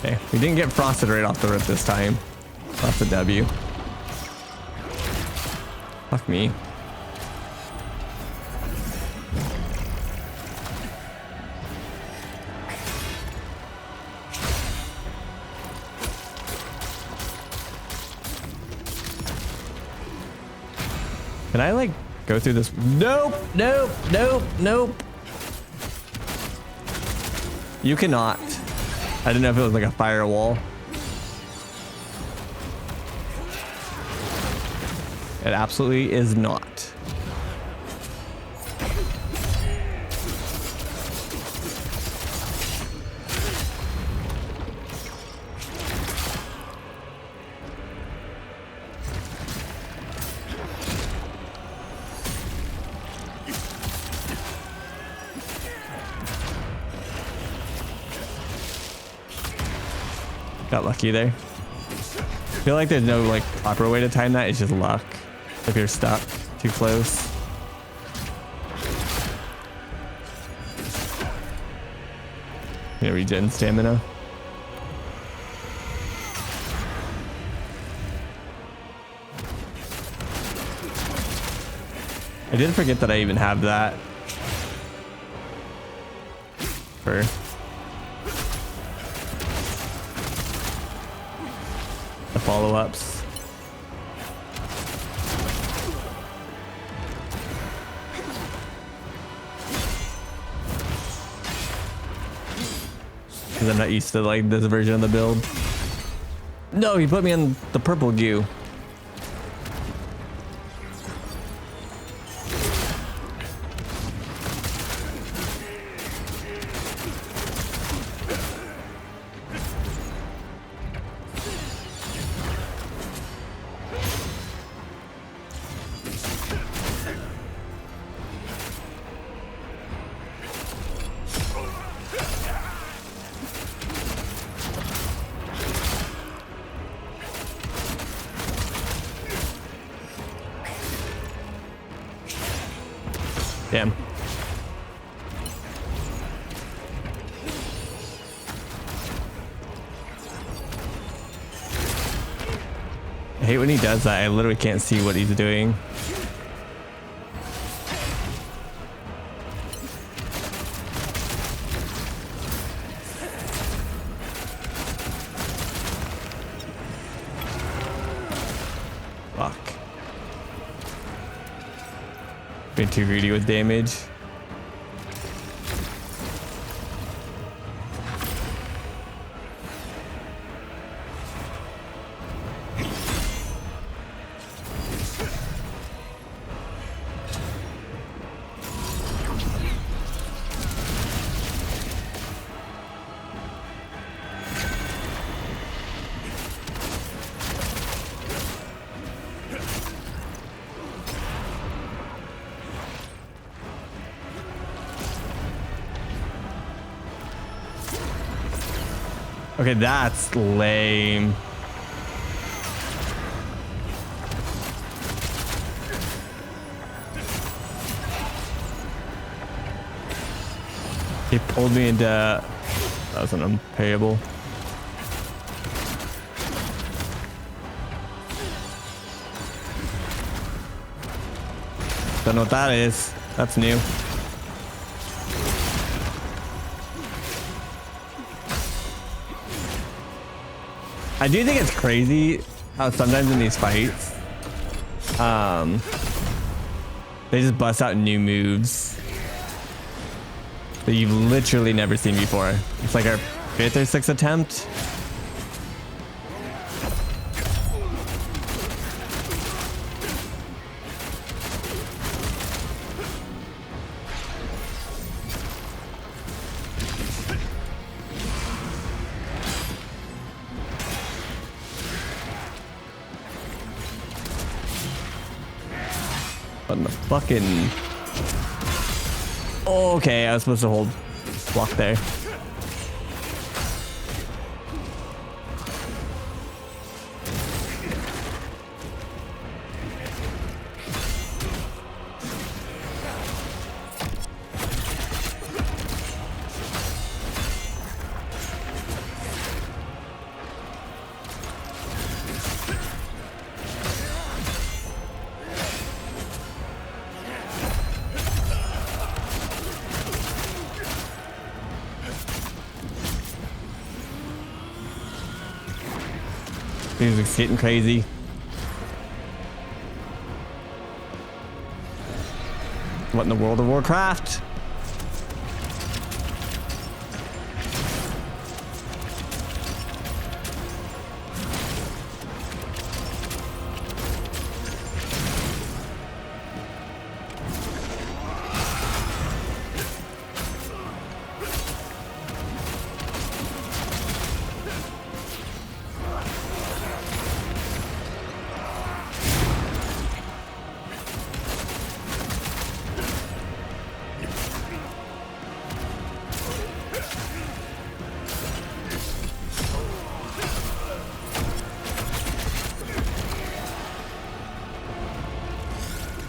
Okay, we didn't get frosted right off the rip this time. That's a W. Fuck me. Can I like go through this? Nope, nope, nope, nope. You cannot. I didn't know if it was like a firewall. It absolutely is not. Got lucky there. I feel like there's no like proper way to time that. It's just luck. If you're stuck too close. Yeah, regen stamina. I did forget that I even have that. For the follow-ups. Because I'm not used to like this version of the build. No, he put me in the purple goo. Damn. I hate when he does that. I literally can't see what he's doing. Fuck. Being too greedy with damage. Okay, that's lame. He pulled me into... That was an unpayable. Don't know what that is. That's new. I do think it's crazy how sometimes in these fights, they just bust out new moves that you've literally never seen before. It's like our 5th or 6th attempt. On the fucking... Oh, okay, I was supposed to hold block there. Music's getting crazy. What in the world of Warcraft?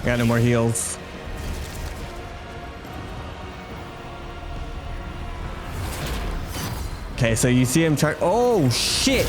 Got no more heals. Okay, so you see him charge. Oh shit!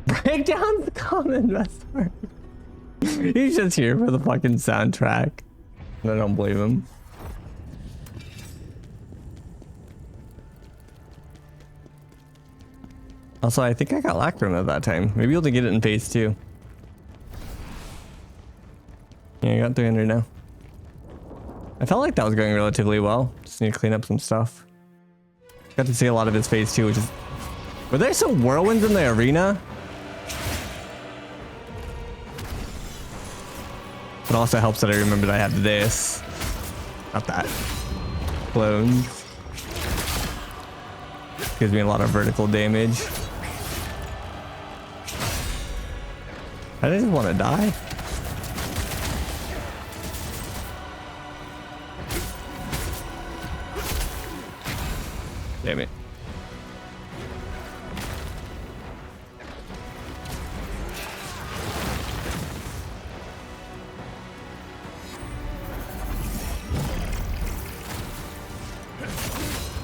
Breakdown's common best part. He's just here for the fucking soundtrack. I don't blame him. Also, I think I got Lacrim at that time. Maybe you'll get it in phase 2. Yeah, I got 300 now. I felt like that was going relatively well. Just need to clean up some stuff. Got to see a lot of his phase 2, which is... Were there some whirlwinds in the arena? It also helps that I remembered I have this. Not that. Clones. Gives me a lot of vertical damage. I just want to die. Damn it.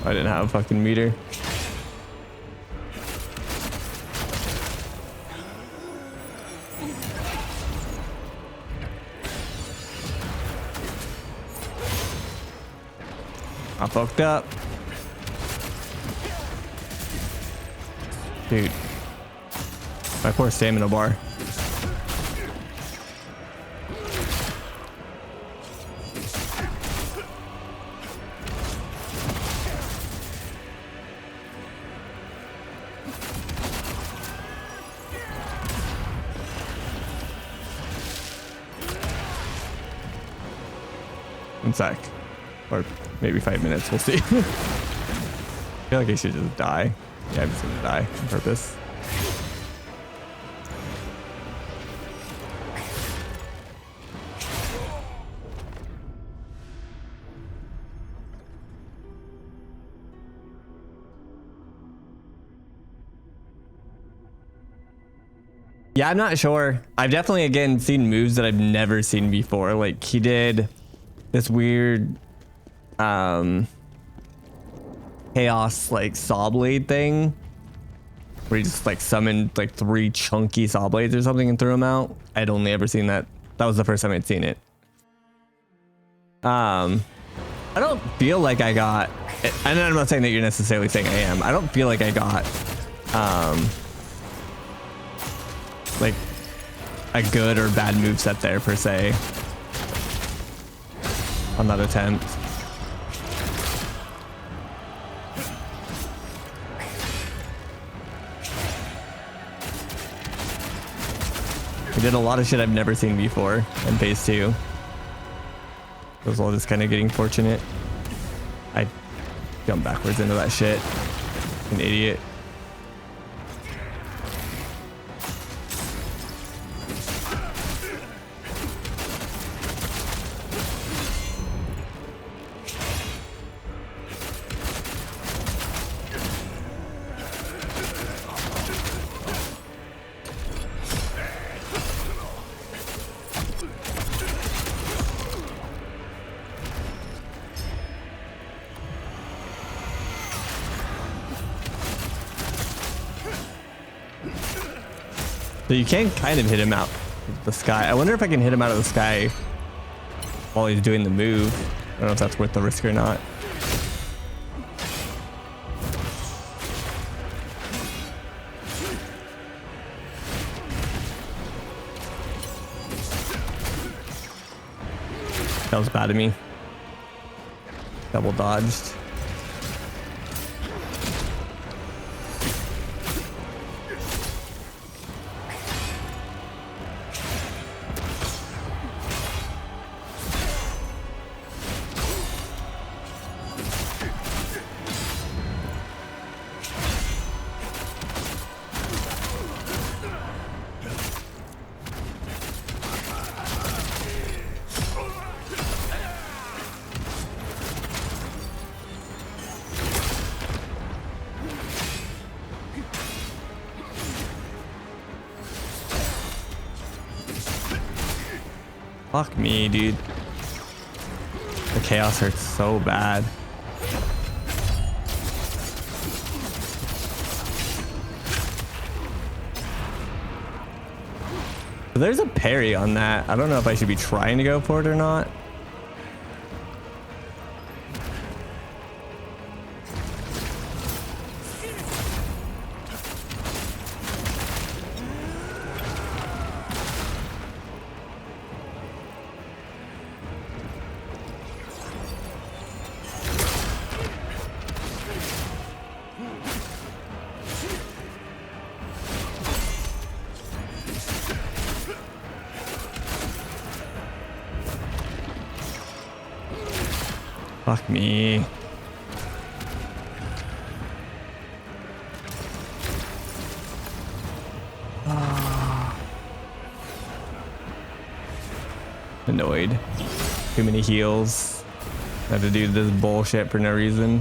I didn't have a fucking meter. I fucked up. Dude. My poor stamina bar. One sec. Or maybe 5 minutes, we'll see. I feel like I should just die. Yeah, I'm just gonna die on purpose. Yeah, I'm not sure. I've definitely, again, seen moves that I've never seen before. Like, he did this weird chaos like saw blade thing where he just like summoned like 3 chunky saw blades or something and threw them out. I'd only ever seen that. That was the first time I'd seen it. I don't feel like I got, and I'm not saying that you're necessarily saying I am. I don't feel like I got like a good or bad moveset there per se on that attempt. He did a lot of shit I've never seen before in phase 2. It was all just kind of getting fortunate. I jumped backwards into that shit. An idiot. So you can kind of hit him out of the sky. I wonder if I can hit him out of the sky while he's doing the move. I don't know if that's worth the risk or not. That was bad of me. Double dodged. Fuck me, dude. The chaos hurts so bad. There's a parry on that. I don't know if I should be trying to go for it or not. Fuck me. Annoyed. Too many heals. I have to do this bullshit for no reason.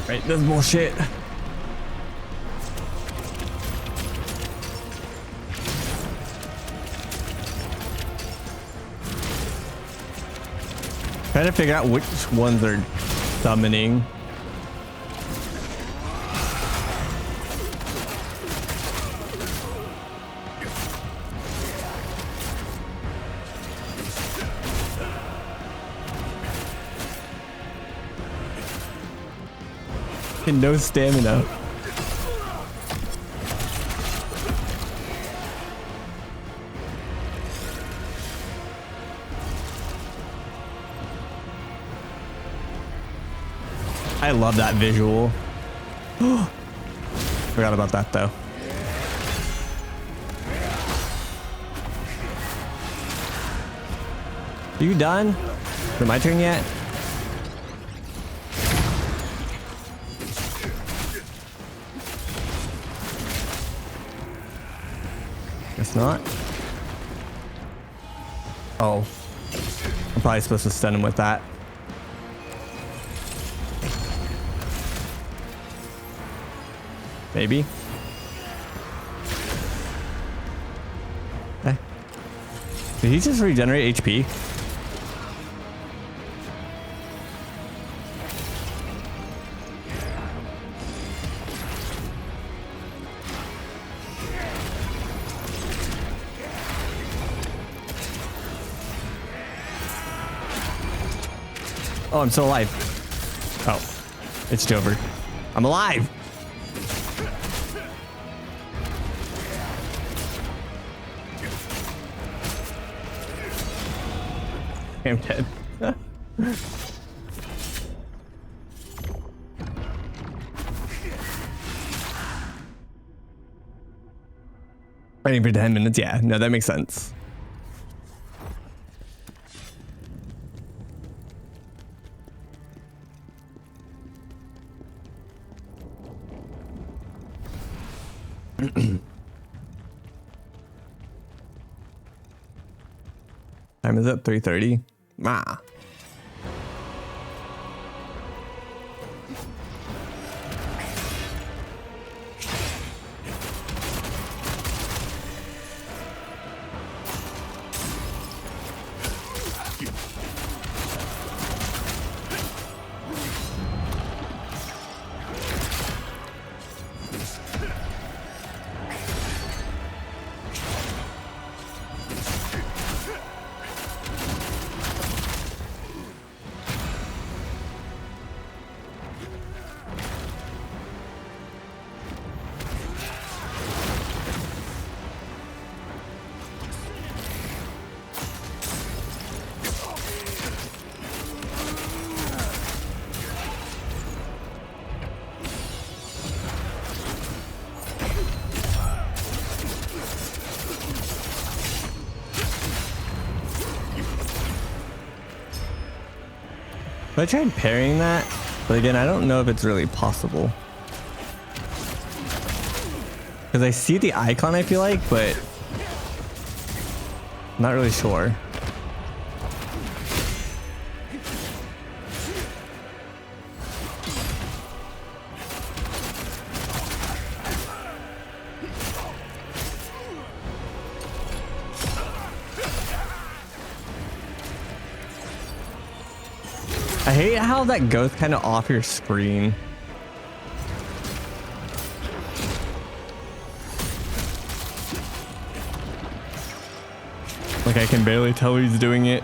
Right, this bullshit. Trying to figure out which ones are summoning. And no stamina. I love that visual. Forgot about that though. Are you done? Is it my turn yet? Guess not. Oh. I'm probably supposed to stun him with that. Maybe. Eh. Did he just regenerate HP? Oh, I'm still alive. Oh, it's Jover. I'm alive. I'm dead. Waiting for 10 minutes. Yeah, no, that makes sense. Time is it? 3:30. Ah. I tried parrying that, but again, I don't know if it's really possible. Because I see the icon, I feel like, but I'm not really sure. I hate how that goes kind of off your screen. Like I can barely tell he's doing it.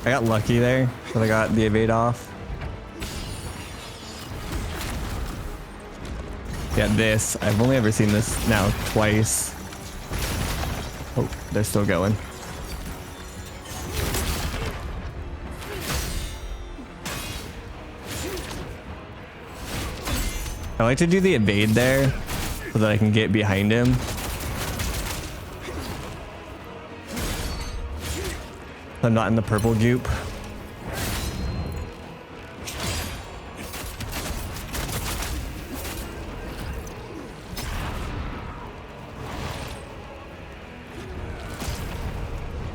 I got lucky there, but I got the evade off. Yeah, this. I've only ever seen this now twice. Oh, they're still going. I like to do the evade there so that I can get behind him. I'm not in the purple goop.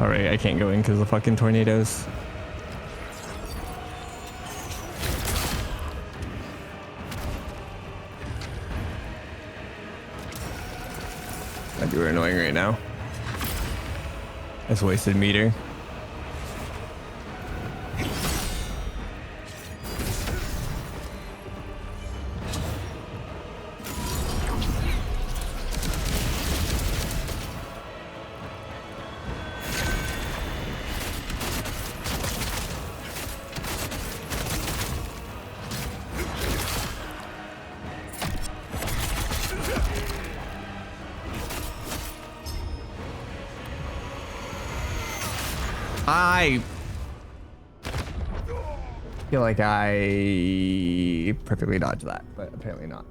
Alright, I can't go in because of the fucking tornadoes. That'd be annoying right now. That's wasted meter. I feel like I perfectly dodged that, but apparently not.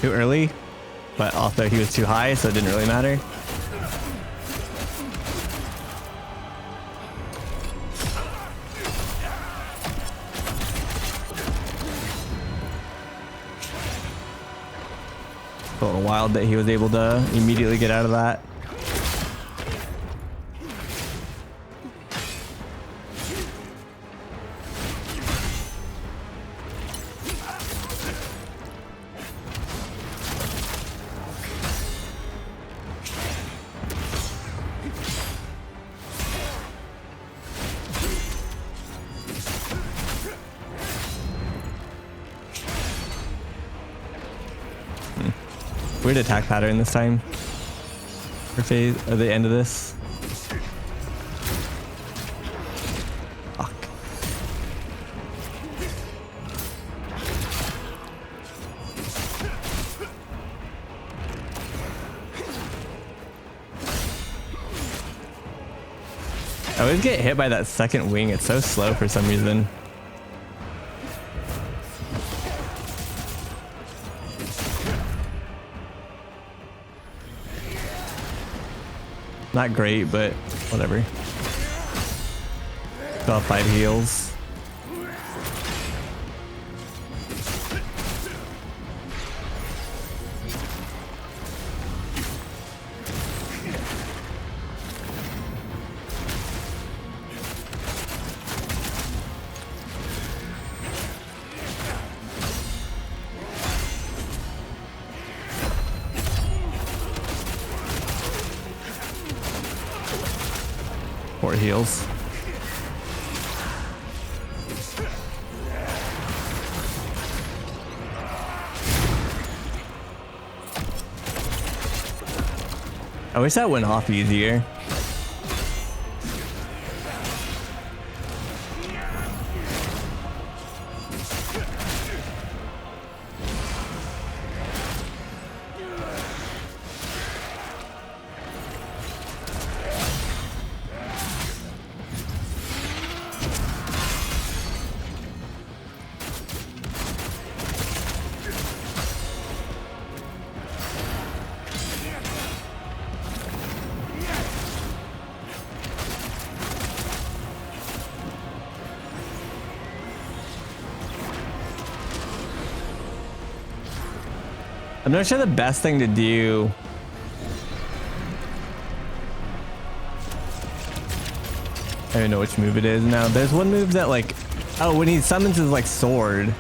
too early, but also he was too high, so it didn't really matter. It's a little wild that he was able to immediately get out of that. Weird attack pattern this time. For phase or the end of this. Fuck. I always get hit by that second wing. It's so slow for some reason. Not great, but whatever. Got 5 heals. Heals. I wish that went off easier. I'm not sure the best thing to do. I don't even know which move it is now. There's one move that like, oh, when he summons his like sword.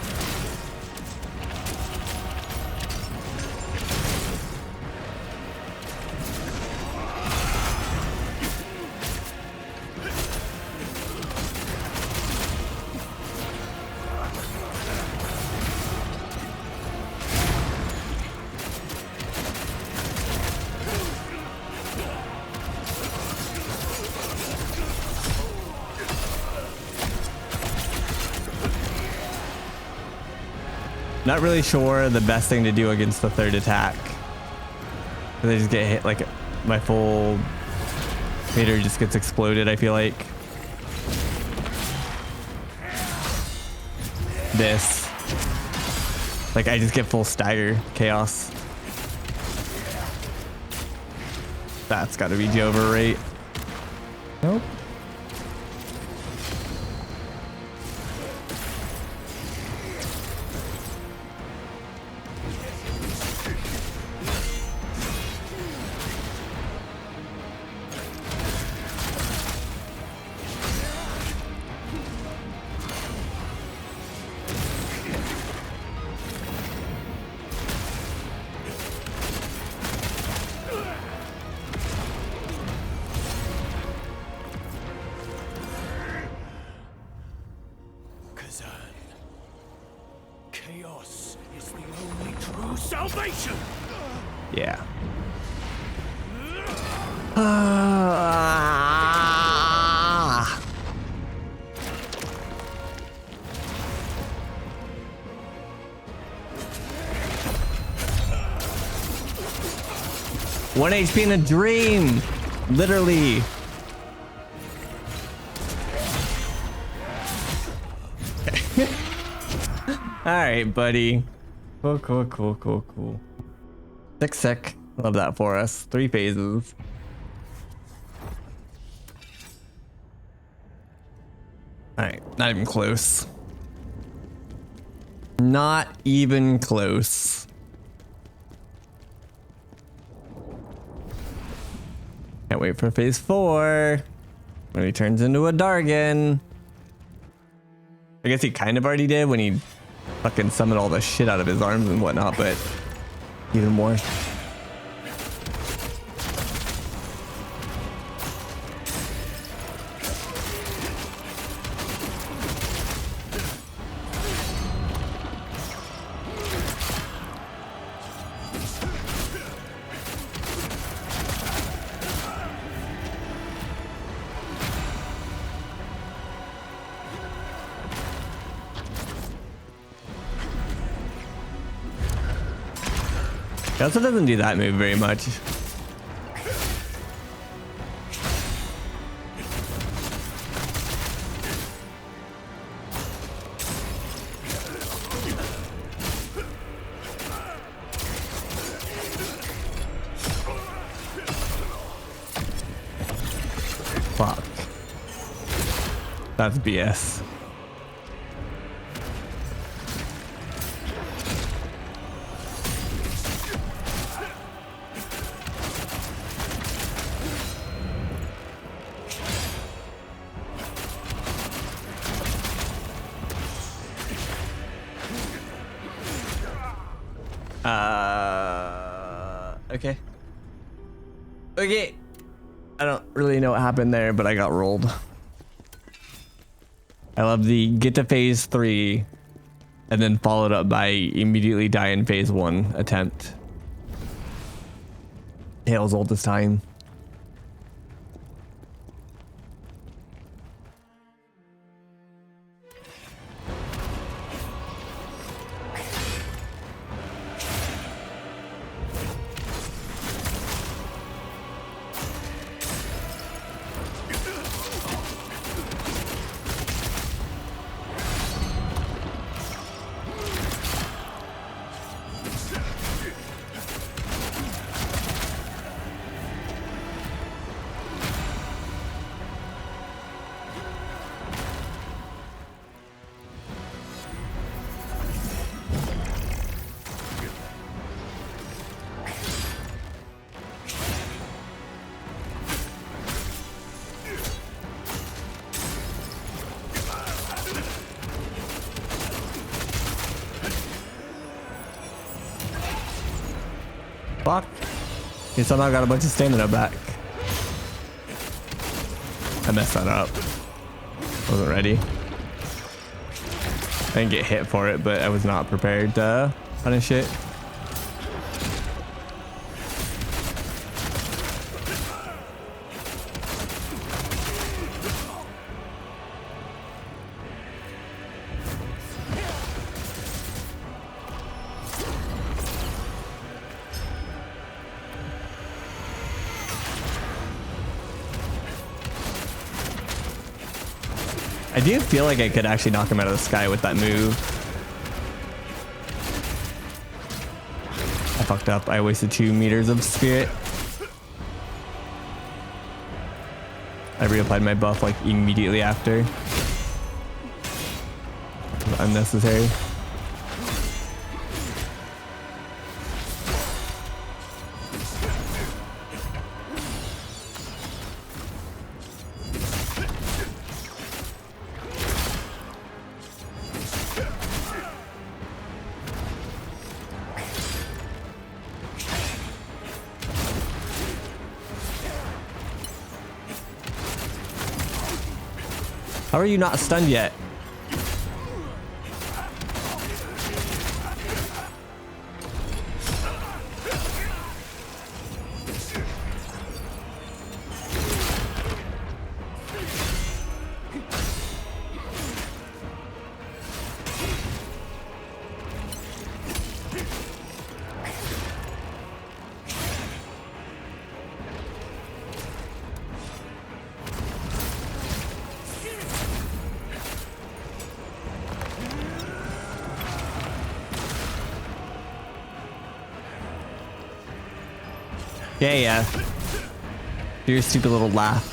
Not really sure the best thing to do against the third attack. They just get hit, like my full meter just gets exploded, I feel like. This. Like I just get full stagger chaos. That's gotta be the overrate. Nope. Khazan. Chaos is the only true salvation. Yeah. One HP in a dream, literally. All right, buddy. Cool. Sick. Love that for us. 3 phases. Alright, not even close. Not even close. Can't wait for phase 4. When he turns into a Dargan. I guess he kind of already did when he fucking summoned all the shit out of his arms and whatnot, but even more. He also doesn't do that move very much. Fuck. That's BS. Okay. Okay. I don't really know what happened there, but I got rolled. I love the get to phase 3 and then followed up by immediately die in phase 1 attempt. Tails old this time. Fuck. He somehow got a bunch of stamina back. I messed that up. Wasn't ready. I didn't get hit for it, but I was not prepared to punish it. I do feel like I could actually knock him out of the sky with that move. I fucked up. I wasted 2 meters of spirit. I reapplied my buff like immediately after. Unnecessary. How are you not stunned yet? Yeah, yeah. Your stupid little laugh.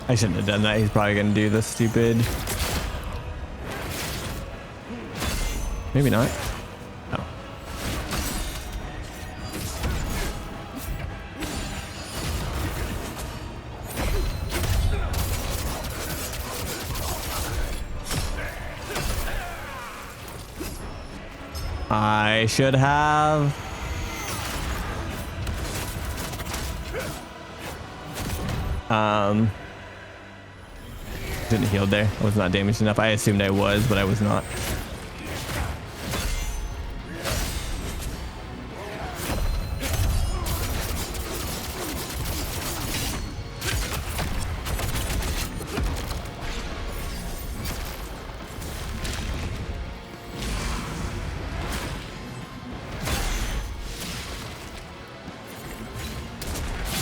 I shouldn't have done that. He's probably gonna do the stupid. Maybe not. No. I should have. Didn't heal there. I was not damaged enough. I assumed I was, but I was not.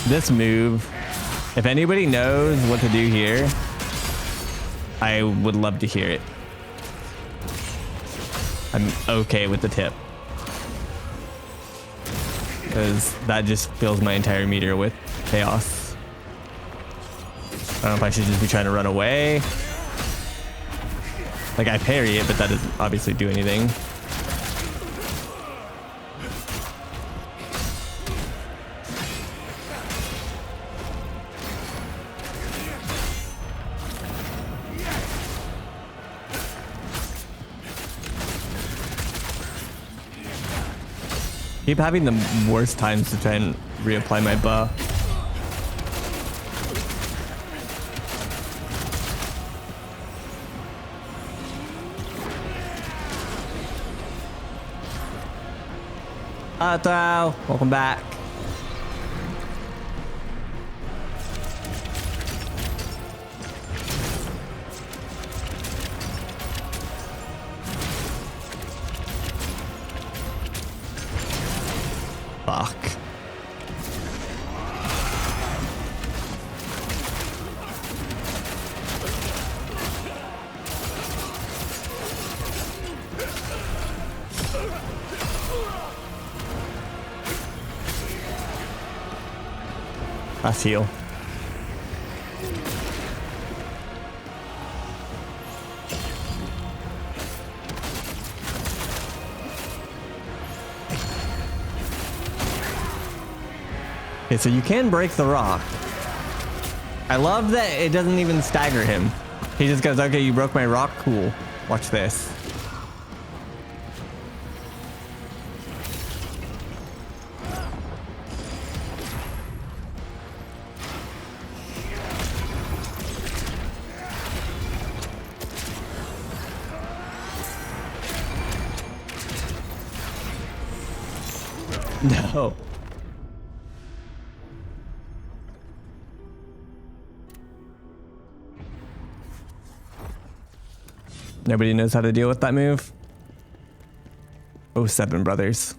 This move, if anybody knows what to do here, I would love to hear it. I'm okay with the tip, because that just fills my entire meter with chaos. I don't know if I should just be trying to run away. Like, I parry it, but that doesn't obviously do anything. Keep having the worst times to try and reapply my buff. Otto, welcome back. Fuck. Let's heal. Okay, so you can break the rock. I love that it doesn't even stagger him. He just goes, okay, you broke my rock, cool. Watch this. No. Nobody knows how to deal with that move. 07 brothers.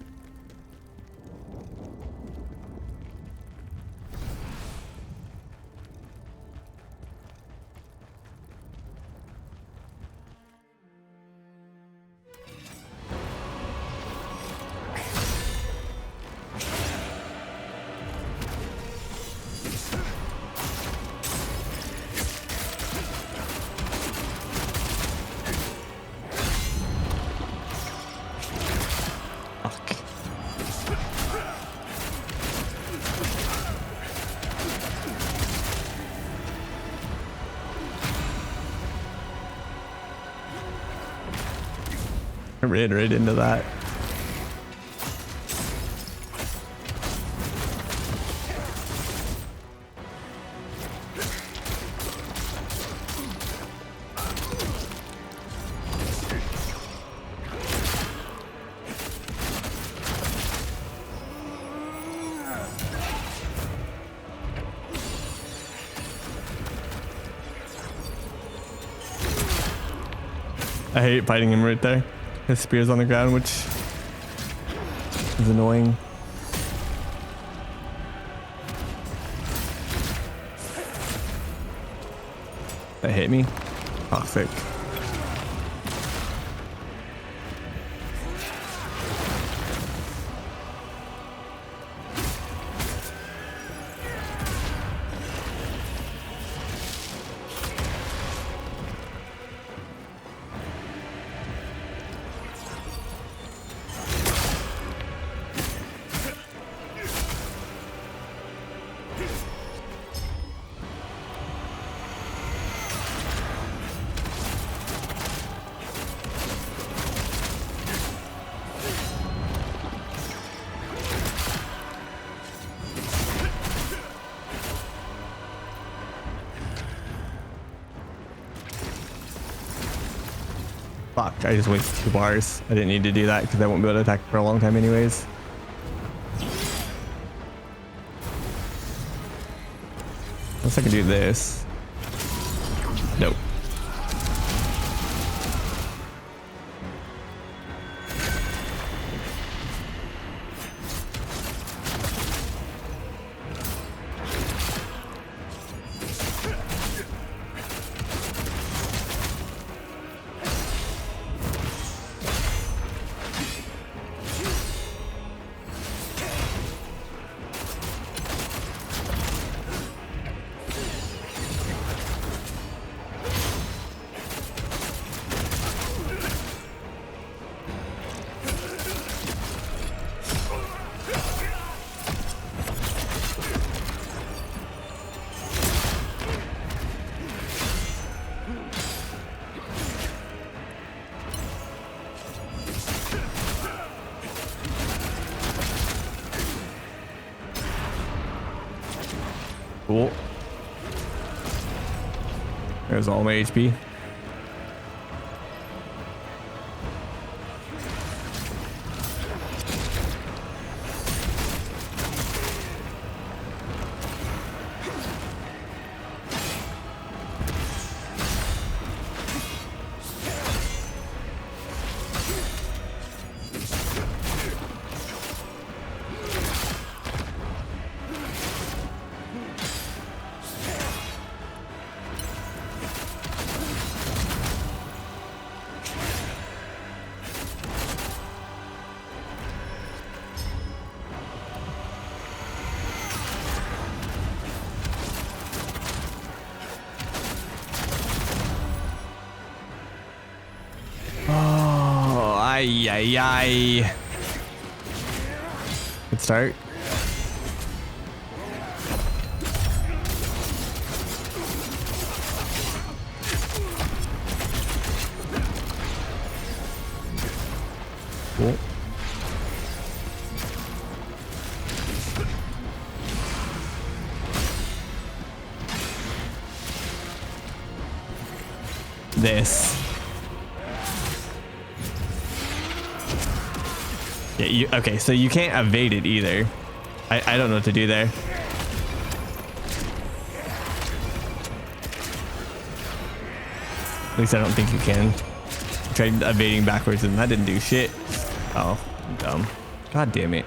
I ran right into that. I hate fighting him right there. His spear's on the ground, which is annoying. That hit me. Toxic. Fuck, I just wasted 2 bars. I didn't need to do that because I won't be able to attack for a long time anyways. Unless I can do this. Nope. Cool. There's all my HP. Ay, ay, ay. Good start. Cool. This. Yeah, okay, so you can't evade it either. I don't know what to do there. At least I don't think you can. I tried evading backwards and that didn't do shit. Oh, I'm dumb. God damn it.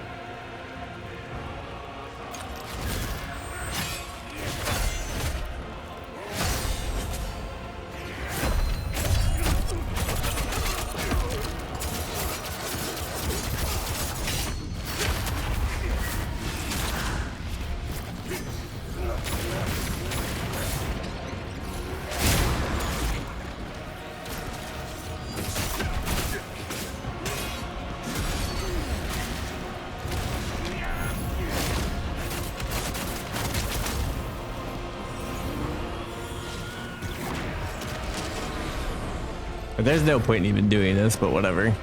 There's no point in even doing this, but whatever.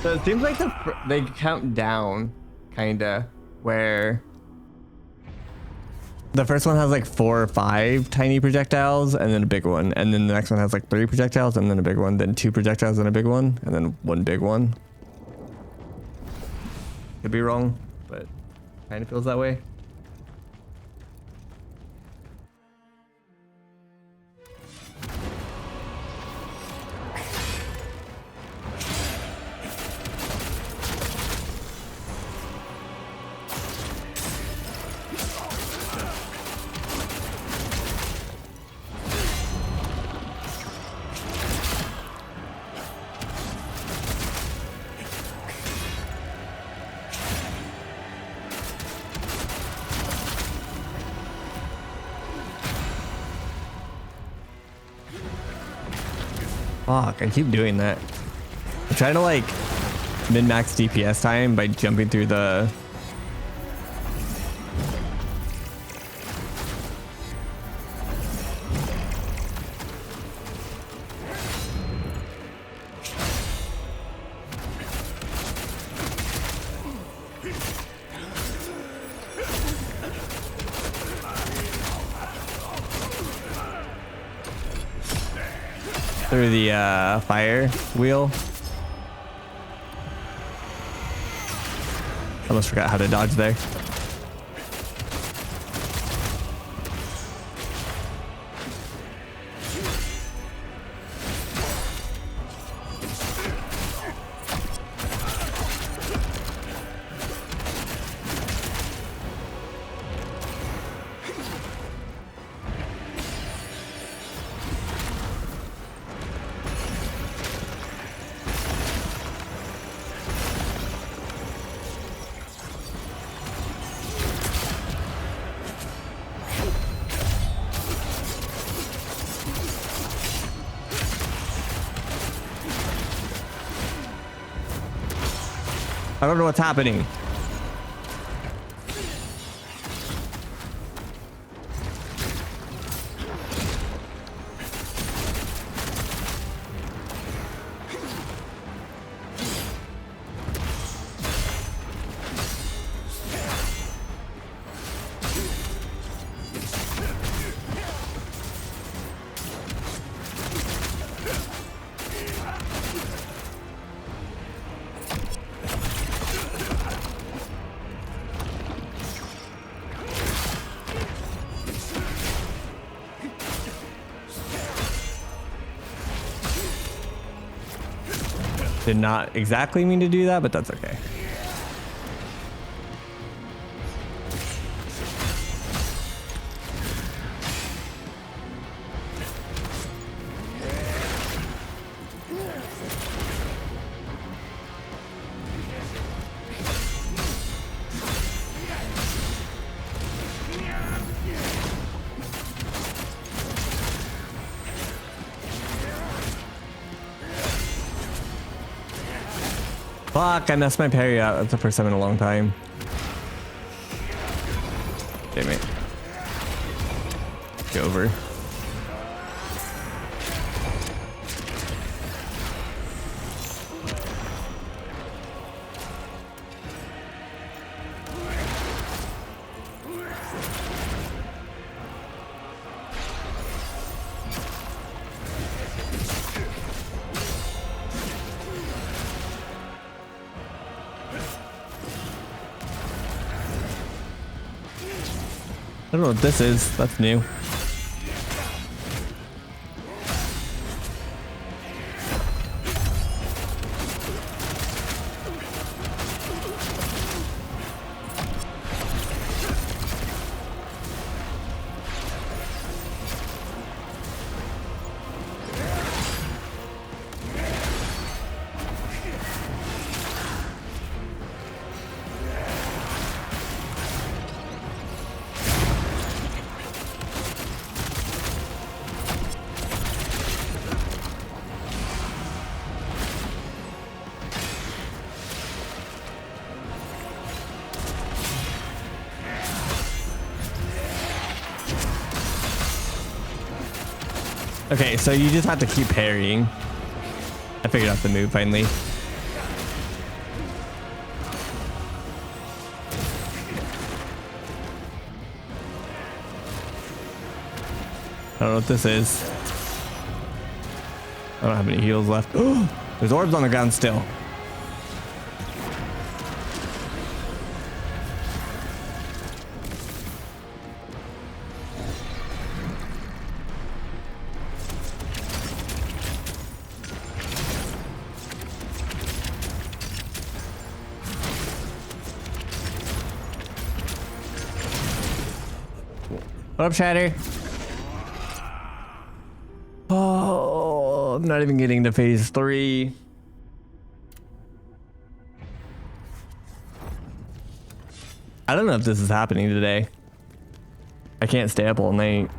So it seems like they count down, kinda, where the first one has like 4 or 5 tiny projectiles and then a big one. And then the next one has like 3 projectiles and then a big one, then 2 projectiles and a big one, and then 1 big one. Could be wrong, but kind of feels that way. Fuck, I keep doing that. I'm trying to like min-max DPS time by jumping through the... through the fire wheel. Almost forgot how to dodge there. I don't know what's happening. Did not exactly mean to do that, but that's okay. Fuck, I messed my parry out. That's the first time in a long time. Damn it. Get over. I don't know what this is. That's new. Okay, so you just have to keep parrying. I figured out the move finally. I don't know what this is. I don't have any heals left. Oh, there's orbs on the ground still. What up, Shatter? Oh, I'm not even getting to phase 3. I don't know if this is happening today. I can't stay up all night.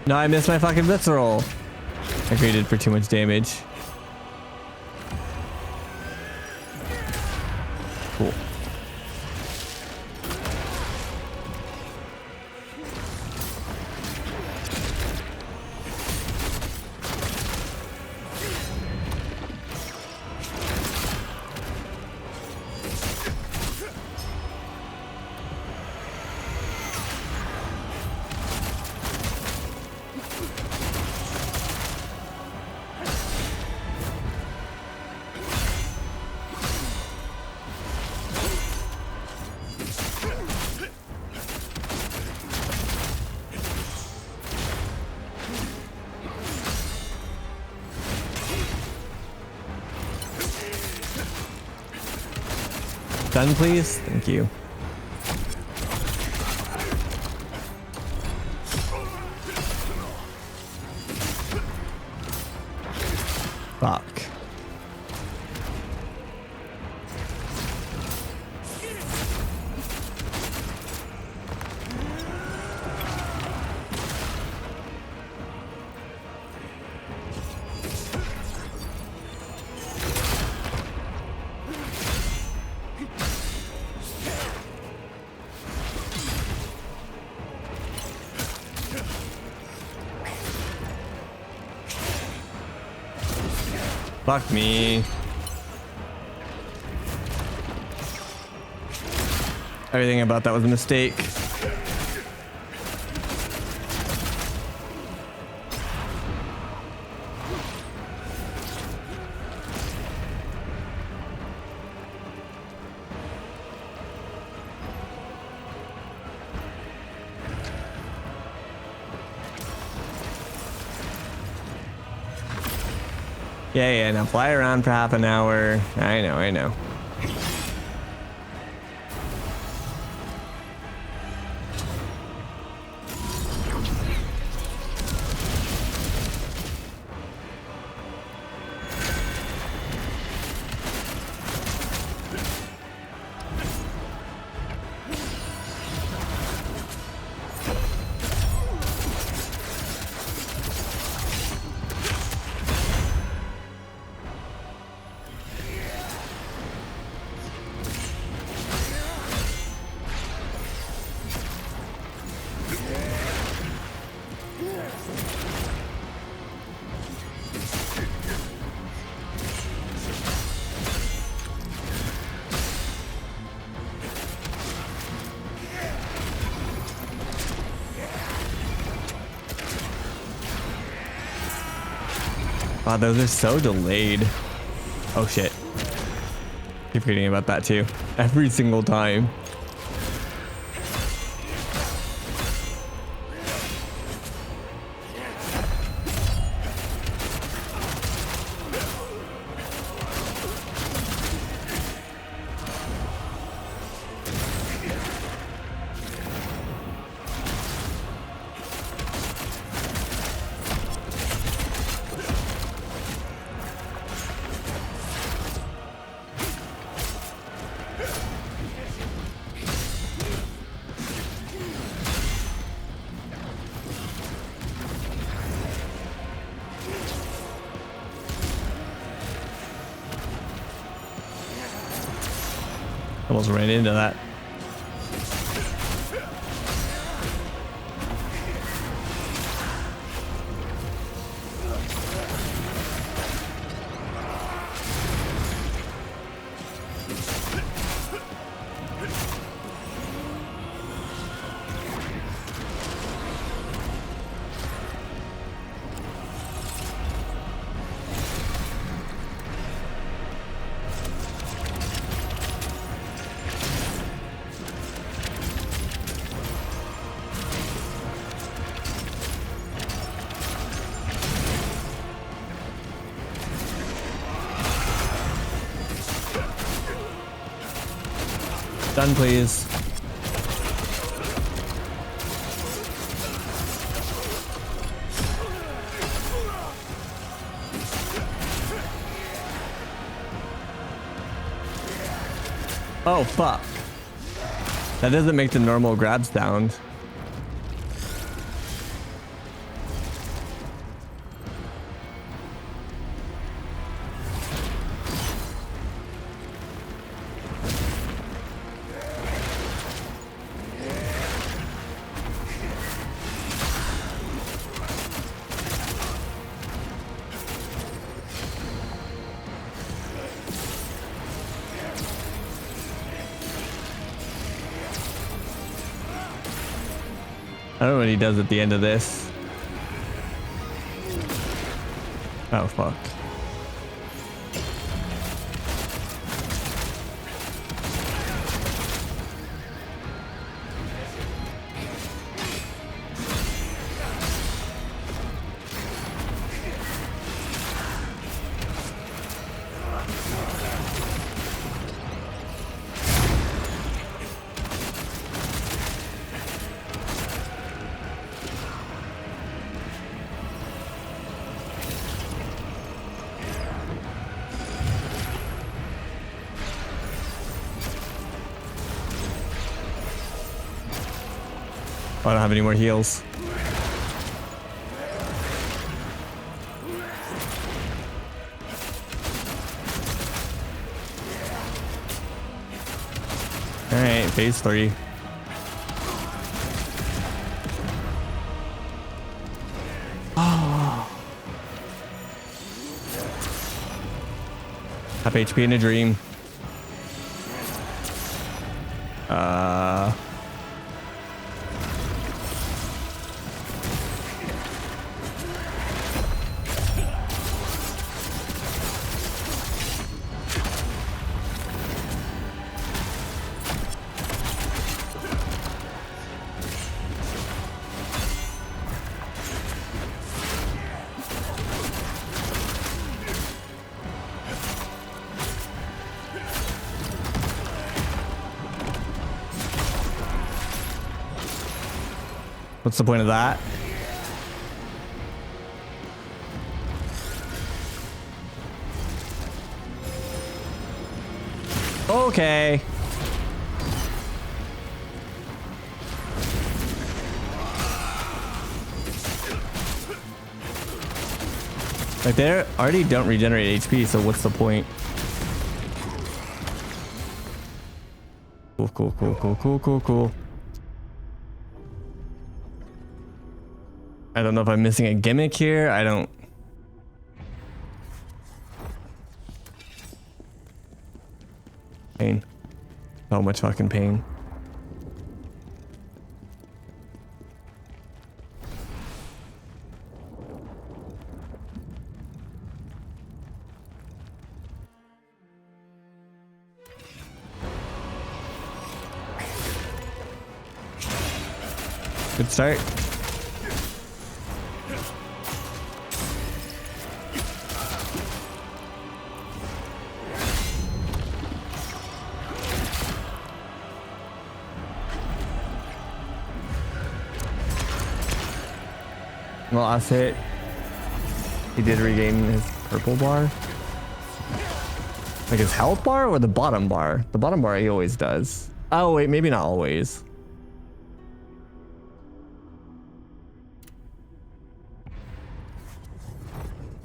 No, I missed my fucking visceral. I created for too much damage. Cool. Done, please. Thank you. Fuck. Fuck me. Everything about that was a mistake. Yeah, now fly around for half an hour. I know. Wow, those are so delayed. Oh shit. Keep forgetting about that too. Every single time. almost ran into that. Done, please. Oh, fuck. That doesn't make the normal grab sound. I don't know what he does at the end of this. Oh, fuck. I don't have any more heals. All right, phase 3. Oh. Half HP in a dream. What's the point of that? Okay. Like they already don't regenerate HP, so what's the point? Cool, cool, cool, cool, cool, cool, cool. I don't know if I'm missing a gimmick here. I don't. Pain. So much fucking pain. Good start. Last hit, he did regain his purple bar. Like his health bar or the bottom bar? The bottom bar he always does. Oh wait, maybe not always.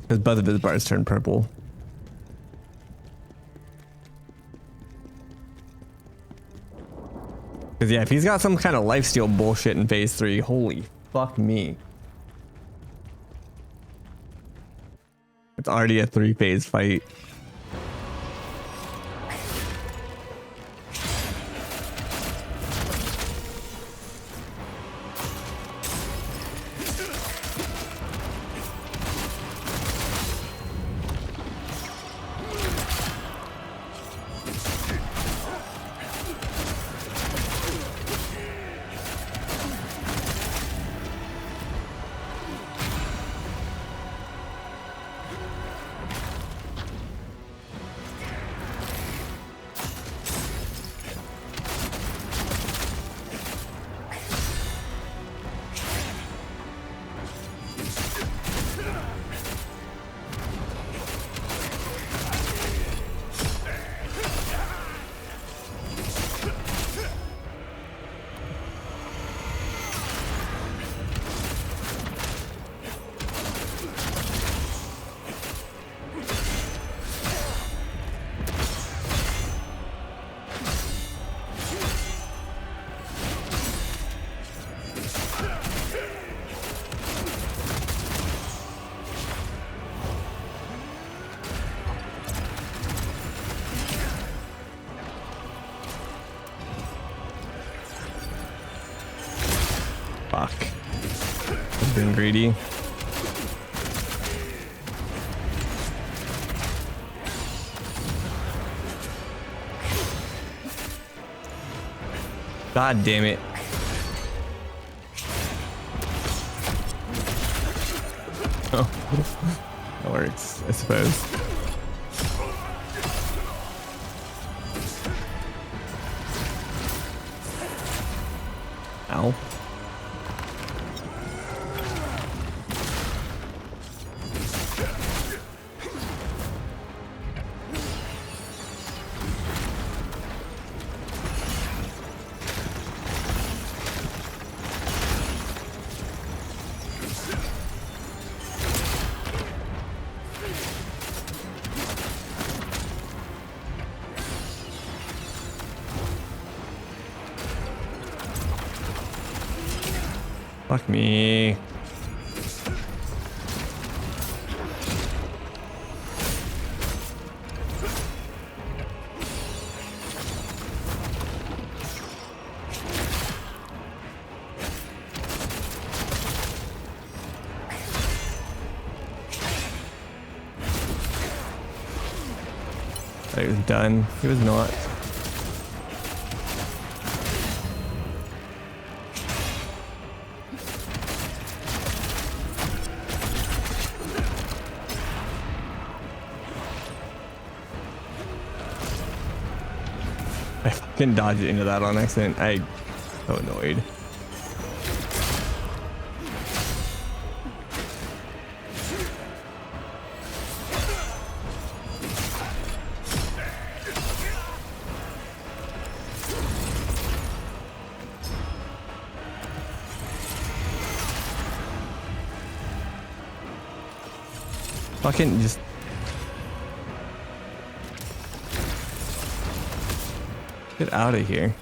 Because both of his bars turn purple. yeah, if he's got some kind of lifesteal bullshit in phase 3, holy fuck me. It's already a 3-phase fight. Fuck. I'm being greedy. God damn it. Oh, that works, I suppose. Ow. Fuck me. He was done. He was not. I fucking dodged into that on accident. I'm so annoyed. Fucking just... Get out of here.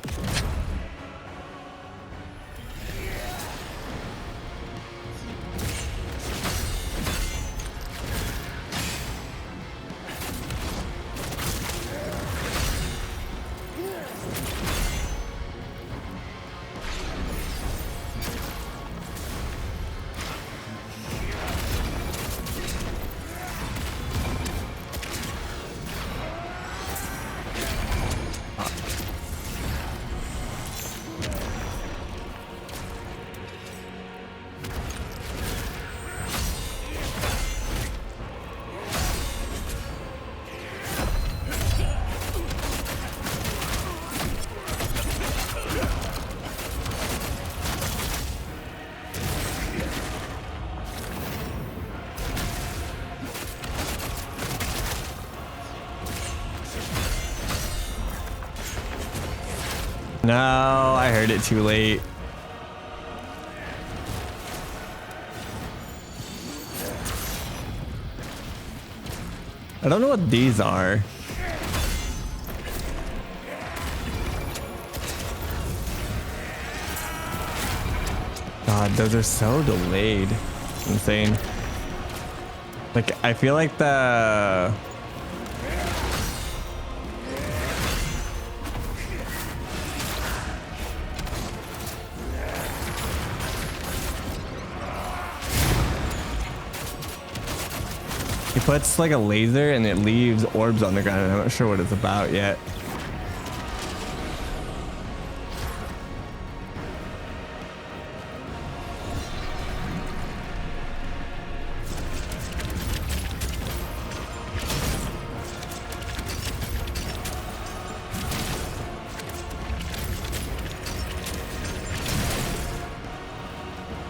No, I heard it too late. I don't know what these are. God, those are so delayed. Insane. Like, I feel like the... He puts like a laser and it leaves orbs on the ground, and I'm not sure what it's about yet.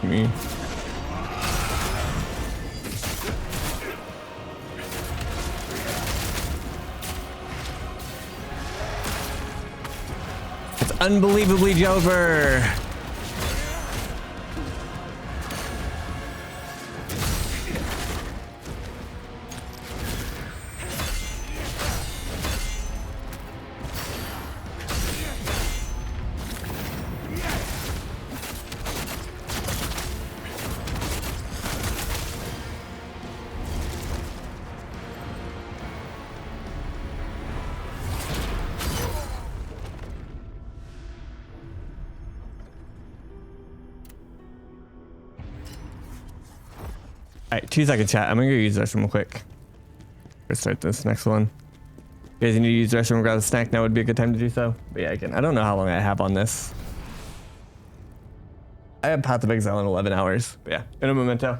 Me. It's unbelievably over. Alright, 2 second chat. I'm gonna go use the restroom real quick. Let's start this next one. If you guys need to use the restroom and grab a snack, now would be a good time to do so. But yeah, again, I don't know how long I have on this. I have Path of Exile in 11 hours. But yeah, in a memento.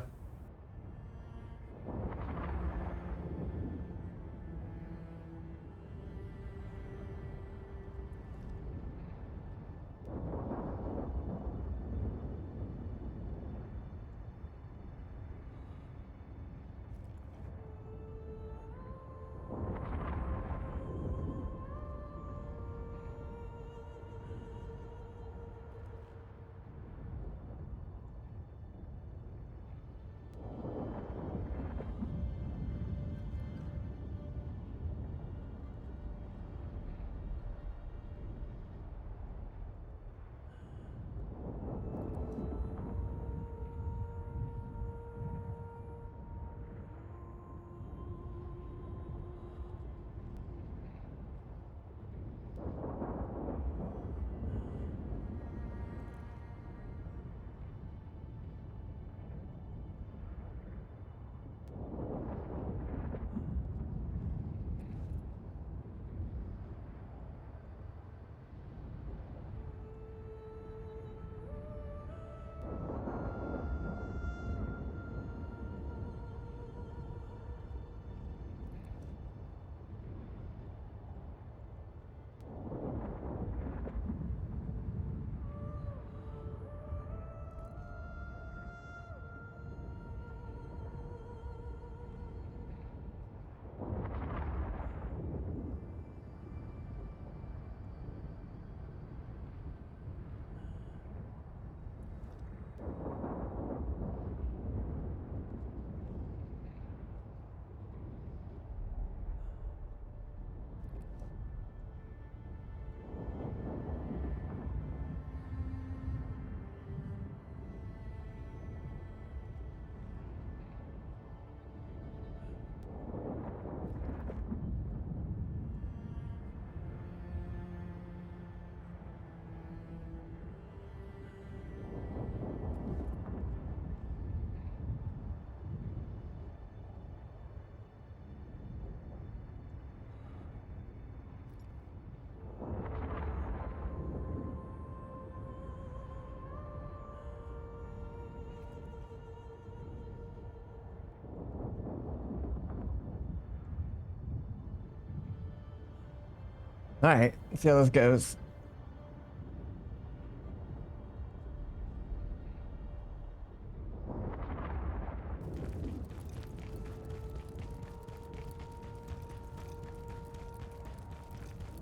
All right, let's see how this goes.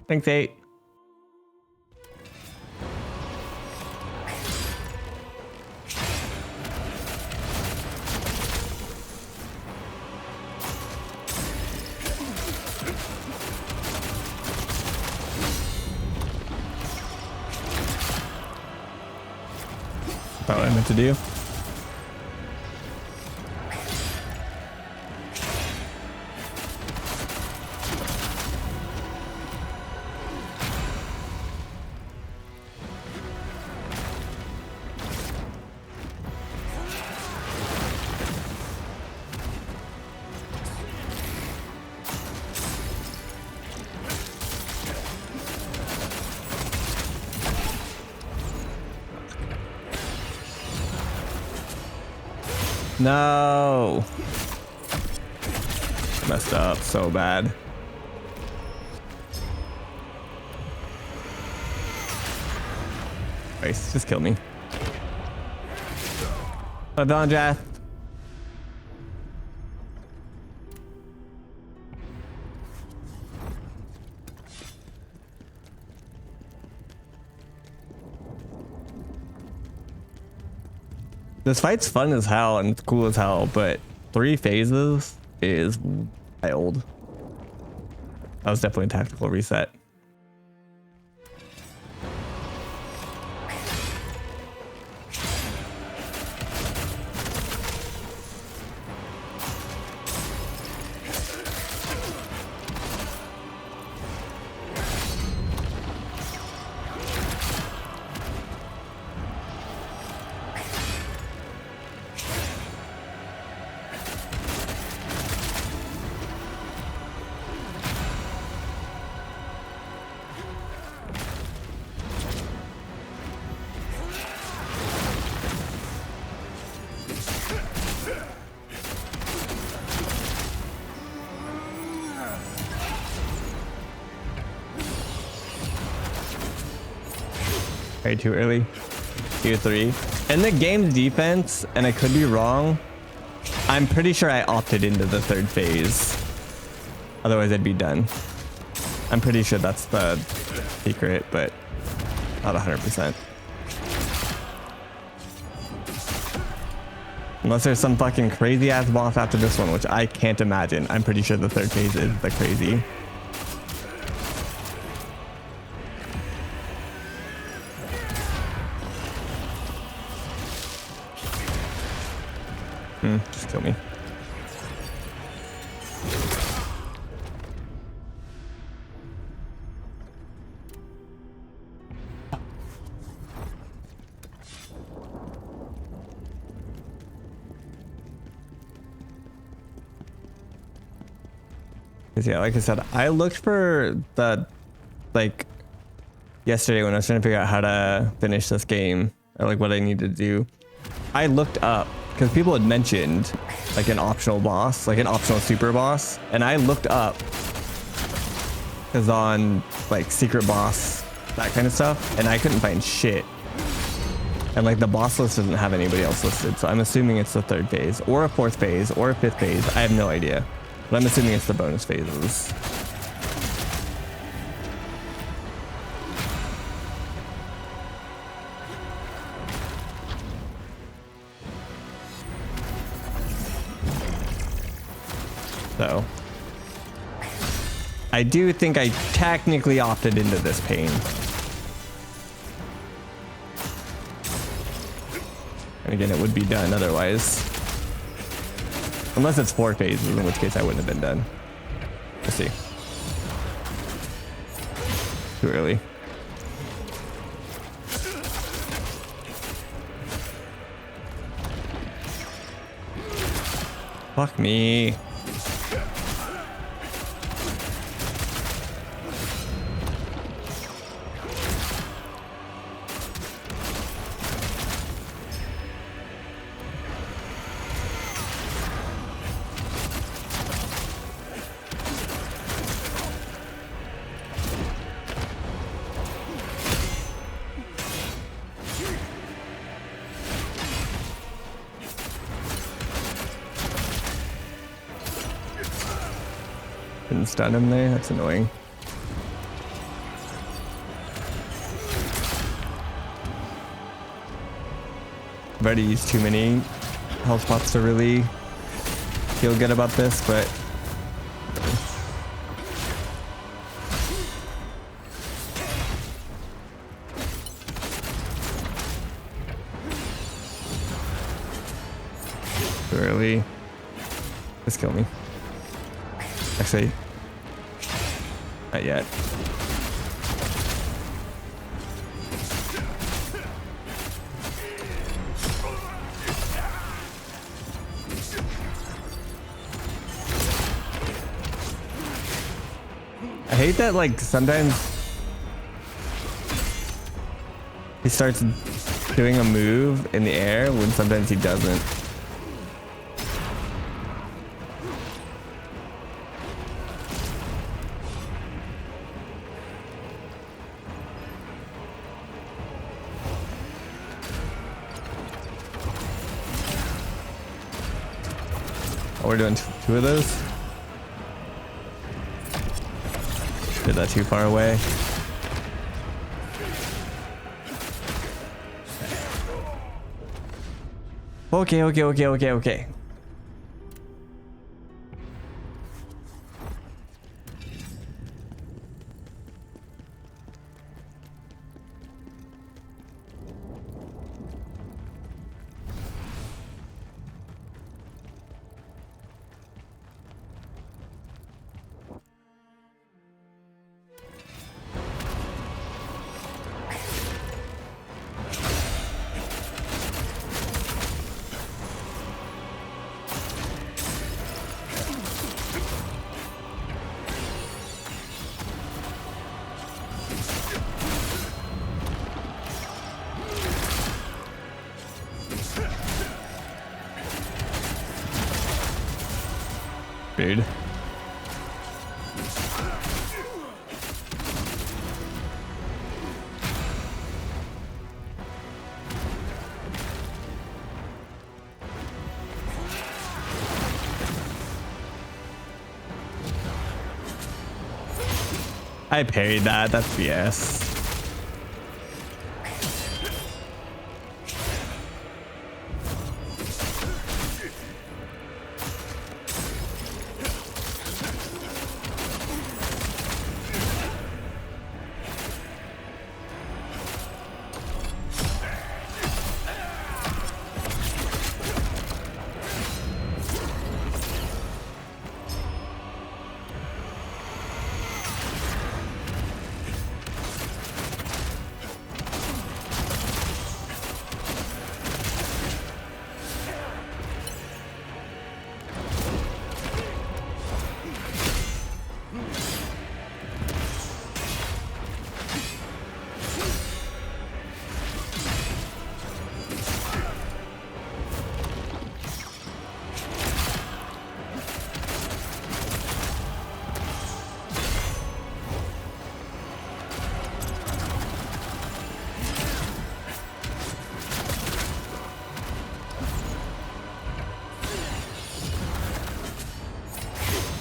Thanks, 8. what I meant to do. No. Messed up so bad. Nice, just kill me. Avandra. This fight's fun as hell and it's cool as hell, but 3 phases is wild. That was definitely a tactical reset. Way too early. Tier 3. In the game's defense, and I could be wrong, I'm pretty sure I opted into the 3rd phase. Otherwise I'd be done. I'm pretty sure that's the secret, but not 100%. Unless there's some fucking crazy ass boss after this one, which I can't imagine. I'm pretty sure the 3rd phase is the crazy. Just kill me. Yeah, like I said, I looked for the, like, yesterday when I was trying to figure out how to finish this game, or like what I need to do. I looked up because people had mentioned like an optional boss, like an optional super boss, and I looked up Khazan, like secret boss, that kind of stuff, and I couldn't find shit. And like the boss list doesn't have anybody else listed, so I'm assuming it's the 3rd phase, or a 4th phase, or a 5th phase. I have no idea, but I'm assuming it's the bonus phases. So I do think I technically opted into this pain. And again, it would be done otherwise. Unless it's 4 phases, in which case I wouldn't have been done. We'll see. Too early. Fuck me. Didn't stun him there? That's annoying. I've already used too many health pots to really feel good about this, but Too early. Just kill me. Actually, not yet. I hate that, like, sometimes he starts doing a move in the air when sometimes he doesn't. Oh, we're doing two of those? Did that too far away? Okay. Dude. I parried that. That's BS.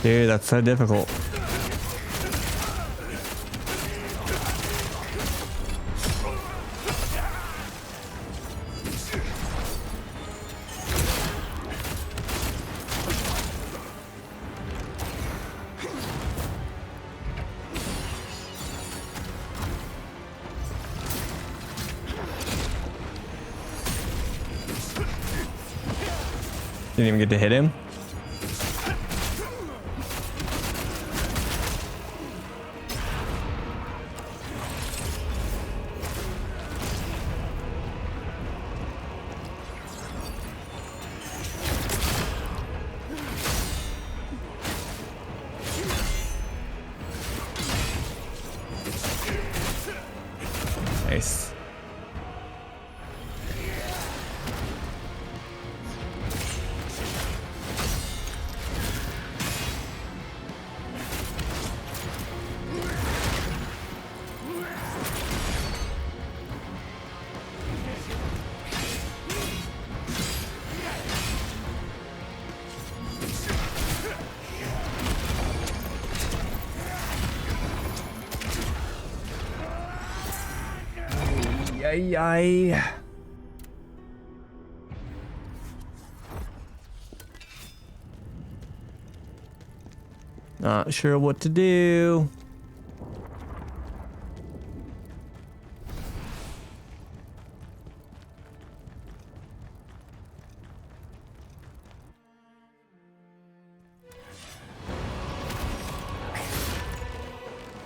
Dude, that's so difficult. Didn't even get to hit him. Nice. Yay. Not sure what to do.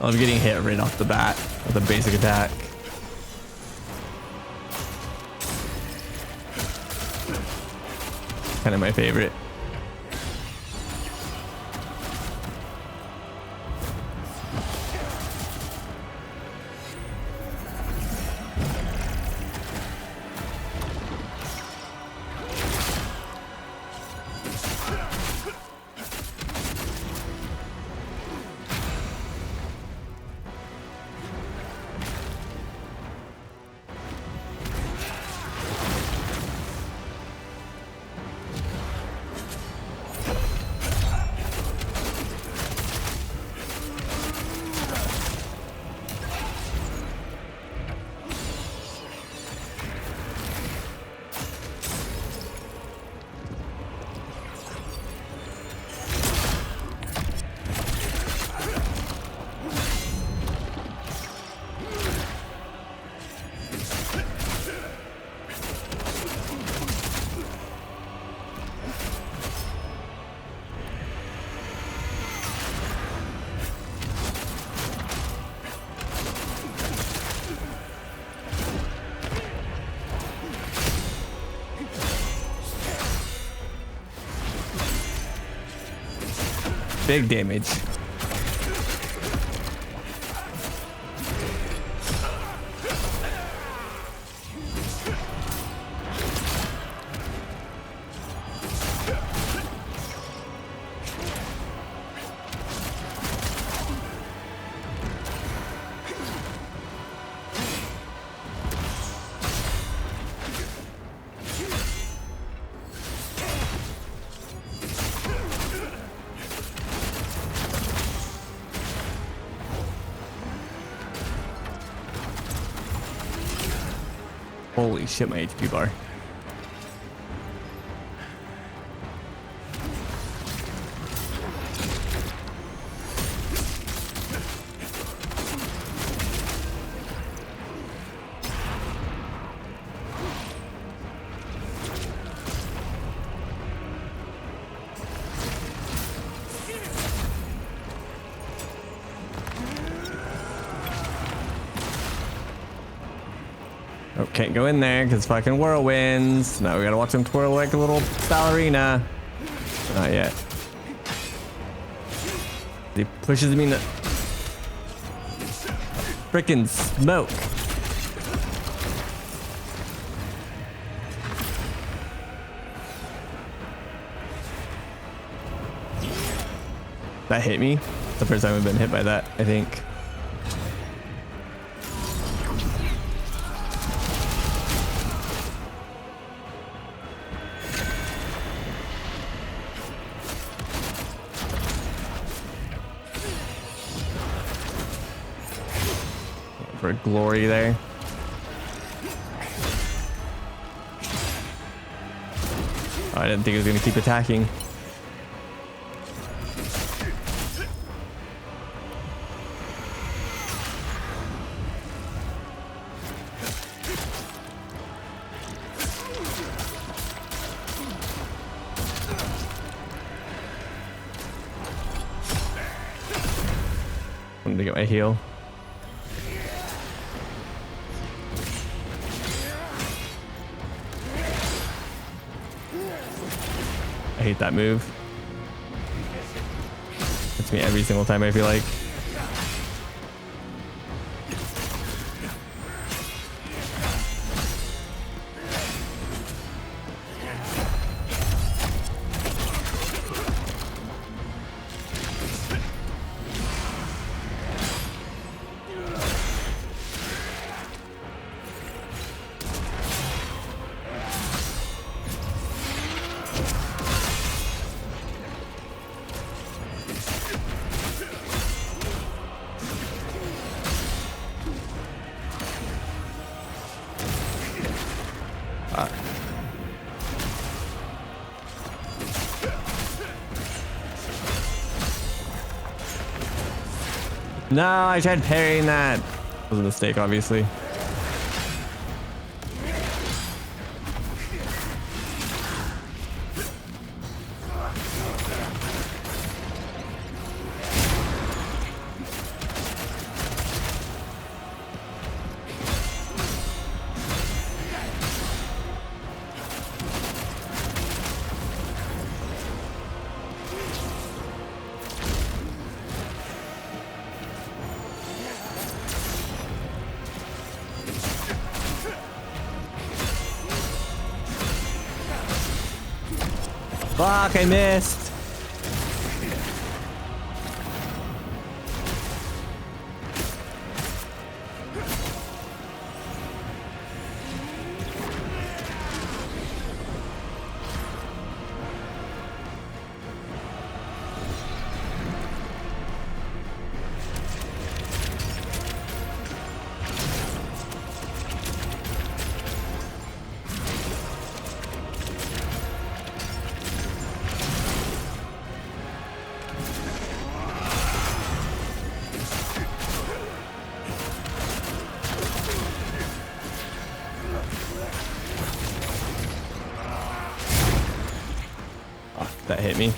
I love getting hit right off the bat with a basic attack. Kind of my favorite. Big damage. Holy shit, my HP bar. Oh, can't go in there because fucking whirlwinds. Now we gotta watch him twirl like a little ballerina. Not yet. He pushes me in the frickin' smoke. That hit me. It's the first time I've been hit by that, I think. For glory there. Oh, I didn't think it was going to keep attacking. Wanted to get my heal. I hate that move. Hits me every single time, I feel like. No, I tried parrying that. It was a mistake, obviously. Fuck, I missed. That hit me.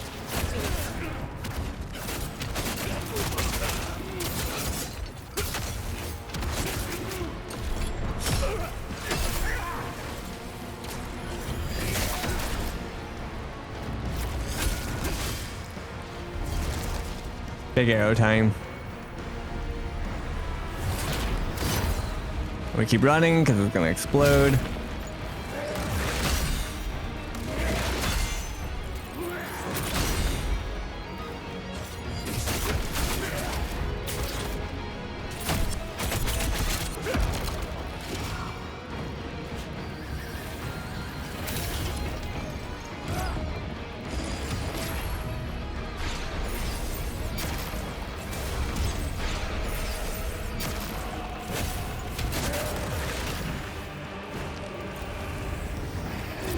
Big arrow time. We keep running because it's gonna explode.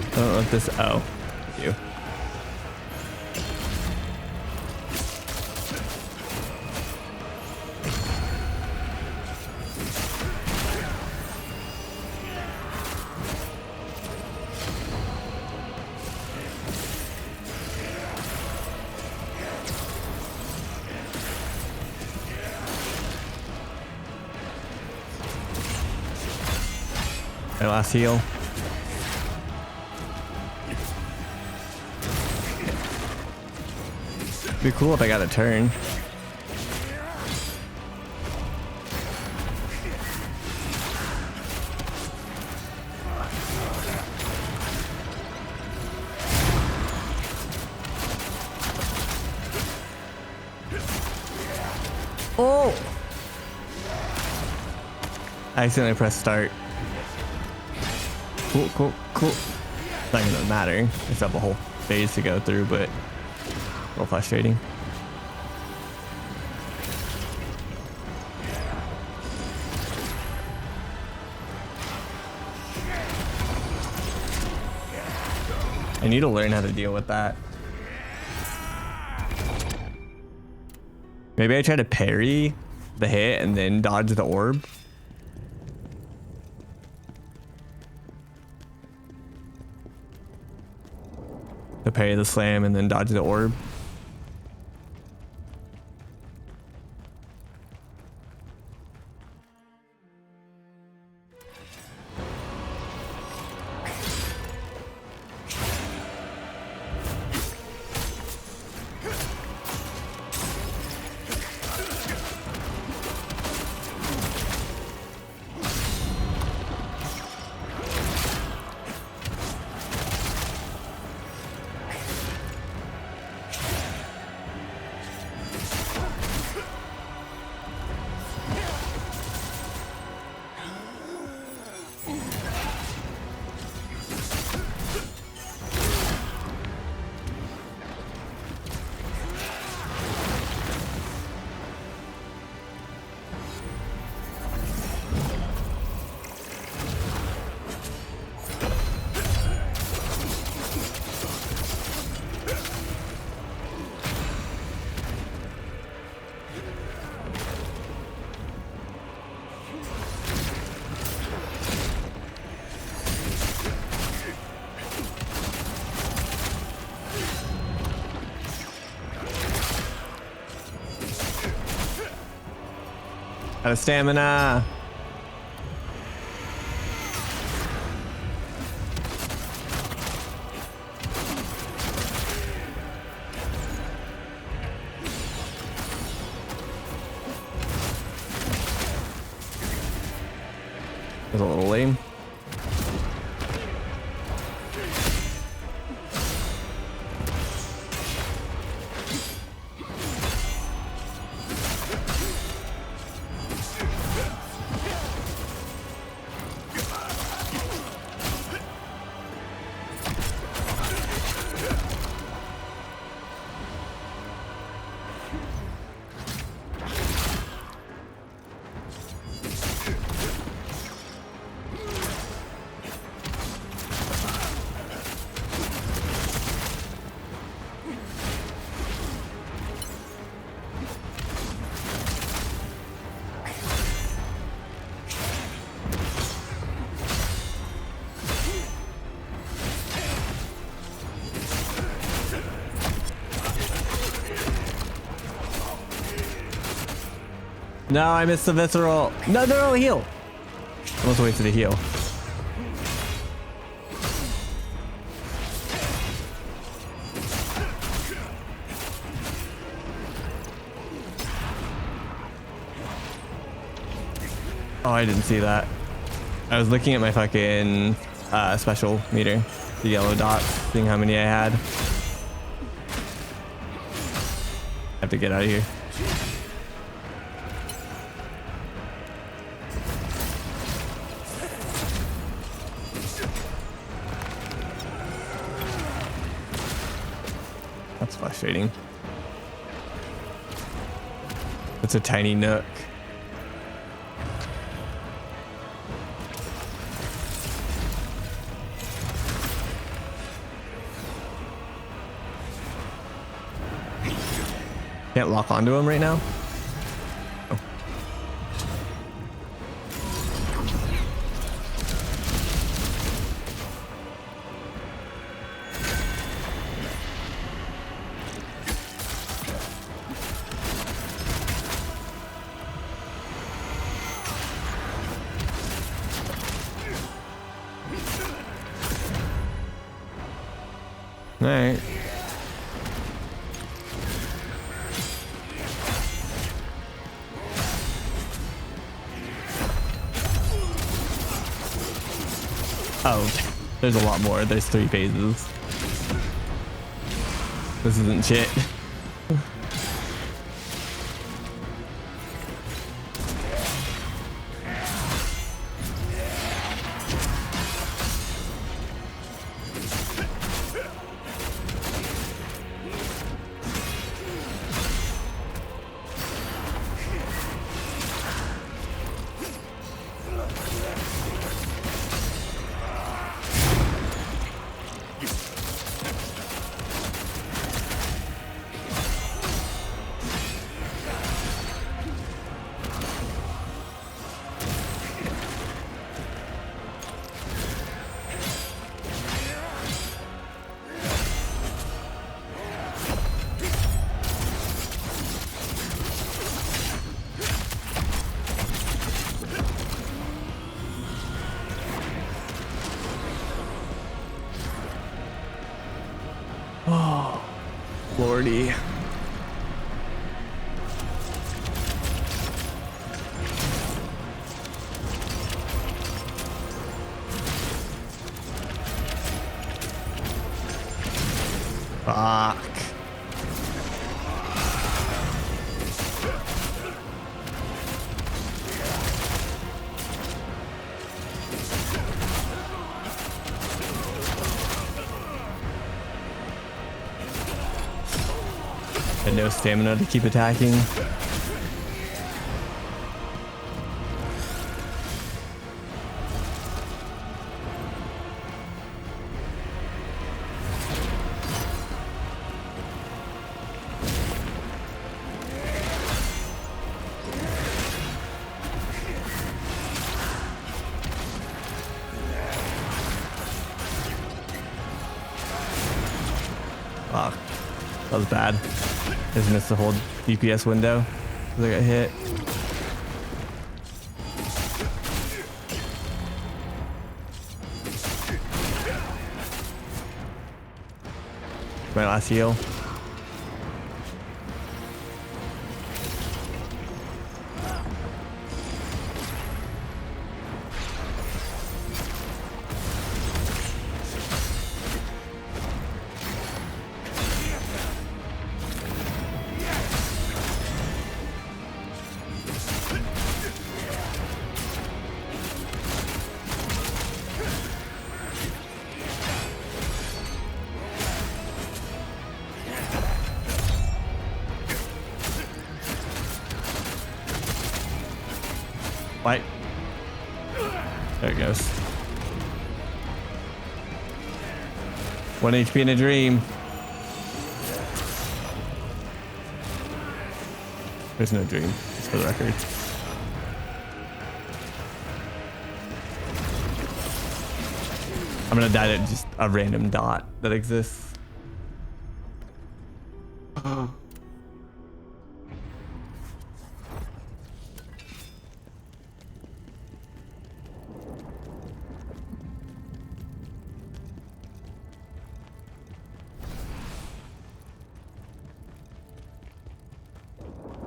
I don't know if this. Oh, you. My last heal. Be cool if I got a turn. Oh! I accidentally pressed start. Cool, cool, cool. Not gonna matter. I still have a whole phase to go through, but a little frustrating. I need to learn how to deal with that. Maybe I try to parry the hit and then dodge the orb. To parry the slam and then dodge the orb. Out of stamina. That's a little lame. No, I missed the visceral. No, no, heal. Almost wasted a heal. Oh, I didn't see that. I was looking at my fucking special meter, the yellow dots, seeing how many I had. I have to get out of here. That's frustrating. It's a tiny nook. Can't lock onto him right now. Oh. All right. Oh, there's a lot more. There's 3 phases. This isn't shit. Oh, Lordy. Fuck. Had no stamina to keep attacking. Fuck. That was bad. Just missed the whole DPS window because I got hit. My last heal. Fight. There it goes. 1 HP in a dream. There's no dream, just for the record. I'm gonna die to just a random dot that exists.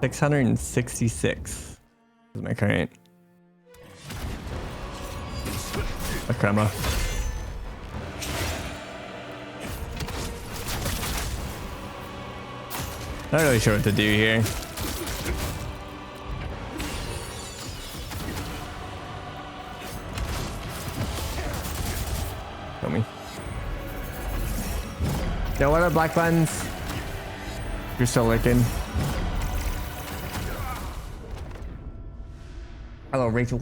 666 is my current. A crema. Not really sure what to do here. Kill me. Yo, what up, Black Buttons? You're still lurking. Hello, Rachel.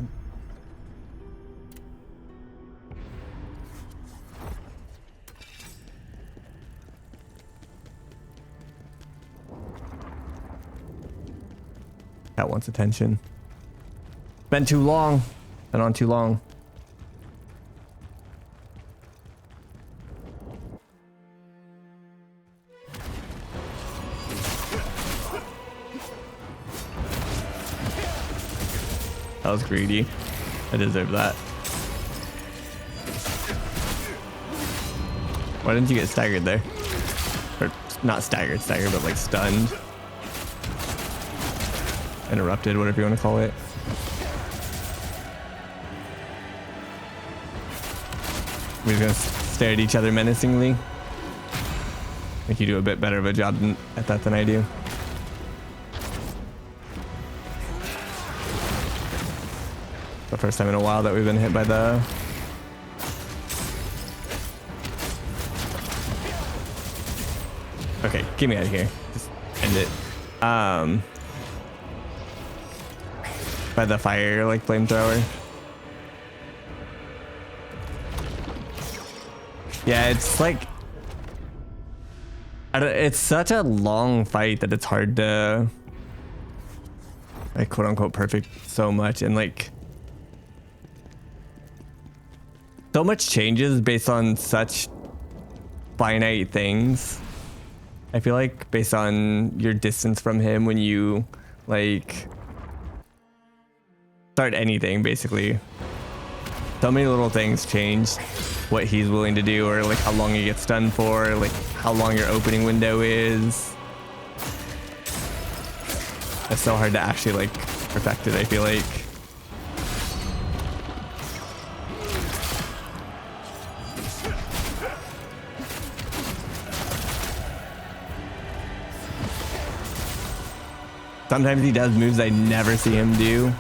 That wants attention. Been too long. Been on too long. That was greedy. I deserve that. Why didn't you get staggered there? Or not staggered, but like stunned. Interrupted, whatever you want to call it. We're gonna stare at each other menacingly. I think you do a bit better of a job at that than I do. The first time in a while that we've been hit by the... Okay, get me out of here. Just end it. By the fire, like, flamethrower. Yeah, it's like... it's such a long fight that it's hard to... like, quote-unquote perfect so much, and like... so much changes based on such finite things. I feel like based on your distance from him when you like start anything, basically. So many little things change what he's willing to do, or like how long he gets stunned for, like how long your opening window is. It's so hard to actually like perfect it, I feel like. Sometimes he does moves I never see him do.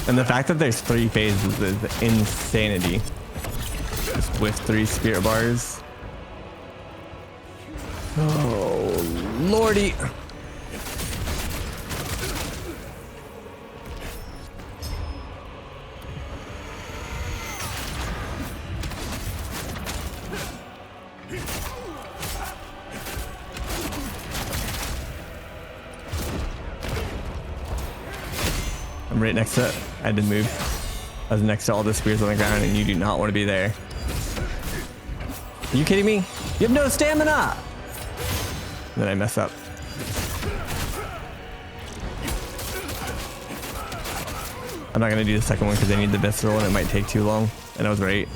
And the fact that there's 3 phases is insanity. Just with 3 spirit bars. Oh, lordy. I'm right next to it. I had to move. I was next to all the spears on the ground, and you do not want to be there. Are you kidding me? You have no stamina! And then I mess up. I'm not going to do the second one because I need the visceral and it might take too long. And I was right.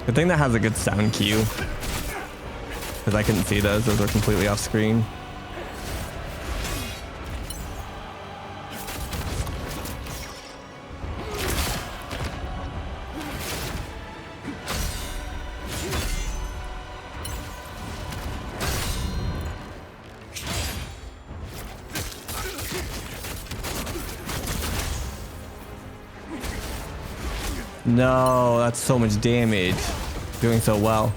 Good thing that has a good sound cue. Because I couldn't see those. Those were completely off screen. No, that's so much damage. Doing so well.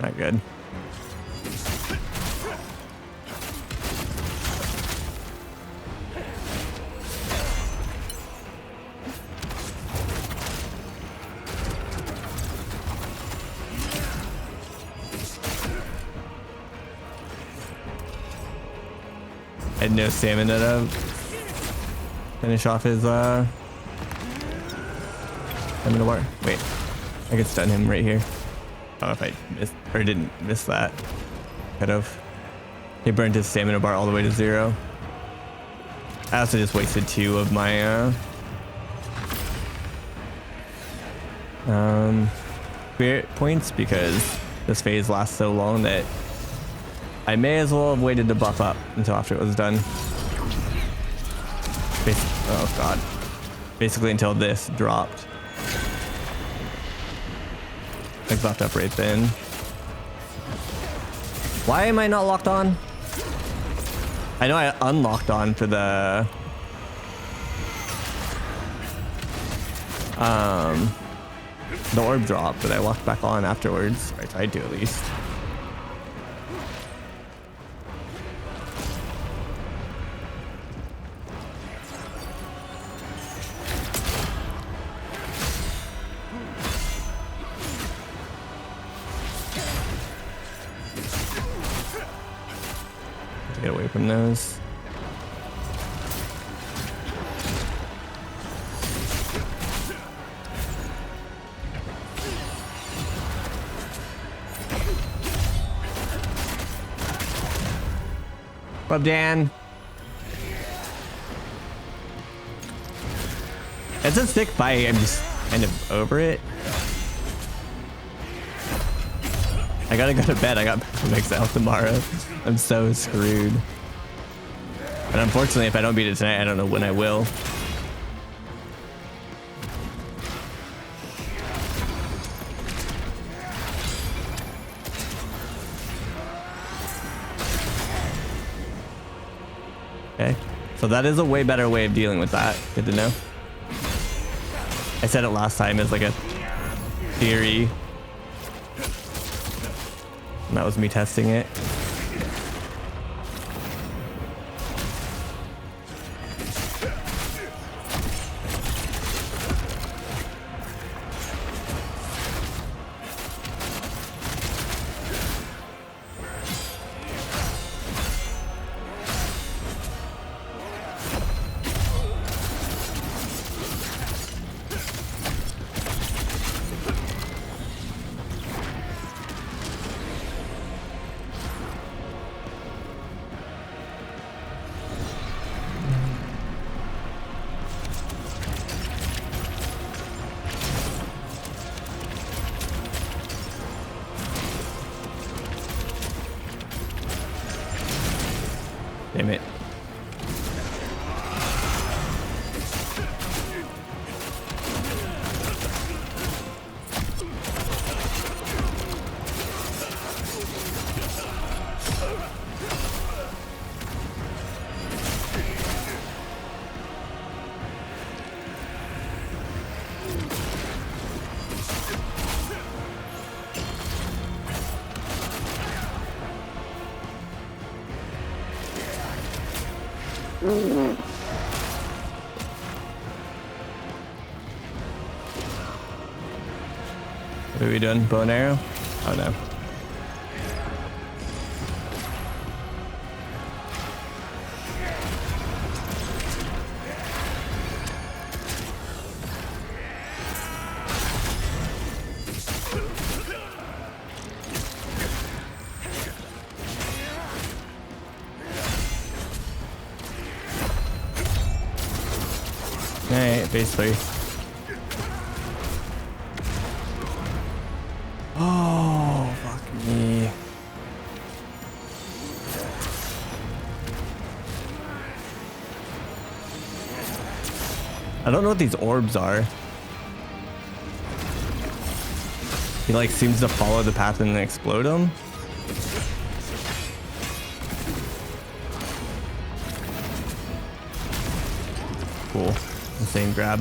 Not good. I had no stamina to finish off his stamina bar. Wait. I could stun him right here. I don't know if I missed or didn't miss that. Could have. He burned his stamina bar all the way to 0. I also just wasted 2 of my spirit points because this phase lasts so long that I may as well have waited to buff up until after it was done. Oh god. Basically until this dropped. I buffed up right then. Why am I not locked on? I know I unlocked on for the orb drop, but I locked back on afterwards. I tried to at least. Get away from those. What up, Dan? It's a sick fight. I'm just kind of over it. I gotta go to bed. I got exile tomorrow. I'm so screwed. And unfortunately, if I don't beat it tonight, I don't know when I will. Okay, so that is a way better way of dealing with that. Good to know. I said it last time as like a theory. And that was me testing it. Damn it. What are we doing? Bow and arrow? Oh no. Alright, base 3. Oh, fuck me. I don't know what these orbs are. He like seems to follow the path and then explode them. Cool. Insane grab.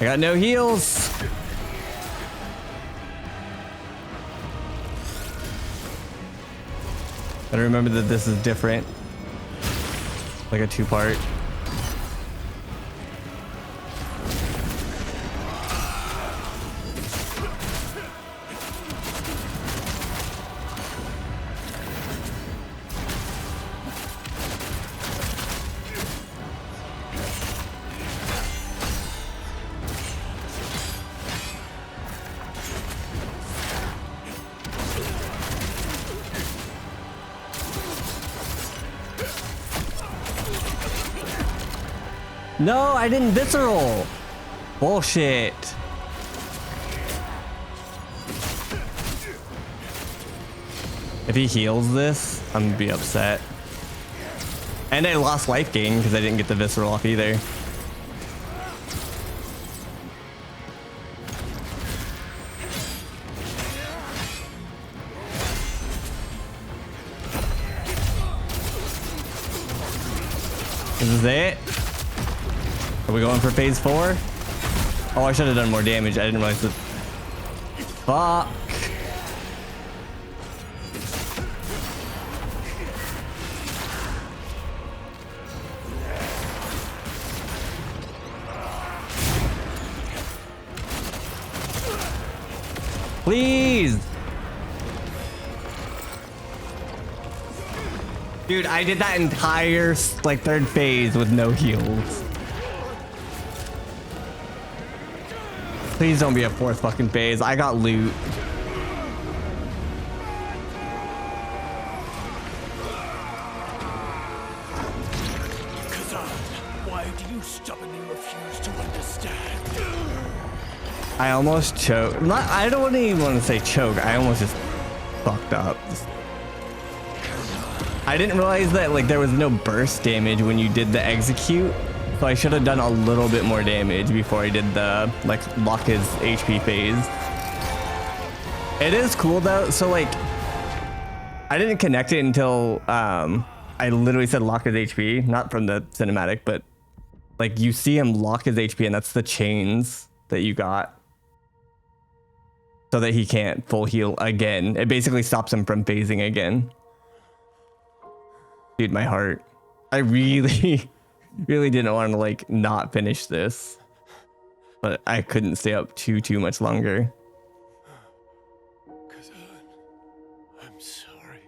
I got no heals. Gotta remember that this is different. Like a two-part. No, I didn't visceral. Bullshit. If he heals this, I'm gonna be upset. And I lost life gain because I didn't get the visceral off either. This is it. Are we going for phase 4? Oh, I should have done more damage. I didn't realize that. Fuck. Please. Dude, I did that entire like third phase with no heals. Please don't be a fourth fucking phase. I got loot. Khazan, why do you stubbornly refuse to understand? I almost choked. Not. I don't even want to say choke. I almost just fucked up. I didn't realize that like there was no burst damage when you did the execute. So I should have done a little bit more damage before I did the like lock his HP phase. It is cool though. So like I didn't connect it until I literally said lock his HP, not from the cinematic, but like you see him lock his HP and that's the chains that you got. So that he can't full heal again. It basically stops him from phasing again. Dude, my heart. I really didn't want to like not finish this, but I couldn't stay up too much longer. Khazan, I'm sorry.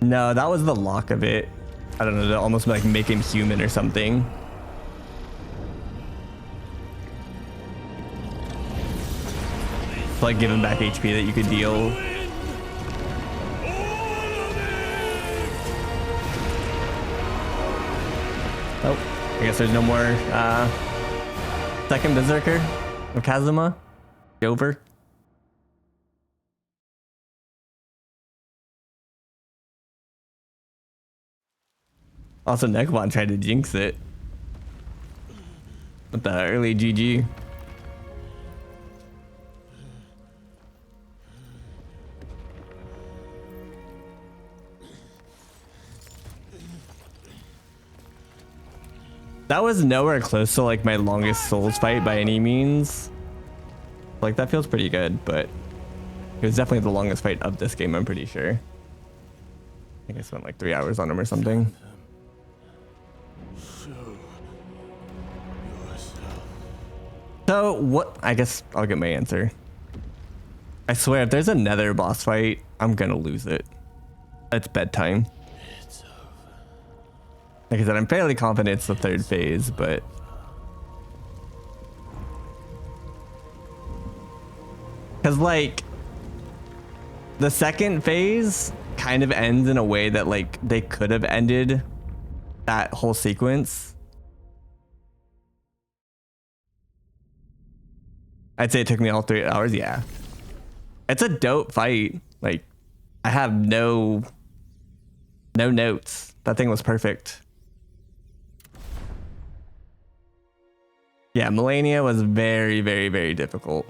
No, that was the lock of it. I don't know, to almost like make him human or something. To, like give him back HP that you could deal. Oh, I guess there's no more second Berserker of Kazuma. Over. Also, Nekvon tried to jinx it with the early GG. That was nowhere close to like my longest Souls fight by any means. Like that feels pretty good, but it was definitely the longest fight of this game, I'm pretty sure. I think I spent like 3 hours on him or something. So what? I guess I'll get my answer. I swear, if there's another boss fight, I'm gonna lose it. It's bedtime. Like I said, I'm fairly confident it's the third phase, but because like the second phase kind of ends in a way that like they could have ended that whole sequence. I'd say it took me all 3 hours. Yeah, it's a dope fight. Like I have no notes. That thing was perfect. Yeah, Melania was very, very, very difficult.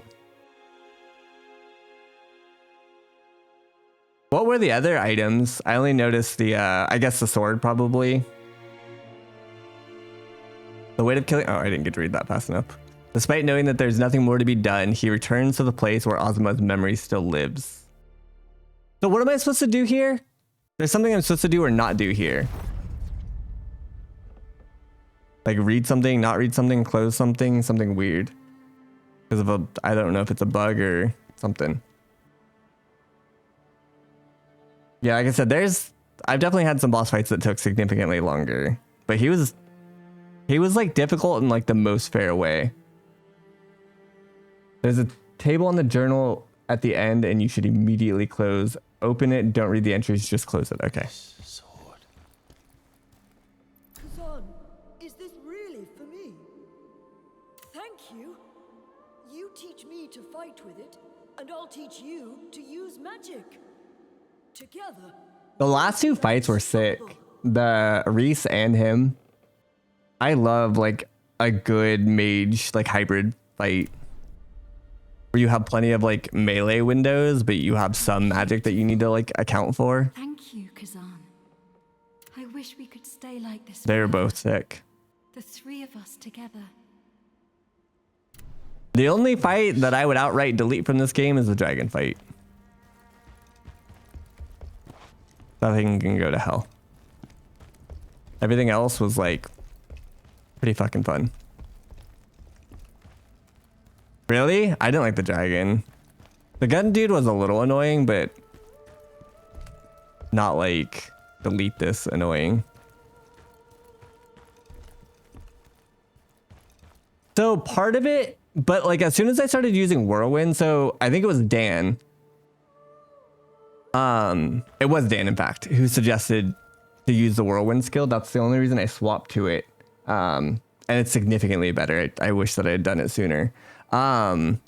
What were the other items? I only noticed the, I guess the sword probably. The weight of killing. Oh, I didn't get to read that fast enough. Despite knowing that there's nothing more to be done, he returns to the place where Ozma's memory still lives. So what am I supposed to do here? There's something I'm supposed to do or not do here. Like read something, not read something, close something, something weird. Because of a, I don't know if it's a bug or something. Yeah, like I said, I've definitely had some boss fights that took significantly longer, but he was like difficult in like the most fair way. There's a table on the journal at the end and you should immediately close. Open it, don't read the entries, just close it. Okay. Khazan, is this really for me? Thank you. You teach me to fight with it, and I'll teach you to use magic. Together. The last two fights were sick. The Reese and him. I love like a good mage like hybrid fight where you have plenty of like melee windows, but you have some magic that you need to like account for. Thank you, Khazan. I wish we could stay like this. They're both sick. The three of us together. The only fight that I would outright delete from this game is the dragon fight. That thing can go to hell. Everything else was like pretty fucking fun. Really? I didn't like the dragon. The gun dude was a little annoying, but not like delete this annoying. So part of it, but like as soon as I started using Whirlwind, so I think it was Dan. It was Dan, in fact, who suggested to use the Whirlwind skill. That's the only reason I swapped to it. And it's significantly better. I wish that I had done it sooner. Part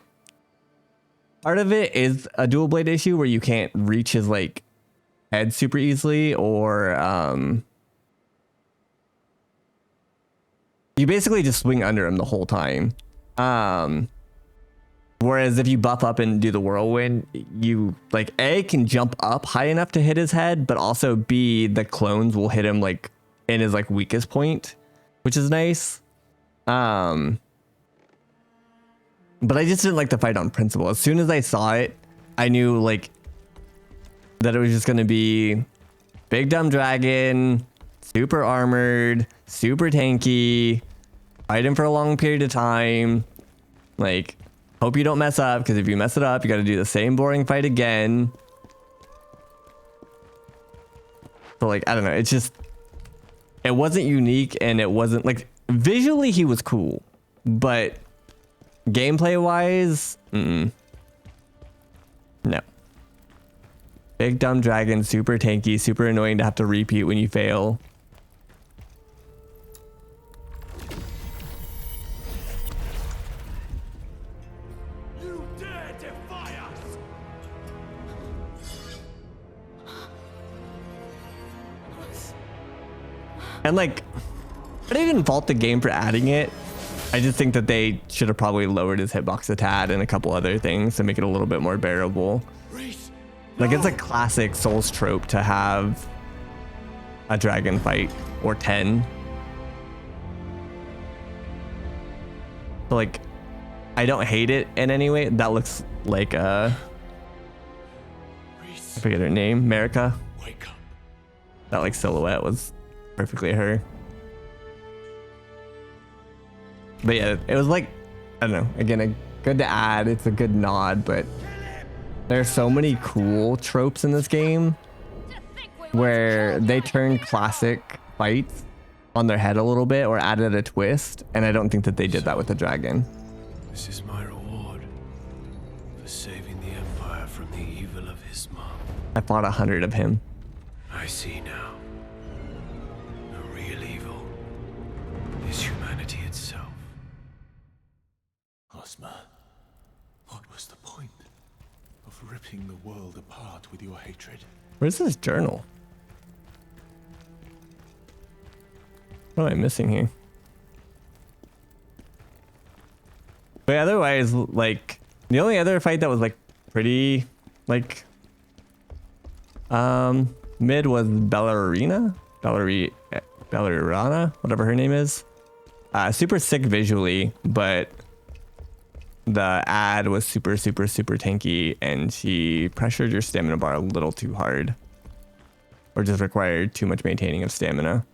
of it is a dual blade issue where you can't reach his like head super easily, or you basically just swing under him the whole time. Whereas if you buff up and do the Whirlwind, you like A, can jump up high enough to hit his head, but also B, the clones will hit him like in his like weakest point, which is nice. But I just didn't like the fight on principle. As soon as I saw it, I knew like that it was just going to be big dumb dragon, super armored, super tanky, fight him for a long period of time. Like, hope you don't mess up, because if you mess it up, you got to do the same boring fight again. So like, I don't know. It's just, it wasn't unique, and it wasn't like visually he was cool, but gameplay wise, no. Big dumb dragon, super tanky, super annoying to have to repeat when you fail. And like, I don't even fault the game for adding it. I just think that they should have probably lowered his hitbox a tad and a couple other things to make it a little bit more bearable. Like, it's a classic Souls trope to have a dragon fight, or 10. But like, I don't hate it in any way. That looks like I forget her name, Marika. That like silhouette was perfectly her. But yeah, it was like, I don't know, again, good to add. It's a good nod, but there's so many cool tropes in this game where they turn classic fights on their head a little bit or added a twist, and I don't think that they did that with the dragon. This is my reward for saving the Empire from the evil of his mom. I fought 100 of him. I see now. The real evil is humanity itself. Ozma, what was the point of ripping the world apart with your hatred? Where's this journal? What am I missing here? But otherwise, like, the only other fight that was like pretty like Mid was Ballerina, whatever her name is. Super sick visually, but the ad was super tanky, and she pressured your stamina bar a little too hard, or just required too much maintaining of stamina.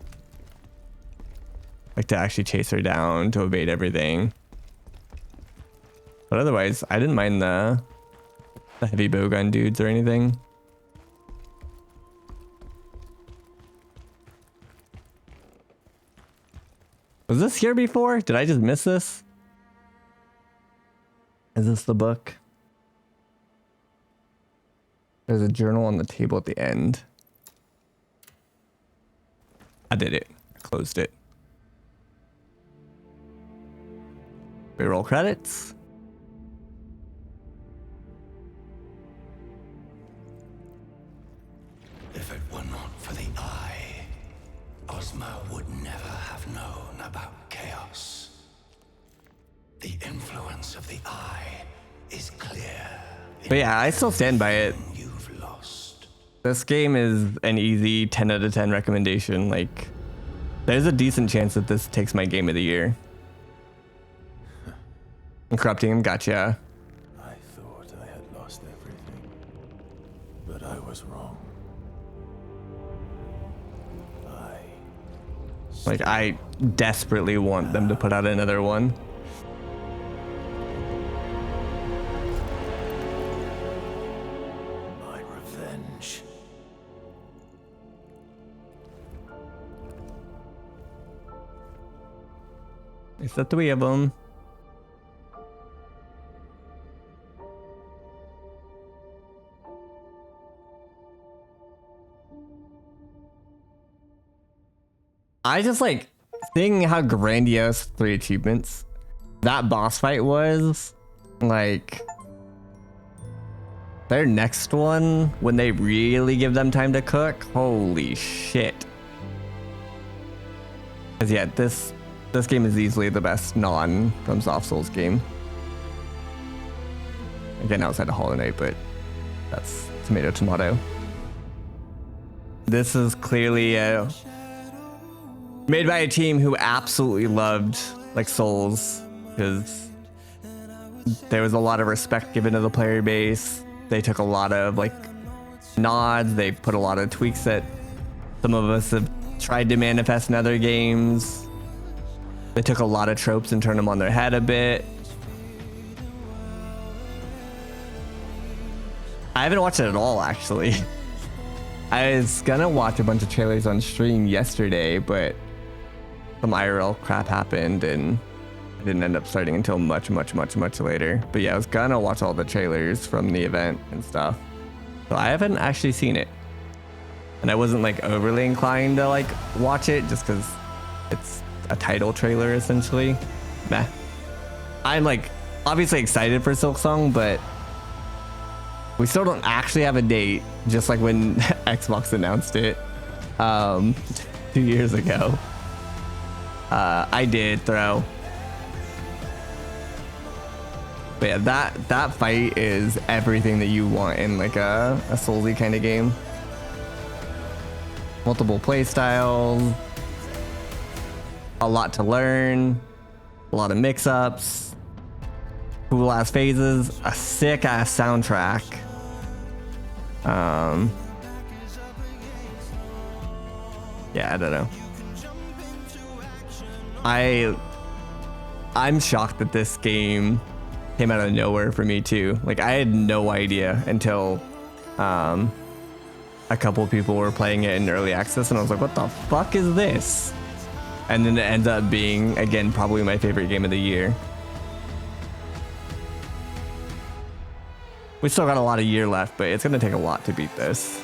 Like to actually chase her down, to evade everything. But otherwise, I didn't mind the heavy bowgun dudes or anything. Was this here before? Did I just miss this? Is this the book? There's a journal on the table at the end. I did it. I closed it. We roll credits. If it were not for the eye, Ozma would never have known about chaos. The influence of the eye is clear. But yeah, I still stand by it. This game is an easy 10 out of 10 recommendation. Like, there's a decent chance that this takes my game of the year. Corrupting him, gotcha. I thought I had lost everything, but I was wrong. I desperately want them to put out another one. My revenge. It's the 3 of them. I just like seeing how grandiose 3 achievements that boss fight was. Like, their next one, when they really give them time to cook, holy shit. Cause yeah, this game is easily the best non-FromSoft Souls game. Again, outside of Hollow Knight, but that's tomato. This is clearly made by a team who absolutely loved like Souls, because there was a lot of respect given to the player base. They took a lot of like nods. They put a lot of tweaks that some of us have tried to manifest in other games. They took a lot of tropes and turned them on their head a bit. I haven't watched it at all, actually. I was gonna watch a bunch of trailers on stream yesterday, but some IRL crap happened and I didn't end up starting until much later. But yeah, I was gonna watch all the trailers from the event and stuff. So I haven't actually seen it. And I wasn't like overly inclined to like watch it just because it's a title trailer essentially. Meh. I'm like obviously excited for Silksong, but we still don't actually have a date, just like when Xbox announced it 2 years ago. I did throw. But yeah, that fight is everything that you want in like a Soulsy kind of game. Multiple play styles, a lot to learn, a lot of mix-ups, cool ass phases, a sick ass soundtrack. Yeah, I don't know. I'm shocked that this game came out of nowhere for me too. Like I had no idea until a couple people were playing it in early access and I was like, what the fuck is this? And then it ends up being, again, probably my favorite game of the year. We still got a lot of year left, but it's gonna take a lot to beat this.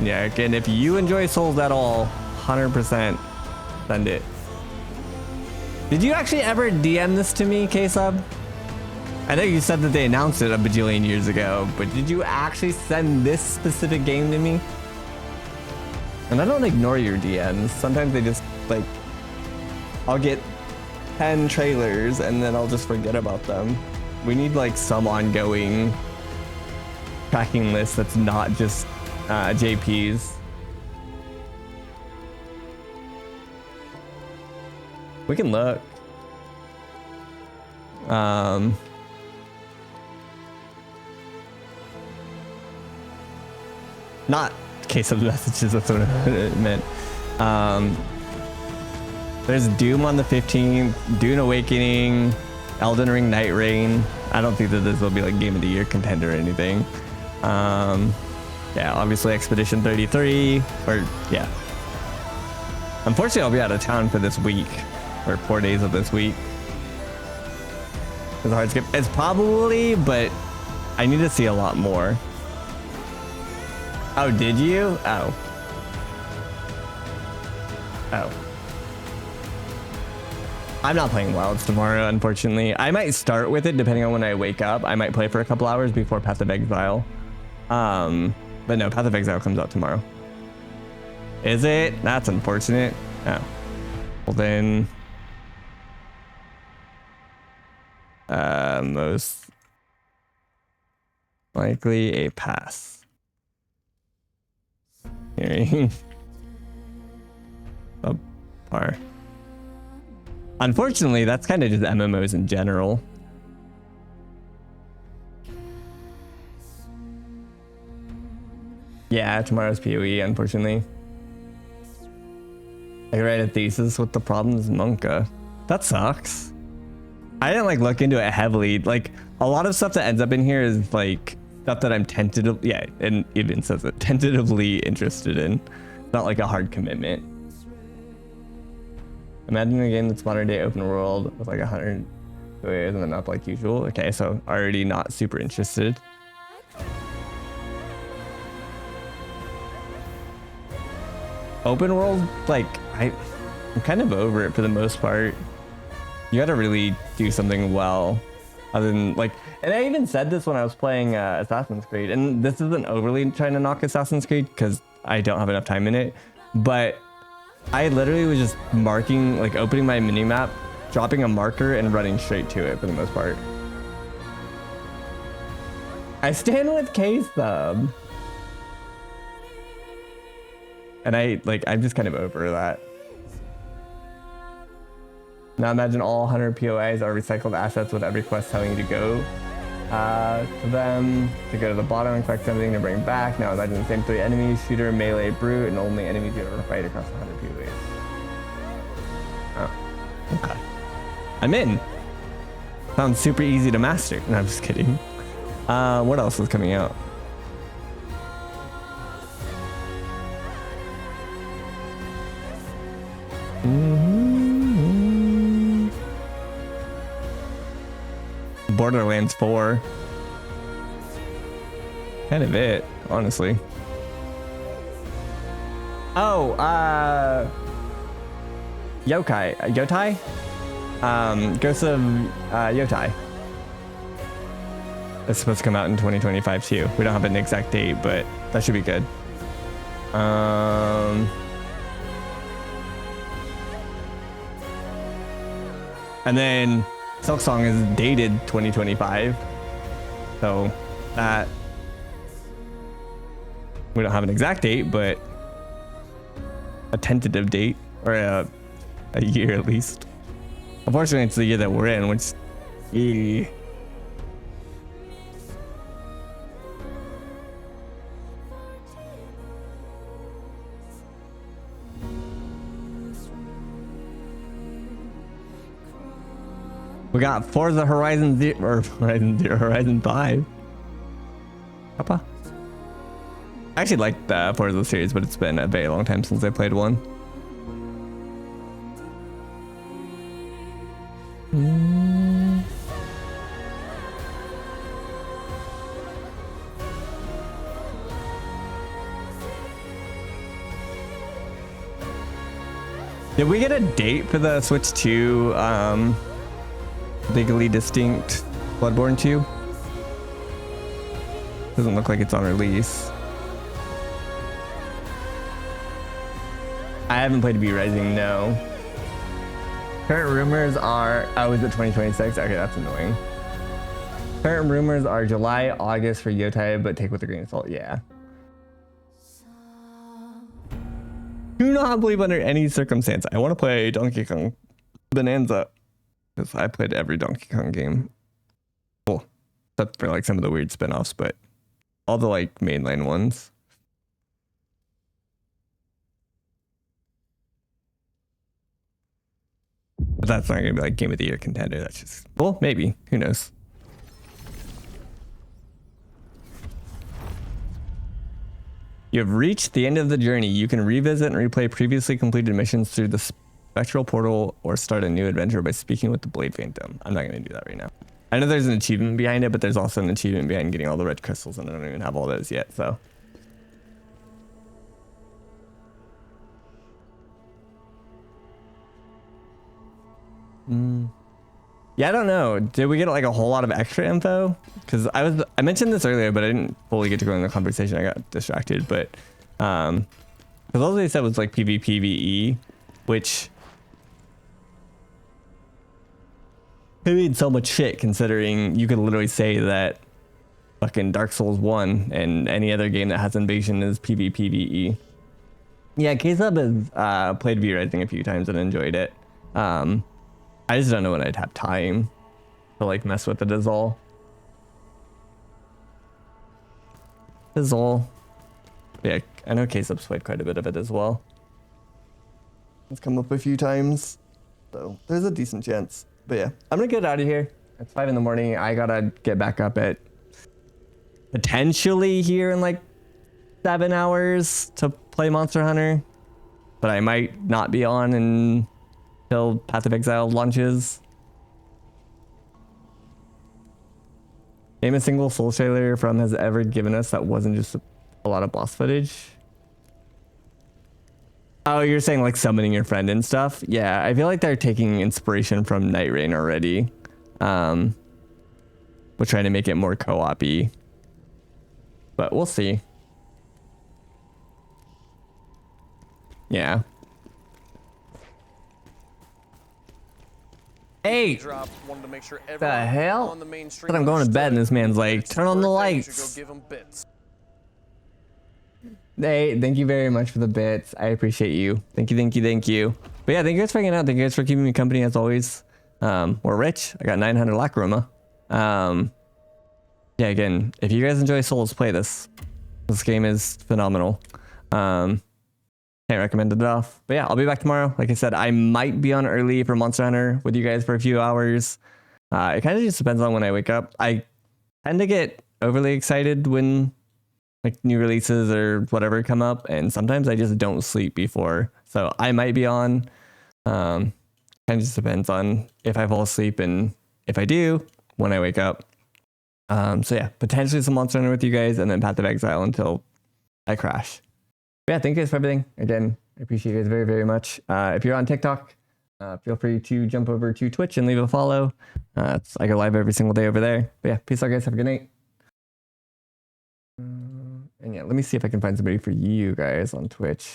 Yeah, again, if you enjoy Souls at all, 100% send it. Did you actually ever DM this to me, K-Sub? I know you said that they announced it a bajillion years ago, but did you actually send this specific game to me? And I don't ignore your DMs. Sometimes they just, like, I'll get 10 trailers and then I'll just forget about them. We need like some ongoing tracking list that's not just JP's. We can look. Not case of messages, that's what it meant. There's Doom on the 15th, Dune Awakening, Elden Ring Night Rain. I don't think that this will be like Game of the Year contender or anything. Yeah, obviously Expedition 33, or yeah. Unfortunately, I'll be out of town for this week, or 4 days of this week. It's a hard skip. It's probably, but I need to see a lot more. Oh, did you? Oh. Oh. I'm not playing Wilds tomorrow, unfortunately. I might start with it depending on when I wake up. I might play for a couple hours before Path of Exile. But no, Path of Exile comes out tomorrow. Is it? That's unfortunate. Oh. Well then... most likely a pass. Subpar. Unfortunately, that's kind of just MMOs in general. Yeah, tomorrow's PoE, unfortunately. I write a thesis with the problems Monka. That sucks. I didn't like look into it heavily. Like a lot of stuff that ends up in here is like stuff that I'm tentatively, yeah, and even says it, tentatively interested in. Not like a hard commitment. Imagine a game that's modern day open world with like 100 ways and then up like usual. Okay, so already not super interested. Open world, like I'm kind of over it for the most part. You gotta really do something well, other than like, and I even said this when I was playing Assassin's Creed, and this isn't overly trying to knock Assassin's Creed because I don't have enough time in it, but I literally was just marking, like opening my minimap, dropping a marker and running straight to it for the most part. I stand with K-Sub. And I'm just kind of over that. Now imagine all 100 POIs are recycled assets with every quest telling you to go to them, to go to the bottom and collect something to bring back. Now imagine the same 3 enemies, shooter, melee, brute, and only enemies you ever fight across 100 POIs. Oh, okay. I'm in. Sounds super easy to master. No, I'm just kidding. What else is coming out? Borderlands 4. Kind of it, honestly. Oh, Yotai? Ghosts of Yotai. It's supposed to come out in 2025 too. We don't have an exact date, but that should be good. And then Silksong is dated 2025. So that we don't have an exact date, but a tentative date, or a year at least. Unfortunately, it's the year that we're in, which we got Forza Horizon 0, or Horizon 5. Papa. I actually like the Forza series, but it's been a very long time since I played one. Did we get a date for the Switch 2 legally distinct Bloodborne 2? Doesn't look like it's on release. I haven't played V Rising, no. Current rumors are, oh, is it 2026? Okay, that's annoying. Current rumors are July, August for Yotai, but take with a grain of salt. Yeah. Do not believe under any circumstance I want to play Donkey Kong Bonanza, because I played every Donkey Kong game. Well, except for like some of the weird spin-offs, but all the like mainline ones. But that's not gonna be like Game of the Year contender. That's just, well, maybe. Who knows? You have reached the end of the journey. You can revisit and replay previously completed missions through the spectral portal or start a new adventure by speaking with the Blade Phantom. I'm not going to do that right now. I know there's an achievement behind it, but there's also an achievement behind getting all the red crystals, and I don't even have all those yet, so. Yeah, I don't know. Did we get like a whole lot of extra info? Because I mentioned this earlier, but I didn't fully get to go in the conversation. I got distracted, but because all they said was like PvPvE, which I mean so much shit considering you could literally say that fucking Dark Souls 1 and any other game that has invasion is PvPvE. Yeah, K-Sub has played V-Rising a few times and enjoyed it. I just don't know when I'd have time to like mess with it is all. Is all. Yeah, I know K-Sub's played quite a bit of it as well. It's come up a few times, so there's a decent chance. But yeah, I'm gonna get out of here. It's 5 in the morning. I gotta get back up at potentially here in like 7 hours to play Monster Hunter, but I might not be on until Path of Exile launches. Name a single Soul trailer From has ever given us that wasn't just a lot of boss footage. Oh, you're saying like summoning your friend and stuff? Yeah, I feel like they're taking inspiration from Night Rain already. We're trying to make it more co-op-y. But we'll see. Yeah. Hey! Wanted to make sure The hell? on the main stream But I'm going to bed and this man's like, turn on the lights. give him bits. Hey, thank you very much for the bits. I appreciate you. Thank you, thank you, thank you. But yeah, thank you guys for hanging out. Thank you guys for keeping me company as always. We're rich. I got 900 Lachroma. Yeah, again, if you guys enjoy Souls, play this. This game is phenomenal. Can't recommend it enough. But yeah, I'll be back tomorrow. Like I said, I might be on early for Monster Hunter with you guys for a few hours. It kind of just depends on when I wake up. I tend to get overly excited when like new releases or whatever come up, and sometimes I just don't sleep before. So I might be on. Kind of just depends on if I fall asleep, and if I do, when I wake up. So yeah, potentially some Monster Hunter with you guys, and then Path of Exile until I crash. But yeah, thank you guys for everything. Again, I appreciate you guys very, very much. If you're on TikTok, feel free to jump over to Twitch and leave a follow. I go live every single day over there. But yeah, peace out, guys. Have a good night. And yeah, let me see if I can find somebody for you guys on Twitch.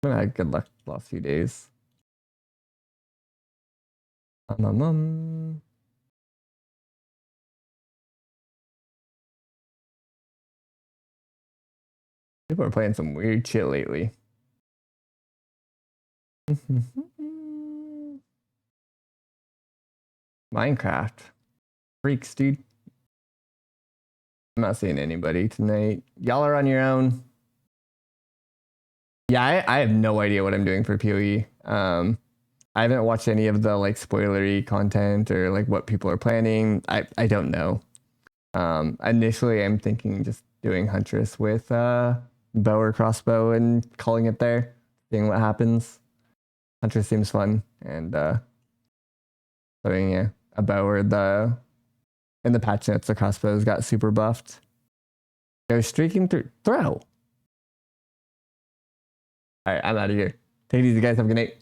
I had good luck the last few days. People are playing some weird shit lately. Minecraft. Freaks, dude. I'm not seeing anybody tonight. Y'all are on your own. Yeah, I have no idea what I'm doing for PoE. I haven't watched any of the like spoilery content or like what people are planning. I don't know. Initially I'm thinking just doing Huntress with bow or crossbow and calling it there, seeing what happens. Huntress seems fun, and doing yeah, a bow or in the patch notes the crossbows got super buffed. Go streaking through throw. Alright, I'm out of here. Take it easy guys, have a good night.